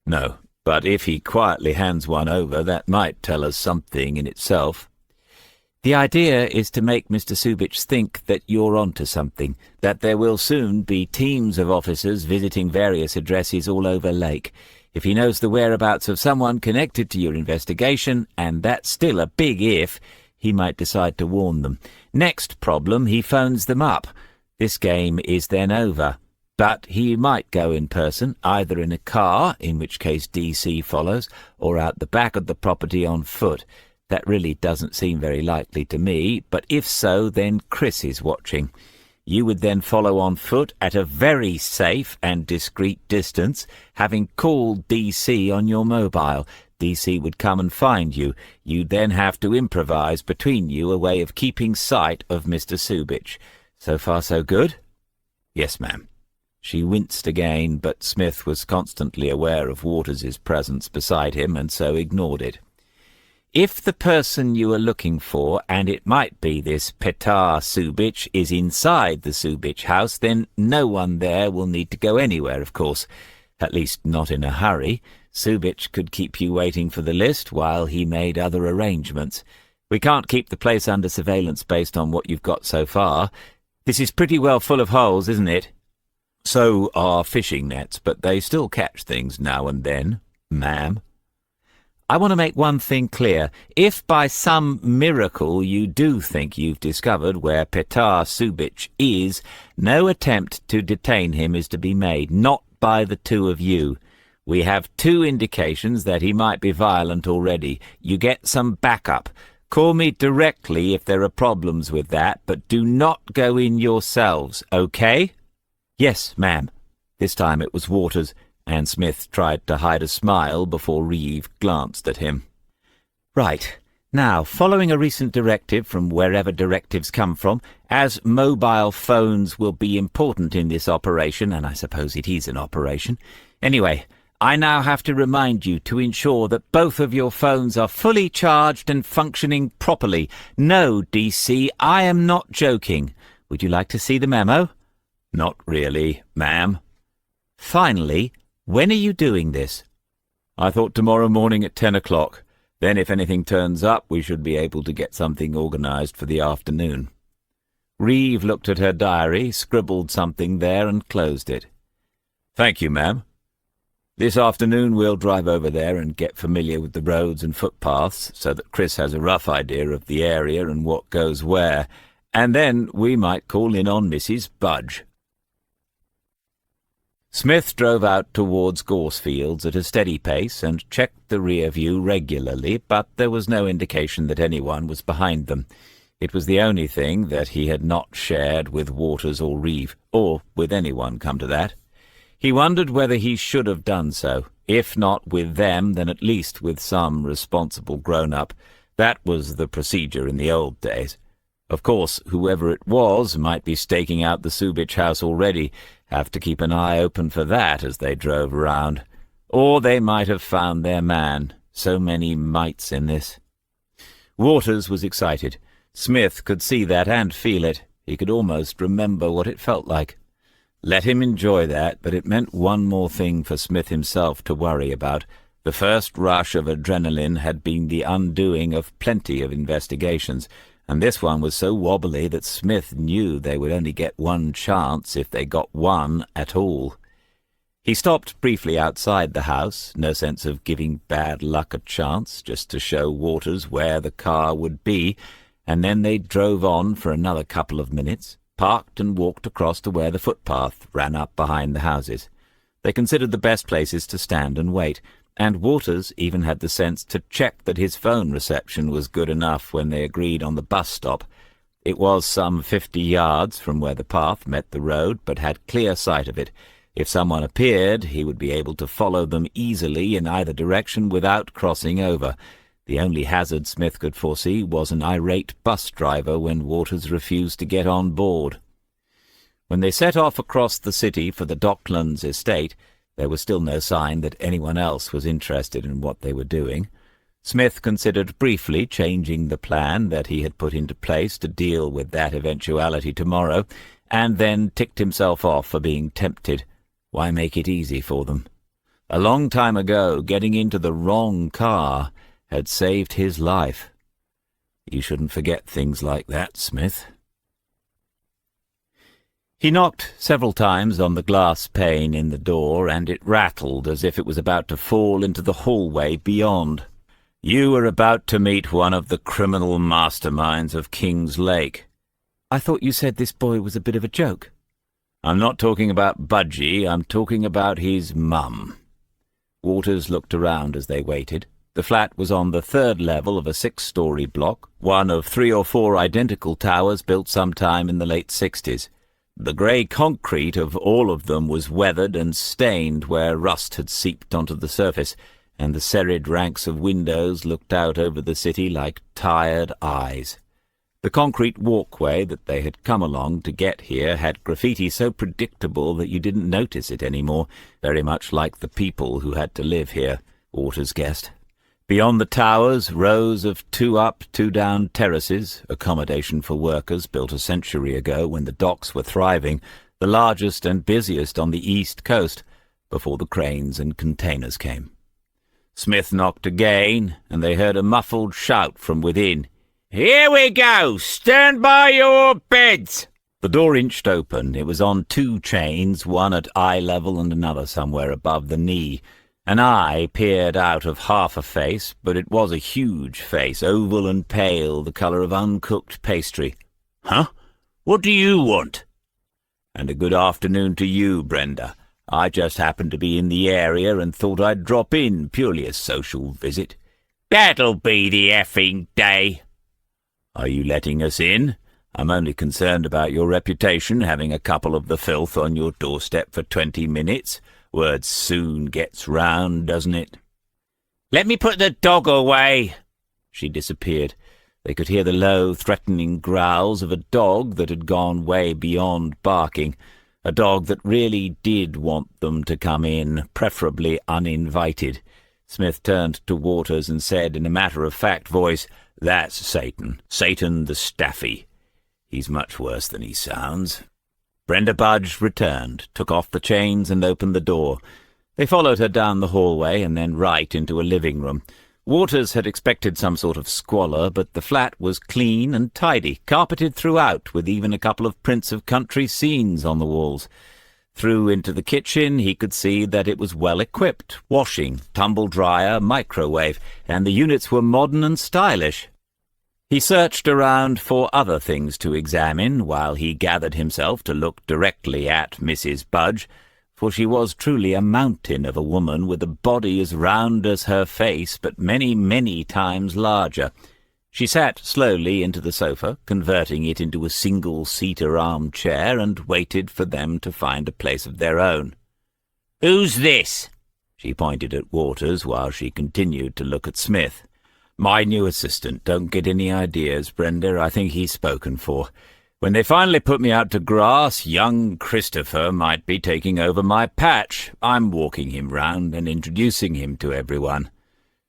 A: "No. But if he quietly hands one over, that might tell us something in itself." "The idea is to make Mr. Subich think that you're onto something, that there will soon be teams of officers visiting various addresses all over Lake. If he knows the whereabouts of someone connected to your investigation, and that's still a big if, he might decide to warn them. Next problem, he phones them up. This game is then over. But he might go in person, either in a car, in which case DC follows, or out the back of the property on foot. That really doesn't seem very likely to me, but if so, then Chris is watching. You would then follow on foot at a very safe and discreet distance, having called DC on your mobile. DC would come and find you. You'd then have to improvise between you a way of keeping sight of Mr. Subich. So far so good?" "Yes, ma'am." She winced again, but Smith was constantly aware of Waters's presence beside him, and so ignored it. "If the person you are looking for, and it might be this Petar Subich, is inside the Subich house, then no one there will need to go anywhere, of course. At least not in a hurry. Subich could keep you waiting for the list while he made other arrangements. We can't keep the place under surveillance based on what you've got so far. This is pretty well full of holes, isn't it?" "So are fishing nets, but they still catch things now and then, ma'am." "I want to make one thing clear. If by some miracle you do think you've discovered where Petar Subich is, no attempt to detain him is to be made, not by the 2 of you. We have 2 indications that he might be violent already. You get some backup. Call me directly if there are problems with that, but do not go in yourselves, okay?" "Yes, ma'am." This time it was Waters, and Smith tried to hide a smile before Reeve glanced at him. "Right. Now, following a recent directive from wherever directives come from, as mobile phones will be important in this operation, and I suppose it is an operation. Anyway, I now have to remind you to ensure that both of your phones are fully charged and functioning properly. No, DC, I am not joking. Would you like to see the memo?" "Not really, ma'am." "Finally, when are you doing this?" "I thought tomorrow morning at 10 o'clock. Then if anything turns up, we should be able to get something organized for the afternoon." Reeve looked at her diary, scribbled something there, and closed it. "Thank you, ma'am. This afternoon we'll drive over there and get familiar with the roads and footpaths so that Chris has a rough idea of the area and what goes where, and then we might call in on Mrs. Budge." Smith drove out towards Gorsefields at a steady pace and checked the rear view regularly, but there was no indication that anyone was behind them. It was the only thing that he had not shared with Waters or Reeve, or with anyone, come to that. He wondered whether he should have done so. If not with them, then at least with some responsible grown-up. That was the procedure in the old days. Of course, whoever it was might be staking out the Subich house already. Have to keep an eye open for that as they drove around. Or they might have found their man. So many mights in this. Waters was excited. Smith could see that and feel it. He could almost remember what it felt like. Let him enjoy that, but it meant one more thing for Smith himself to worry about. The first rush of adrenaline had been the undoing of plenty of investigations, and this one was so wobbly that Smith knew they would only get one chance if they got one at all. He stopped briefly outside the house, no sense of giving bad luck a chance, just to show Waters where the car would be, and then they drove on for another couple of minutes, parked and walked across to where the footpath ran up behind the houses. They considered the best places to stand and wait, and Waters even had the sense to check that his phone reception was good enough when they agreed on the bus stop. It was some 50 yards from where the path met the road, but had clear sight of it. If someone appeared, he would be able to follow them easily in either direction without crossing over. The only hazard Smith could foresee was an irate bus driver when Waters refused to get on board. When they set off across the city for the Docklands estate, there was still no sign that anyone else was interested in what they were doing. Smith considered briefly changing the plan that he had put into place to deal with that eventuality tomorrow, and then ticked himself off for being tempted. Why make it easy for them? A long time ago, getting into the wrong car had saved his life. You shouldn't forget things like that, Smith. He knocked several times on the glass pane in the door, and it rattled as if it was about to fall into the hallway beyond. You were about to meet one of the criminal masterminds of King's Lake.
B: I thought you said this boy was a bit of a joke.
A: I'm not talking about Budgie, I'm talking about his mum. Waters looked around as they waited. The flat was on the 3rd level of a 6-story block, one of 3 or 4 identical towers built sometime in the late 60s. The grey concrete of all of them was weathered and stained where rust had seeped onto the surface, and the serried ranks of windows looked out over the city like tired eyes. The concrete walkway that they had come along to get here had graffiti so predictable that you didn't notice it anymore, very much like the people who had to live here, Waters guessed. Beyond the towers, rows of 2-up, 2-down terraces, accommodation for workers built a century ago when the docks were thriving, the largest and busiest on the east coast, before the cranes and containers came. Smith knocked again, and they heard a muffled shout from within. "Here we go! Stand by your beds!" The door inched open. It was on 2 chains, one at eye level and another somewhere above the knee. An eye peered out of half a face, but it was a huge face, oval and pale, the colour of uncooked pastry. "Huh? What do you want?" "And a good afternoon to you, Brenda. I just happened to be in the area and thought I'd drop in, purely a social visit." "That'll be the effing day." "Are you letting us in? I'm only concerned about your reputation, having a couple of the filth on your doorstep for 20 minutes. Word soon gets round, doesn't it?" "Let me put the dog away." She disappeared. They could hear the low, threatening growls of a dog that had gone way beyond barking, a dog that really did want them to come in, preferably uninvited. Smith turned to Waters and said in a matter-of-fact voice, "That's Satan. Satan the Staffy. He's much worse than he sounds." Brenda Budge returned, took off the chains and opened the door. They followed her down the hallway and then right into a living room. Waters had expected some sort of squalor, but the flat was clean and tidy, carpeted throughout, with even a couple of prints of country scenes on the walls. Through into the kitchen he could see that it was well equipped, washing, tumble-dryer, microwave, and the units were modern and stylish. He searched around for other things to examine while he gathered himself to look directly at Mrs. Budge, for she was truly a mountain of a woman with a body as round as her face, but many, many times larger.
B: She sat slowly into the sofa, converting it into a single-seater armchair, and waited for them to find a place of their own. "Who's this?" She pointed at Waters while she continued to look at Smith. "My new assistant. Don't get any ideas, Brenda. I think he's spoken for. When they finally put me out to grass, young Christopher might be taking over my patch. I'm walking him round and introducing him to everyone."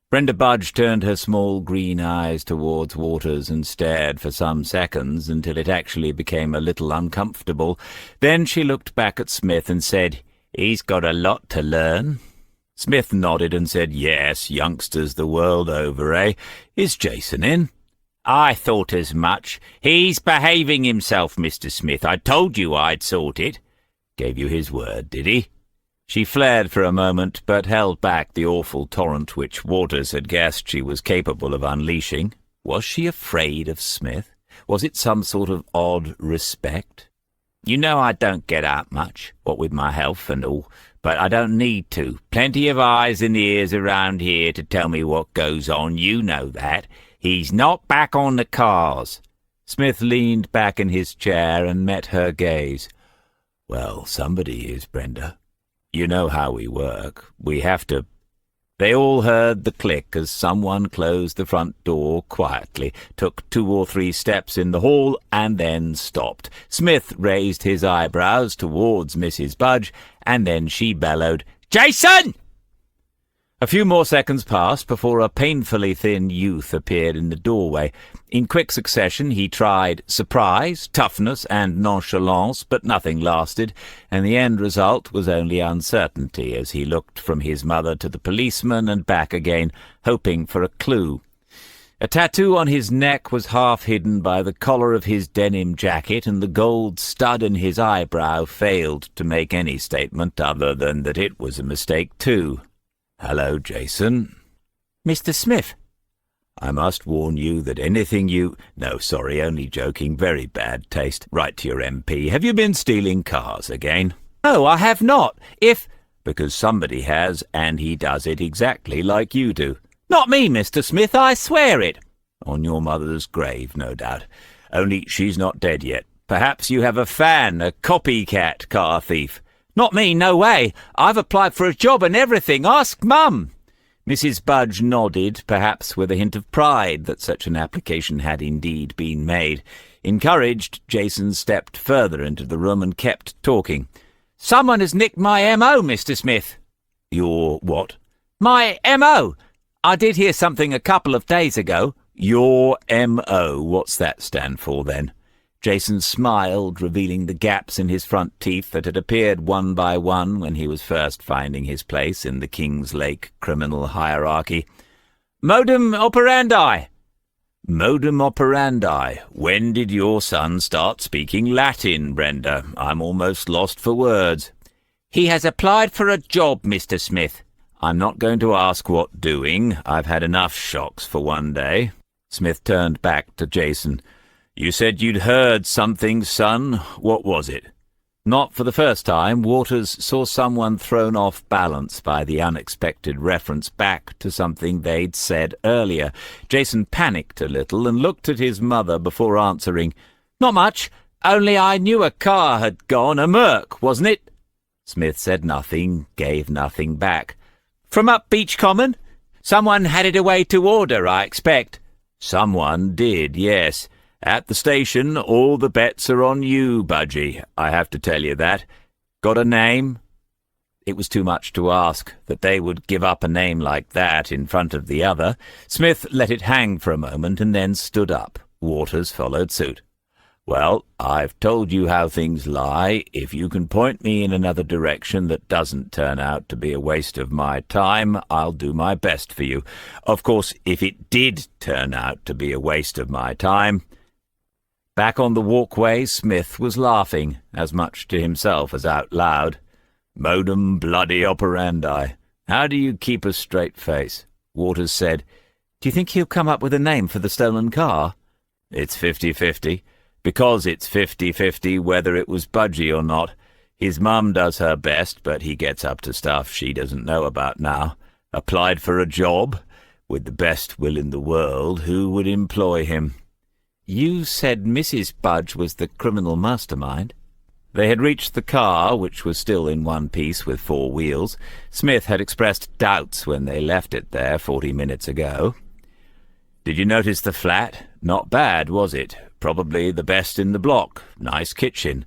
B: Brenda Budge turned her small green eyes towards Waters and stared for some seconds until it actually became a little uncomfortable. Then she looked back at Smith and said, "He's got a lot to learn." Smith nodded and said, "Yes, youngsters the world over, eh? Is Jason in?" "I thought as much. He's behaving himself, Mr. Smith. I told you I'd sort it." "Gave you his word, did he?" She flared for a moment, but held back the awful torrent which Waters had guessed she was capable of unleashing. Was she afraid of Smith? Was it some sort of odd respect? "You know I don't get out much, what with my health and all, but I don't need to. Plenty of eyes and ears around here to tell me what goes on, you know that. He's not back on the cars." Smith leaned back in his chair and met her gaze. "Well, somebody is, Brenda. You know how we work. We have to—" They all heard the click as someone closed the front door quietly, took 2 or 3 steps in the hall, and then stopped. Smith raised his eyebrows towards Mrs. Budge, and then she bellowed, "Jason!" A few more seconds passed before a painfully thin youth appeared in the doorway. In quick succession he tried surprise, toughness, and nonchalance, but nothing lasted, and the end result was only uncertainty as he looked from his mother to the policeman and back again, hoping for a clue. A tattoo on his neck was half hidden by the collar of his denim jacket, and the gold stud in his eyebrow failed to make any statement other than that it was a mistake too. "Hello, Jason." "Mr. Smith." "I must warn you that anything you—" "No, sorry, only joking. Very bad taste. Write to your MP. Have you been stealing cars again?" "No, I have not. If—" "Because somebody has, and he does it exactly like you do." "Not me, Mr. Smith, I swear it." "On your mother's grave, no doubt. Only she's not dead yet. Perhaps you have a fan, a copycat car thief." "Not me, no way. I've applied for a job and everything. Ask Mum." Mrs. Budge nodded, perhaps with a hint of pride that such an application had indeed been made. Encouraged, Jason stepped further into the room and kept talking. "Someone has nicked my M.O., Mr. Smith." "Your what?" "My M.O. I did hear something a couple of days ago." "Your M.O. What's that stand for, then?" Jason smiled, revealing the gaps in his front teeth that had appeared one by one when he was first finding his place in the King's Lake criminal hierarchy. "Modum operandi." "Modum operandi. When did your son start speaking Latin, Brenda? I'm almost lost for words." "He has applied for a job, Mr. Smith." "I'm not going to ask what doing. I've had enough shocks for one day." Smith turned back to Jason. "You said you'd heard something, son. What was it?" Not for the first time, Waters saw someone thrown off balance by the unexpected reference back to something they'd said earlier. Jason panicked a little and looked at his mother before answering. "Not much, only I knew a car had gone, a Merc, wasn't it?" Smith said nothing, gave nothing back. "From up Beach Common? Someone had it away to order, I expect." "Someone did, yes. At the station, all the bets are on you, Budgie. I have to tell you that. Got a name?" It was too much to ask that they would give up a name like that in front of the other. Smith let it hang for a moment and then stood up. Waters followed suit. "Well, I've told you how things lie. If you can point me in another direction that doesn't turn out to be a waste of my time, I'll do my best for you. Of course, if it did turn out to be a waste of my time—" Back on the walkway, Smith was laughing, as much to himself as out loud. "Modum bloody operandi. How do you keep a straight face?" Waters said. "Do you think he'll come up with a name for the stolen car?" "It's 50-50. Because it's 50-50 whether it was Budgie or not. His mum does her best, but he gets up to stuff she doesn't know about now. Applied for a job.
A: With the best will in the world, who would employ him?
B: You said Mrs. Budge was the criminal mastermind?
A: They had reached the car, which was still in one piece with 4 wheels. Smith had expressed doubts when they left it there 40 minutes ago. Did you notice the flat? Not bad, was it? Probably the best in the block. Nice kitchen.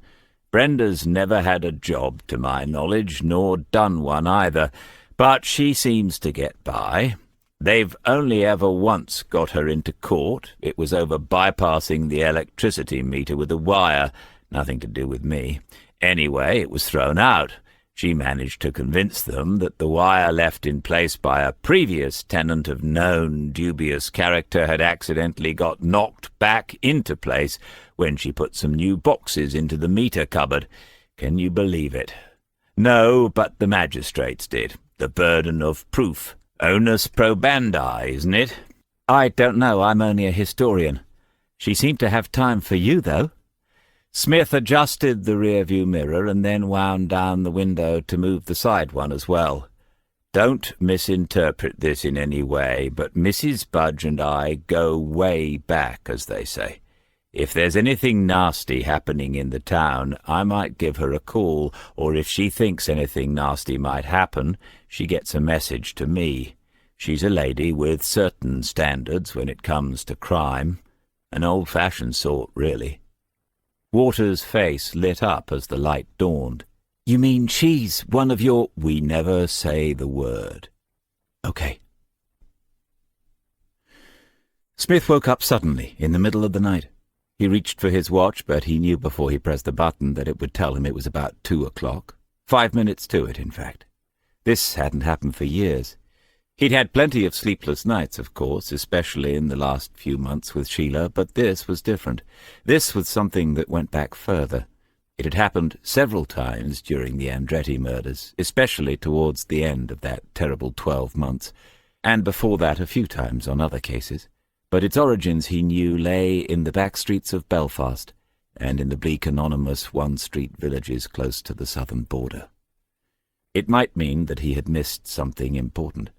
A: Brenda's never had a job, to my knowledge, nor done one either, but she seems to get by. They've only ever once got her into court. It was over bypassing the electricity meter with a wire. Nothing to do with me. Anyway, it was thrown out. She managed to convince them that the wire left in place by a previous tenant of known dubious character had accidentally got knocked back into place when she put some new boxes into the meter cupboard. Can you believe it? No, but the magistrates did. The burden of proof. Onus probandi, isn't it?
B: I don't know. I'm only a historian. She seemed to have time for you, though.
A: Smith adjusted the rear-view mirror and then wound down the window to move the side one as well. Don't misinterpret this in any way, but Mrs. Budge and I go way back, as they say. If there's anything nasty happening in the town, I might give her a call, or if she thinks anything nasty might happen, she gets a message to me. She's a lady with certain standards when it comes to crime. An old-fashioned sort, really. Waters' face lit up as the light dawned.
B: You mean she's one of your—
A: We never say the word.
B: Okay.
A: Smith woke up suddenly, in the middle of the night. He reached for his watch, but he knew before he pressed the button that it would tell him it was about 2 o'clock. 5 minutes to it, in fact. This hadn't happened for years. He'd had plenty of sleepless nights, of course, especially in the last few months with Sheila, but this was different. This was something that went back further. It had happened several times during the Andretti murders, especially towards the end of that terrible 12 months, and before that a few times on other cases. But its origins, he knew, lay in the back streets of Belfast and in the bleak anonymous one-street villages close to the southern border. It might mean that he had missed something important.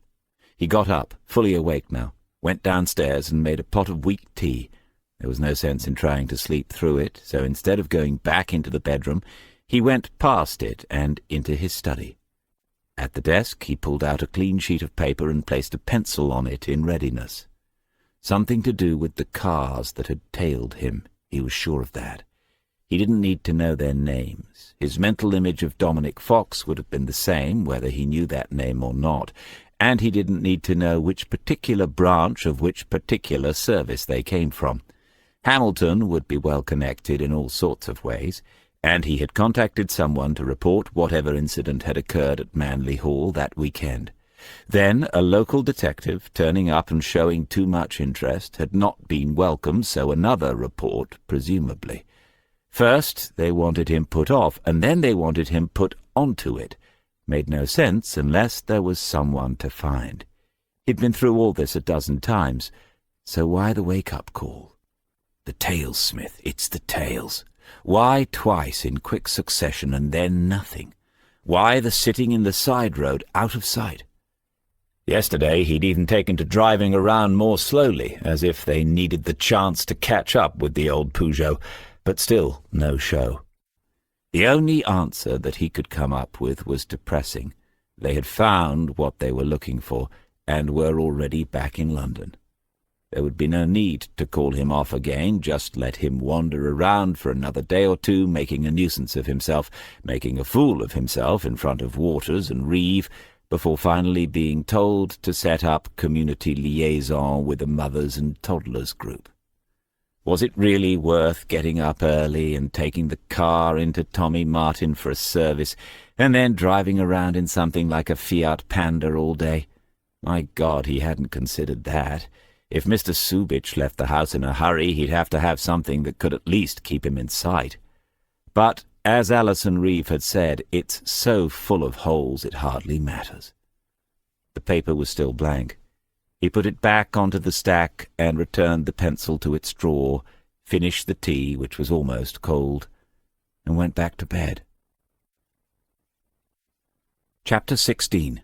A: He got up, fully awake now, went downstairs and made a pot of weak tea. There was no sense in trying to sleep through it, so instead of going back into the bedroom, he went past it and into his study. At the desk, he pulled out a clean sheet of paper and placed a pencil on it in readiness. Something to do with the cars that had tailed him, he was sure of that. He didn't need to know their names. His mental image of Dominic Fox would have been the same, whether he knew that name or not, and he didn't need to know which particular branch of which particular service they came from. Hamilton would be well connected in all sorts of ways, and he had contacted someone to report whatever incident had occurred at Manley Hall that weekend. Then a local detective, turning up and showing too much interest, had not been welcome, so another report, presumably. First they wanted him put off, and then they wanted him put onto it. Made no sense unless there was someone to find. He'd been through all this a dozen times, so why the wake-up call? The tails, Smith, it's the tails. Why twice in quick succession and then nothing? Why the sitting in the side road out of sight? Yesterday he'd even taken to driving around more slowly, as if they needed the chance to catch up with the old Peugeot, but still no show. The only answer that he could come up with was depressing. They had found what they were looking for, and were already back in London. There would be no need to call him off again, just let him wander around for another day or two, making a nuisance of himself, making a fool of himself in front of Waters and Reeve, before finally being told to set up community liaison with a mothers and toddlers group. Was it really worth getting up early and taking the car into Tommy Martin for a service, and then driving around in something like a Fiat Panda all day? My God, he hadn't considered that. If Mr. Subich left the house in a hurry, he'd have to have something that could at least keep him in sight. But, as Alison Reeve had said, it's so full of holes it hardly matters. The paper was still blank. He put it back onto the stack and returned the pencil to its drawer, finished the tea, which was almost cold, and went back to bed. Chapter 16.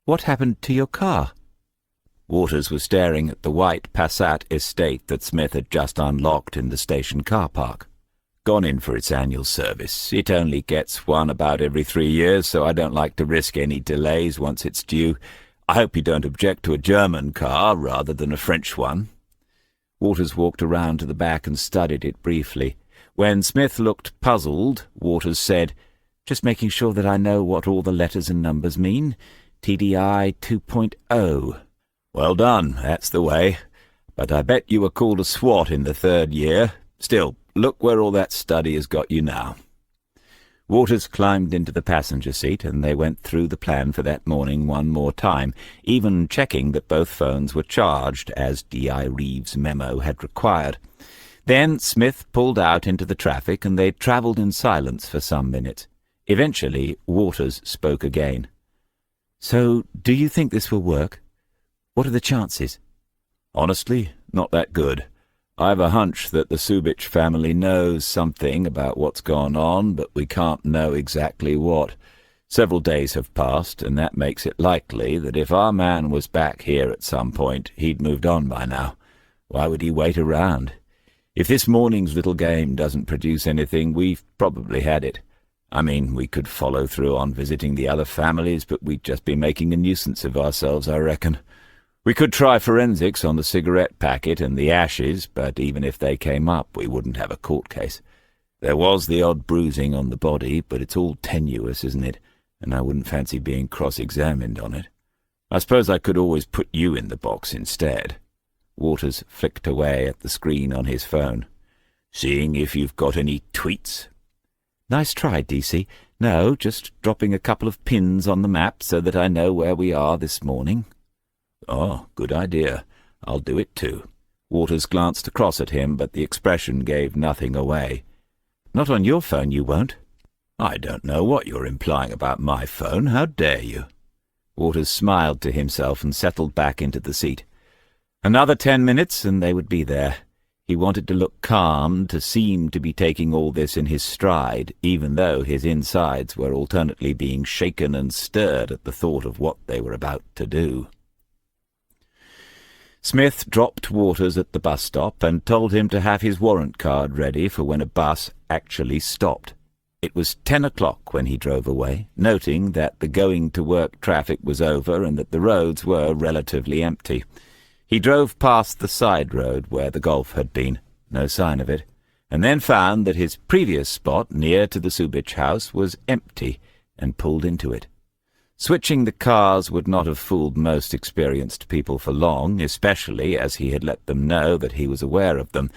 B: What happened to your car?
A: Waters was staring at the white Passat estate that Smith had just unlocked in the station car park. "Gone in for its annual service. It only gets one about every 3 years, so I don't like to risk any delays once it's due. I hope you don't object to a German car rather than a French one." Waters walked around to the back and studied it briefly. When Smith looked puzzled, Waters said, "Just making sure that I know what all the letters and numbers mean. TDI 2.0. "Well done, that's the way. But I bet you were called a swat in the 3rd year. Still, look where all that study has got you now." Waters climbed into the passenger seat, and they went through the plan for that morning one more time, even checking that both phones were charged, as D.I. Reeves' memo had required. Then Smith pulled out into the traffic, and they travelled in silence for some minutes. Eventually, Waters spoke again. "So, do you think this will work? What are the chances?" "Honestly, not that good. I've a hunch that the Subich family knows something about what's gone on, but we can't know exactly what. Several days have passed, and that makes it likely that if our man was back here at some point, he'd moved on by now. Why would he wait around? If this morning's little game doesn't produce anything, we've probably had it. I mean, we could follow through on visiting the other families, but we'd just be making a nuisance of ourselves, I reckon. We could try forensics on the cigarette packet and the ashes, but even if they came up, we wouldn't have a court case. There was the odd bruising on the body, but it's all tenuous, isn't it? And I wouldn't fancy being cross-examined on it. I suppose I could always put you in the box instead." Waters flicked away at the screen on his phone. "Seeing if you've got any tweets?" "Nice try, DC. No, just dropping a couple of pins on the map so that I know where we are this morning." "Oh, good idea. I'll do it too." Waters glanced across at him, but the expression gave nothing away. "Not on your phone, you won't." "I don't know what you're implying about my phone. How dare you?" Waters smiled to himself and settled back into the seat. Another 10 minutes and they would be there. He wanted to look calm, to seem to be taking all this in his stride, even though his insides were alternately being shaken and stirred at the thought of what they were about to do. Smith dropped Waters at the bus stop and told him to have his warrant card ready for when a bus actually stopped. It was 10 o'clock when he drove away, noting that the going-to-work traffic was over and that the roads were relatively empty. He drove past the side road where the golf had been, no sign of it, and then found that his previous spot near to the Subich house was empty, and pulled into it. Switching the cars would not have fooled most experienced people for long, especially as he had let them know that he was aware of them.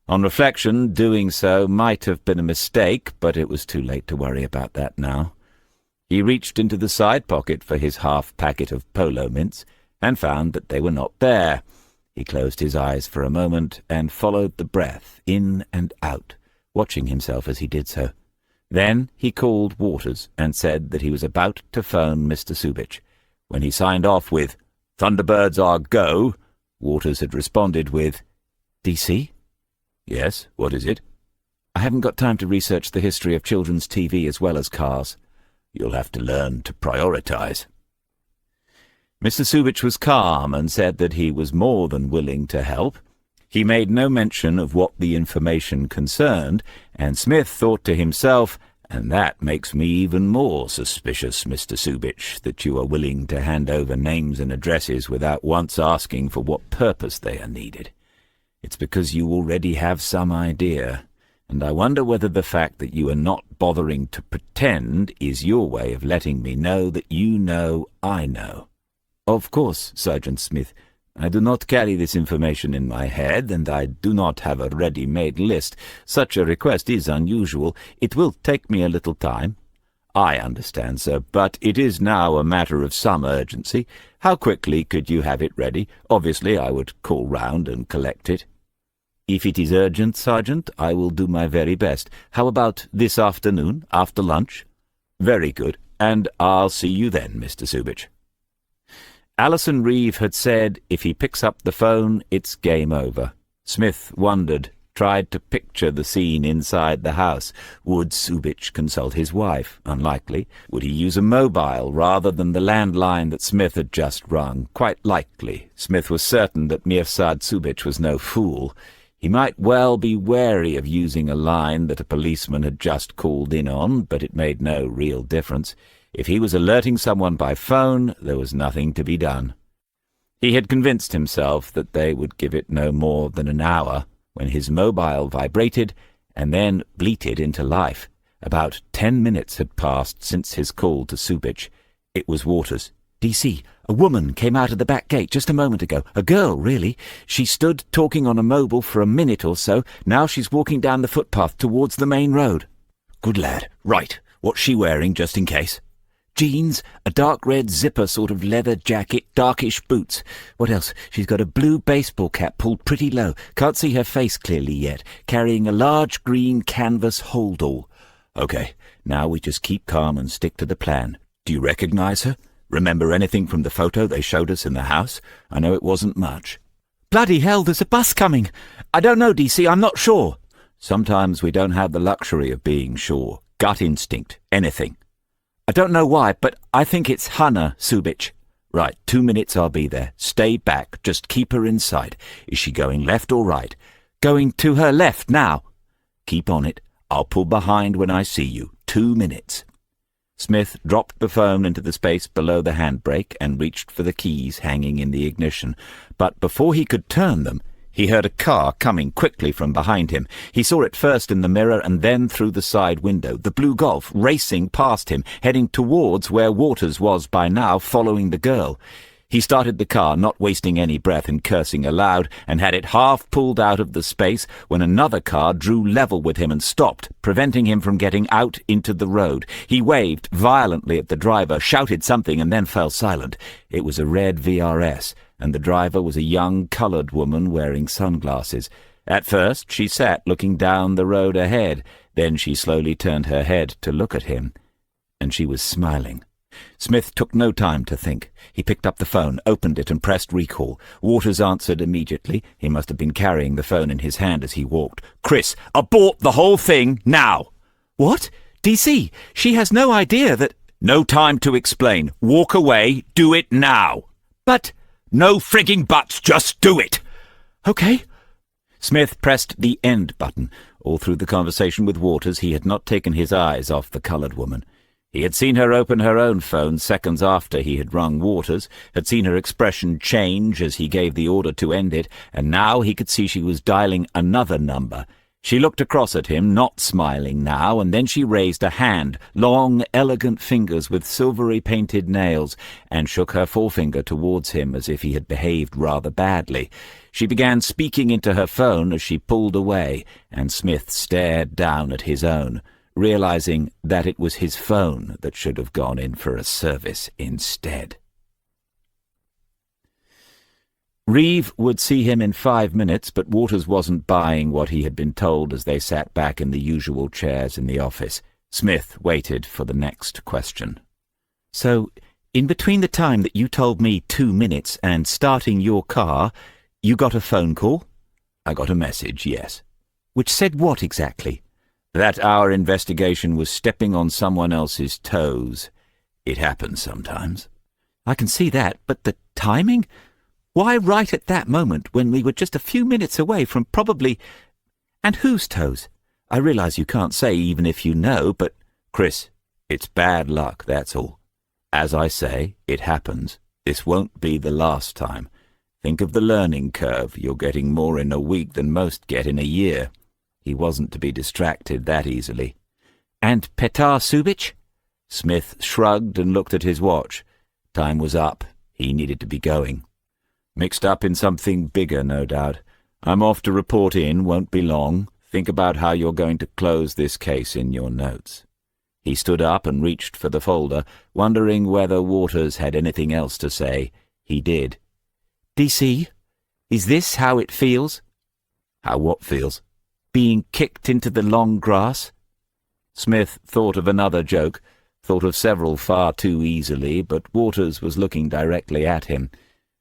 A: On reflection, doing so might have been a mistake, but it was too late to worry about that now. He reached into the side pocket for his half-packet of polo mints, and found that they were not there. He closed his eyes for a moment and followed the breath in and out, watching himself as he did so. Then he called Waters and said that he was about to phone Mr. Subich. When he signed off with, "Thunderbirds are go," Waters had responded with, "DC?" "Yes, what is it?" "I haven't got time to research the history of children's TV as well as cars." "You'll have to learn to prioritize." Mr. Subich was calm and said that he was more than willing to help. He made no mention of what the information concerned, and Smith thought to himself, "And that makes me even more suspicious, Mr. Subich, that you are willing to hand over names and addresses without once asking for what purpose they are needed. It's because you already have some idea, and I wonder whether the fact that you are not bothering to pretend is your way of letting me know that you know I know." "Of course, Sergeant Smith. I do not carry this information in my head, and I do not have a ready-made list. Such a request is unusual. It will take me a little time." "I understand, sir, but it is now a matter of some urgency. How quickly could you have it ready? Obviously, I would call round and collect it." "If it is urgent, Sergeant, I will do my very best. How about this afternoon, after lunch?" "Very good, and I'll see you then, Mr. Subich." Alison Reeve had said, if he picks up the phone, it's game over. Smith wondered, tried to picture the scene inside the house. Would Subich consult his wife? Unlikely. Would he use a mobile rather than the landline that Smith had just rung? Quite likely. Smith was certain that Mirsad Subich was no fool. He might well be wary of using a line that a policeman had just called in on, but it made no real difference. If he was alerting someone by phone, there was nothing to be done. He had convinced himself that they would give it no more than an hour when his mobile vibrated and then bleated into life. About 10 minutes had passed since his call to Subich. It was Waters. "DC, a woman came out of the back gate just a moment ago. A girl, really. She stood talking on a mobile for a minute or so. Now she's walking down the footpath towards the main road." "Good lad. Right. What's she wearing, just in case?" "Jeans, a dark red zipper sort of leather jacket, darkish boots. What else? She's got a blue baseball cap pulled pretty low. Can't see her face clearly yet. Carrying a large green canvas holdall." "Okay, now we just keep calm and stick to the plan. Do you recognize her? Remember anything from the photo they showed us in the house? I know it wasn't much." "Bloody hell, there's a bus coming. I don't know, DC, I'm not sure." "Sometimes we don't have the luxury of being sure. Gut instinct, anything." "I don't know why, but I think it's Hannah Subich." "Right, 2 minutes I'll be there. Stay back, just keep her in sight. Is she going left or right?" "Going to her left now." "Keep on it. I'll pull behind when I see you. 2 minutes." Smith dropped the phone into the space below the handbrake and reached for the keys hanging in the ignition. But before he could turn them, he heard a car coming quickly from behind him. He saw it first in the mirror and then through the side window, the blue Golf racing past him, heading towards where Waters was by now, following the girl. He started the car, not wasting any breath and cursing aloud, and had it half pulled out of the space when another car drew level with him and stopped, preventing him from getting out into the road. He waved violently at the driver, shouted something, and then fell silent. It was a red VRS, and the driver was a young coloured woman wearing sunglasses. At first she sat looking down the road ahead. Then she slowly turned her head to look at him, and she was smiling. Smith took no time to think. He picked up the phone, opened it, and pressed recall. Waters answered immediately. He must have been carrying the phone in his hand as he walked. "Chris, abort the whole thing, now!" "What? DC, she has no idea that—" "No time to explain. Walk away. Do it now." "But—" "No frigging buts. Just do it." "Okay." Smith pressed the end button. All through the conversation with Waters, he had not taken his eyes off the coloured woman. He had seen her open her own phone seconds after he had rung Waters, had seen her expression change as he gave the order to end it, and now he could see she was dialing another number. She looked across at him, not smiling now, and then she raised a hand, long, elegant fingers with silvery painted nails, and shook her forefinger towards him as if he had behaved rather badly. She began speaking into her phone as she pulled away, and Smith stared down at his own, realizing that it was his phone that should have gone in for a service instead. Reeve would see him in 5 minutes, but Waters wasn't buying what he had been told as they sat back in the usual chairs in the office. Smith waited for the next question. "So, in between the time that you told me 2 minutes and starting your car, you got a phone call?" "I got a message, yes." "Which said what exactly?" "That our investigation was stepping on someone else's toes. It happens sometimes." "I can see that, but the timing? Why right at that moment when we were just a few minutes away from probably— And whose toes? I realize you can't say even if you know, but—" "Chris, it's bad luck, that's all. As I say, it happens. This won't be the last time. Think of the learning curve. You're getting more in a week than most get in a year." He wasn't to be distracted that easily. "And Petar Subich?" Smith shrugged and looked at his watch. Time was up. He needed to be going. "Mixed up in something bigger, no doubt. I'm off to report in, won't be long. Think about how you're going to close this case in your notes." He stood up and reached for the folder, wondering whether Waters had anything else to say. He did. "DC, is this how it feels?" "How what feels?" "Being kicked into the long grass." Smith thought of another joke, thought of several far too easily, but Waters was looking directly at him.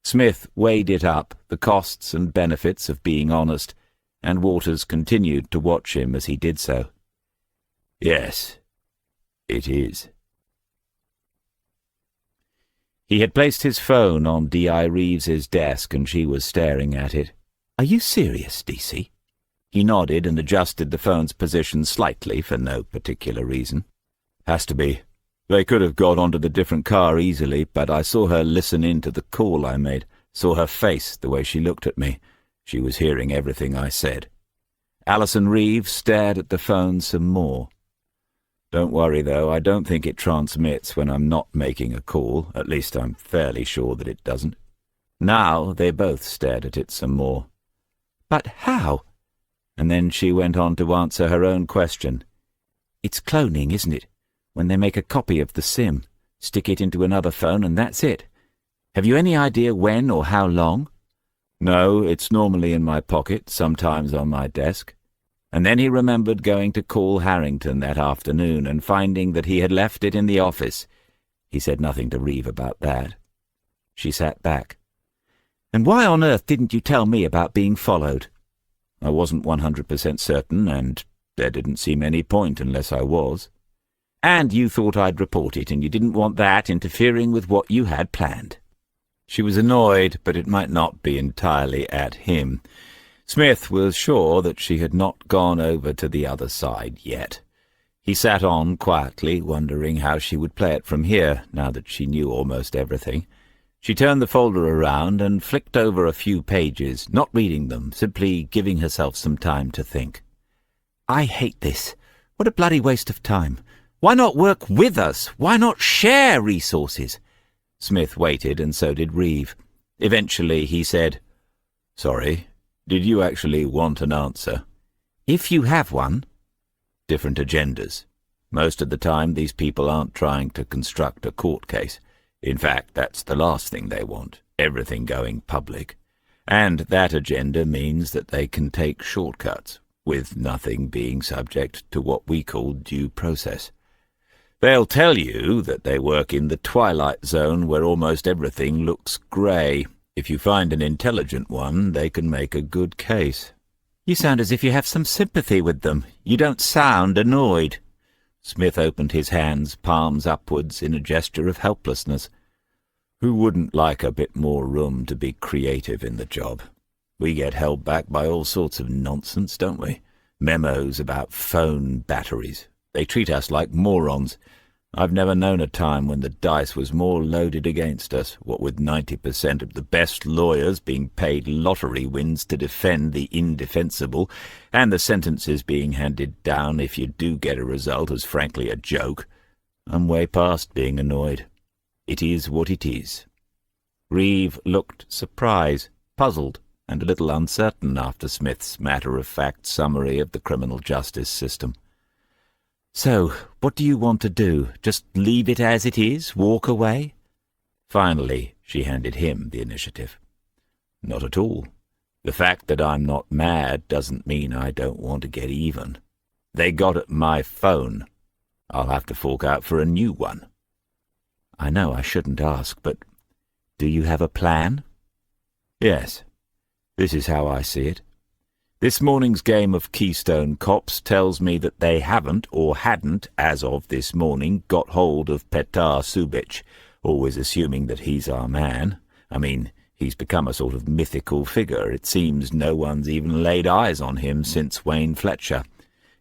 A: Smith weighed it up, the costs and benefits of being honest. and Waters continued to watch him as he did so. "Yes, it is." He had placed his phone on D.I. Reeves's desk and she was staring at it. "Are you serious, DC?" He nodded and adjusted the phone's position slightly for no particular reason. "Has to be. They could have got onto the different car easily, but I saw her listen in to the call I made, saw her face, the way she looked at me. She was hearing everything I said." Alison Reeves stared at the phone some more. "Don't worry, though, I don't think it transmits when I'm not making a call. At least I'm fairly sure that it doesn't." Now they both stared at it some more. "But how?" And then she went on to answer her own question. "It's cloning, isn't it? When they make a copy of the SIM, stick it into another phone and that's it. Have you any idea when or how long?" "No, it's normally in my pocket, sometimes on my desk." And then he remembered going to call Harrington that afternoon and finding that he had left it in the office. He said nothing to Reeve about that. She sat back. "And why on earth didn't you tell me about being followed?" "I wasn't 100% certain, and there didn't seem any point unless I was." "And you thought I'd report it, and you didn't want that interfering with what you had planned." She was annoyed, but it might not be entirely at him. Smith was sure that she had not gone over to the other side yet. He sat on quietly, wondering how she would play it from here, now that she knew almost everything. She turned the folder around and flicked over a few pages, not reading them, simply giving herself some time to think. "I hate this. What a bloody waste of time. Why not work with us? Why not share resources?" Smith waited, and so did Reeve. Eventually he said, "Sorry, did you actually want an answer?" "If you have one." "Different agendas. Most of the time these people aren't trying to construct a court case. In fact, that's the last thing they want, everything going public. And that agenda means that they can take shortcuts, with nothing being subject to what we call due process. They'll tell you that they work in the twilight zone where almost everything looks grey. If you find an intelligent one, they can make a good case." "You sound as if you have some sympathy with them. You don't sound annoyed." Smith opened his hands, palms upwards, in a gesture of helplessness. "Who wouldn't like a bit more room to be creative in the job? We get held back by all sorts of nonsense, don't we? Memos about phone batteries. They treat us like morons. I've never known a time when the dice was more loaded against us, what with 90% of the best lawyers being paid lottery wins to defend the indefensible, and the sentences being handed down if you do get a result as frankly a joke. I'm way past being annoyed. It is what it is." Reeve looked surprised, puzzled, and a little uncertain after Smith's matter-of-fact summary of the criminal justice system. "So, what do you want to do? Just leave it as it is? Walk away?" Finally, she handed him the initiative. "Not at all. The fact that I'm not mad doesn't mean I don't want to get even. They got at my phone. I'll have to fork out for a new one." "I know I shouldn't ask, but do you have a plan?" "Yes. This is how I see it. This morning's game of Keystone Cops tells me that they haven't, or hadn't, as of this morning, got hold of Petar Subic, always assuming that he's our man. I mean, he's become a sort of mythical figure. It seems no one's even laid eyes on him since Wayne Fletcher.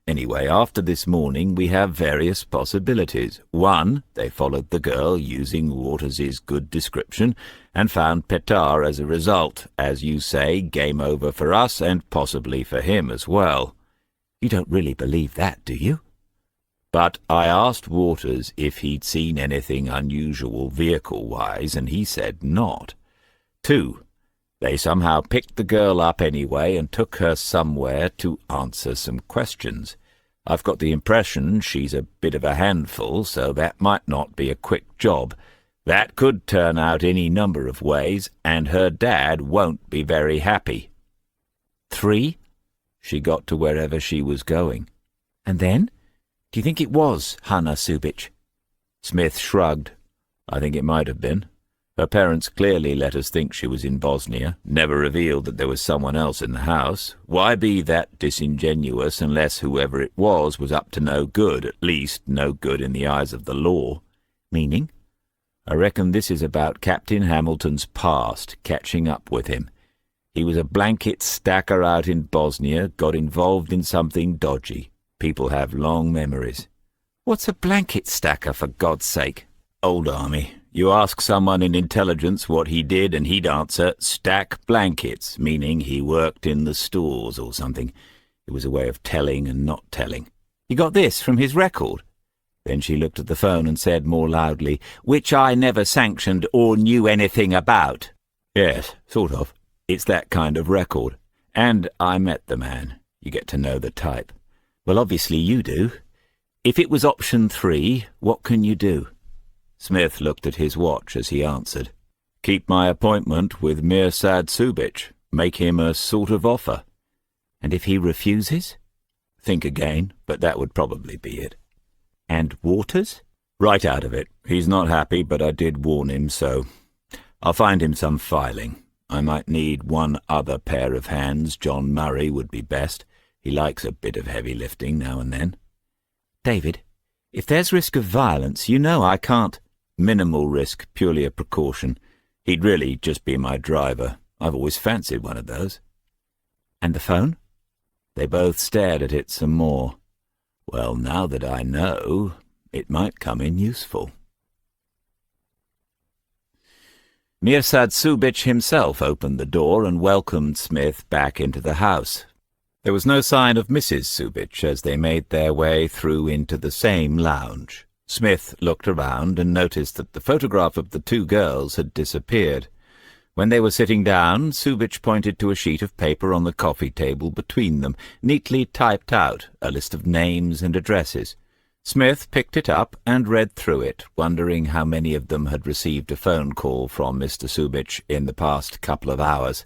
A: Anyway, after this morning we have various possibilities. One, they followed the girl using Waters's good description and found Petar as a result. As you say, game over for us and possibly for him as well." "You don't really believe that, do you?" "But I asked Waters if he'd seen anything unusual vehicle-wise, and he said not. 2, they somehow picked the girl up anyway and took her somewhere to answer some questions. I've got the impression she's a bit of a handful, so that might not be a quick job. That could turn out any number of ways, and her dad won't be very happy." 3, she got to wherever she was going. "And then? Do you think it was Hannah Subic?" Smith shrugged. "I think it might have been. Her parents clearly let us think she was in Bosnia, never revealed that there was someone else in the house. Why be that disingenuous unless whoever it was up to no good, at least no good in the eyes of the law?
B: Meaning?
A: I reckon this is about Captain Hamilton's past, catching up with him. He was a blanket stacker out in Bosnia, got involved in something dodgy. People have long memories.
B: What's a blanket stacker, for God's sake?
A: Old Army. You ask someone in intelligence what he did and he'd answer, stack blankets, meaning he worked in the stores or something. It was a way of telling and not telling.
B: You got this from his record?
A: Then she looked at the phone and said more loudly, which I never sanctioned or knew anything about. Yes, sort of. It's that kind of record. And I met the man. You get to know the type.
B: Well, obviously you do. If it was option 3, what can you do?
A: Smith looked at his watch as he answered. Keep my appointment with Mirsad Subic. Make him a sort of offer.
B: And if he refuses?
A: Think again, but that would probably be it.
B: And Waters?
A: Right out of it. He's not happy, but I did warn him, so I'll find him some filing. I might need one other pair of hands. John Murray would be best. He likes a bit of heavy lifting now and then.
B: David, if there's risk of violence, you know I can't.
A: Minimal risk, purely a precaution. He'd really just be my driver. I've always fancied one of those.
B: And the phone?
A: They both stared at it some more. Well, now that I know, it might come in useful. Mirsad Subic himself opened the door and welcomed Smith back into the house. There was no sign of Mrs. Subic as they made their way through into the same lounge. Smith looked around and noticed that the photograph of the 2 girls had disappeared. When they were sitting down, Subic pointed to a sheet of paper on the coffee table between them, neatly typed out, a list of names and addresses. Smith picked it up and read through it, wondering how many of them had received a phone call from Mr. Subic in the past couple of hours.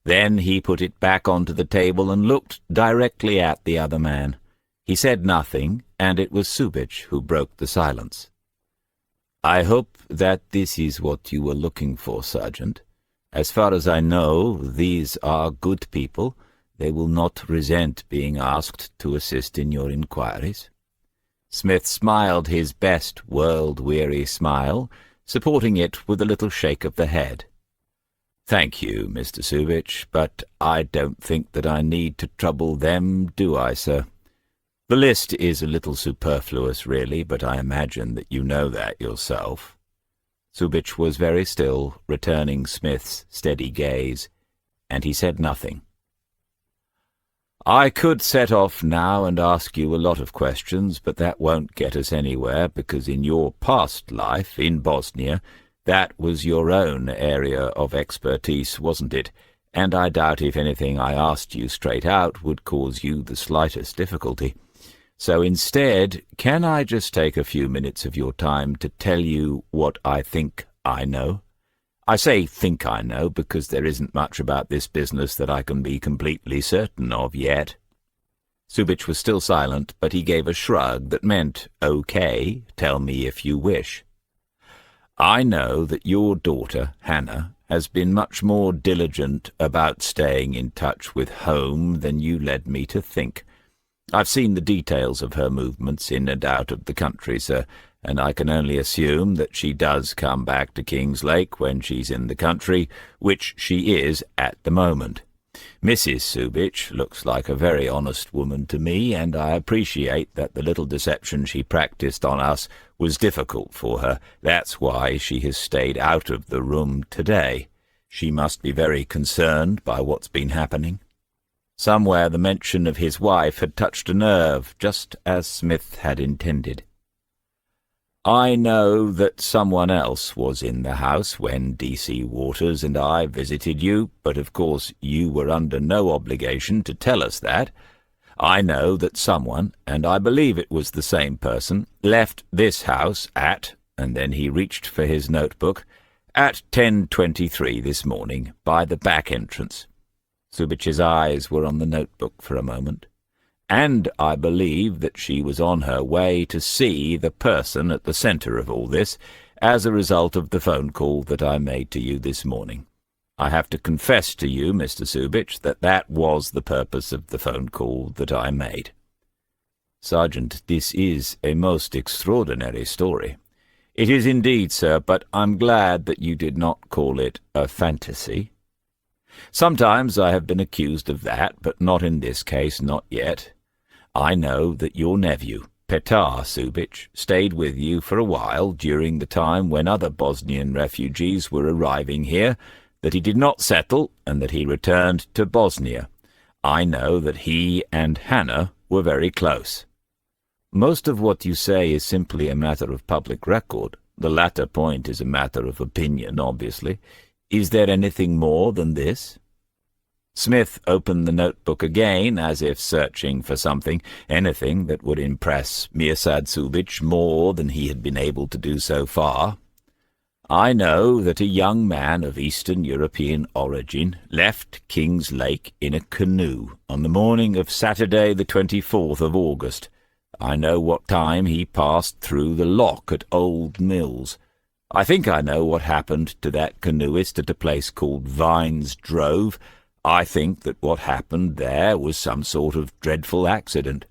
A: Then he put it back onto the table and looked directly at the other man. He said nothing, and it was Subic who broke the silence. I hope that this is what you were looking for, Sergeant. As far as I know, these are good people. They will not resent being asked to assist in your inquiries. Smith smiled his best world-weary smile, supporting it with a little shake of the head. Thank you, Mr. Subic, but I don't think that I need to trouble them, do I, sir? The list is a little superfluous, really, but I imagine that you know that yourself. Subic was very still, returning Smith's steady gaze, and he said nothing. I could set off now and ask you a lot of questions, but that won't get us anywhere, because in your past life, in Bosnia, that was your own area of expertise, wasn't it? And I doubt if anything I asked you straight out would cause you the slightest difficulty. So instead, can I just take a few minutes of your time to tell you what I think I know? I say think I know because there isn't much about this business that I can be completely certain of yet. Subic was still silent, but he gave a shrug that meant, okay, tell me if you wish. I know that your daughter, Hannah, has been much more diligent about staying in touch with home than you led me to think. I've seen the details of her movements in and out of the country, sir, and I can only assume that she does come back to Kingslake when she's in the country, which she is at the moment. Mrs. Subic looks like a very honest woman to me, and I appreciate that the little deception she practiced on us was difficult for her. That's why she has stayed out of the room today. She must be very concerned by what's been happening. Somewhere the mention of his wife had touched a nerve, just as Smith had intended. I know that someone else was in the house when D.C. Waters and I visited you, but of course you were under no obligation to tell us that. I know that someone, and I believe it was the same person, left this house at, and then he reached for his notebook, at 10:23 this morning, by the back entrance. Subic's eyes were on the notebook for a moment. And I believe that she was on her way to see the person at the centre of all this, as a result of the phone call that I made to you this morning. I have to confess to you, Mr. Subich, that that was the purpose of the phone call that I made." "Sergeant, this is a most extraordinary story." "It is indeed, sir, but I'm glad that you did not call it a fantasy. Sometimes I have been accused of that, but not in this case, not yet. I know that your nephew, Petar Subich, stayed with you for a while during the time when other Bosnian refugees were arriving here, that he did not settle, and that he returned to Bosnia. I know that he and Hannah were very close. Most of what you say is simply a matter of public record. The latter point is a matter of opinion, obviously. Is there anything more than this?" Smith opened the notebook again, as if searching for something, anything that would impress Mirsad Subich more than he had been able to do so far. "I know that a young man of Eastern European origin left King's Lake in a canoe on the morning of Saturday the 24th of August. I know what time he passed through the lock at Old Mills. I think I know what happened to that canoeist at a place called Vines Drove. I think that what happened there was some sort of dreadful accident.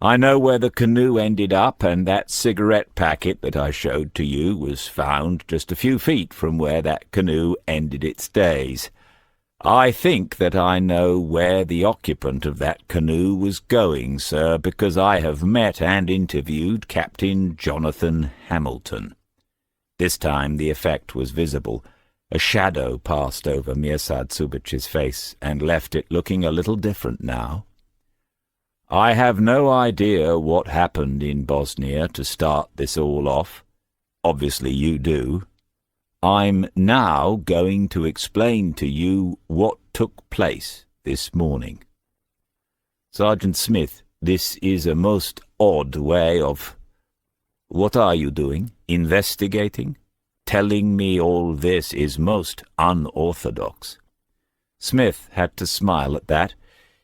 A: I know where the canoe ended up, and that cigarette packet that I showed to you was found just a few feet from where that canoe ended its days. I think that I know where the occupant of that canoe was going, sir, because I have met and interviewed Captain Jonathan Hamilton." This time the effect was visible. A shadow passed over Mirsad Subich's face and left it looking a little different now. "I have no idea what happened in Bosnia to start this all off. Obviously you do. I'm now going to explain to you what took place this morning." "Sergeant Smith, this is a most odd way of— What are you doing? Investigating? Telling me all this is most unorthodox." Smith had to smile at that.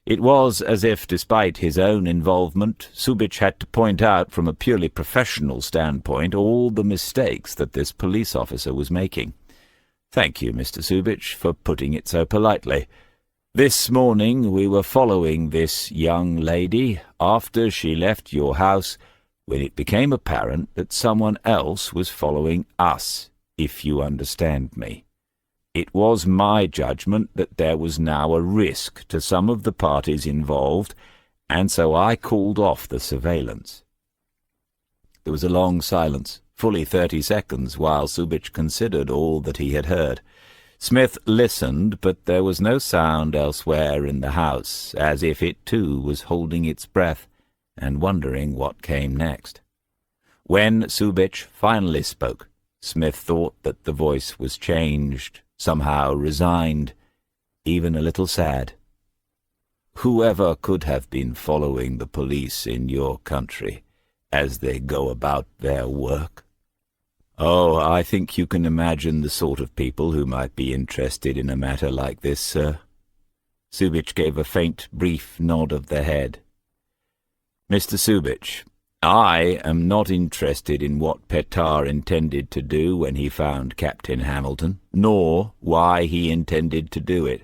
A: It was as if, despite his own involvement, Subich had to point out from a purely professional standpoint all the mistakes that this police officer was making. "Thank you, Mr. Subich, for putting it so politely. This morning we were following this young lady after she left your house, when it became apparent that someone else was following us, if you understand me. It was my judgment that there was now a risk to some of the parties involved, and so I called off the surveillance." There was a long silence, fully 30 seconds, while Subich considered all that he had heard. Smith listened, but there was no sound elsewhere in the house, as if it too was holding its breath and wondering what came next. When Subich finally spoke, Smith thought that the voice was changed, somehow resigned, even a little sad. "Whoever could have been following the police in your country as they go about their work? Oh, I think you can imagine the sort of people who might be interested in a matter like this, sir." Subich gave a faint, brief nod of the head. "Mr. Subich, I am not interested in what Petar intended to do when he found Captain Hamilton, nor why he intended to do it.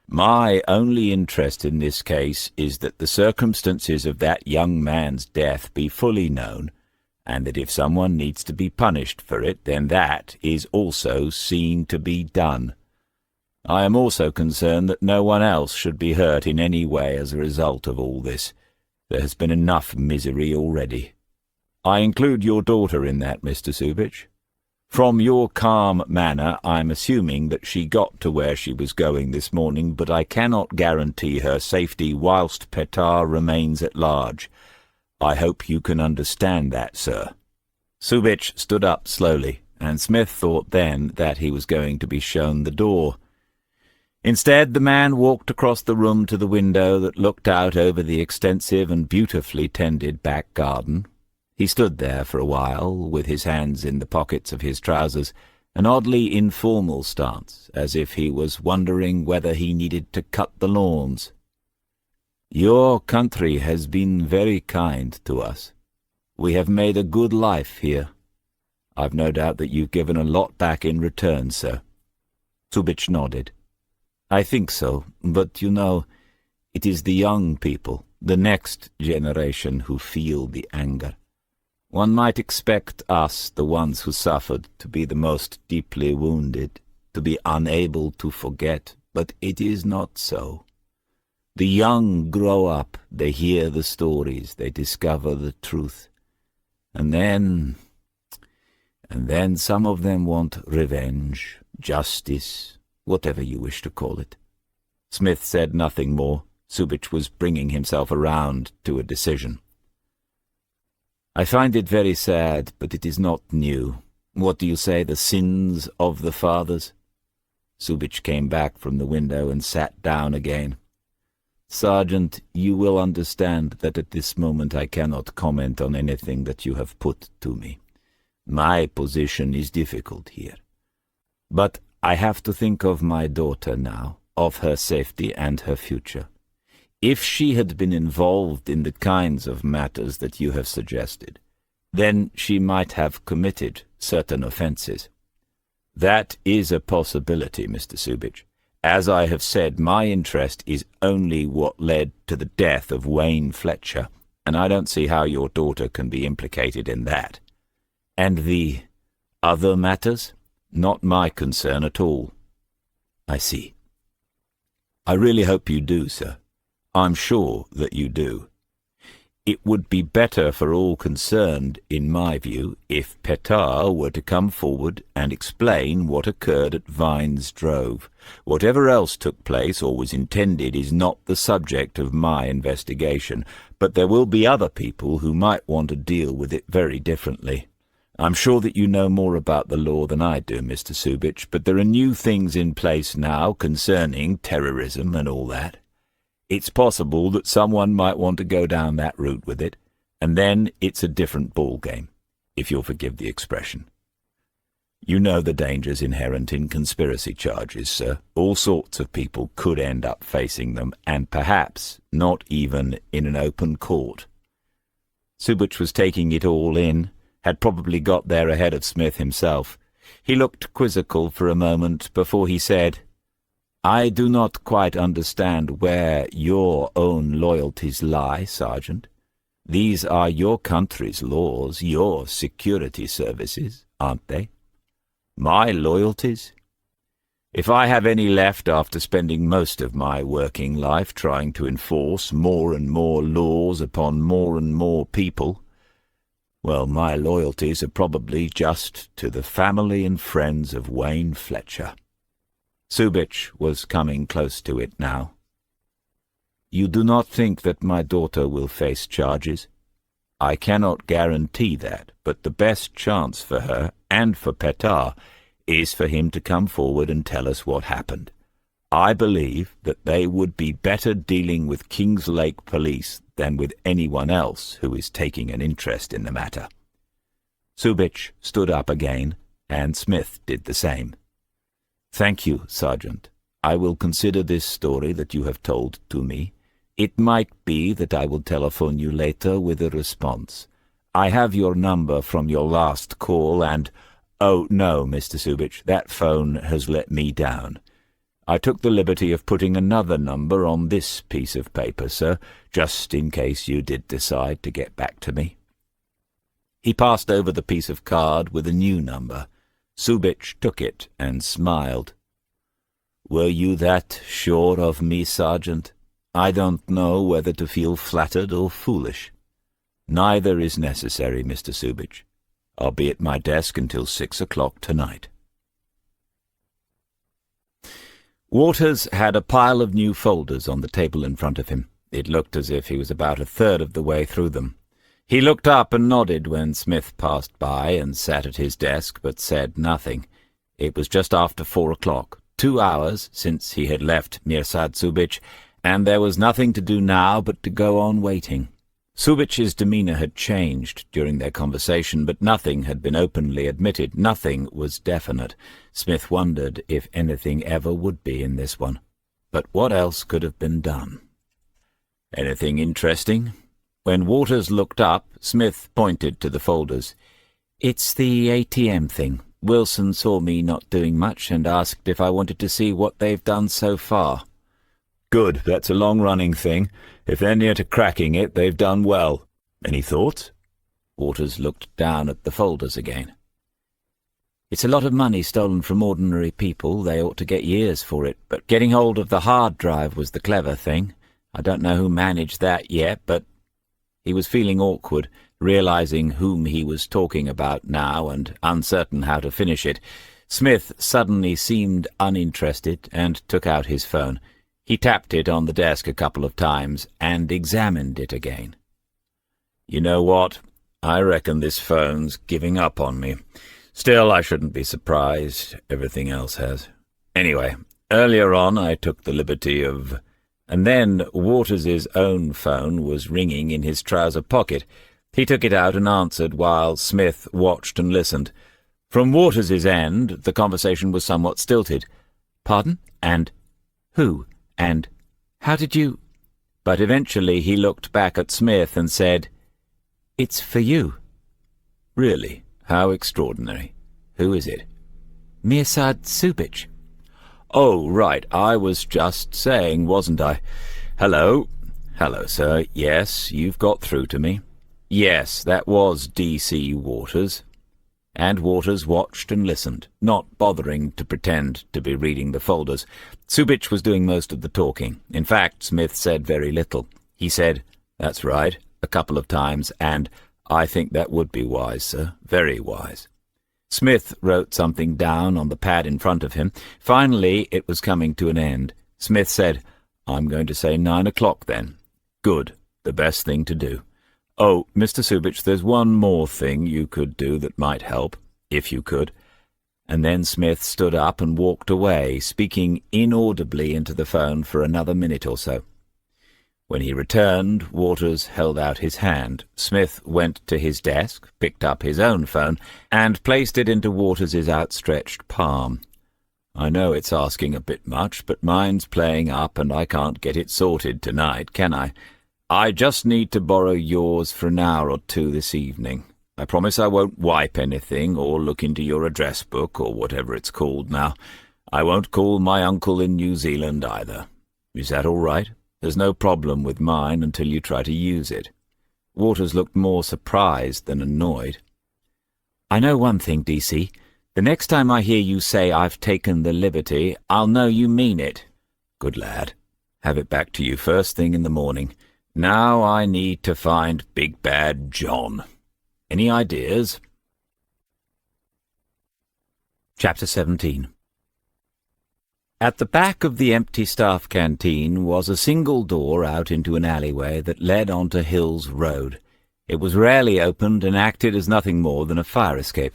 A: My only interest in this case is that the circumstances of that young man's death be fully known, and that if someone needs to be punished for it, then that is also seen to be done. I am also concerned that no one else should be hurt in any way as a result of all this. There has been enough misery already. I include your daughter in that, Mr. Subich. From your calm manner, I'm assuming that she got to where she was going this morning, but I cannot guarantee her safety whilst Petar remains at large. I hope you can understand that, sir." Subich stood up slowly, and Smith thought then that he was going to be shown the door. Instead, the man walked across the room to the window that looked out over the extensive and beautifully tended back garden. He stood there for a while, with his hands in the pockets of his trousers, an oddly informal stance, as if he was wondering whether he needed to cut the lawns. "Your country has been very kind to us. We have made a good life here. I've no doubt that you've given a lot back in return, sir. Subic nodded. I think so, but you know, it is the young people, the next generation, who feel the anger. One might expect us, the ones who suffered, to be the most deeply wounded, to be unable to forget, but it is not so. The young grow up, they hear the stories, they discover the truth. And then some of them want revenge, justice, whatever you wish to call it. Smith said nothing more. Subic was bringing himself around to a decision. I find it very sad, but it is not new. What do you say, the sins of the fathers? Subic came back from the window and sat down again. Sergeant, you will understand that at this moment I cannot comment on anything that you have put to me. My position is difficult here. But I have to think of my daughter now, of her safety and her future. If she had been involved in the kinds of matters that you have suggested, then she might have committed certain offences. That is a possibility, Mr. Subic. As I have said, my interest is only what led to the death of Wayne Fletcher, and I don't see how your daughter can be implicated in that. And the other matters? Not my concern at all. I see. I really hope you do, sir. I'm sure that you do. It would be better for all concerned, in my view, if Petard were to come forward and explain what occurred at Vine's Drove. Whatever else took place or was intended is not the subject of my investigation, but there will be other people who might want to deal with it very differently. I'm sure that you know more about the law than I do, Mr. Subic, but there are new things in place now concerning terrorism and all that. It's possible that someone might want to go down that route with it, and then it's a different ballgame, if you'll forgive the expression. You know the dangers inherent in conspiracy charges, sir. All sorts of people could end up facing them, and perhaps not even in an open court. Subic was taking it all in, had probably got there ahead of Smith himself. He looked quizzical for a moment before he said, I do not quite understand where your own loyalties lie, Sergeant. These are your country's laws, your security services, aren't they? My loyalties? If I have any left after spending most of my working life trying to enforce more and more laws upon more and more people, well, my loyalties are probably just to the family and friends of Wayne Fletcher. Subic was coming close to it now. You do not think that my daughter will face charges? I cannot guarantee that, but the best chance for her, and for Petard, is for him to come forward and tell us what happened. I believe that they would be better dealing with Kingslake Police than with anyone else who is taking an interest in the matter. Subic stood up again, and Smith did the same. Thank you, Sergeant. I will consider this story that you have told to me. It might be that I will telephone you later with a response. I have your number from your last call and— Oh, no, Mr. Subic, that phone has let me down. I took the liberty of putting another number on this piece of paper, sir, just in case you did decide to get back to me. He passed over the piece of card with a new number. Subic took it and smiled. Were you that sure of me, Sergeant? I don't know whether to feel flattered or foolish. Neither is necessary, Mr. Subic. I'll be at my desk until 6 o'clock tonight. Waters had a pile of new folders on the table in front of him. It looked as if he was about a third of the way through them. He looked up and nodded when Smith passed by and sat at his desk, but said nothing. It was just after 4 o'clock, 2 hours since he had left Mirsad Subic, and there was nothing to do now but to go on waiting. Subic's demeanour had changed during their conversation, but nothing had been openly admitted. Nothing was definite. Smith wondered if anything ever would be in this one. But what else could have been done? Anything interesting? When Waters looked up, Smith pointed to the folders. It's the ATM thing. Wilson saw me not doing much and asked if I wanted to see what they've done so far.
B: Good, that's a long-running thing. If they're near to cracking it, they've done well. Any thoughts?
A: Waters looked down at the folders again. It's a lot of money stolen from ordinary people. They ought to get years for it, but getting hold of the hard drive was the clever thing. I don't know who managed that yet, but... He was feeling awkward, realizing whom he was talking about now and uncertain how to finish it. Smith suddenly seemed uninterested and took out his phone. He tapped it on the desk a couple of times and examined it again.
B: You know what? I reckon this phone's giving up on me. Still, I shouldn't be surprised. Everything else has. Anyway, earlier on I took the liberty of... And then Waters's own phone was ringing in his trouser pocket. He took it out and answered while Smith watched and listened. From Waters's end, the conversation was somewhat stilted.
A: Pardon? And who? And how did you...
B: But eventually he looked back at Smith and said,
A: It's for you.
B: Really? How extraordinary. Who is it?
A: Mirsad Subic.
B: Oh, right, I was just saying, wasn't I? Hello. Hello, sir. Yes, you've got through to me. Yes, that was D.C. Waters. And Waters watched and listened, not bothering to pretend to be reading the folders. Subic was doing most of the talking. In fact, Smith said very little. He said, "That's right," a couple of times, and "I think that would be wise, sir, very wise." Smith wrote something down on the pad in front of him. Finally, it was coming to an end. Smith said, "I'm going to say 9 o'clock then." "Good. The best thing to do. Oh, Mr. Subic, there's one more thing you could do that might help, if you could." And then Smith stood up and walked away, speaking inaudibly into the phone for another minute or so. When he returned, Waters held out his hand. Smith went to his desk, picked up his own phone, and placed it into Waters's outstretched palm. "I know it's asking a bit much, but mine's playing up and I can't get it sorted tonight, can I? I just need to borrow yours for an hour or two this evening. I promise I won't wipe anything or look into your address book or whatever it's called now. I won't call my uncle in New Zealand either. Is that all right? There's no problem with mine until you try to use it." Waters looked more surprised than annoyed.
A: "I know one thing, D.C. The next time I hear you say I've taken the liberty, I'll know you mean it."
B: "Good lad. Have it back to you first thing in the morning. Now I need to find Big Bad John. Any ideas?"
A: Chapter 17. At the back of the empty staff canteen was a single door out into an alleyway that led onto Hills Road. It was rarely opened and acted as nothing more than a fire escape.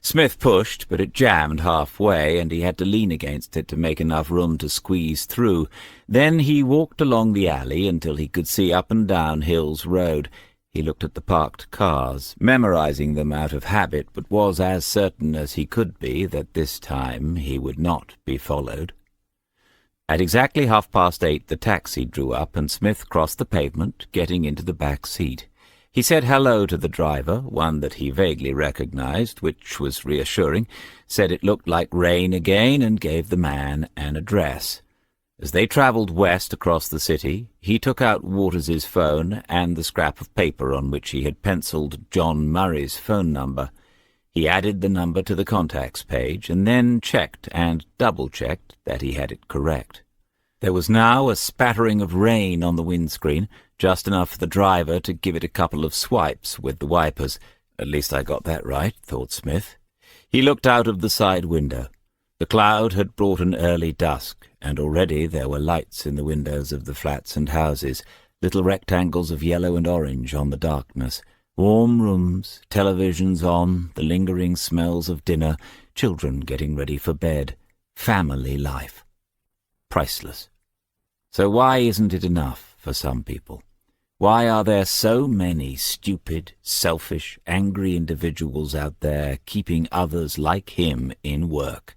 A: Smith pushed, but it jammed halfway, and he had to lean against it to make enough room to squeeze through. Then he walked along the alley until he could see up and down Hills Road. He looked at the parked cars, memorizing them out of habit, but was as certain as he could be that this time he would not be followed. At exactly 8:30 the taxi drew up, and Smith crossed the pavement, getting into the back seat. He said hello to the driver, one that he vaguely recognized, which was reassuring, said it looked like rain again, and gave the man an address. As they travelled west across the city, he took out Waters's phone and the scrap of paper on which he had penciled John Murray's phone number. He added the number to the contacts page, and then checked and double-checked that he had it correct. There was now a spattering of rain on the windscreen, just enough for the driver to give it a couple of swipes with the wipers. "At least I got that right," thought Smith. He looked out of the side window. The cloud had brought an early dusk, and already there were lights in the windows of the flats and houses, little rectangles of yellow and orange on the darkness, warm rooms, televisions on, the lingering smells of dinner, children getting ready for bed, family life. Priceless. So why isn't it enough for some people? Why are there so many stupid, selfish, angry individuals out there keeping others like him in work?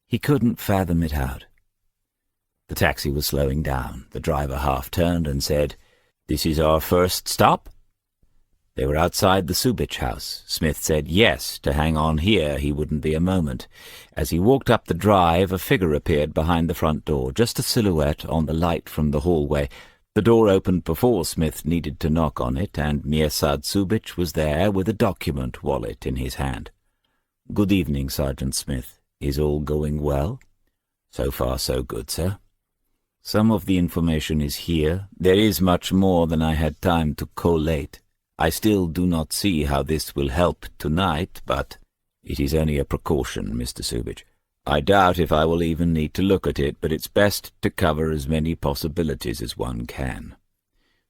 A: He couldn't fathom it out. The taxi was slowing down. The driver half-turned and said, "This is our first stop?" They were outside the Subich house. Smith said yes, to hang on here he wouldn't be a moment. As he walked up the drive, a figure appeared behind the front door, just a silhouette on the light from the hallway. The door opened before Smith needed to knock on it, and Mirsad Subich was there with a document wallet in his hand. "Good evening, Sergeant Smith. Is all going well?" "So far so good, sir." "Some of the information is here. There is much more than I had time to collate. I still do not see how this will help tonight, but it is only a precaution, Mr. Subich. I doubt if I will even need to look at it, but it's best to cover as many possibilities as one can."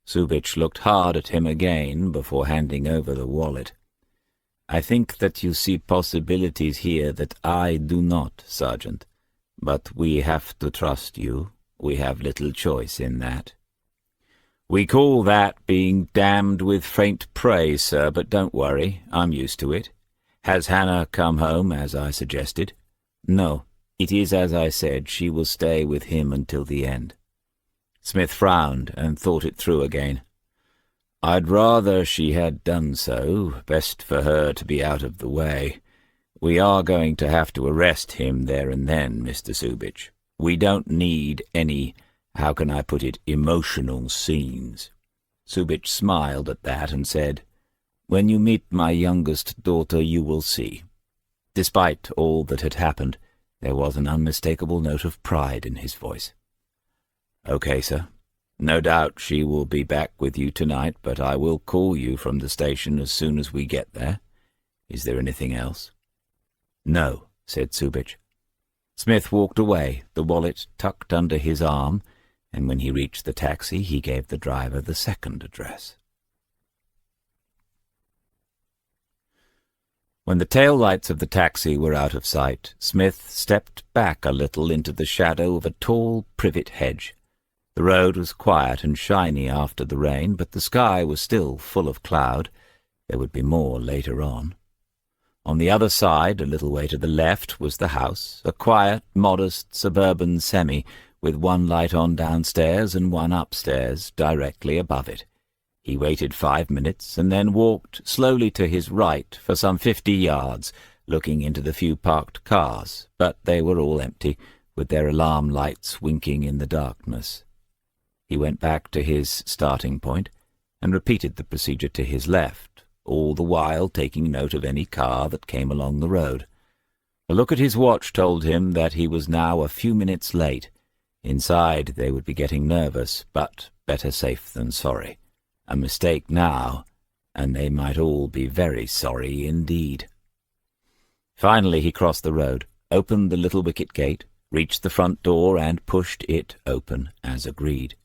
A: Subich looked hard at him again before handing over the wallet. "I think that you see possibilities here that I do not, Sergeant. But we have to trust you. We have little choice in that." "We call that being damned with faint praise, sir, but don't worry, I'm used to it. Has Hannah come home, as I suggested?" "No, it is as I said. She will stay with him until the end." Smith frowned and thought it through again. "I'd rather she had done so. Best for her to be out of the way. We are going to have to arrest him there and then, Mr. Subich. We don't need any, how can I put it, emotional scenes." Subich smiled at that and said, "When you meet my youngest daughter you will see." Despite all that had happened, there was an unmistakable note of pride in his voice. "Okay, sir. No doubt she will be back with you tonight, but I will call you from the station as soon as we get there. Is there anything else?" "No," said Subich. Smith walked away, the wallet tucked under his arm, and when he reached the taxi he gave the driver the second address. When the tail lights of the taxi were out of sight, Smith stepped back a little into the shadow of a tall privet hedge. The road was quiet and shiny after the rain, but the sky was still full of cloud. There would be more later on. On the other side, a little way to the left, was the house, a quiet, modest, suburban semi, with one light on downstairs and one upstairs, directly above it. He waited 5 minutes and then walked slowly to his right for some 50 yards, looking into the few parked cars, but they were all empty, with their alarm lights winking in the darkness. He went back to his starting point and repeated the procedure to his left, all the while taking note of any car that came along the road. A look at his watch told him that he was now a few minutes late. Inside they would be getting nervous, but better safe than sorry. A mistake now, and they might all be very sorry indeed. Finally he crossed the road, opened the little wicket gate, reached the front door and pushed it open as agreed.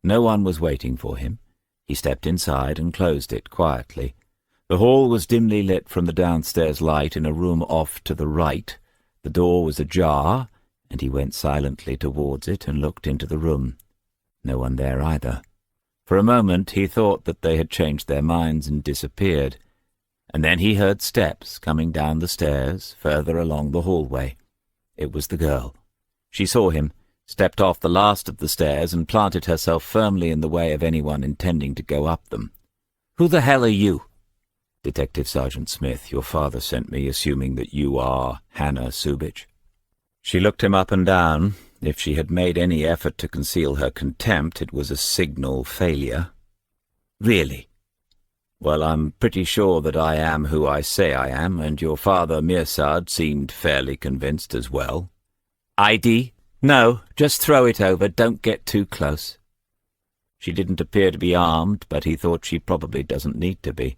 A: No one was waiting for him. He stepped inside and closed it quietly. The hall was dimly lit from the downstairs light in a room off to the right. The door was ajar, and he went silently towards it and looked into the room. No one there either. For a moment he thought that they had changed their minds and disappeared, and then he heard steps coming down the stairs, further along the hallway. It was the girl. She saw him, stepped off the last of the stairs, and planted herself firmly in the way of anyone intending to go up them. "Who the hell are you?" "Detective Sergeant Smith. Your father sent me, assuming that you are Hannah Subich." She looked him up and down. If she had made any effort to conceal her contempt, it was a signal failure. "Really?" "Well, I'm pretty sure that I am who I say I am, and your father, Mirsad, seemed fairly convinced as well." "ID? No, just throw it over. Don't get too close." She didn't appear to be armed, but he thought she probably doesn't need to be.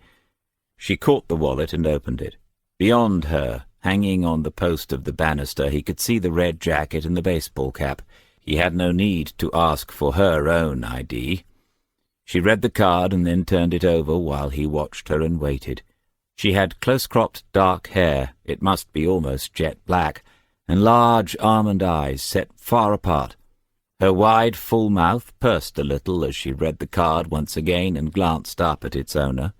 A: She caught the wallet and opened it. Beyond her, hanging on the post of the banister, he could see the red jacket and the baseball cap. He had no need to ask for her own ID. She read the card and then turned it over while he watched her and waited. She had close-cropped dark hair, it must be almost jet black, and large almond eyes set far apart. Her wide, full mouth pursed a little as she read the card once again and glanced up at its owner.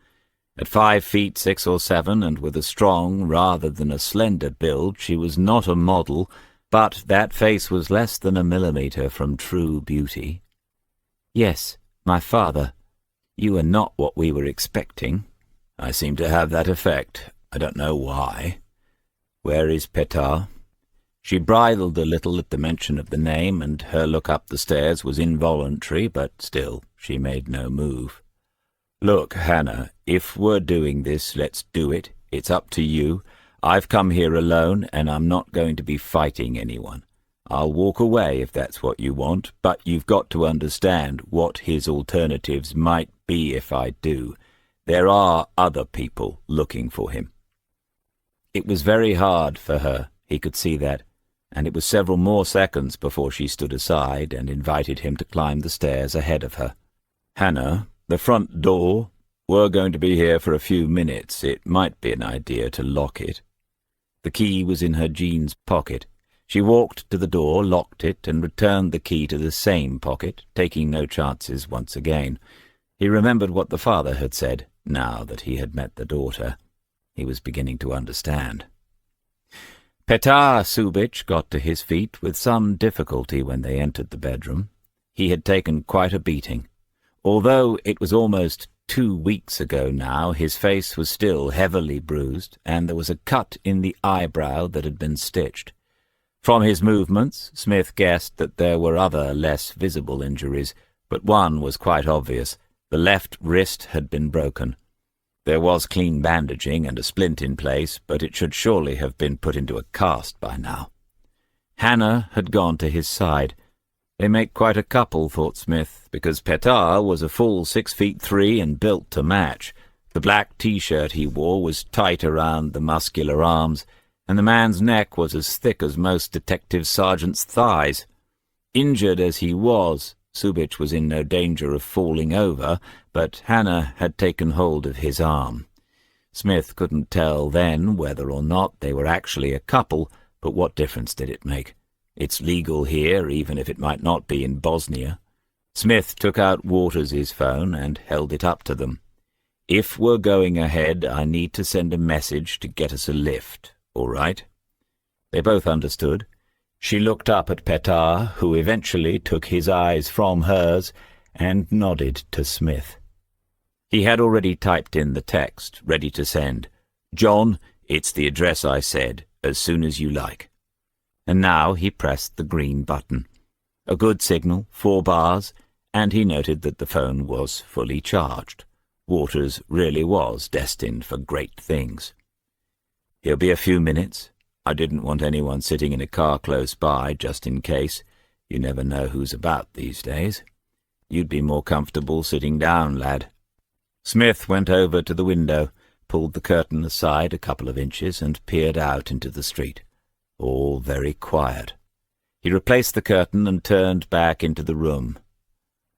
A: At 5 feet 6 or 7, and with a strong rather than a slender build, she was not a model, but that face was less than a millimetre from true beauty. "Yes, my father. You are not what we were expecting." I seem to have that effect. I don't know why. Where is Petard? She bridled a little at the mention of the name, and her look up the stairs was involuntary, but still she made no move. Look, Hannah, if we're doing this, let's do it. It's up to you. I've come here alone, and I'm not going to be fighting anyone. I'll walk away if that's what you want, but you've got to understand what his alternatives might be if I do. There are other people looking for him. It was very hard for her, he could see that, and it was several more seconds before she stood aside and invited him to climb the stairs ahead of her. Hannah, the front door. We're going to be here for a few minutes. It might be an idea to lock it. The key was in her jeans pocket. She walked to the door, locked it, and returned the key to the same pocket, taking no chances once again. He remembered what the father had said, now that he had met the daughter. He was beginning to understand. Petard Subich got to his feet with some difficulty when they entered the bedroom. He had taken quite a beating. Although it was almost 2 weeks ago now, his face was still heavily bruised, and there was a cut in the eyebrow that had been stitched. From his movements, Smith guessed that there were other less visible injuries, but one was quite obvious. The left wrist had been broken. There was clean bandaging and a splint in place, but it should surely have been put into a cast by now. Hannah had gone to his side. They make quite a couple, thought Smith, because Petard was a full 6'3" and built to match. The black T-shirt he wore was tight around the muscular arms, and the man's neck was as thick as most detective sergeants' thighs. Injured as he was, Subich was in no danger of falling over, but Hannah had taken hold of his arm. Smith couldn't tell then whether or not they were actually a couple, but what difference did it make? It's legal here, even if it might not be in Bosnia. Smith took out Waters's phone and held it up to them. If we're going ahead, I need to send a message to get us a lift. All right? They both understood. She looked up at Petard, who eventually took his eyes from hers and nodded to Smith. He had already typed in the text, ready to send. John, it's the address I said, as soon as you like. And now he pressed the green button. A good signal, 4 bars, and he noted that the phone was fully charged. Waters really was destined for great things. He'll be a few minutes. I didn't want anyone sitting in a car close by, just in case. You never know who's about these days. You'd be more comfortable sitting down, lad. Smith went over to the window, pulled the curtain aside a couple of inches, and peered out into the street. All very quiet. He replaced the curtain and turned back into the room.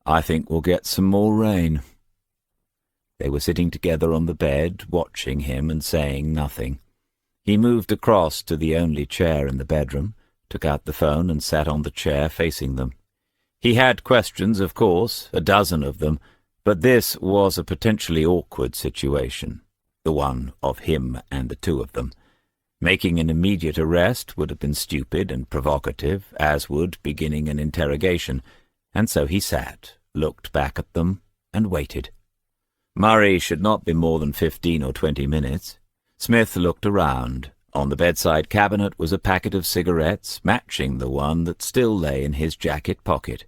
A: I think we'll get some more rain. They were sitting together on the bed, watching him and saying nothing. He moved across to the only chair in the bedroom, took out the phone and sat on the chair facing them. He had questions, of course, a dozen of them, but this was a potentially awkward situation, the one of him and the two of them. Making an immediate arrest would have been stupid and provocative, as would beginning an interrogation, and so he sat, looked back at them, and waited. Murray should not be more than 15 or 20 minutes. Smith looked around. On the bedside cabinet was a packet of cigarettes, matching the one that still lay in his jacket pocket.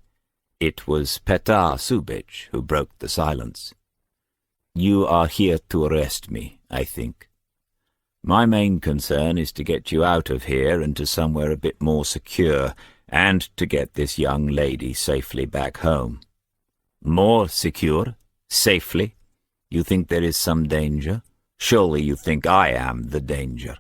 A: It was Petard Subich who broke the silence. You are here to arrest me, I think. My main concern is to get you out of here and to somewhere a bit more secure, and to get this young lady safely back home. More secure? Safely? You think there is some danger? Surely you think I am the danger.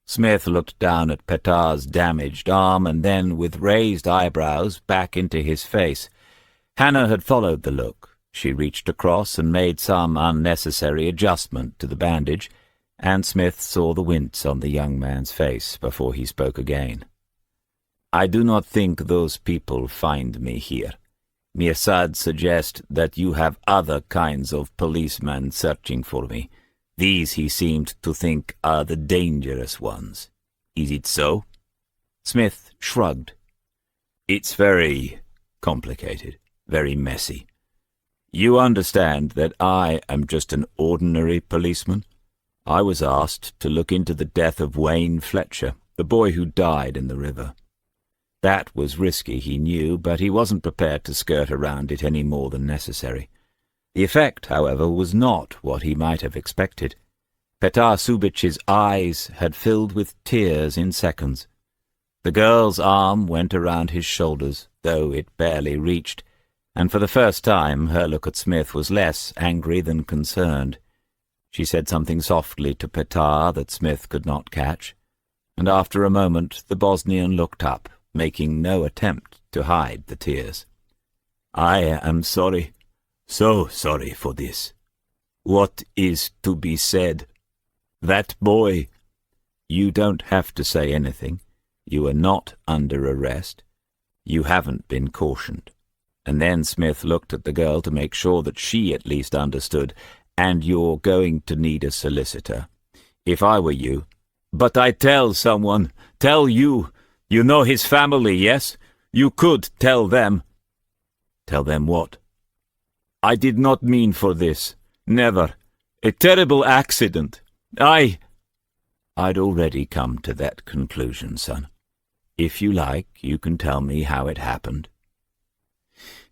A: Smith looked down at Petard's damaged arm and then, with raised eyebrows, back into his face. Hannah had followed the look. She reached across and made some unnecessary adjustment to the bandage, and Smith saw the wince on the young man's face before he spoke again. I do not think those people find me here. Mirsad suggests that you have other kinds of policemen searching for me. These, he seemed to think, are the dangerous ones. Is it so? Smith shrugged. It's very complicated, very messy. You understand that I am just an ordinary policeman? I was asked to look into the death of Wayne Fletcher, the boy who died in the river. That was risky, he knew, but he wasn't prepared to skirt around it any more than necessary. The effect, however, was not what he might have expected. Petar Subich's eyes had filled with tears in seconds. The girl's arm went around his shoulders, though it barely reached, and for the first time her look at Smith was less angry than concerned. She said something softly to Petar that Smith could not catch, and after a moment the Bosnian looked up, making no attempt to hide the tears. "I am sorry, so sorry for this. What is to be said? That boy—" "You don't have to say anything. You are not under arrest. You haven't been cautioned." And then Smith looked at the girl to make sure that she at least understood. "And you're going to need a solicitor. If I were you—" "But I tell someone, tell you. You know his family, yes? You could tell them." "Tell them what?" "I did not mean for this. Never. A terrible accident. I'd already come to that conclusion, son. If you like, you can tell me how it happened."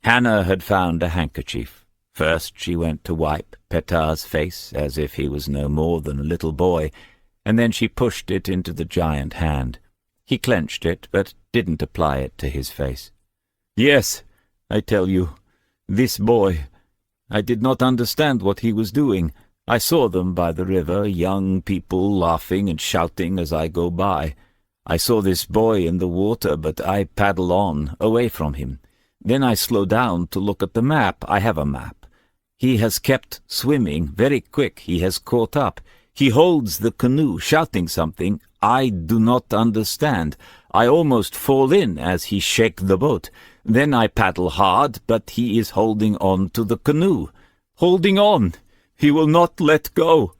A: Hannah had found a handkerchief. First she went to wipe Petar's face as if he was no more than a little boy, and then she pushed it into the giant hand. He clenched it, but didn't apply it to his face. "Yes, I tell you, this boy. I did not understand what he was doing. I saw them by the river, young people laughing and shouting as I go by. I saw this boy in the water, but I paddle on, away from him. Then I slow down to look at the map. I have a map. He has kept swimming, very quick. He has caught up. He holds the canoe, shouting something I do not understand. I almost fall in as he shake the boat. Then I paddle hard, but he is holding on to the canoe. Holding on. He will not let go."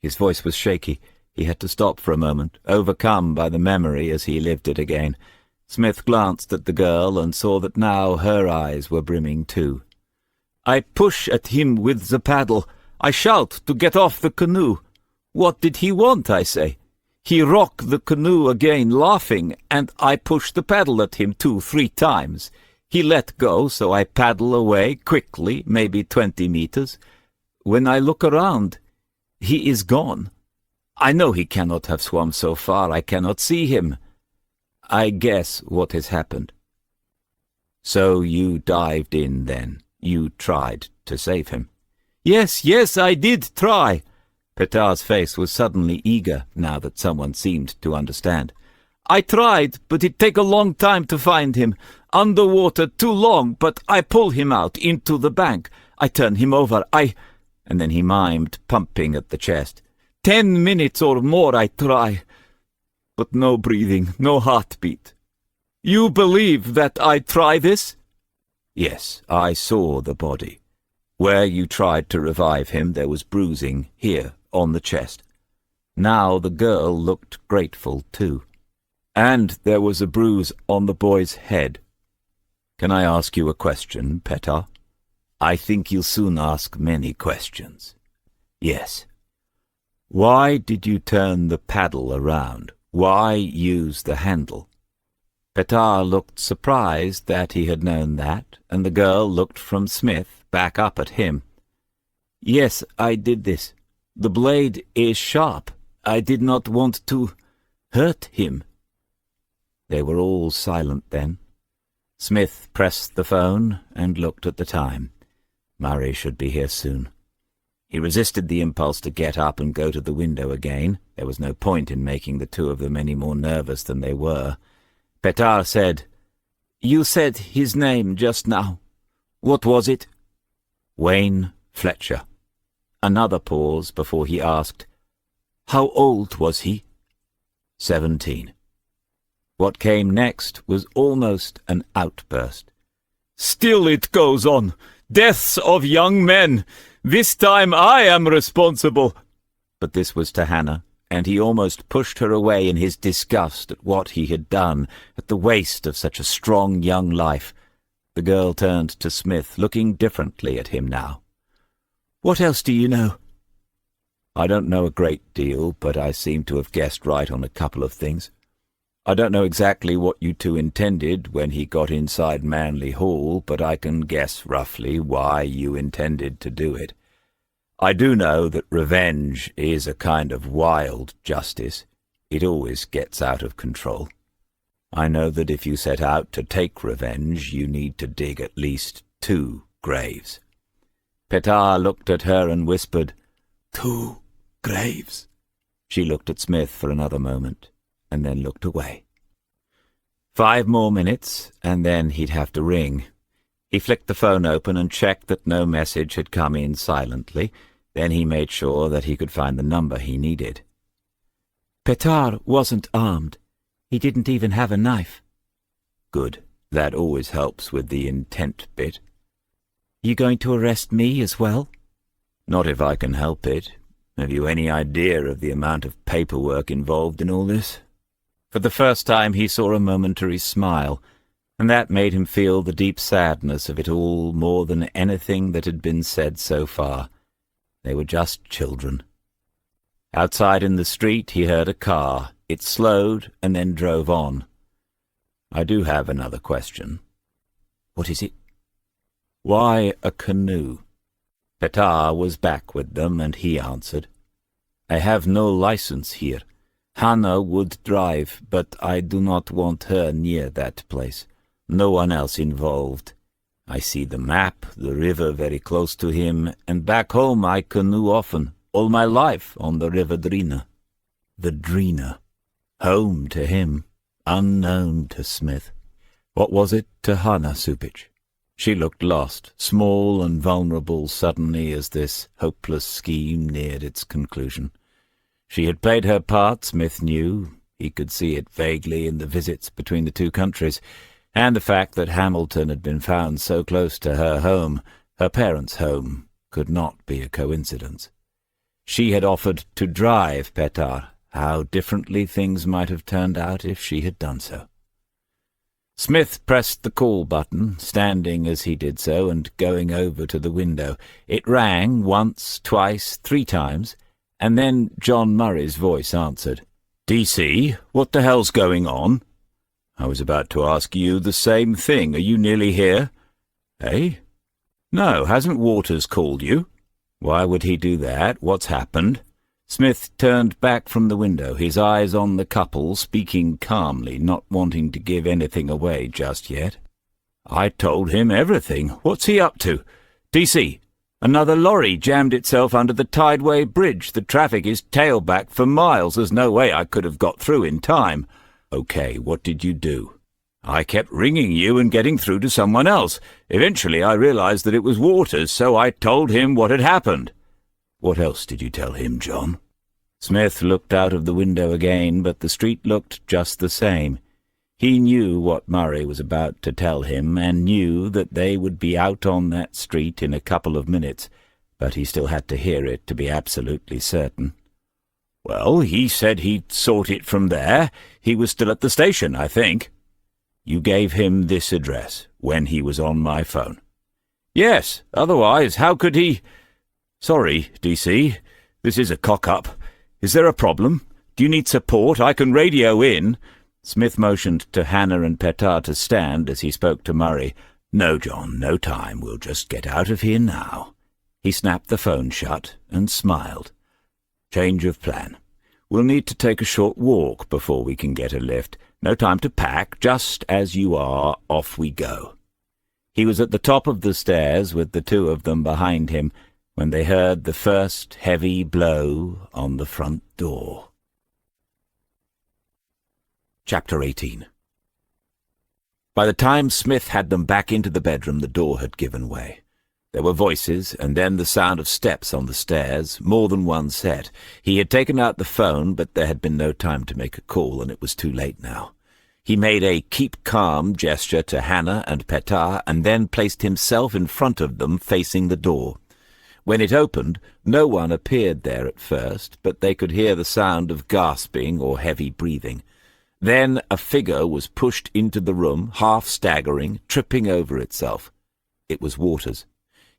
A: His voice was shaky. He had to stop for a moment, overcome by the memory as he lived it again. Smith glanced at the girl and saw that now her eyes were brimming too. "I push at him with the paddle. I shout to get off the canoe. What did he want, I say? He rock the canoe again, laughing, and I push the paddle at him 2-3 times. He let go, so I paddle away quickly, maybe 20 meters. When I look around, he is gone. I know he cannot have swum so far. I cannot see him. I guess what has happened." "So you dived in then? You tried to save him?" Yes, I did try." Petar's face was suddenly eager now that someone seemed to understand. "I tried, but it take a long time to find him. Underwater too long, but I pull him out into the bank. I turn him over. And then he mimed, pumping at the chest. 10 minutes or more I try. But no breathing, no heartbeat. You believe that I try this?" "Yes, I saw the body. Where you tried to revive him, there was bruising here on the chest." Now the girl looked grateful too. "And there was a bruise on the boy's head. Can I ask you a question, Petar? I think you'll soon ask many questions." "Yes." "Why did you turn the paddle around? Why use the handle?" Petar looked surprised that he had known that, and the girl looked from Smith back up at him. "Yes, I did this. The blade is sharp. I did not want to hurt him." They were all silent then. Smith pressed the phone and looked at the time. Murray should be here soon. He resisted the impulse to get up and go to the window again. There was no point in making the two of them any more nervous than they were. Petar said, "You said his name just now. What was it?" "Wayne Fletcher." Another pause before he asked, "How old was he?" 17. What came next was almost an outburst. "Still it goes on. Deaths of young men. This time I am responsible." But this was to Hannah, and he almost pushed her away in his disgust at what he had done, at the waste of such a strong young life.
B: The girl turned to Smith, looking differently at him now. "What else do you know?" "I don't know a great deal, but I seem to have guessed right on a couple of things. I don't know exactly what you two intended when he got inside Manley Hall, but I can guess roughly why you intended to do it. I do know that revenge is a kind of wild justice. It always gets out of control. I know that if you set out to take revenge, you need to dig at least 2 graves." Petar looked at her and whispered, "2 graves?" She looked at Smith for another moment, and then looked away. 5 more minutes, and then he'd have to ring. He flicked the phone open and checked that no message had come in silently. Then he made sure that he could find the number he needed. "Petar wasn't armed. He didn't even have a knife." "Good. That always helps with the intent bit." "You going to arrest me as well?" "Not if I can help it. Have you any idea of the amount of paperwork involved in all this?" For the first time he saw a momentary smile, and that made him feel the deep sadness of it all more than anything that had been said so far. They were just children. Outside in the street he heard a car. It slowed and then drove on. "I do have another question." "What is it?" "Why a canoe?" Petar was back with them, and he answered, "I have no license here. Hannah would drive, but I do not want her near that place. No one else involved. I see the map, the river very close to him, and back home I canoe often, all my life on the River Drina." The Drina. Home to him, unknown to Smith. What was it to Hannah Supich? She looked lost, small and vulnerable suddenly as this hopeless scheme neared its conclusion. She had played her part, Smith knew. He could see it vaguely in the visits between the 2 countries, and the fact that Hamilton had been found so close to her home, her parents' home, could not be a coincidence. She had offered to drive Petar. How differently things might have turned out if she had done so. Smith pressed the call button, standing as he did so and going over to the window. It rang once, twice, 3 times, and then John Murray's voice answered. "DC, what the hell's going on?" "I was about to ask you the same thing. Are you nearly here?" "Eh? No, hasn't Waters called you?" "Why would he do that? What's happened?" Smith turned back from the window, his eyes on the couple, speaking calmly, not wanting to give anything away just yet. "I told him everything. What's he up to? DC, another lorry jammed itself under the Tideway Bridge. The traffic is tailback for miles. There's no way I could have got through in time." "Okay, what did you do?" "I kept ringing you and getting through to someone else. Eventually I realized that it was Waters, so I told him what had happened." "What else did you tell him, John?" Smith looked out of the window again, but the street looked just the same. He knew what Murray was about to tell him, and knew that they would be out on that street in a couple of minutes, but he still had to hear it to be absolutely certain. "Well, he said he'd sort it from there. He was still at the station, I think." "You gave him this address when he was on my phone?" "Yes, otherwise how could he—" "Sorry, DC, this is a cock-up. Is there a problem? Do you need support? I can radio in." Smith motioned to Hannah and Petar to stand as he spoke to Murray. "No, John, no time. We'll just get out of here now." He snapped the phone shut and smiled. "Change of plan. We'll need to take a short walk before we can get a lift. No time to pack. Just as you are, off we go." He was at the top of the stairs with the 2 of them behind him when they heard the first heavy blow on the front door. Chapter 18. By the time Smith had them back into the bedroom, the door had given way. There were voices, and then the sound of steps on the stairs, more than one set. He had taken out the phone, but there had been no time to make a call, and it was too late now. He made a keep calm gesture to Hannah and Petar, and then placed himself in front of them, facing the door. When it opened, no one appeared there at first, but they could hear the sound of gasping or heavy breathing.
A: Then a figure was pushed into the room, half staggering, tripping over itself. It was Waters.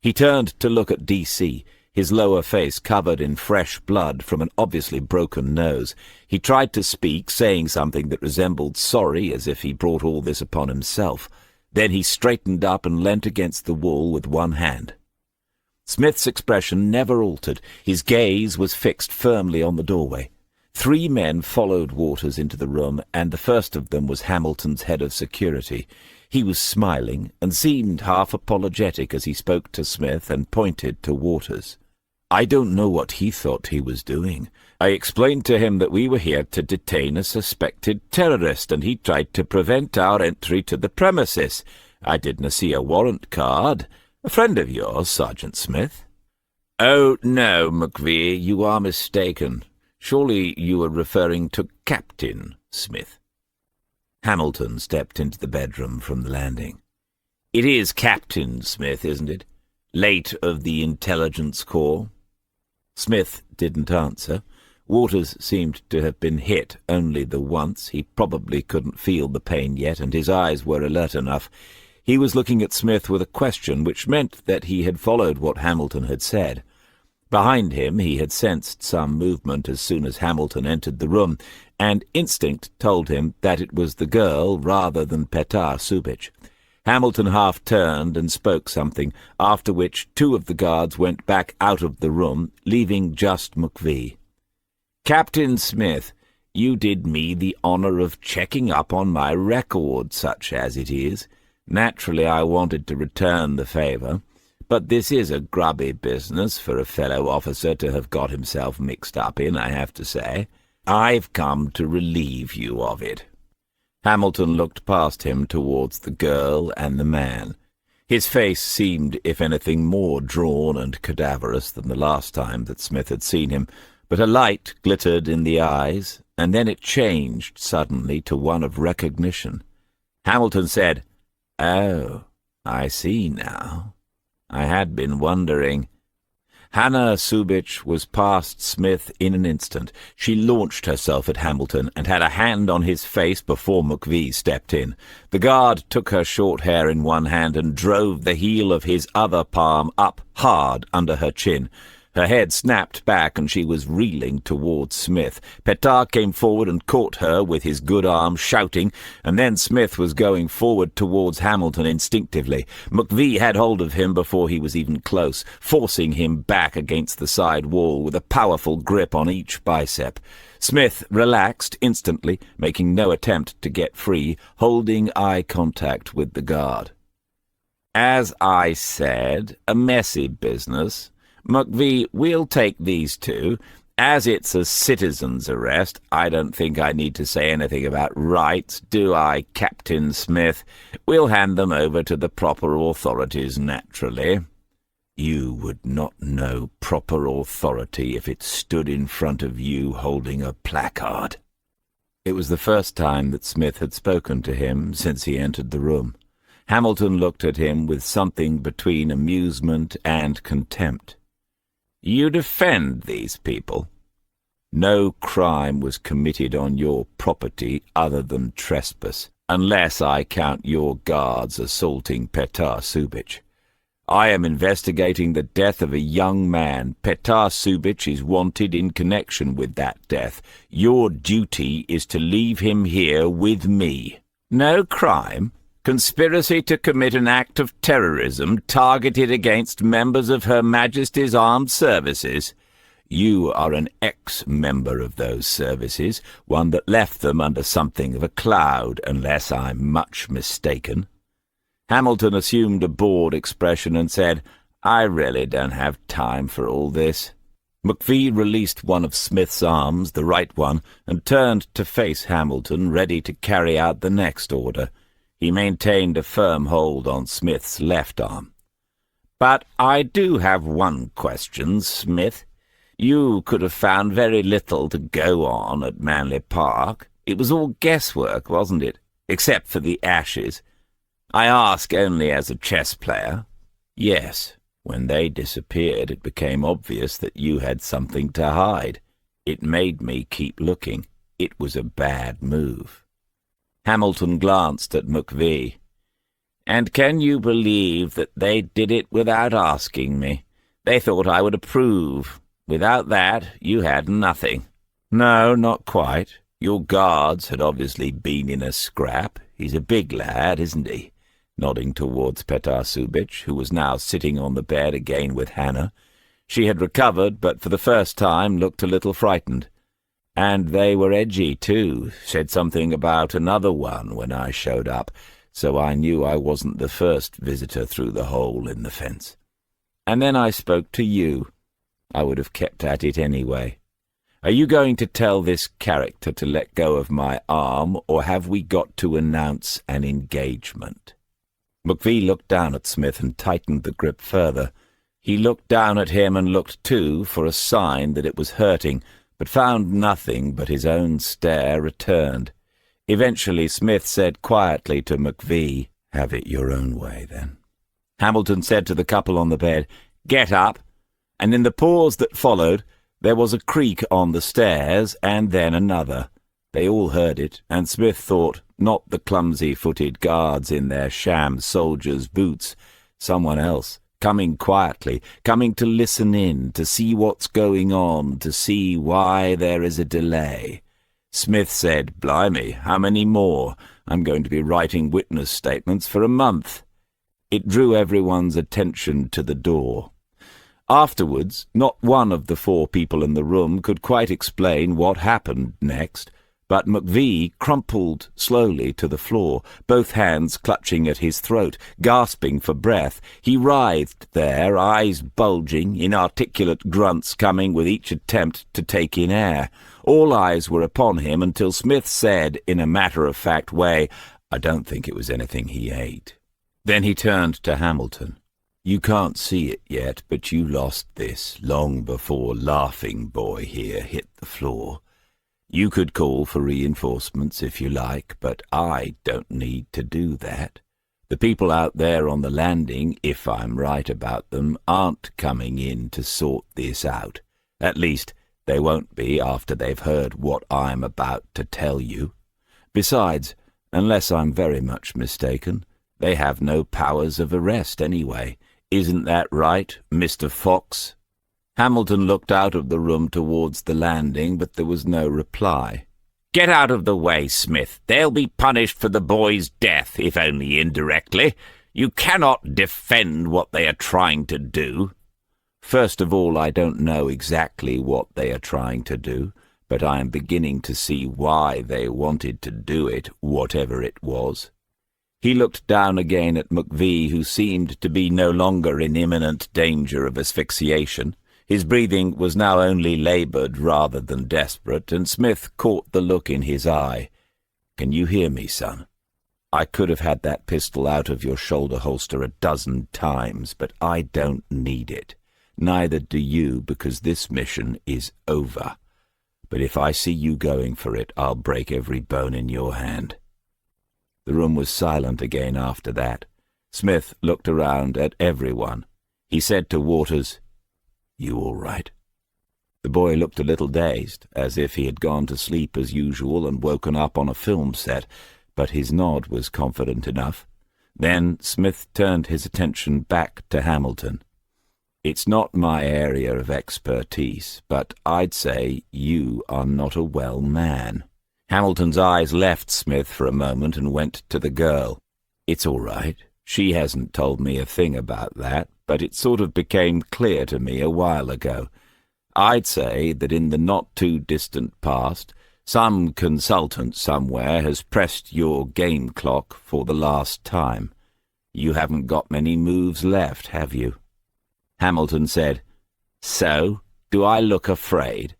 A: He turned to look at DC, his lower face covered in fresh blood from an obviously broken nose. He tried to speak, saying something that resembled sorry, as if he brought all this upon himself. Then he straightened up and leant against the wall with one hand. Smith's expression never altered. His gaze was fixed firmly on the doorway. 3 men followed Waters into the room, and the first of them was Hamilton's head of security. He was smiling and seemed half apologetic as he spoke to Smith and pointed to Waters. I don't know what he thought he was doing. I explained to him that we were here to detain a suspected terrorist, and he tried to prevent our entry to the premises. I didn't see a warrant card. A friend of yours, Sergeant Smith? Oh, no, McVee, you are mistaken. Surely you were referring to Captain Smith. Hamilton stepped into the bedroom from the landing. It is Captain Smith, isn't it? Late of the Intelligence Corps? Smith didn't answer. Waters seemed to have been hit only the once. He probably couldn't feel the pain yet, and his eyes were alert enough. He was looking at Smith with a question, which meant that he had followed what Hamilton had said. Behind him he had sensed some movement as soon as Hamilton entered the room, and instinct told him that it was the girl rather than Petar Subic. Hamilton half-turned and spoke something, after which 2 of the guards went back out of the room, leaving just McVee. Captain Smith, you did me the honour of checking up on my record, such as it is. Naturally, I wanted to return the favour. But this is a grubby business for a fellow officer to have got himself mixed up in, I have to say. I've come to relieve you of it. Hamilton looked past him towards the girl and the man. His face seemed, if anything, more drawn and cadaverous than the last time that Smith had seen him, but a light glittered in the eyes, and then it changed suddenly to one of recognition. Hamilton said, "Oh, I see now. I had been wondering." Hannah Subic was past Smith in an instant. She launched herself at Hamilton and had a hand on his face before McVee stepped in. The guard took her short hair in one hand and drove the heel of his other palm up hard under her chin. Her head snapped back and she was reeling towards Smith. Petar came forward and caught her with his good arm, shouting, and then Smith was going forward towards Hamilton instinctively. McVee had hold of him before he was even close, forcing him back against the side wall with a powerful grip on each bicep. Smith relaxed instantly, making no attempt to get free, holding eye contact with the guard. As I said, a messy business. McVee, we'll take these 2. As it's a citizen's arrest, I don't think I need to say anything about rights, do I, Captain Smith? We'll hand them over to the proper authorities, naturally. You would not know proper authority if it stood in front of you holding a placard. It was the first time that Smith had spoken to him since he entered the room. Hamilton looked at him with something between amusement and contempt. You defend these people? No crime was committed on your property other than trespass, unless I count your guards assaulting Petar Subic. I am investigating the death of a young man. Petar Subic is wanted in connection with that death. Your duty is to leave him here with me. No crime? Conspiracy to commit an act of terrorism targeted against members of Her Majesty's Armed Services. You are an ex-member of those services, one that left them under something of a cloud, unless I'm much mistaken. Hamilton assumed a bored expression and said, I really don't have time for all this. McVee released one of Smith's arms, the right one, and turned to face Hamilton, ready to carry out the next order. He maintained a firm hold on Smith's left arm. But I do have one question, Smith. You could have found very little to go on at Manley Park. It was all guesswork, wasn't it? Except for the ashes. I ask only as a chess player. Yes, when they disappeared, it became obvious that you had something to hide. It made me keep looking. It was a bad move. Hamilton glanced at McVee. "And can you believe that they did it without asking me? They thought I would approve. Without that, you had nothing." "No, not quite. Your guards had obviously been in a scrap. He's a big lad, isn't he?" Nodding towards Petar Subich, who was now sitting on the bed again with Hannah. She had recovered, but for the first time looked a little frightened. "And they were edgy, too. Said something about another one when I showed up, so I knew I wasn't the first visitor through the hole in the fence. And then I spoke to you. I would have kept at it anyway. Are you going to tell this character to let go of my arm, or have we got to announce an engagement?" McVee looked down at Smith and tightened the grip further. He looked down at him and looked too for a sign that it was hurting, but found nothing but his own stare returned. Eventually Smith said quietly to McVee, "Have it your own way, then." Hamilton said to the couple on the bed, "Get up," and in the pause that followed, there was a creak on the stairs, and then another. They all heard it, and Smith thought, not the clumsy-footed guards in their sham soldiers' boots, someone else, coming quietly, coming to listen in, to see what's going on, to see why there is a delay. Smith said, "Blimey, how many more? I'm going to be writing witness statements for a month." It drew everyone's attention to the door. Afterwards, not one of the 4 people in the room could quite explain what happened next, but McVee crumpled slowly to the floor, both hands clutching at his throat, gasping for breath. He writhed there, eyes bulging, inarticulate grunts coming with each attempt to take in air. All eyes were upon him until Smith said, in a matter-of-fact way, "I don't think it was anything he ate." Then he turned to Hamilton. "You can't see it yet, but you lost this long before Laughing Boy here hit the floor. You could call for reinforcements if you like, but I don't need to do that. The people out there on the landing, if I'm right about them, aren't coming in to sort this out. At least, they won't be after they've heard what I'm about to tell you. Besides, unless I'm very much mistaken, they have no powers of arrest anyway. Isn't that right, Mr. Fox?" Hamilton looked out of the room towards the landing, but there was no reply. "Get out of the way, Smith. They'll be punished for the boy's death, if only indirectly. You cannot defend what they are trying to do." "First of all, I don't know exactly what they are trying to do, but I am beginning to see why they wanted to do it, whatever it was." He looked down again at McVee, who seemed to be no longer in imminent danger of asphyxiation. His breathing was now only laboured rather than desperate, and Smith caught the look in his eye. "Can you hear me, son? I could have had that pistol out of your shoulder holster 12 times, but I don't need it. Neither do you, because this mission is over. But if I see you going for it, I'll break every bone in your hand." The room was silent again after that. Smith looked around at everyone. He said to Waters, "You all right?" The boy looked a little dazed, as if he had gone to sleep as usual and woken up on a film set, but his nod was confident enough. Then Smith turned his attention back to Hamilton. "It's not my area of expertise, but I'd say you are not a well man." Hamilton's eyes left Smith for a moment and went to the girl. "It's all right. She hasn't told me a thing about that, but it sort of became clear to me a while ago. I'd say that in the not-too-distant past, some consultant somewhere has pressed your game clock for the last time. You haven't got many moves left, have you?" Hamilton said, "So, do I look afraid?"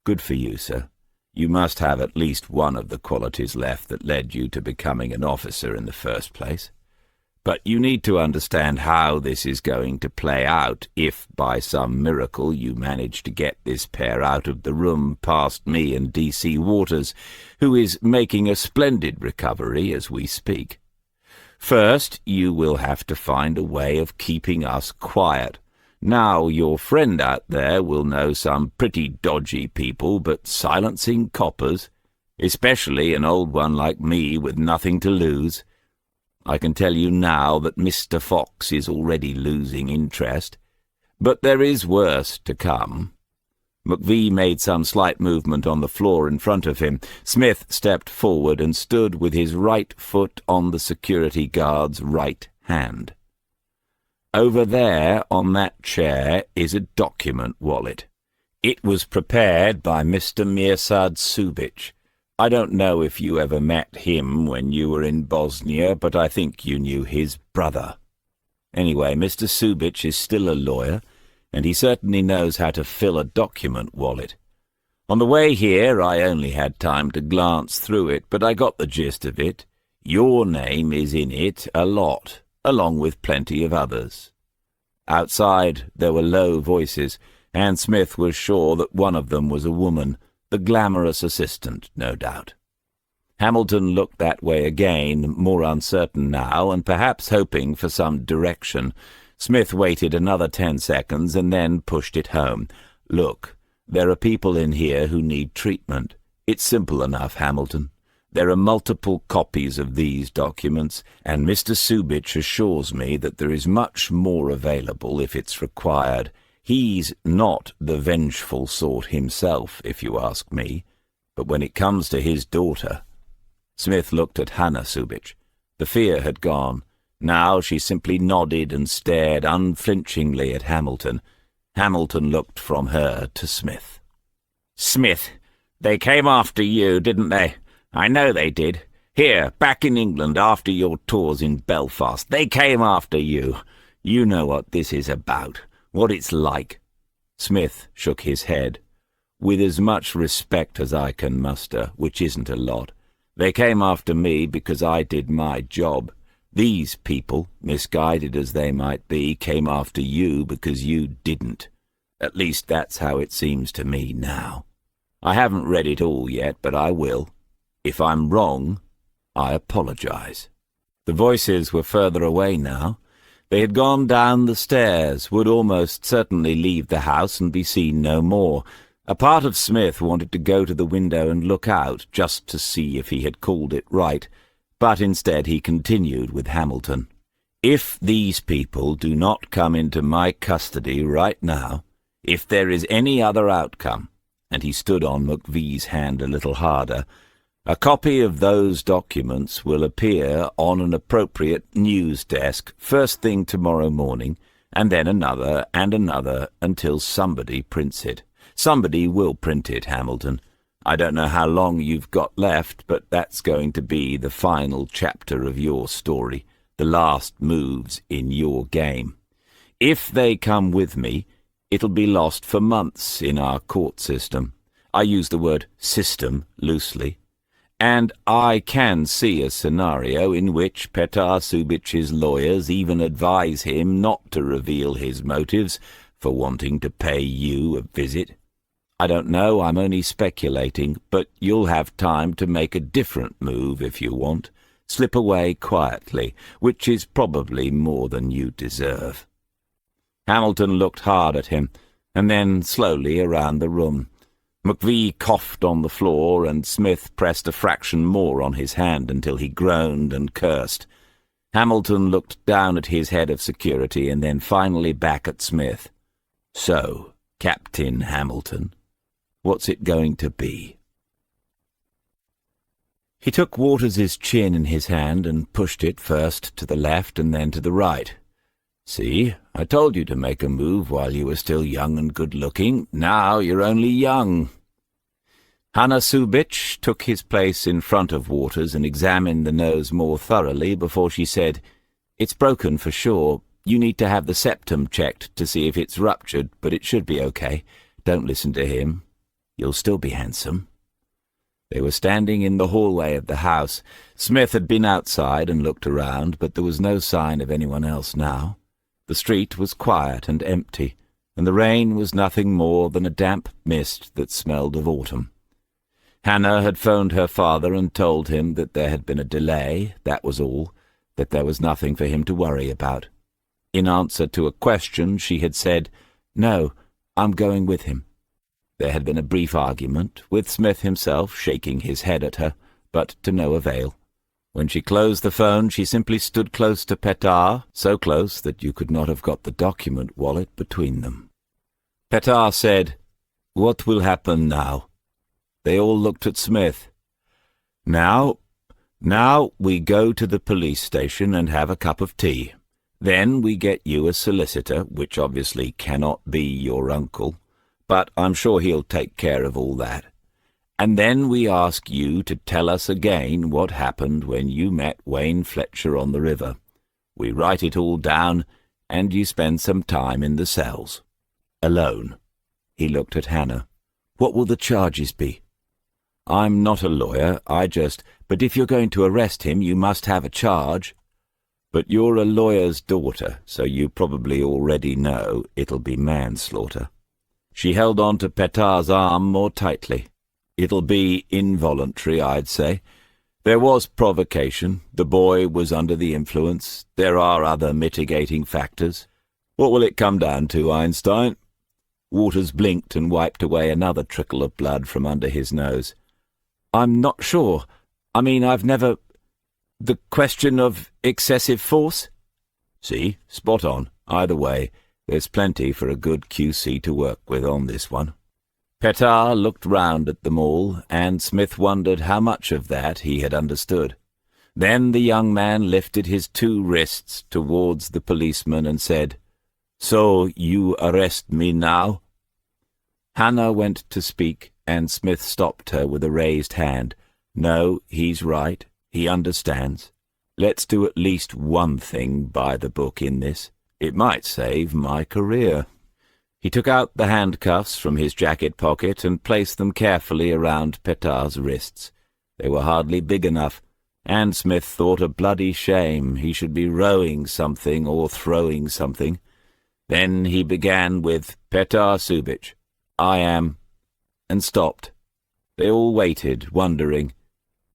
A: "Good for you, sir. You must have at least one of the qualities left that led you to becoming an officer in the first place. But you need to understand how this is going to play out if, by some miracle, you manage to get this pair out of the room past me and D.C. Waters, who is making a splendid recovery as we speak. First, you will have to find a way of keeping us quiet. Now, your friend out there will know some pretty dodgy people, but silencing coppers, especially an old one like me with nothing to lose. I can tell you now that Mr. Fox is already losing interest, but there is worse to come." McVee made some slight movement on the floor in front of him. Smith stepped forward and stood with his right foot on the security guard's right hand. "Over there on that chair is a document wallet. It was prepared by Mr. Mirsad Subic. I don't know if you ever met him when you were in Bosnia, but I think you knew his brother. Anyway, Mr. Subic is still a lawyer, and he certainly knows how to fill a document wallet. On the way here, I only had time to glance through it, but I got the gist of it. Your name is in it a lot, along with plenty of others." Outside there were low voices, and Smith was sure that one of them was a woman, the glamorous assistant, no doubt. Hamilton looked that way again, more uncertain now, and perhaps hoping for some direction. Smith waited another 10 seconds and then pushed it home. "Look, there are people in here who need treatment. It's simple enough, Hamilton. There are multiple copies of these documents, and Mr. Subic assures me that there is much more available if it's required. He's not the vengeful sort himself, if you ask me, but when it comes to his daughter—" Smith looked at Hannah Subic. The fear had gone. Now she simply nodded and stared unflinchingly at Hamilton. Hamilton looked from her to Smith. "Smith, they came after you, didn't they? I know they did. Here, back in England, after your tours in Belfast, they came after you. You know what this is about, what it's like." Smith shook his head. "With as much respect as I can muster, which isn't a lot. They came after me because I did my job. These people, misguided as they might be, came after you because you didn't. At least that's how it seems to me now. I haven't read it all yet, but I will. If I'm wrong, I apologize." The voices were further away now. They had gone down the stairs, would almost certainly leave the house and be seen no more. A part of Smith wanted to go to the window and look out, just to see if he had called it right, but instead he continued with Hamilton. "If these people do not come into my custody right now, if there is any other outcome," and he stood on McVee's hand a little harder, "a copy of those documents will appear on an appropriate news desk first thing tomorrow morning, and then another and another until somebody prints it. Somebody will print it, Hamilton. I don't know how long you've got left, but that's going to be the final chapter of your story, the last moves in your game. If they come with me, it'll be lost for months in our court system. I use the word system loosely. And I can see a scenario in which Petar Subic's lawyers even advise him not to reveal his motives for wanting to pay you a visit. I don't know, I'm only speculating, but you'll have time to make a different move if you want. Slip away quietly, which is probably more than you deserve." Hamilton looked hard at him, and then slowly around the room. McVee coughed on the floor, and Smith pressed a fraction more on his hand until he groaned and cursed. Hamilton looked down at his head of security and then finally back at Smith. "So, Captain Hamilton, what's it going to be?" He took Waters's chin in his hand and pushed it first to the left and then to the right. "See, I told you to make a move while you were still young and good-looking. Now you're only young." Hannah Subic took his place in front of Waters and examined the nose more thoroughly before she said, "It's broken for sure. You need to have the septum checked to see if it's ruptured, but it should be okay. Don't listen to him. You'll still be handsome." They were standing in the hallway of the house. Smith had been outside and looked around, but there was no sign of anyone else now. The street was quiet and empty, and the rain was nothing more than a damp mist that smelled of autumn. Hannah had phoned her father and told him that there had been a delay, that was all, that there was nothing for him to worry about. In answer to a question, she had said, "No, I'm going with him." There had been a brief argument, with Smith himself shaking his head at her, but to no avail. When she closed the phone, she simply stood close to Petard, so close that you could not have got the document wallet between them. Petard said, "What will happen now?" They all looked at Smith. Now we go to the police station and have a cup of tea. Then we get you a solicitor, which obviously cannot be your uncle, but I'm sure he'll take care of all that. And then we ask you to tell us again what happened when you met Wayne Fletcher on the river. We write it all down, and you spend some time in the cells. Alone. He looked at Hannah. What will the charges be? I'm not a lawyer, but if you're going to arrest him, you must have a charge. But you're a lawyer's daughter, so you probably already know it'll be manslaughter. She held on to Petard's arm more tightly. It'll be involuntary, I'd say. There was provocation. The boy was under the influence. There are other mitigating factors. What will it come down to, Einstein? Waters blinked and wiped away another trickle of blood from under his nose. I'm not sure. I've never... The question of excessive force? See, spot on. Either way, there's plenty for a good QC to work with on this one. Petard looked round at them all, and Smith wondered how much of that he had understood. Then the young man lifted his two wrists towards the policeman and said, "So you arrest me now?" Hannah went to speak, and Smith stopped her with a raised hand. "No, he's right. He understands. Let's do at least one thing by the book in this. It might save my career." He took out the handcuffs from his jacket pocket and placed them carefully around Petard's wrists. They were hardly big enough, and Smith thought a bloody shame he should be rowing something or throwing something. Then he began with "Petard Subich, I am," and stopped. They all waited, wondering,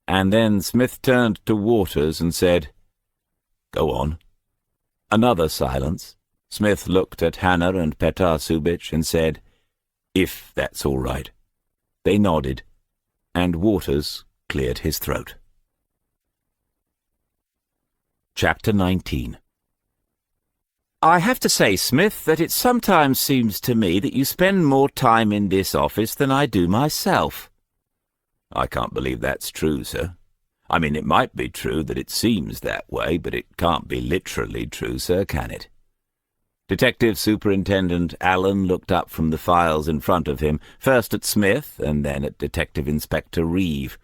A: and then Smith turned to Waters and said, "Go on." Another silence. Smith looked at Hannah and Petard Subich and said, "If that's all right." They nodded, and Waters cleared his throat. Chapter 19. I have to say, Smith, that it sometimes seems to me that you spend more time in this office than I do myself. I can't believe that's true, sir. It might be true that it seems that way, but it can't be literally true, sir, can it? Detective Superintendent Allen looked up from the files in front of him, first at Smith and then at Detective Inspector Reeve.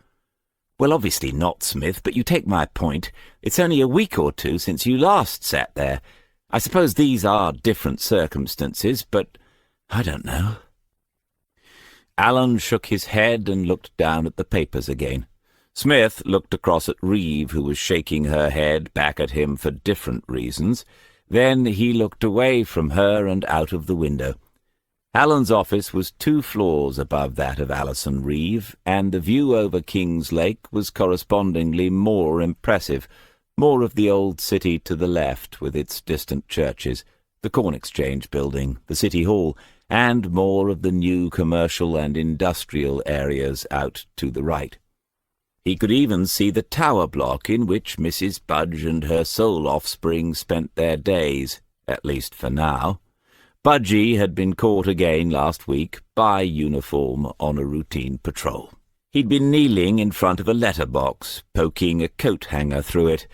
A: Well, obviously not, Smith, but you take my point. It's only a week or two since you last sat there. I suppose these are different circumstances, but I don't know. Allen shook his head and looked down at the papers again. Smith looked across at Reeve, who was shaking her head back at him for different reasons. Then he looked away from her and out of the window. Allen's office was 2 floors above that of Alison Reeve, and the view over King's Lake was correspondingly more impressive, more of the old city to the left with its distant churches, the Corn Exchange building, the City Hall, and more of the new commercial and industrial areas out to the right. He could even see the tower block in which Mrs. Budge and her sole offspring spent their days, at least for now. Budgie had been caught again last week, by uniform, on a routine patrol. He'd been kneeling in front of a letterbox, poking a coat hanger through it.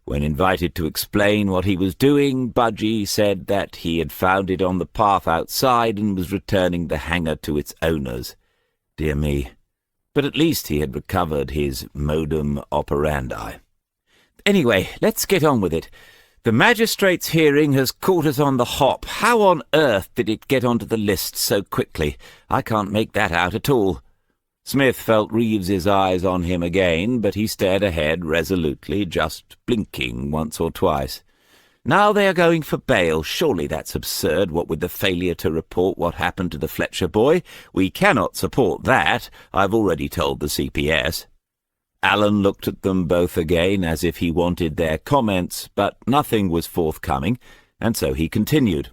A: When invited to explain what he was doing, Budgie said that he had found it on the path outside and was returning the hanger to its owners. Dear me. But at least he had recovered his modus operandi. Anyway, let's get on with it. The magistrate's hearing has caught us on the hop. How on earth did it get onto the list so quickly? I can't make that out at all. Smith felt Reeves's eyes on him again, but he stared ahead resolutely, just blinking once or twice. Now they are going for bail. Surely that's absurd, what with the failure to report what happened to the Fletcher boy. We cannot support that. I've already told the CPS. Allen looked at them both again as if he wanted their comments, but nothing was forthcoming, and so he continued.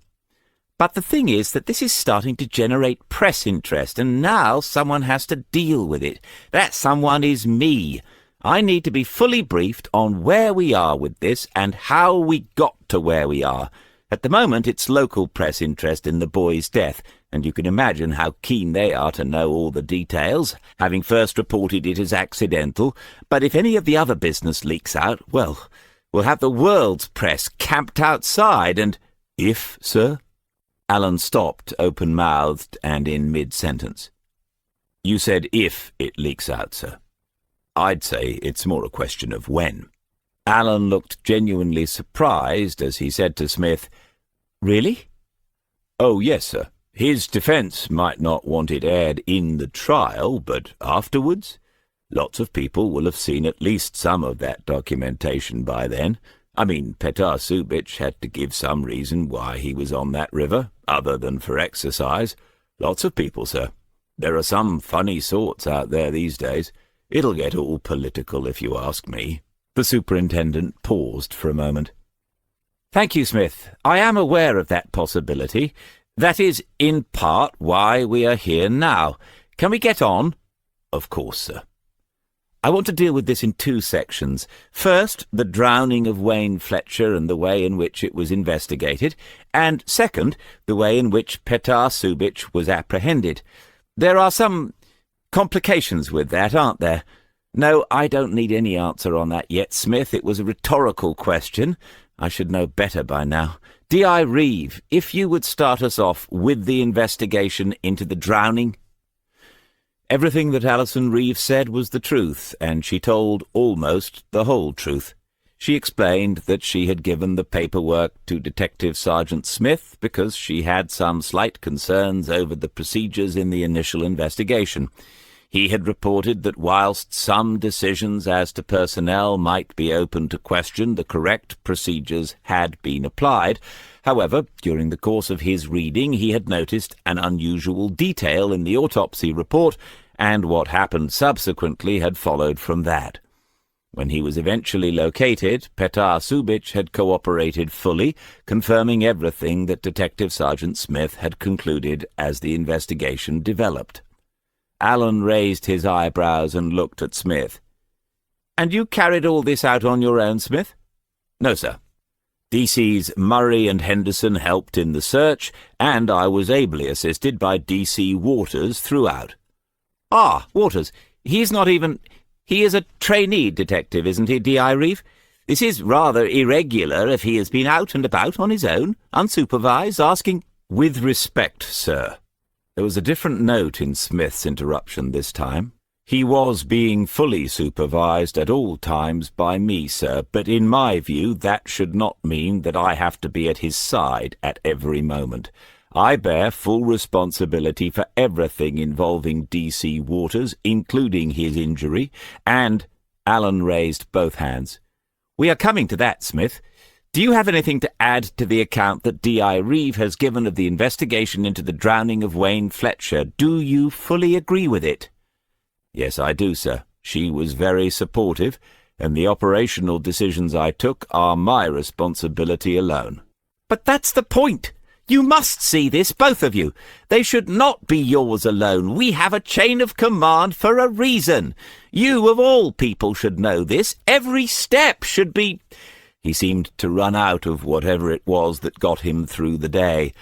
B: But the thing is that this is starting to generate press interest, and now someone has to deal with it. That someone is me. I need to be fully briefed on where we are with this and how we got to where we are. At the moment, it's local press interest in the boy's death, and you can imagine how keen they are to know all the details, having first reported it as accidental. But if any of the other business leaks out, well, we'll have the world's press camped outside, and— If, sir? Alan stopped, open-mouthed and in mid-sentence. You said if it leaks out, sir. I'd say it's more a question of when. Alan looked genuinely surprised as he said to Smith, Really? Oh, yes, sir. His defence might not want it aired in the trial, but afterwards? Lots of people will have seen at least some of that documentation by then. I mean, Petar Subic had to give some reason why he was on that river, other than for exercise. Lots of people, sir. There are some funny sorts out there these days. It'll get all political if you ask me. The superintendent paused for a moment. Thank you, Smith. I am aware of that possibility. That is, in part, why we are here now. Can we get on? Of course, sir. I want to deal with this in two sections. First, the drowning of Wayne Fletcher and the way in which it was investigated, and second, the way in which Petar Subic was apprehended. There are some complications with that, aren't there? No, I don't need any answer on that yet, Smith. It was a rhetorical question. I should know better by now. D.I. Reeve, if you would start us off with the investigation into the drowning. Everything that Alison Reeve said was the truth, and she told almost the whole truth. She explained that she had given the paperwork to Detective Sergeant Smith because she had some slight concerns over the procedures in the initial investigation. He had reported that whilst some decisions as to personnel might be open to question, the correct procedures had been applied. However, during the course of his reading, he had noticed an unusual detail in the autopsy report, and what happened subsequently had followed from that. When he was eventually located, Petar Subic had cooperated fully, confirming everything that Detective Sergeant Smith had concluded as the investigation developed. Alan raised his eyebrows and looked at Smith. And you carried all this out on your own, Smith? No, sir. DC's Murray and Henderson helped in the search, and I was ably assisted by DC Waters throughout. Ah, Waters. He is a trainee detective, isn't he, D.I. Reeve? This is rather irregular if he has been out and about on his own, unsupervised, asking— With respect, sir. There was a different note in Smith's interruption this time. He was being fully supervised at all times by me, sir, but in my view that should not mean that I have to be at his side at every moment. I bear full responsibility for everything involving DC Waters, including his injury, and— Alan raised both hands. We are coming to that, Smith. Do you have anything to add to the account that D.I. Reeve has given of the investigation into the drowning of Wayne Fletcher? Do you fully agree with it? Yes, I do, sir. She was very supportive, and the operational decisions I took are my responsibility alone. But that's the point. You must see this, both of you. They should not be yours alone. We have a chain of command for a reason. You, of all people, should know this. Every step should be— He seemed to run out of whatever it was that got him through the day.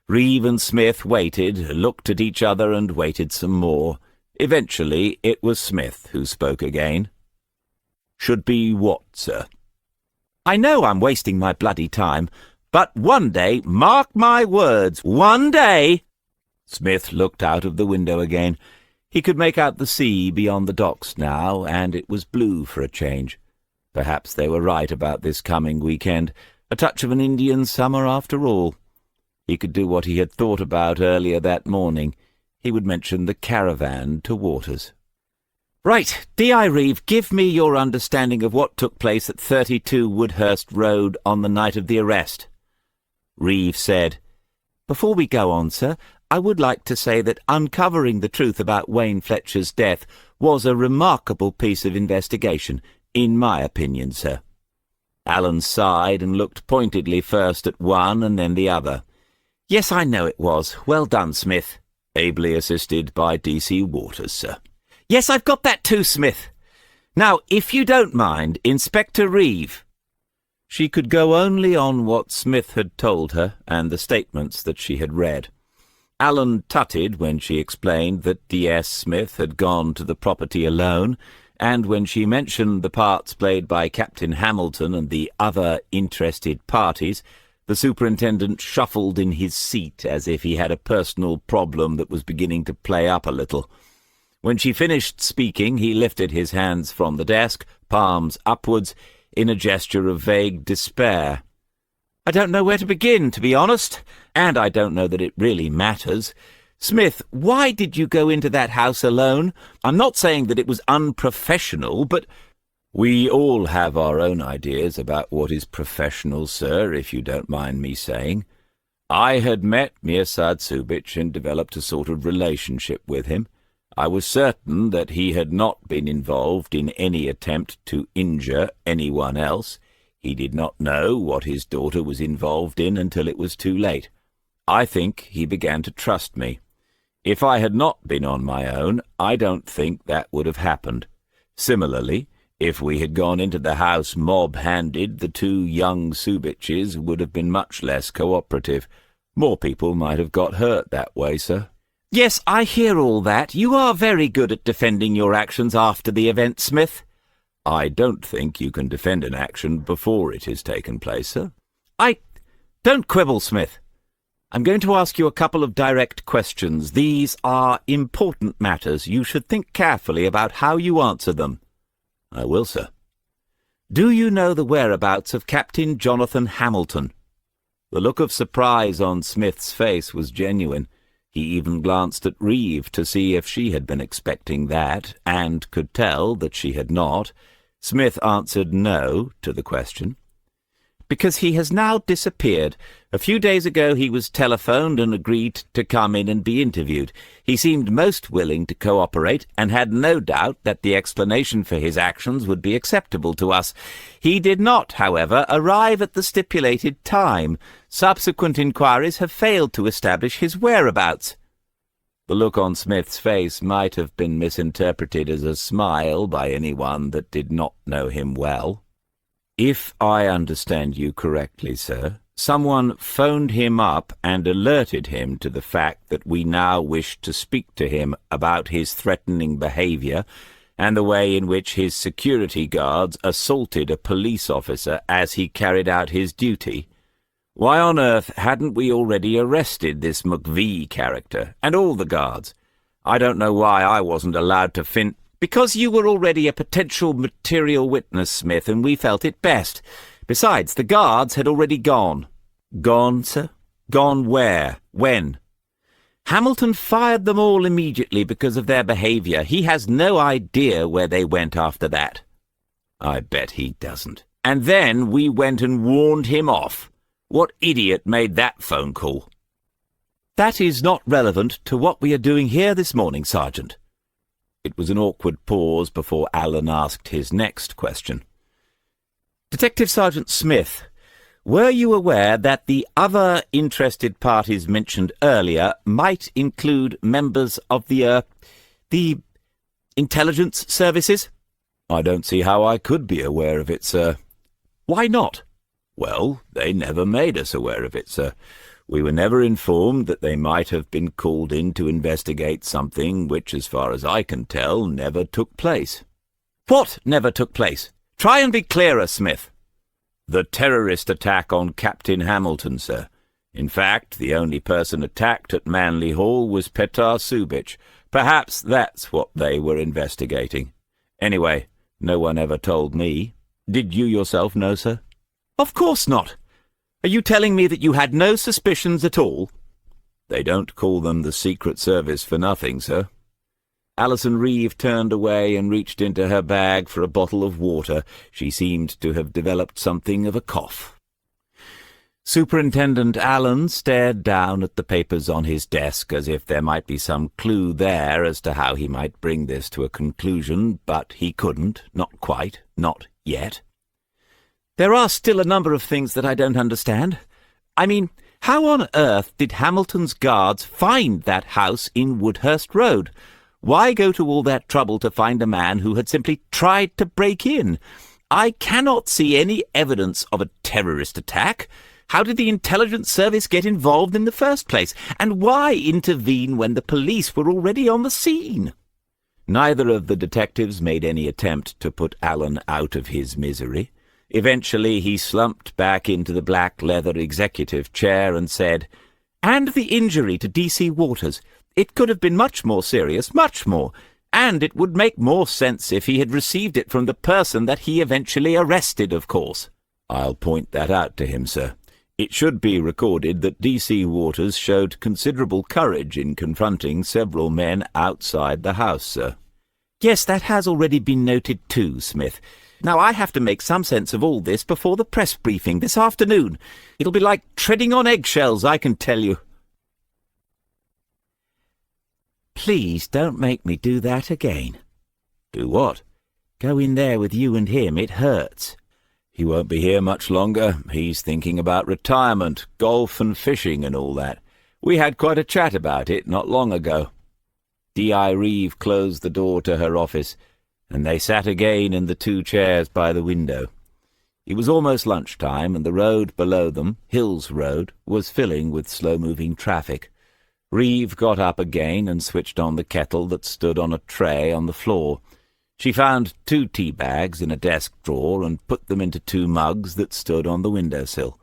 B: Reeve and Smith waited, looked at each other and waited some more. Eventually it was Smith who spoke again. Should be what, sir? I know I'm wasting my bloody time, but one day, mark my words, one day— Smith looked out of the window again. He could make out the sea beyond the docks now, and it was blue for a change. Perhaps they were right about this coming weekend, a touch of an Indian summer after all. He could do what he had thought about earlier that morning. He would mention the caravan to Waters. Right, D.I. Reeve, give me your understanding of what took place at 32 Woodhurst Road on the night of the arrest. Reeve said, Before we go on, sir, I would like to say that uncovering the truth about Wayne Fletcher's death was a remarkable piece of investigation, in my opinion, sir. Alan sighed and looked pointedly first at one and then the other. Yes, I know it was. Well done, Smith. Ably assisted by DC Waters, sir. Yes, I've got that too, Smith. Now, if you don't mind, Inspector Reeve. She could go only on what Smith had told her and the statements that she had read. Alan tutted when she explained that D.S. Smith had gone to the property alone, and when she mentioned the parts played by Captain Hamilton and the other interested parties, the superintendent shuffled in his seat as if he had a personal problem that was beginning to play up a little. When she finished speaking, he lifted his hands from the desk, palms upwards, in a gesture of vague despair. I don't know where to begin, to be honest, and I don't know that it really matters. Smith, why did you go into that house alone? I'm not saying that it was unprofessional, but... We all have our own ideas about what is professional, sir, if you don't mind me saying. I had met Mirsad Subic and developed a sort of relationship with him. I was certain that he had not been involved in any attempt to injure anyone else. He did not know what his daughter was involved in until it was too late. I think he began to trust me. If I had not been on my own, I don't think that would have happened. Similarly, if we had gone into the house mob-handed, the two young Subics would have been much less cooperative. More people might have got hurt that way, sir. Yes, I hear all that. You are very good at defending your actions after the event, Smith. I don't think you can defend an action before it has taken place, sir. Don't quibble, Smith. I'm going to ask you a couple of direct questions. These are important matters. You should think carefully about how you answer them. I will, sir. Do you know the whereabouts of Captain Jonathan Hamilton? The look of surprise on Smith's face was genuine. He even glanced at Reeve to see if she had been expecting that, and could tell that she had not. Smith answered no to the question. Because he has now disappeared. A few days ago he was telephoned and agreed to come in and be interviewed. He seemed most willing to cooperate, and had no doubt that the explanation for his actions would be acceptable to us. He did not, however, arrive at the stipulated time. Subsequent inquiries have failed to establish his whereabouts. The look on Smith's face might have been misinterpreted as a smile by anyone that did not know him well. If I understand you correctly, sir, someone phoned him up and alerted him to the fact that we now wish to speak to him about his threatening behaviour and the way in which his security guards assaulted a police officer as he carried out his duty. Why on earth hadn't we already arrested this McVee character and all the guards? I don't know why I wasn't allowed to Because you were already a potential material witness, Smith, and we felt it best. Besides, the guards had already gone. Gone, sir? Gone where? When? Hamilton fired them all immediately because of their behaviour. He has no idea where they went after that. I bet he doesn't. And then we went and warned him off. What idiot made that phone call? That is not relevant to what we are doing here this morning, Sergeant. It was an awkward pause before Alan asked his next question. Detective Sergeant Smith, were you aware that the other interested parties mentioned earlier might include members of the intelligence services? I don't see how I could be aware of it, sir. Why not? Well, they never made us aware of it, sir. We were never informed that they might have been called in to investigate something which, as far as I can tell, never took place. What never took place? Try and be clearer, Smith. The terrorist attack on Captain Hamilton, sir. In fact, the only person attacked at Manley Hall was Petar Subic. Perhaps that's what they were investigating. Anyway, no one ever told me. Did you yourself know, sir? Of course not. Are you telling me that you had no suspicions at all? They don't call them the Secret Service for nothing, sir. Alison Reeve turned away and reached into her bag for a bottle of water. She seemed to have developed something of a cough. Superintendent Allen stared down at the papers on his desk as if there might be some clue there as to how he might bring this to a conclusion, but he couldn't, not quite, not yet. There are still a number of things that I don't understand. I mean, How on earth did Hamilton's guards find that house in Woodhurst Road? Why go to all that trouble to find a man who had simply tried to break in? I cannot see any evidence of a terrorist attack. How did the intelligence service get involved in the first place? And why intervene when the police were already on the scene? Neither of the detectives made any attempt to put Alan out of his misery. Eventually he slumped back into the black leather executive chair and said, "And the injury to D.C. Waters. It could have been much more serious, much more. And it would make more sense if he had received it from the person that he eventually arrested, of course." "I'll point that out to him, sir. It should be recorded that D.C. Waters showed considerable courage in confronting several men outside the house, sir." "Yes, that has already been noted too, Smith. Now I have to make some sense of all this before the press briefing this afternoon. It'll be like treading on eggshells, I can tell you." "Please don't make me do that again." "Do what?" "Go in there with you and him. It hurts." "He won't be here much longer. He's thinking about retirement, golf and fishing and all that. We had quite a chat about it not long ago." D.I. Reeve closed the door to her office, and they sat again in the two chairs by the window. It was almost lunchtime, and the road below them, Hills Road, was filling with slow-moving traffic. Reeve got up again and switched on the kettle that stood on a tray on the floor. She found 2 tea bags in a desk drawer and put them into 2 mugs that stood on the windowsill.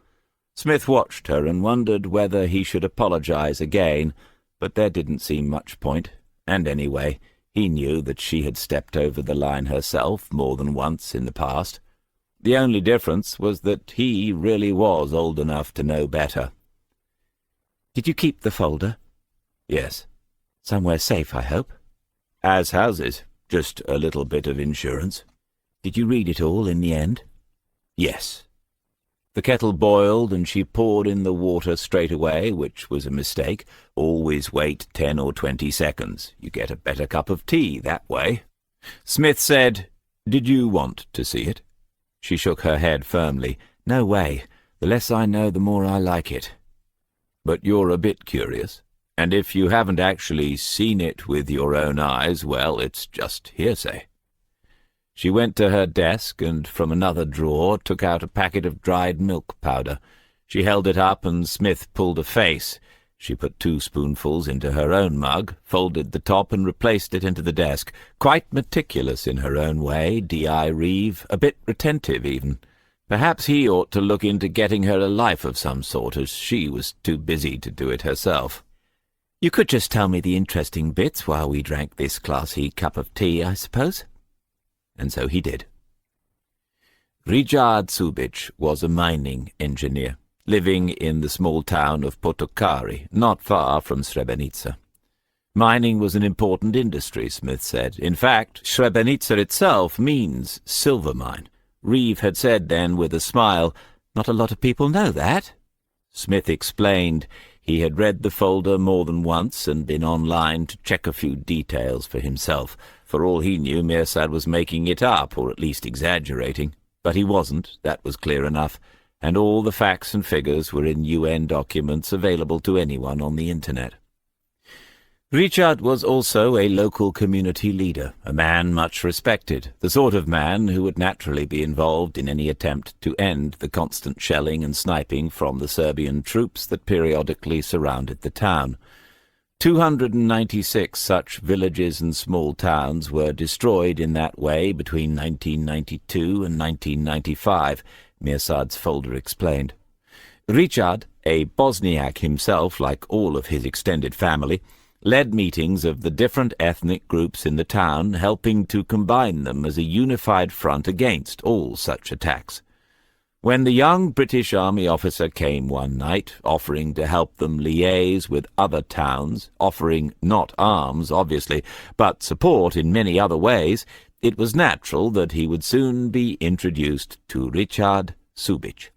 B: Smith watched her and wondered whether he should apologize again, but there didn't seem much point. And anyway, he knew that she had stepped over the line herself more than once in the past. The only difference was that he really was old enough to know better. "Did you keep the folder?" "Yes." "Somewhere safe, I hope?" "As houses. Just a little bit of insurance." "Did you read it all in the end?" "Yes." The kettle boiled, and she poured in the water straight away, which was a mistake. Always wait 10 or 20 seconds. You get a better cup of tea that way. Smith said, "Did you want to see it?" She shook her head firmly. "No way. The less I know, the more I like it." "But you're a bit curious. And if you haven't actually seen it with your own eyes, well, it's just hearsay." She went to her desk and from another drawer took out a packet of dried milk powder. She held it up and Smith pulled a face. She put 2 spoonfuls into her own mug, folded the top and replaced it into the desk. Quite meticulous in her own way, D.I. Reeve, a bit retentive even. Perhaps he ought to look into getting her a life of some sort, as she was too busy to do it herself. "You could just tell me the interesting bits while we drank this classy cup of tea, I suppose?" And so he did. Richard Subich was a mining engineer, living in the small town of Potokari, not far from Srebrenica. Mining was an important industry, Smith said. In fact, Srebrenica itself means silver mine. Reeve had said then with a smile, "Not a lot of people know that." Smith explained he had read the folder more than once and been online to check a few details for himself. For all he knew, Mirsad was making it up, or at least exaggerating. But he wasn't, that was clear enough, and all the facts and figures were in UN documents available to anyone on the internet. Richard was also a local community leader, a man much respected, the sort of man who would naturally be involved in any attempt to end the constant shelling and sniping from the Serbian troops that periodically surrounded the town. 296 such villages and small towns were destroyed in that way between 1992 and 1995, Mirsad's folder explained. Richard, a Bosniak himself like all of his extended family, led meetings of the different ethnic groups in the town, helping to combine them as a unified front against all such attacks. When the young British Army officer came one night, offering to help them liaise with other towns, offering not arms, obviously, but support in many other ways, it was natural that he would soon be introduced to Richard Subich.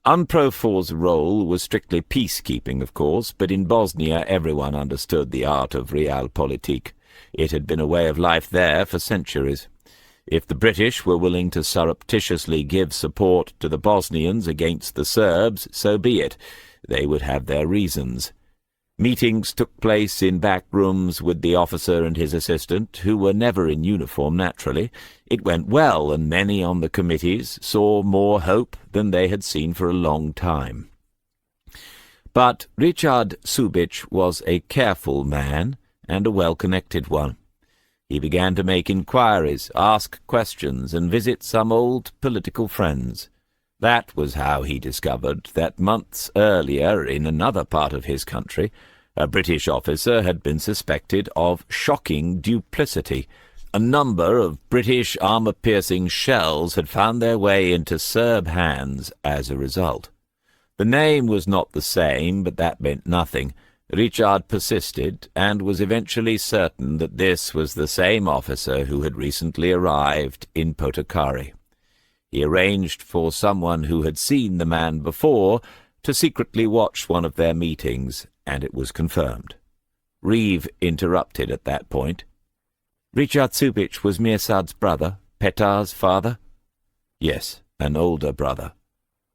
B: UNPROFOR's role was strictly peacekeeping, of course, but in Bosnia everyone understood the art of realpolitik. It had been a way of life there for centuries.
A: If the British were willing to surreptitiously give support to the Bosnians against the Serbs, so be it. They would have their reasons. Meetings took place in back rooms with the officer and his assistant, who were never in uniform naturally. It went well, and many on the committees saw more hope than they had seen for a long time. But Richard Subich was a careful man, and a well-connected one. He began to make inquiries, ask questions, and visit some old political friends. That was how he discovered that months earlier, in another part of his country, a British officer had been suspected of shocking duplicity. A number of British armor-piercing shells had found their way into Serb hands as a result. The name was not the same, but that meant nothing. Richard persisted, and was eventually certain that this was the same officer who had recently arrived in Potokari. He arranged for someone who had seen the man before to secretly watch one of their meetings, and it was confirmed. Reeve interrupted at that point. Richard Subich was Mirsad's brother, Petar's father? Yes, an older brother.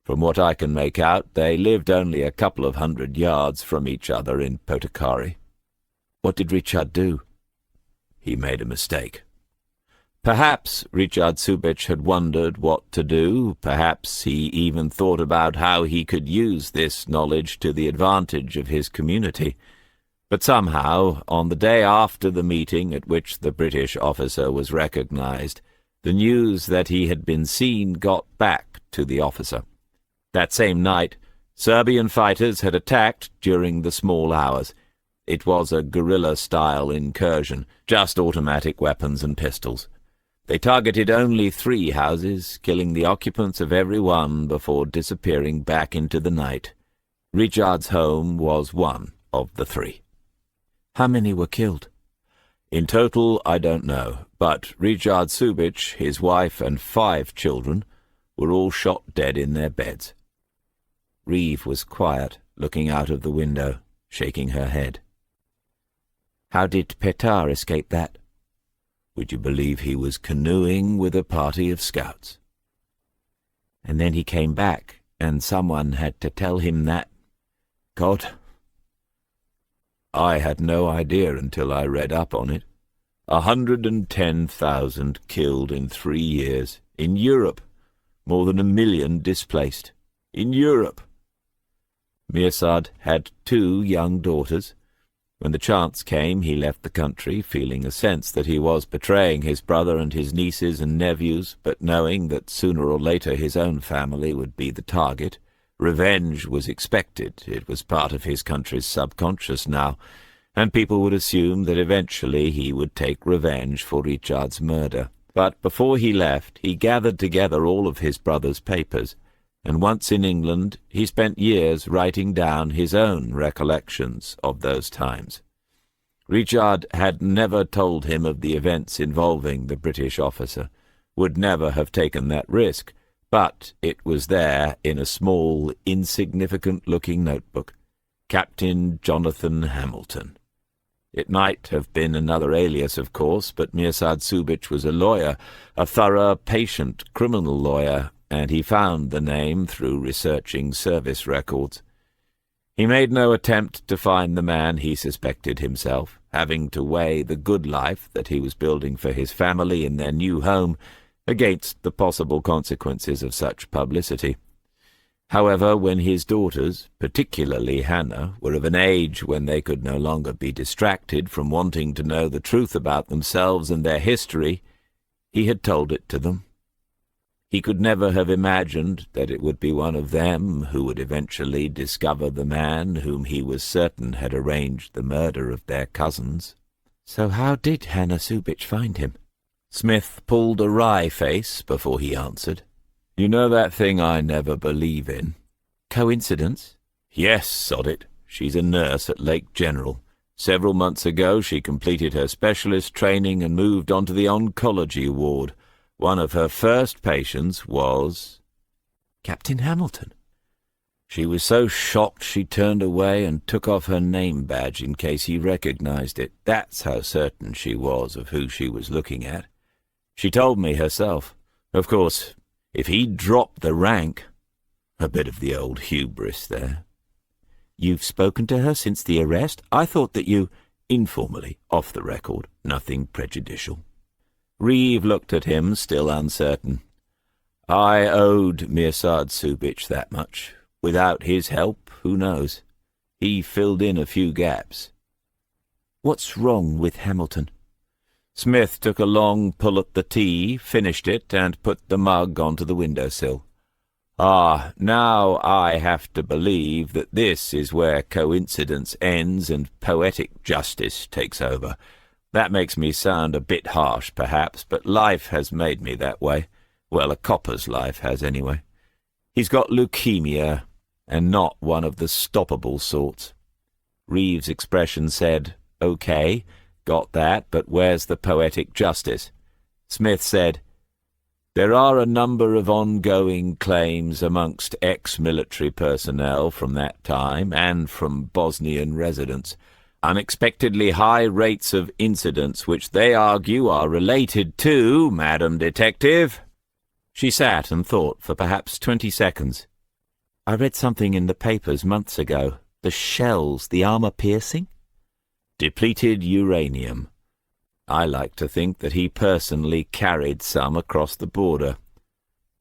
A: From what I can make out, they lived only a couple of 100 yards from each other in Potokari. What did Richard do? He made a mistake. Perhaps Richard Subich had wondered what to do. Perhaps he even thought about how he could use this knowledge to the advantage of his community. But somehow, on the day after the meeting at which the British officer was recognized, the news that he had been seen got back to the officer. That same night, Serbian fighters had attacked during the small hours. It was a guerrilla-style incursion, just automatic weapons and pistols. They targeted only 3 houses, killing the occupants of every one before disappearing back into the night. Richard's home was one of the 3. How many were killed? In total, I don't know, but Richard Subich, his wife, and 5 children were all shot dead in their beds. Reeve was quiet, looking out of the window, shaking her head. How did Petar escape that? Would you believe he was canoeing with a party of scouts? And then he came back, and someone had to tell him that. God, I had no idea until I read up on it. 110,000 killed in 3 years, in Europe. More than 1 million displaced, in Europe. Mirsad had 2 young daughters. When the chance came, he left the country, feeling a sense that he was betraying his brother and his nieces and nephews, but knowing that sooner or later his own family would be the target. Revenge was expected. It was part of his country's subconscious now, and people would assume that eventually he would take revenge for Richard's murder. But before he left, he gathered together all of his brother's papers, and once in England he spent years writing down his own recollections of those times. Richard had never told him of the events involving the British officer, would never have taken that risk, but it was there in a small, insignificant-looking notebook. Captain Jonathan Hamilton. It might have been another alias, of course, but Mirsad Subich was a lawyer, a thorough, patient criminal lawyer, and he found the name through researching service records. He made no attempt to find the man he suspected himself, having to weigh the good life that he was building for his family in their new home against the possible consequences of such publicity. However, when his daughters, particularly Hannah, were of an age when they could no longer be distracted from wanting to know the truth about themselves and their history, he had told it to them. He could never have imagined that it would be one of them who would eventually discover the man whom he was certain had arranged the murder of their cousins. So how did Hannah Subich find him? Smith pulled a wry face before he answered. You know that thing I never believe in? Coincidence? Yes, sod it. She's a nurse at Lake General. Several months ago she completed her specialist training and moved on to the oncology ward. One of her first patients was Captain Hamilton. She was so shocked she turned away and took off her name badge in case he recognized it. That's how certain she was of who she was looking at. She told me herself. Of course, if he'd dropped the rank... A bit of the old hubris there.
B: You've spoken to her since the arrest? I thought that you...
A: Informally, off the record, nothing prejudicial. Reeve looked at him, still uncertain. I owed Mirsad Subic that much. Without his help, who knows? He filled in a few gaps.
B: What's wrong with Hamilton?
A: Smith took a long pull at the tea, finished it, and put the mug onto the windowsill. Ah, now I have to believe that this is where coincidence ends and poetic justice takes over. That makes me sound a bit harsh, perhaps, but life has made me that way. Well, a copper's life has, anyway. He's got leukemia, and not one of the stoppable sorts. Reeve's expression said, "Okay, got that, but where's the poetic justice?" Smith said, "There are a number of ongoing claims amongst ex-military personnel from that time and from Bosnian residents. Unexpectedly high rates of incidents which they argue are related to, Madam Detective." She sat and thought for perhaps 20 seconds.
B: I read something in the papers months ago. The shells, the armor-piercing?
A: Depleted uranium. I like to think that he personally carried some across the border.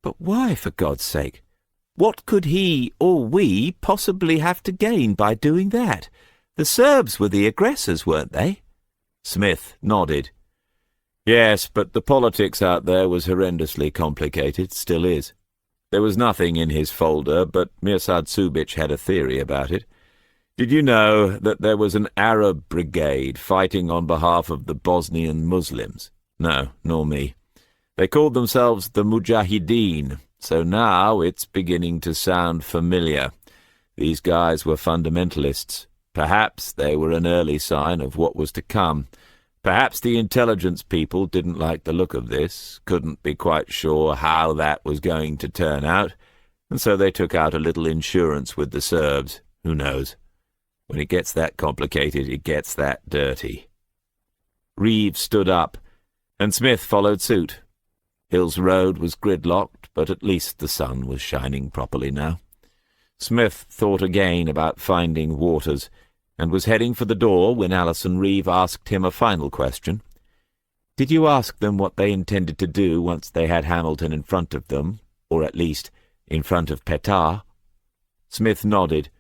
B: But why, for God's sake? What could he, or we, possibly have to gain by doing that? The Serbs were the aggressors, weren't they?
A: Smith nodded. Yes, but the politics out there was horrendously complicated, still is. There was nothing in his folder, but Mirsad Subic had a theory about it. Did you know that there was an Arab brigade fighting on behalf of the Bosnian Muslims? No, nor me. They called themselves the Mujahideen, so now it's beginning to sound familiar. These guys were fundamentalists. Perhaps they were an early sign of what was to come. Perhaps the intelligence people didn't like the look of this, couldn't be quite sure how that was going to turn out, and so they took out a little insurance with the Serbs. Who knows? When it gets that complicated, it gets that dirty. Reeve stood up, and Smith followed suit. Hill's Road was gridlocked, but at least the sun was shining properly now. Smith thought again about finding Waters, and was heading for the door when Alison Reeve asked him a final question. "Did you ask them what they intended to do once they had Hamilton in front of them, or at least in front of Petar?" Smith nodded.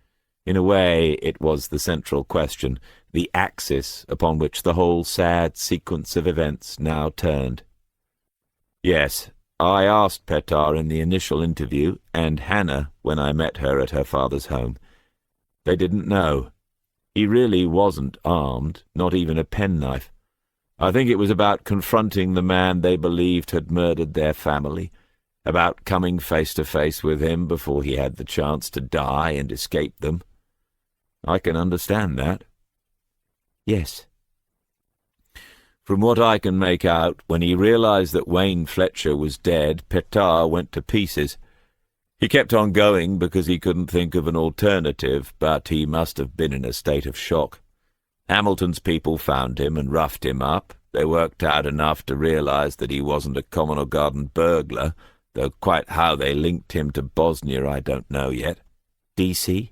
A: In a way, it was the central question, the axis upon which the whole sad sequence of events now turned. "Yes, I asked Petar in the initial interview, and Hannah when I met her at her father's home. They didn't know. He really wasn't armed, not even a penknife. I think it was about confronting the man they believed had murdered their family, about coming face to face with him before he had the chance to die and escape them. I can understand that."
B: "Yes."
A: "From what I can make out, when he realized that Wayne Fletcher was dead, Petar went to pieces. He kept on going because he couldn't think of an alternative, but he must have been in a state of shock. Hamilton's people found him and roughed him up. They worked out enough to realize that he wasn't a common or garden burglar, though quite how they linked him to Bosnia I don't know yet."
B: "DC?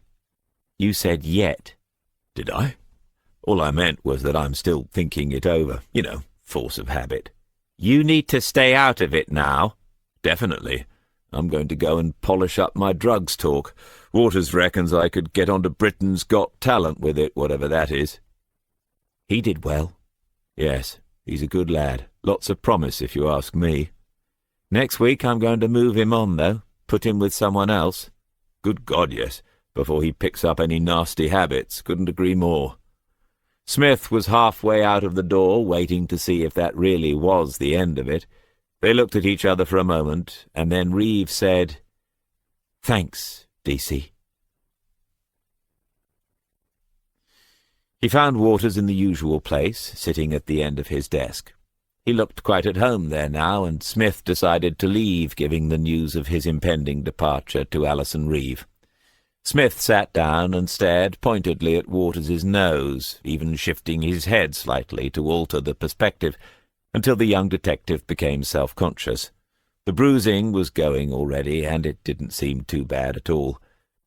B: You said yet."
A: "Did I? All I meant was that I'm still thinking it over. You know, force of habit."
B: "You need to stay out of it now."
A: "Definitely. I'm going to go and polish up my drugs talk. Waters reckons I could get onto Britain's Got Talent with it, whatever that is."
B: "He did well."
A: "Yes, he's a good lad. Lots of promise, if you ask me. Next week I'm going to move him on, though. Put him with someone else. Good God, yes. Before he picks up any nasty habits. Couldn't agree more." Smith was halfway out of the door, waiting to see if that really was the end of it. They looked at each other for a moment, and then Reeve said,
B: "Thanks, DC."
A: He found Waters in the usual place, sitting at the end of his desk. He looked quite at home there now, and Smith decided to leave, giving the news of his impending departure to Alison Reeve. Smith sat down and stared pointedly at Waters's nose, even shifting his head slightly to alter the perspective, until the young detective became self-conscious. The bruising was going already, and it didn't seem too bad at all.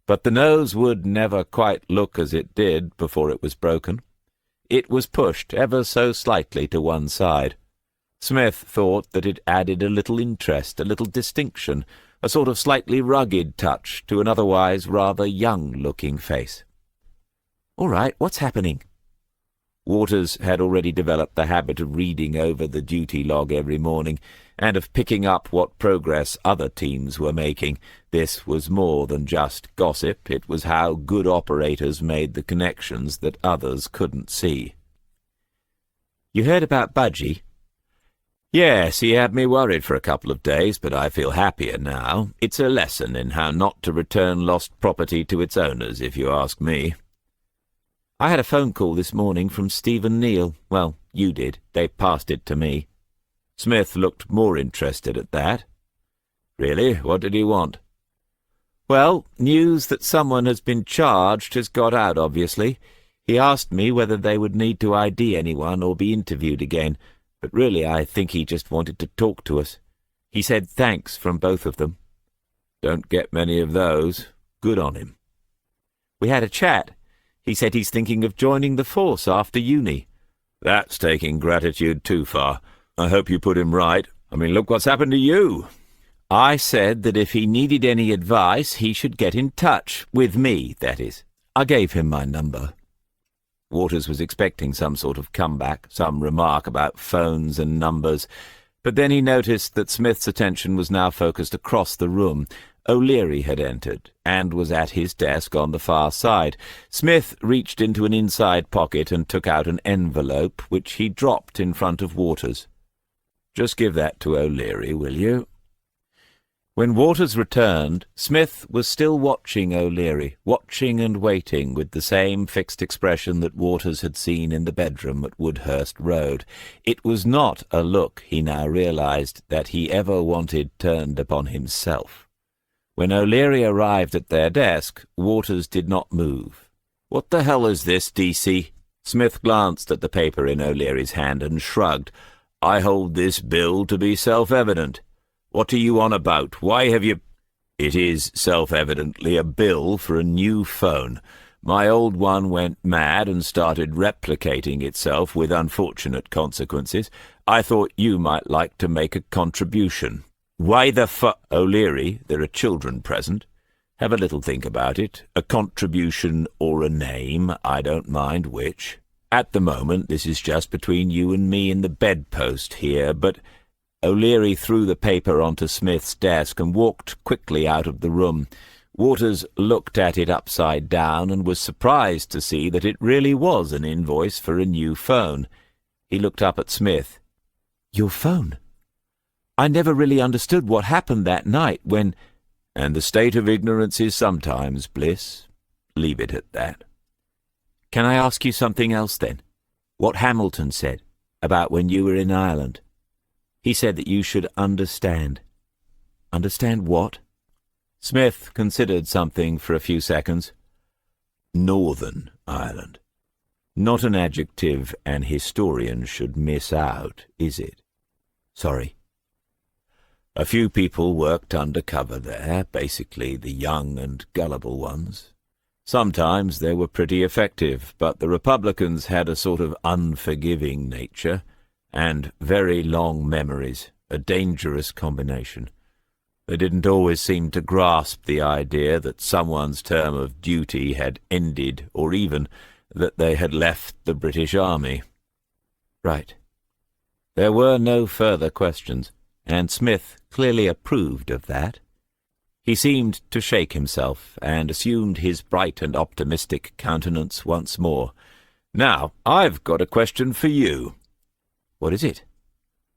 A: But the nose would never quite look as it did before it was broken. It was pushed ever so slightly to one side. Smith thought that it added a little interest, a little distinction, a sort of slightly rugged touch to an otherwise rather young-looking face.
B: "All right, what's happening?"
A: Waters had already developed the habit of reading over the duty log every morning, and of picking up what progress other teams were making. This was more than just gossip. It was how good operators made the connections that others couldn't see.
B: "You heard about Budgie?"
A: "Yes, he had me worried for a couple of days, but I feel happier now. It's a lesson in how not to return lost property to its owners, if you ask me."
B: "I had a phone call this morning from Stephen Neal. Well, you did. They passed it to me."
A: Smith looked more interested at that. "Really? What did he want?"
B: "Well, news that someone has been charged has got out, obviously. He asked me whether they would need to ID anyone or be interviewed again, but really I think he just wanted to talk to us. He said thanks from both of them."
A: "Don't get many of those. Good on him."
B: "We had a chat. He said he's thinking of joining the force after uni."
A: "That's taking gratitude too far. I hope you put him right. I mean, look what's happened to you."
B: "I said that if he needed any advice, he should get in touch. With me, that is. I gave him my number."
A: Waters was expecting some sort of comeback, some remark about phones and numbers, but then he noticed that Smith's attention was now focused across the room. O'Leary had entered, and was at his desk on the far side. Smith reached into an inside pocket and took out an envelope, which he dropped in front of Waters. "Just give that to O'Leary, will you?" When Waters returned, Smith was still watching O'Leary, watching and waiting with the same fixed expression that Waters had seen in the bedroom at Woodhurst Road. It was not a look, he now realized, that he ever wanted turned upon himself. When O'Leary arrived at their desk, Waters did not move. "What the hell is this, DC?" Smith glanced at the paper in O'Leary's hand and shrugged. "I hold this bill to be self-evident. What are you on about? Why have you—" "It is self-evidently a bill for a new phone. My old one went mad and started replicating itself with unfortunate consequences. I thought you might like to make a contribution." "Why the O'Leary, there are children present. Have a little think about it. A contribution or a name, I don't mind which. At the moment, this is just between you and me in the bedpost here, but—" O'Leary threw the paper onto Smith's desk and walked quickly out of the room. Waters looked at it upside down and was surprised to see that it really was an invoice for a new phone. He looked up at Smith. "Your phone? I never really understood what happened that night when—" "And the state of ignorance is sometimes bliss. Leave it at that." "Can I ask you something else, then? What Hamilton said about when you were in Ireland? He said that you should understand." "Understand what?" Smith considered something for a few seconds. "Northern Ireland. Not an adjective an historian should miss out, is it?" "Sorry." "A few people worked undercover there, basically the young and gullible ones. Sometimes they were pretty effective, but the Republicans had a sort of unforgiving nature, and very long memories, a dangerous combination. They didn't always seem to grasp the idea that someone's term of duty had ended, or even that they had left the British Army." "Right." There were no further questions, and Smith clearly approved of that. He seemed to shake himself, and assumed his bright and optimistic countenance once more. "Now, I've got a question for you." "What is it?"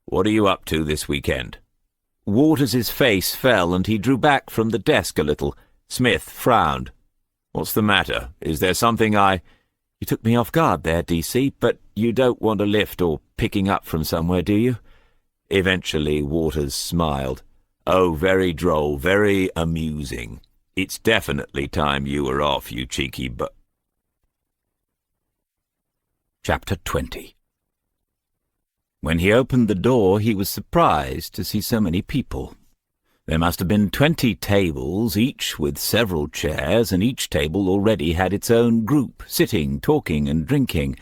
A: "What are you up to this weekend?" Waters's face fell, and he drew back from the desk a little. Smith frowned. "What's the matter? Is there something I—" "You took me off guard there, DC, but you don't want a lift or picking up from somewhere, do you?" Eventually Waters smiled. "Oh, very droll, very amusing. It's definitely time you were off, you cheeky Chapter 20. When he opened the door, he was surprised to see so many people. There must have been 20 tables, each with several chairs, and each table already had its own group, sitting, talking and drinking.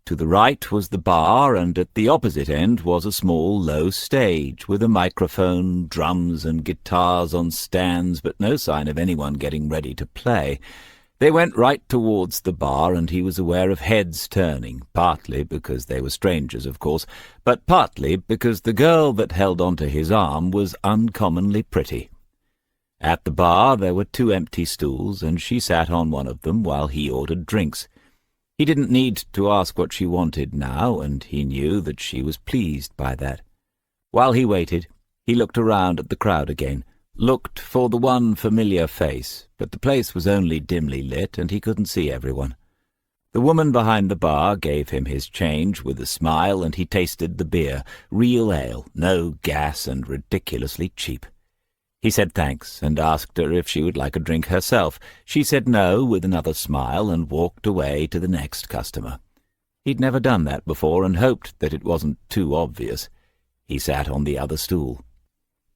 A: To the right was the bar, and at the opposite end was a small, low stage, with a microphone, drums and guitars on stands, but no sign of anyone getting ready to play. They went right towards the bar, and he was aware of heads turning, partly because they were strangers, of course, but partly because the girl that held onto his arm was uncommonly pretty. At the bar there were 2 empty stools, and she sat on one of them while he ordered drinks. He didn't need to ask what she wanted now, and he knew that she was pleased by that. While he waited, he looked around at the crowd again, looked for the one familiar face, but the place was only dimly lit, and he couldn't see everyone. The woman behind the bar gave him his change with a smile, and he tasted the beer, real ale, no gas, and ridiculously cheap. He said thanks, and asked her if she would like a drink herself. She said no, with another smile, and walked away to the next customer. He'd never done that before, and hoped that it wasn't too obvious. He sat on the other stool.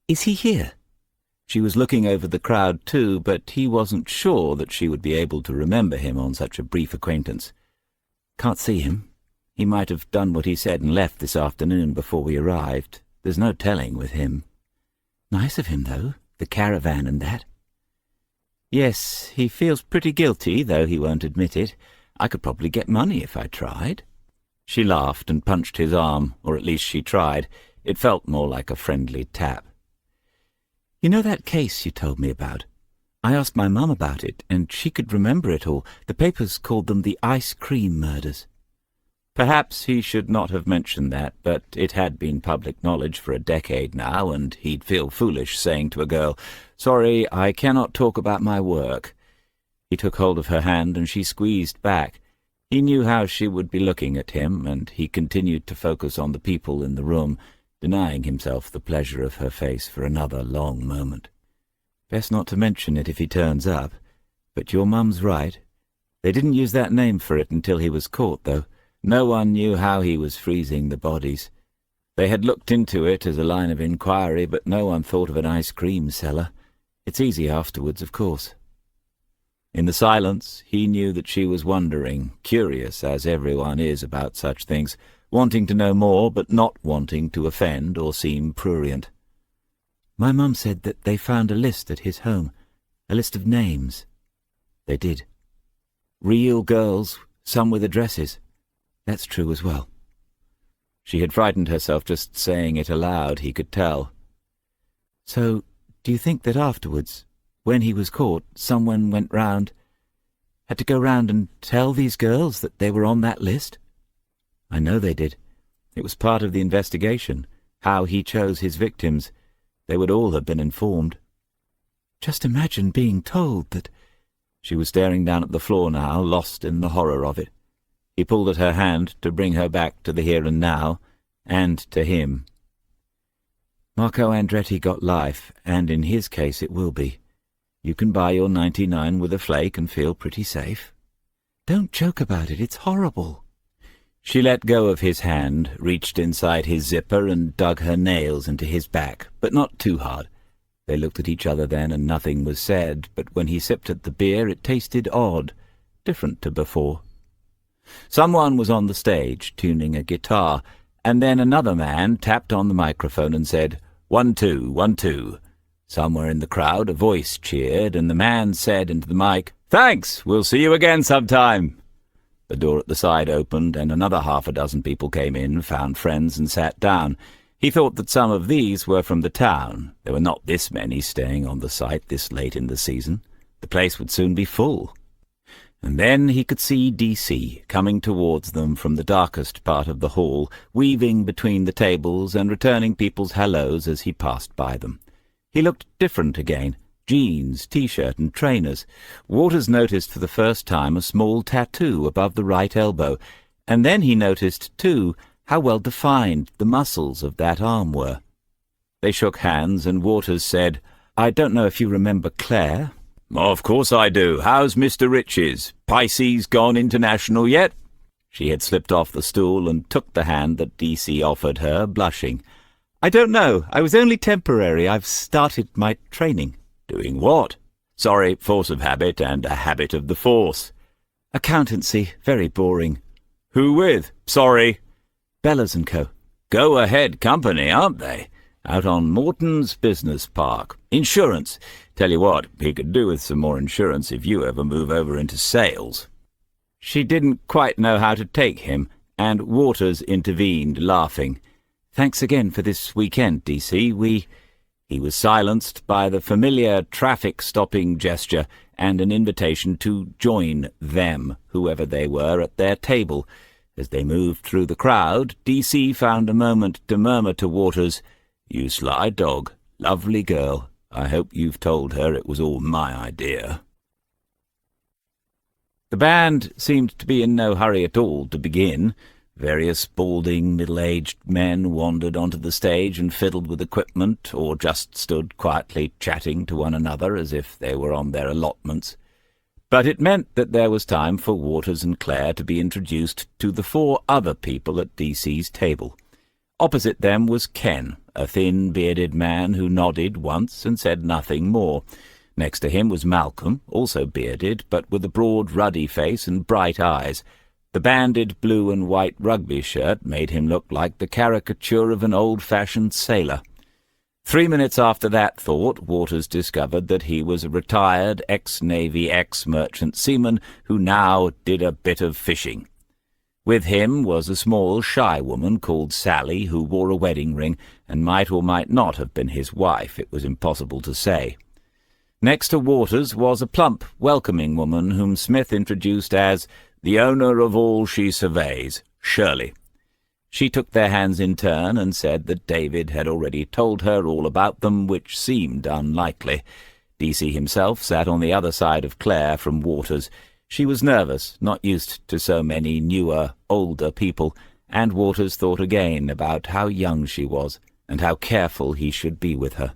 A: "Is he here?" She was looking over the crowd too, but he wasn't sure that she would be able to remember him on such a brief acquaintance. "Can't see him. He might have done what he said and left this afternoon before we arrived. There's no telling with him." "Nice of him, though, the caravan and that." "Yes, he feels pretty guilty, though he won't admit it. I could probably get money if I tried." She laughed and punched his arm, or at least she tried. It felt more like a friendly tap. "You know that case you told me about? I asked my mum about it, and she could remember it all. The papers called them the ice cream murders." Perhaps he should not have mentioned that, but it had been public knowledge for a decade now, and he'd feel foolish saying to a girl, "Sorry, I cannot talk about my work." He took hold of her hand, and she squeezed back. He knew how she would be looking at him, and he continued to focus on the people in the room, denying himself the pleasure of her face for another long moment. "Best not to mention it if he turns up. But your mum's right. They didn't use that name for it until he was caught, though. No one knew how he was freezing the bodies. They had looked into it as a line of inquiry, but no one thought of an ice cream cellar. It's easy afterwards, of course." In the silence, he knew that she was wondering, curious as everyone is about such things, wanting to know more, but not wanting to offend or seem prurient. "My mum said that they found a list at his home, a list of names." "They did. Real girls, some with addresses. That's true as well." She had frightened herself just saying it aloud, he could tell. "So, do you think that afterwards, when he was caught, someone had to go round and tell these girls that they were on that list?" "I know they did. It was part of the investigation, how he chose his victims. They would all have been informed." "Just imagine being told that—" She was staring down at the floor now, lost in the horror of it. He pulled at her hand to bring her back to the here and now, and to him. "Marco Andretti got life, and in his case it will be. You can buy your 99 with a flake and feel pretty safe." "Don't joke about it, it's horrible." She let go of his hand, reached inside his zipper and dug her nails into his back, but not too hard. They looked at each other then, and nothing was said, but when he sipped at the beer it tasted odd, different to before. Someone was on the stage, tuning a guitar, and then another man tapped on the microphone and said, 1, 2, 1, 2. Somewhere in the crowd a voice cheered, and the man said into the mic, "Thanks, we'll see you again sometime." The door at the side opened, and another 6 people came in, found friends, and sat down. He thought that some of these were from the town. There were not this many staying on the site this late in the season. The place would soon be full. And then he could see DC coming towards them from the darkest part of the hall, weaving between the tables and returning people's hellos as he passed by them. He looked different again, jeans, T-shirt and trainers. Waters noticed for the first time a small tattoo above the right elbow, and then he noticed, too, how well defined the muscles of that arm were. They shook hands, and Waters said, "I don't know if you remember Claire." "Of course I do. How's Mr. Riches? Pisces gone international yet?"
B: She had slipped off the stool and took the hand that DC offered her, blushing. "I don't know. I was only temporary. I've started my training." "Doing what?" "Sorry, force of habit and a habit of the force." "Accountancy. Very boring." "Who with?" "Sorry." "Bellas & Co." "Go ahead company, aren't they? Out on Morton's Business Park. Insurance. Tell you what, he could do with some more insurance if you ever move over into sales." She didn't quite know how to take him, and Waters intervened, laughing. "Thanks again for this weekend, DC. He was silenced by the familiar traffic-stopping gesture and an invitation to join them, whoever they were, at their table. As they moved through the crowd, DC found a moment to murmur to Waters, "You sly dog. Lovely girl. I hope you've told her it was all my idea." The band seemed to be in no hurry at all to begin. Various balding, middle-aged men wandered onto the stage and fiddled with equipment, or just stood quietly chatting to one another as if they were on their allotments. But it meant that there was time for Waters and Claire to be introduced to the 4 other people at DC's table. Opposite them was Ken, a thin, bearded man who nodded once and said nothing more. Next to him was Malcolm, also bearded, but with a broad, ruddy face and bright eyes. The banded blue and white rugby shirt made him look like the caricature of an old-fashioned sailor. 3 minutes after that thought, Waters discovered that he was a retired ex-Navy ex-merchant seaman who now did a bit of fishing. With him was a small, shy woman called Sally, who wore a wedding ring and might or might not have been his wife. It was impossible to say. Next to Waters was a plump, welcoming woman whom Smith introduced as the owner of all she surveys, Shirley. She took their hands in turn and said that David had already told her all about them, which seemed unlikely. DC himself sat on the other side of Claire from Waters. She was nervous, not used to so many newer, older people, and Waters thought again about how young she was and how careful he should be with her.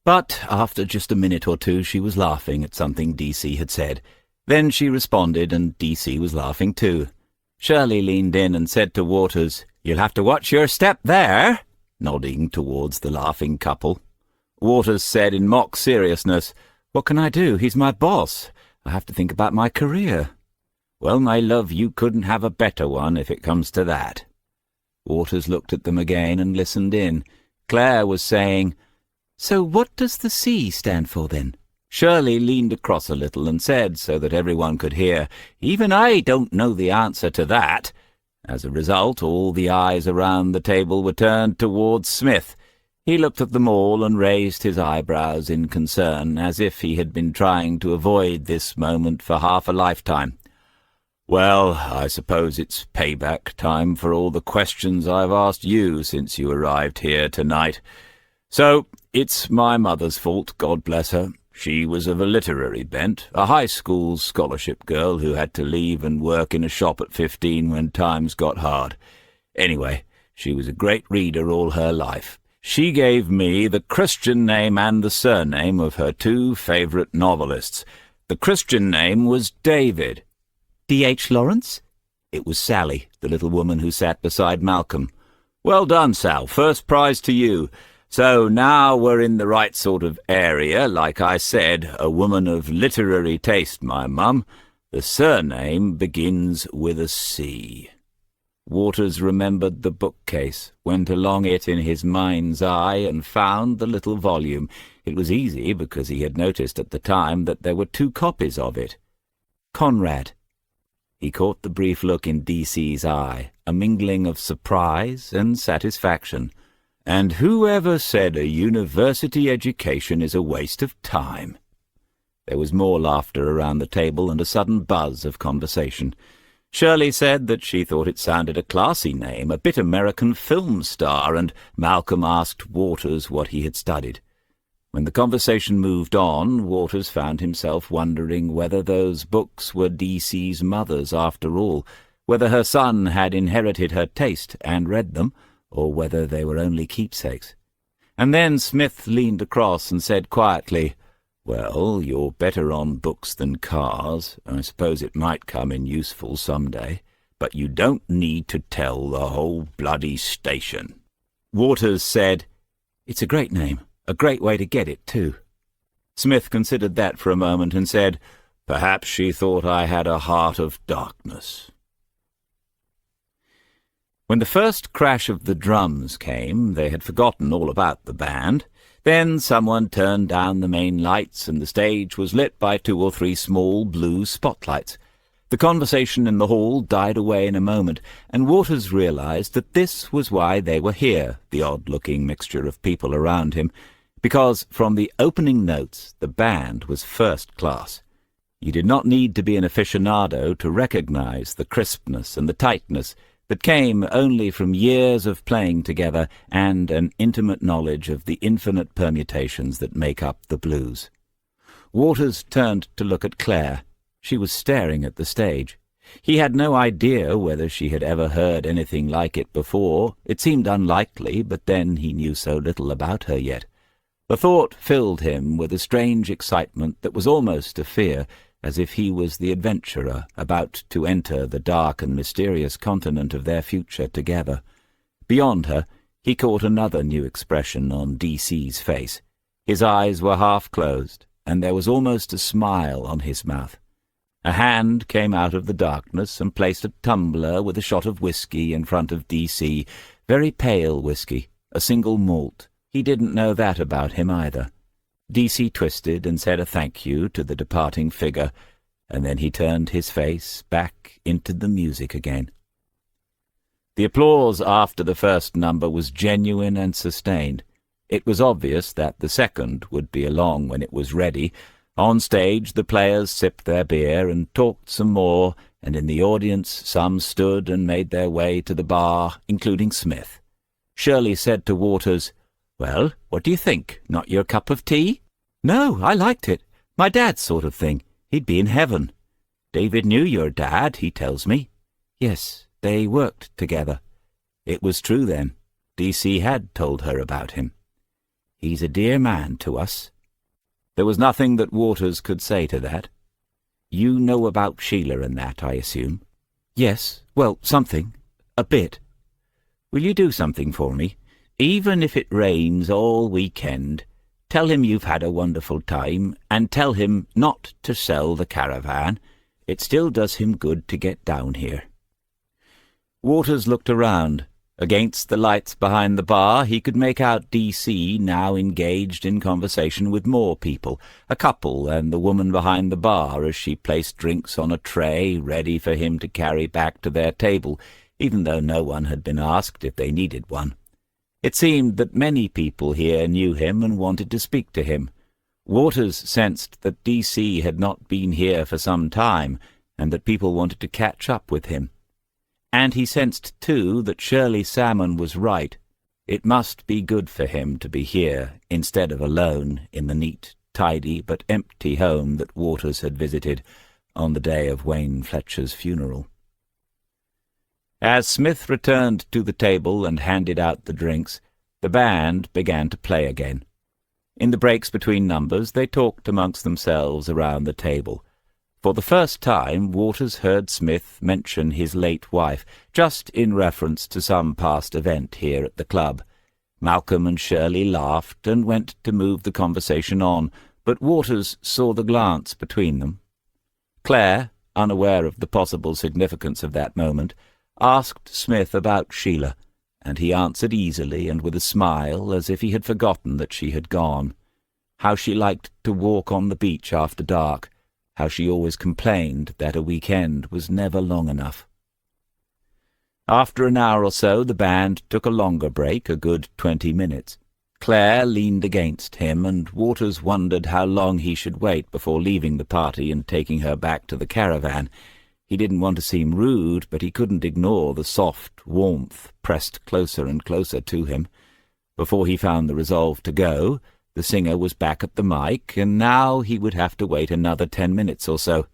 B: But after just a minute or two she was laughing at something DC had said. Then she responded, and DC was laughing too. Shirley leaned in and said to Waters, "You'll have to watch your step there," nodding towards the laughing couple. Waters said in mock seriousness, "What can I do? He's my boss. I have to think about my career." "Well, my love, you couldn't have a better one if it comes to that." Waters looked at them again and listened in. Claire was saying, "So what does the C stand for then?" Shirley leaned across a little and said, so that everyone could hear, "Even I don't know the answer to that." As a result, all the eyes around the table were turned towards Smith. He looked at them all and raised his eyebrows in concern, as if he had been trying to avoid this moment for half a lifetime. "Well, I suppose it's payback time for all the questions I've asked you since you arrived here tonight. So, it's my mother's fault, God bless her. She was of a literary bent, a high school scholarship girl who had to leave and work in a shop at 15 when times got hard. Anyway, she was a great reader all her life. She gave me the Christian name and the surname of her 2 favourite novelists. The Christian name was David." "D.H. Lawrence?" It was Sally, the little woman who sat beside Malcolm. "Well done, Sal. First prize to you. So now we're in the right sort of area. Like I said, a woman of literary taste, my mum. The surname begins with a C." Waters remembered the bookcase, went along it in his mind's eye, and found the little volume. It was easy, because he had noticed at the time that there were 2 copies of it. Conrad. He caught the brief look in DC's eye, a mingling of surprise and satisfaction. "And whoever said a university education is a waste of time?" There was more laughter around the table and a sudden buzz of conversation. Shirley said that she thought it sounded a classy name, a bit American film star, and Malcolm asked Waters what he had studied. When the conversation moved on, Waters found himself wondering whether those books were DC's mother's after all, whether her son had inherited her taste and read them, or whether they were only keepsakes. And then Smith leaned across and said quietly, "Well, you're better on books than cars. I suppose it might come in useful some day.
A: but you don't need to tell the whole bloody station." Waters said, "It's a great name, a great way to get it, too." Smith considered that for a moment and said, "Perhaps she thought I had a heart of darkness." When the first crash of the drums came, they had forgotten all about the band. Then someone turned down the main lights, and the stage was lit by 2 or 3 small blue spotlights. The conversation in the hall died away in a moment, and Waters realized that this was why they were here, the odd-looking mixture of people around him, because from the opening notes the band was first class. You did not need to be an aficionado to recognize the crispness and the tightness that came only from years of playing together and an intimate knowledge of the infinite permutations that make up the blues. Waters turned to look at Claire. She was staring at the stage. He had no idea whether she had ever heard anything like it before. It seemed unlikely, but then he knew so little about her yet. The thought filled him with a strange excitement that was almost a fear, as if he was the adventurer about to enter the dark and mysterious continent of their future together. Beyond her, he caught another new expression on D.C.'s face. His eyes were half closed, and there was almost a smile on his mouth. A hand came out of the darkness and placed a tumbler with a shot of whiskey in front of D.C., very pale whiskey, a single malt. He didn't know that about him either. D.C. twisted and said a thank you to the departing figure, and then he turned his face back into the music again. The applause after the first number was genuine and sustained. It was obvious that the second would be along when it was ready. On stage the players sipped their beer and talked some more, and in the audience some stood and made their way to the bar, including Smith. Shirley said to Waters, "Well, what do you think? Not your cup of tea?" "No, I liked it. My dad's sort of thing. He'd be in heaven." "David knew your dad, he tells me." "Yes, they worked together." It was true then. D.C. had told her about him. "He's a dear man to us." There was nothing that Waters could say to that. "You know about Sheila and that, I assume?" "Yes, well, something. A bit." "Will you do something for me? Even if it rains all weekend. Tell him you've had a wonderful time, and tell him not to sell the caravan. It still does him good to get down here." Waters looked around. Against the lights behind the bar he could make out D.C. now engaged in conversation with more people, a couple and the woman behind the bar as she placed drinks on a tray ready for him to carry back to their table, even though no one had been asked if they needed one. It seemed that many people here knew him and wanted to speak to him. Waters sensed that D.C. had not been here for some time, and that people wanted to catch up with him. And he sensed, too, that Shirley Salmon was right. It must be good for him to be here, instead of alone in the neat, tidy, but empty home that Waters had visited on the day of Wayne Fletcher's funeral. As Smith returned to the table and handed out the drinks, the band began to play again. In the breaks between numbers they talked amongst themselves around the table. For the first time Waters heard Smith mention his late wife, just in reference to some past event here at the club. Malcolm and Shirley laughed and went to move the conversation on, but Waters saw the glance between them. Claire, unaware of the possible significance of that moment, asked Smith about Sheila, and he answered easily and with a smile as if he had forgotten that she had gone. How she liked to walk on the beach after dark, how she always complained that a weekend was never long enough. After an hour or so the band took a longer break, a good 20 minutes. Claire leaned against him, and Waters wondered how long he should wait before leaving the party and taking her back to the caravan. He didn't want to seem rude, but he couldn't ignore the soft warmth pressed closer and closer to him. Before he found the resolve to go, the singer was back at the mic, and now he would have to wait another 10 minutes or so.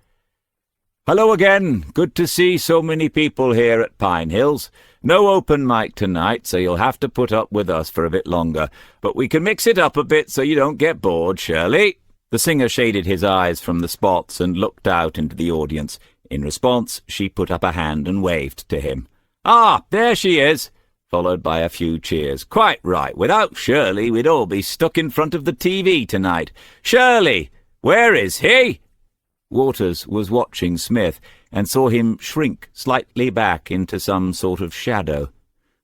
A: "Hello again. Good to see so many people here at Pine Hills. No open mic tonight, so you'll have to put up with us for a bit longer. But we can mix it up a bit so you don't get bored, Shirley." The singer shaded his eyes from the spots and looked out into the audience. In response, she put up a hand and waved to him. "Ah, there she is!" followed by a few cheers. "Quite right. Without Shirley, we'd all be stuck in front of the TV tonight. Shirley! Where is he?" Waters was watching Smith and saw him shrink slightly back into some sort of shadow.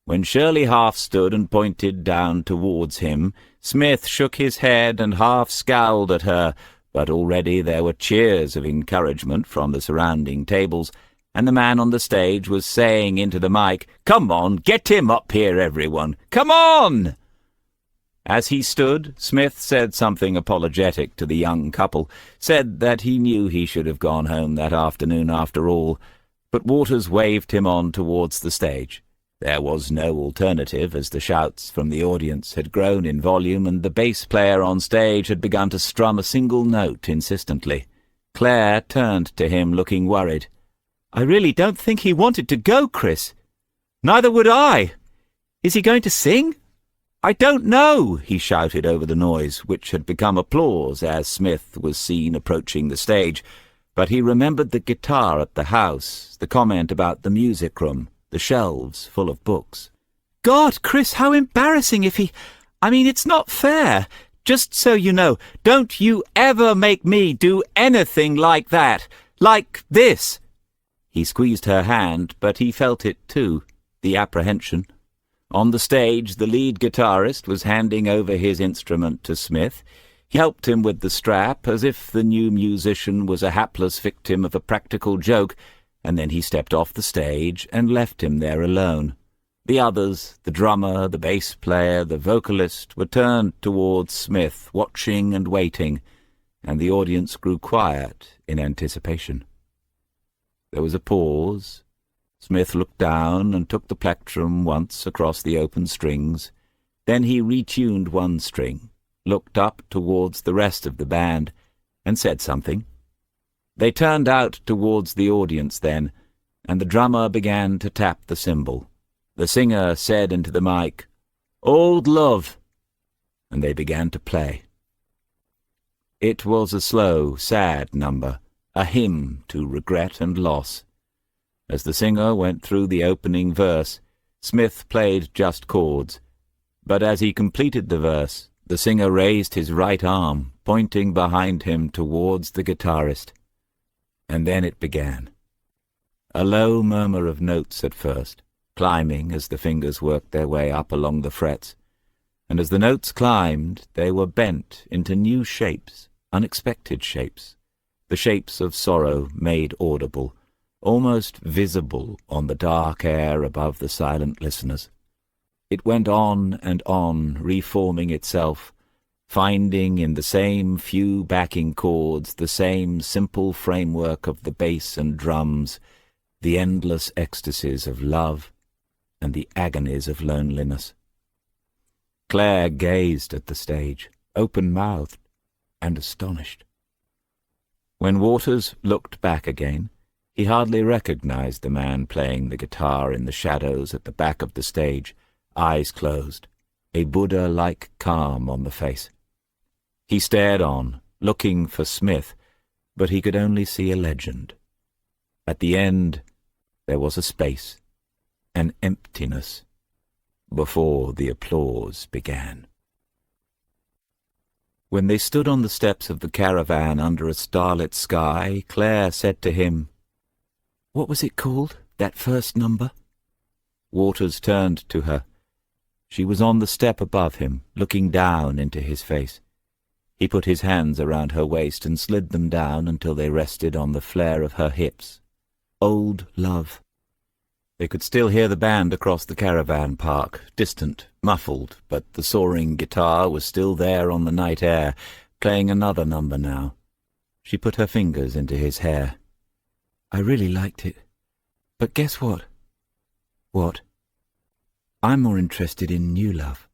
A: When Shirley half stood and pointed down towards him, Smith shook his head and half scowled at her, but already there were cheers of encouragement from the surrounding tables, and the man on the stage was saying into the mic, "Come on, get him up here, everyone! Come on!" As he stood, Smith said something apologetic to the young couple, said that he knew he should have gone home that afternoon after all, but Waters waved him on towards the stage. There was no alternative, as the shouts from the audience had grown in volume and the bass player on stage had begun to strum a single note insistently. Claire turned to him looking worried. "I really don't think he wanted to go, Chris. Neither would I. Is he going to sing?" "I don't know," he shouted over the noise, which had become applause as Smith was seen approaching the stage, but he remembered the guitar at the house, the comment about the music room, the shelves full of books. "God, Chris, how embarrassing if he... I mean, it's not fair. Just so you know, don't you ever make me do anything like that. Like this." He squeezed her hand, but he felt it too, the apprehension. On the stage, the lead guitarist was handing over his instrument to Smith. He helped him with the strap, as if the new musician was a hapless victim of a practical joke, and then he stepped off the stage and left him there alone. The others, the drummer, the bass player, the vocalist, were turned towards Smith, watching and waiting, and the audience grew quiet in anticipation. There was a pause. Smith looked down and took the plectrum once across the open strings. Then he retuned one string, looked up towards the rest of the band, and said something. They turned out towards the audience then, and the drummer began to tap the cymbal. The singer said into the mic, "Old Love," and they began to play. It was a slow, sad number, a hymn to regret and loss. As the singer went through the opening verse, Smith played just chords, but as he completed the verse, the singer raised his right arm, pointing behind him towards the guitarist. And then it began. A low murmur of notes at first, climbing as the fingers worked their way up along the frets, and as the notes climbed, they were bent into new shapes, unexpected shapes, the shapes of sorrow made audible, almost visible on the dark air above the silent listeners. It went on and on, reforming itself, finding in the same few backing chords the same simple framework of the bass and drums, the endless ecstasies of love and the agonies of loneliness. Claire gazed at the stage, open-mouthed and astonished. When Waters looked back again, he hardly recognized the man playing the guitar in the shadows at the back of the stage, eyes closed, a Buddha-like calm on the face. He stared on, looking for Smith, but he could only see a legend. At the end, there was a space, an emptiness, before the applause began. When they stood on the steps of the caravan under a starlit sky, Claire said to him, "What was it called, that first number?" Waters turned to her. She was on the step above him, looking down into his face. He put his hands around her waist and slid them down until they rested on the flare of her hips. Old Love. They could still hear the band across the caravan park, distant, muffled, but the soaring guitar was still there on the night air, playing another number now. She put her fingers into his hair. "I really liked it. But guess what?" "What?" "I'm more interested in new love."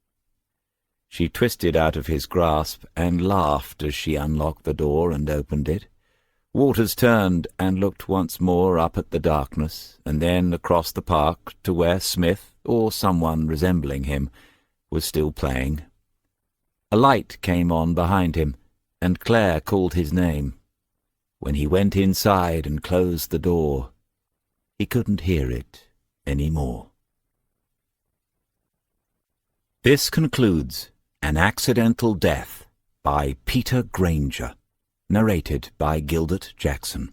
A: She twisted out of his grasp and laughed as she unlocked the door and opened it. Waters turned and looked once more up at the darkness, and then across the park to where Smith, or someone resembling him, was still playing. A light came on behind him, and Claire called his name. When he went inside and closed the door, he couldn't hear it any more. This concludes An Accidental Death by Peter Grainger, narrated by Gilbert Jackson.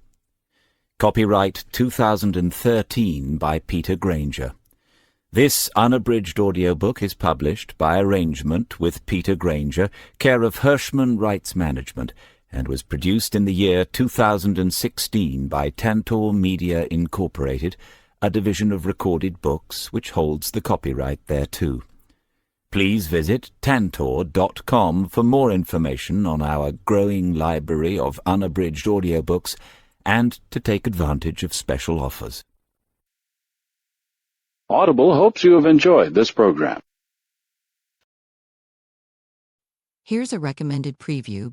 A: Copyright 2013 by Peter Grainger. This unabridged audiobook is published by arrangement with Peter Grainger, care of Hirschman Rights Management, and was produced in the year 2016 by Tantor Media Incorporated, a division of Recorded Books which holds the copyright thereto. Please visit tantor.com for more information on our growing library of unabridged audiobooks and to take advantage of special offers.
C: Audible hopes you have enjoyed this program.
D: Here's a recommended preview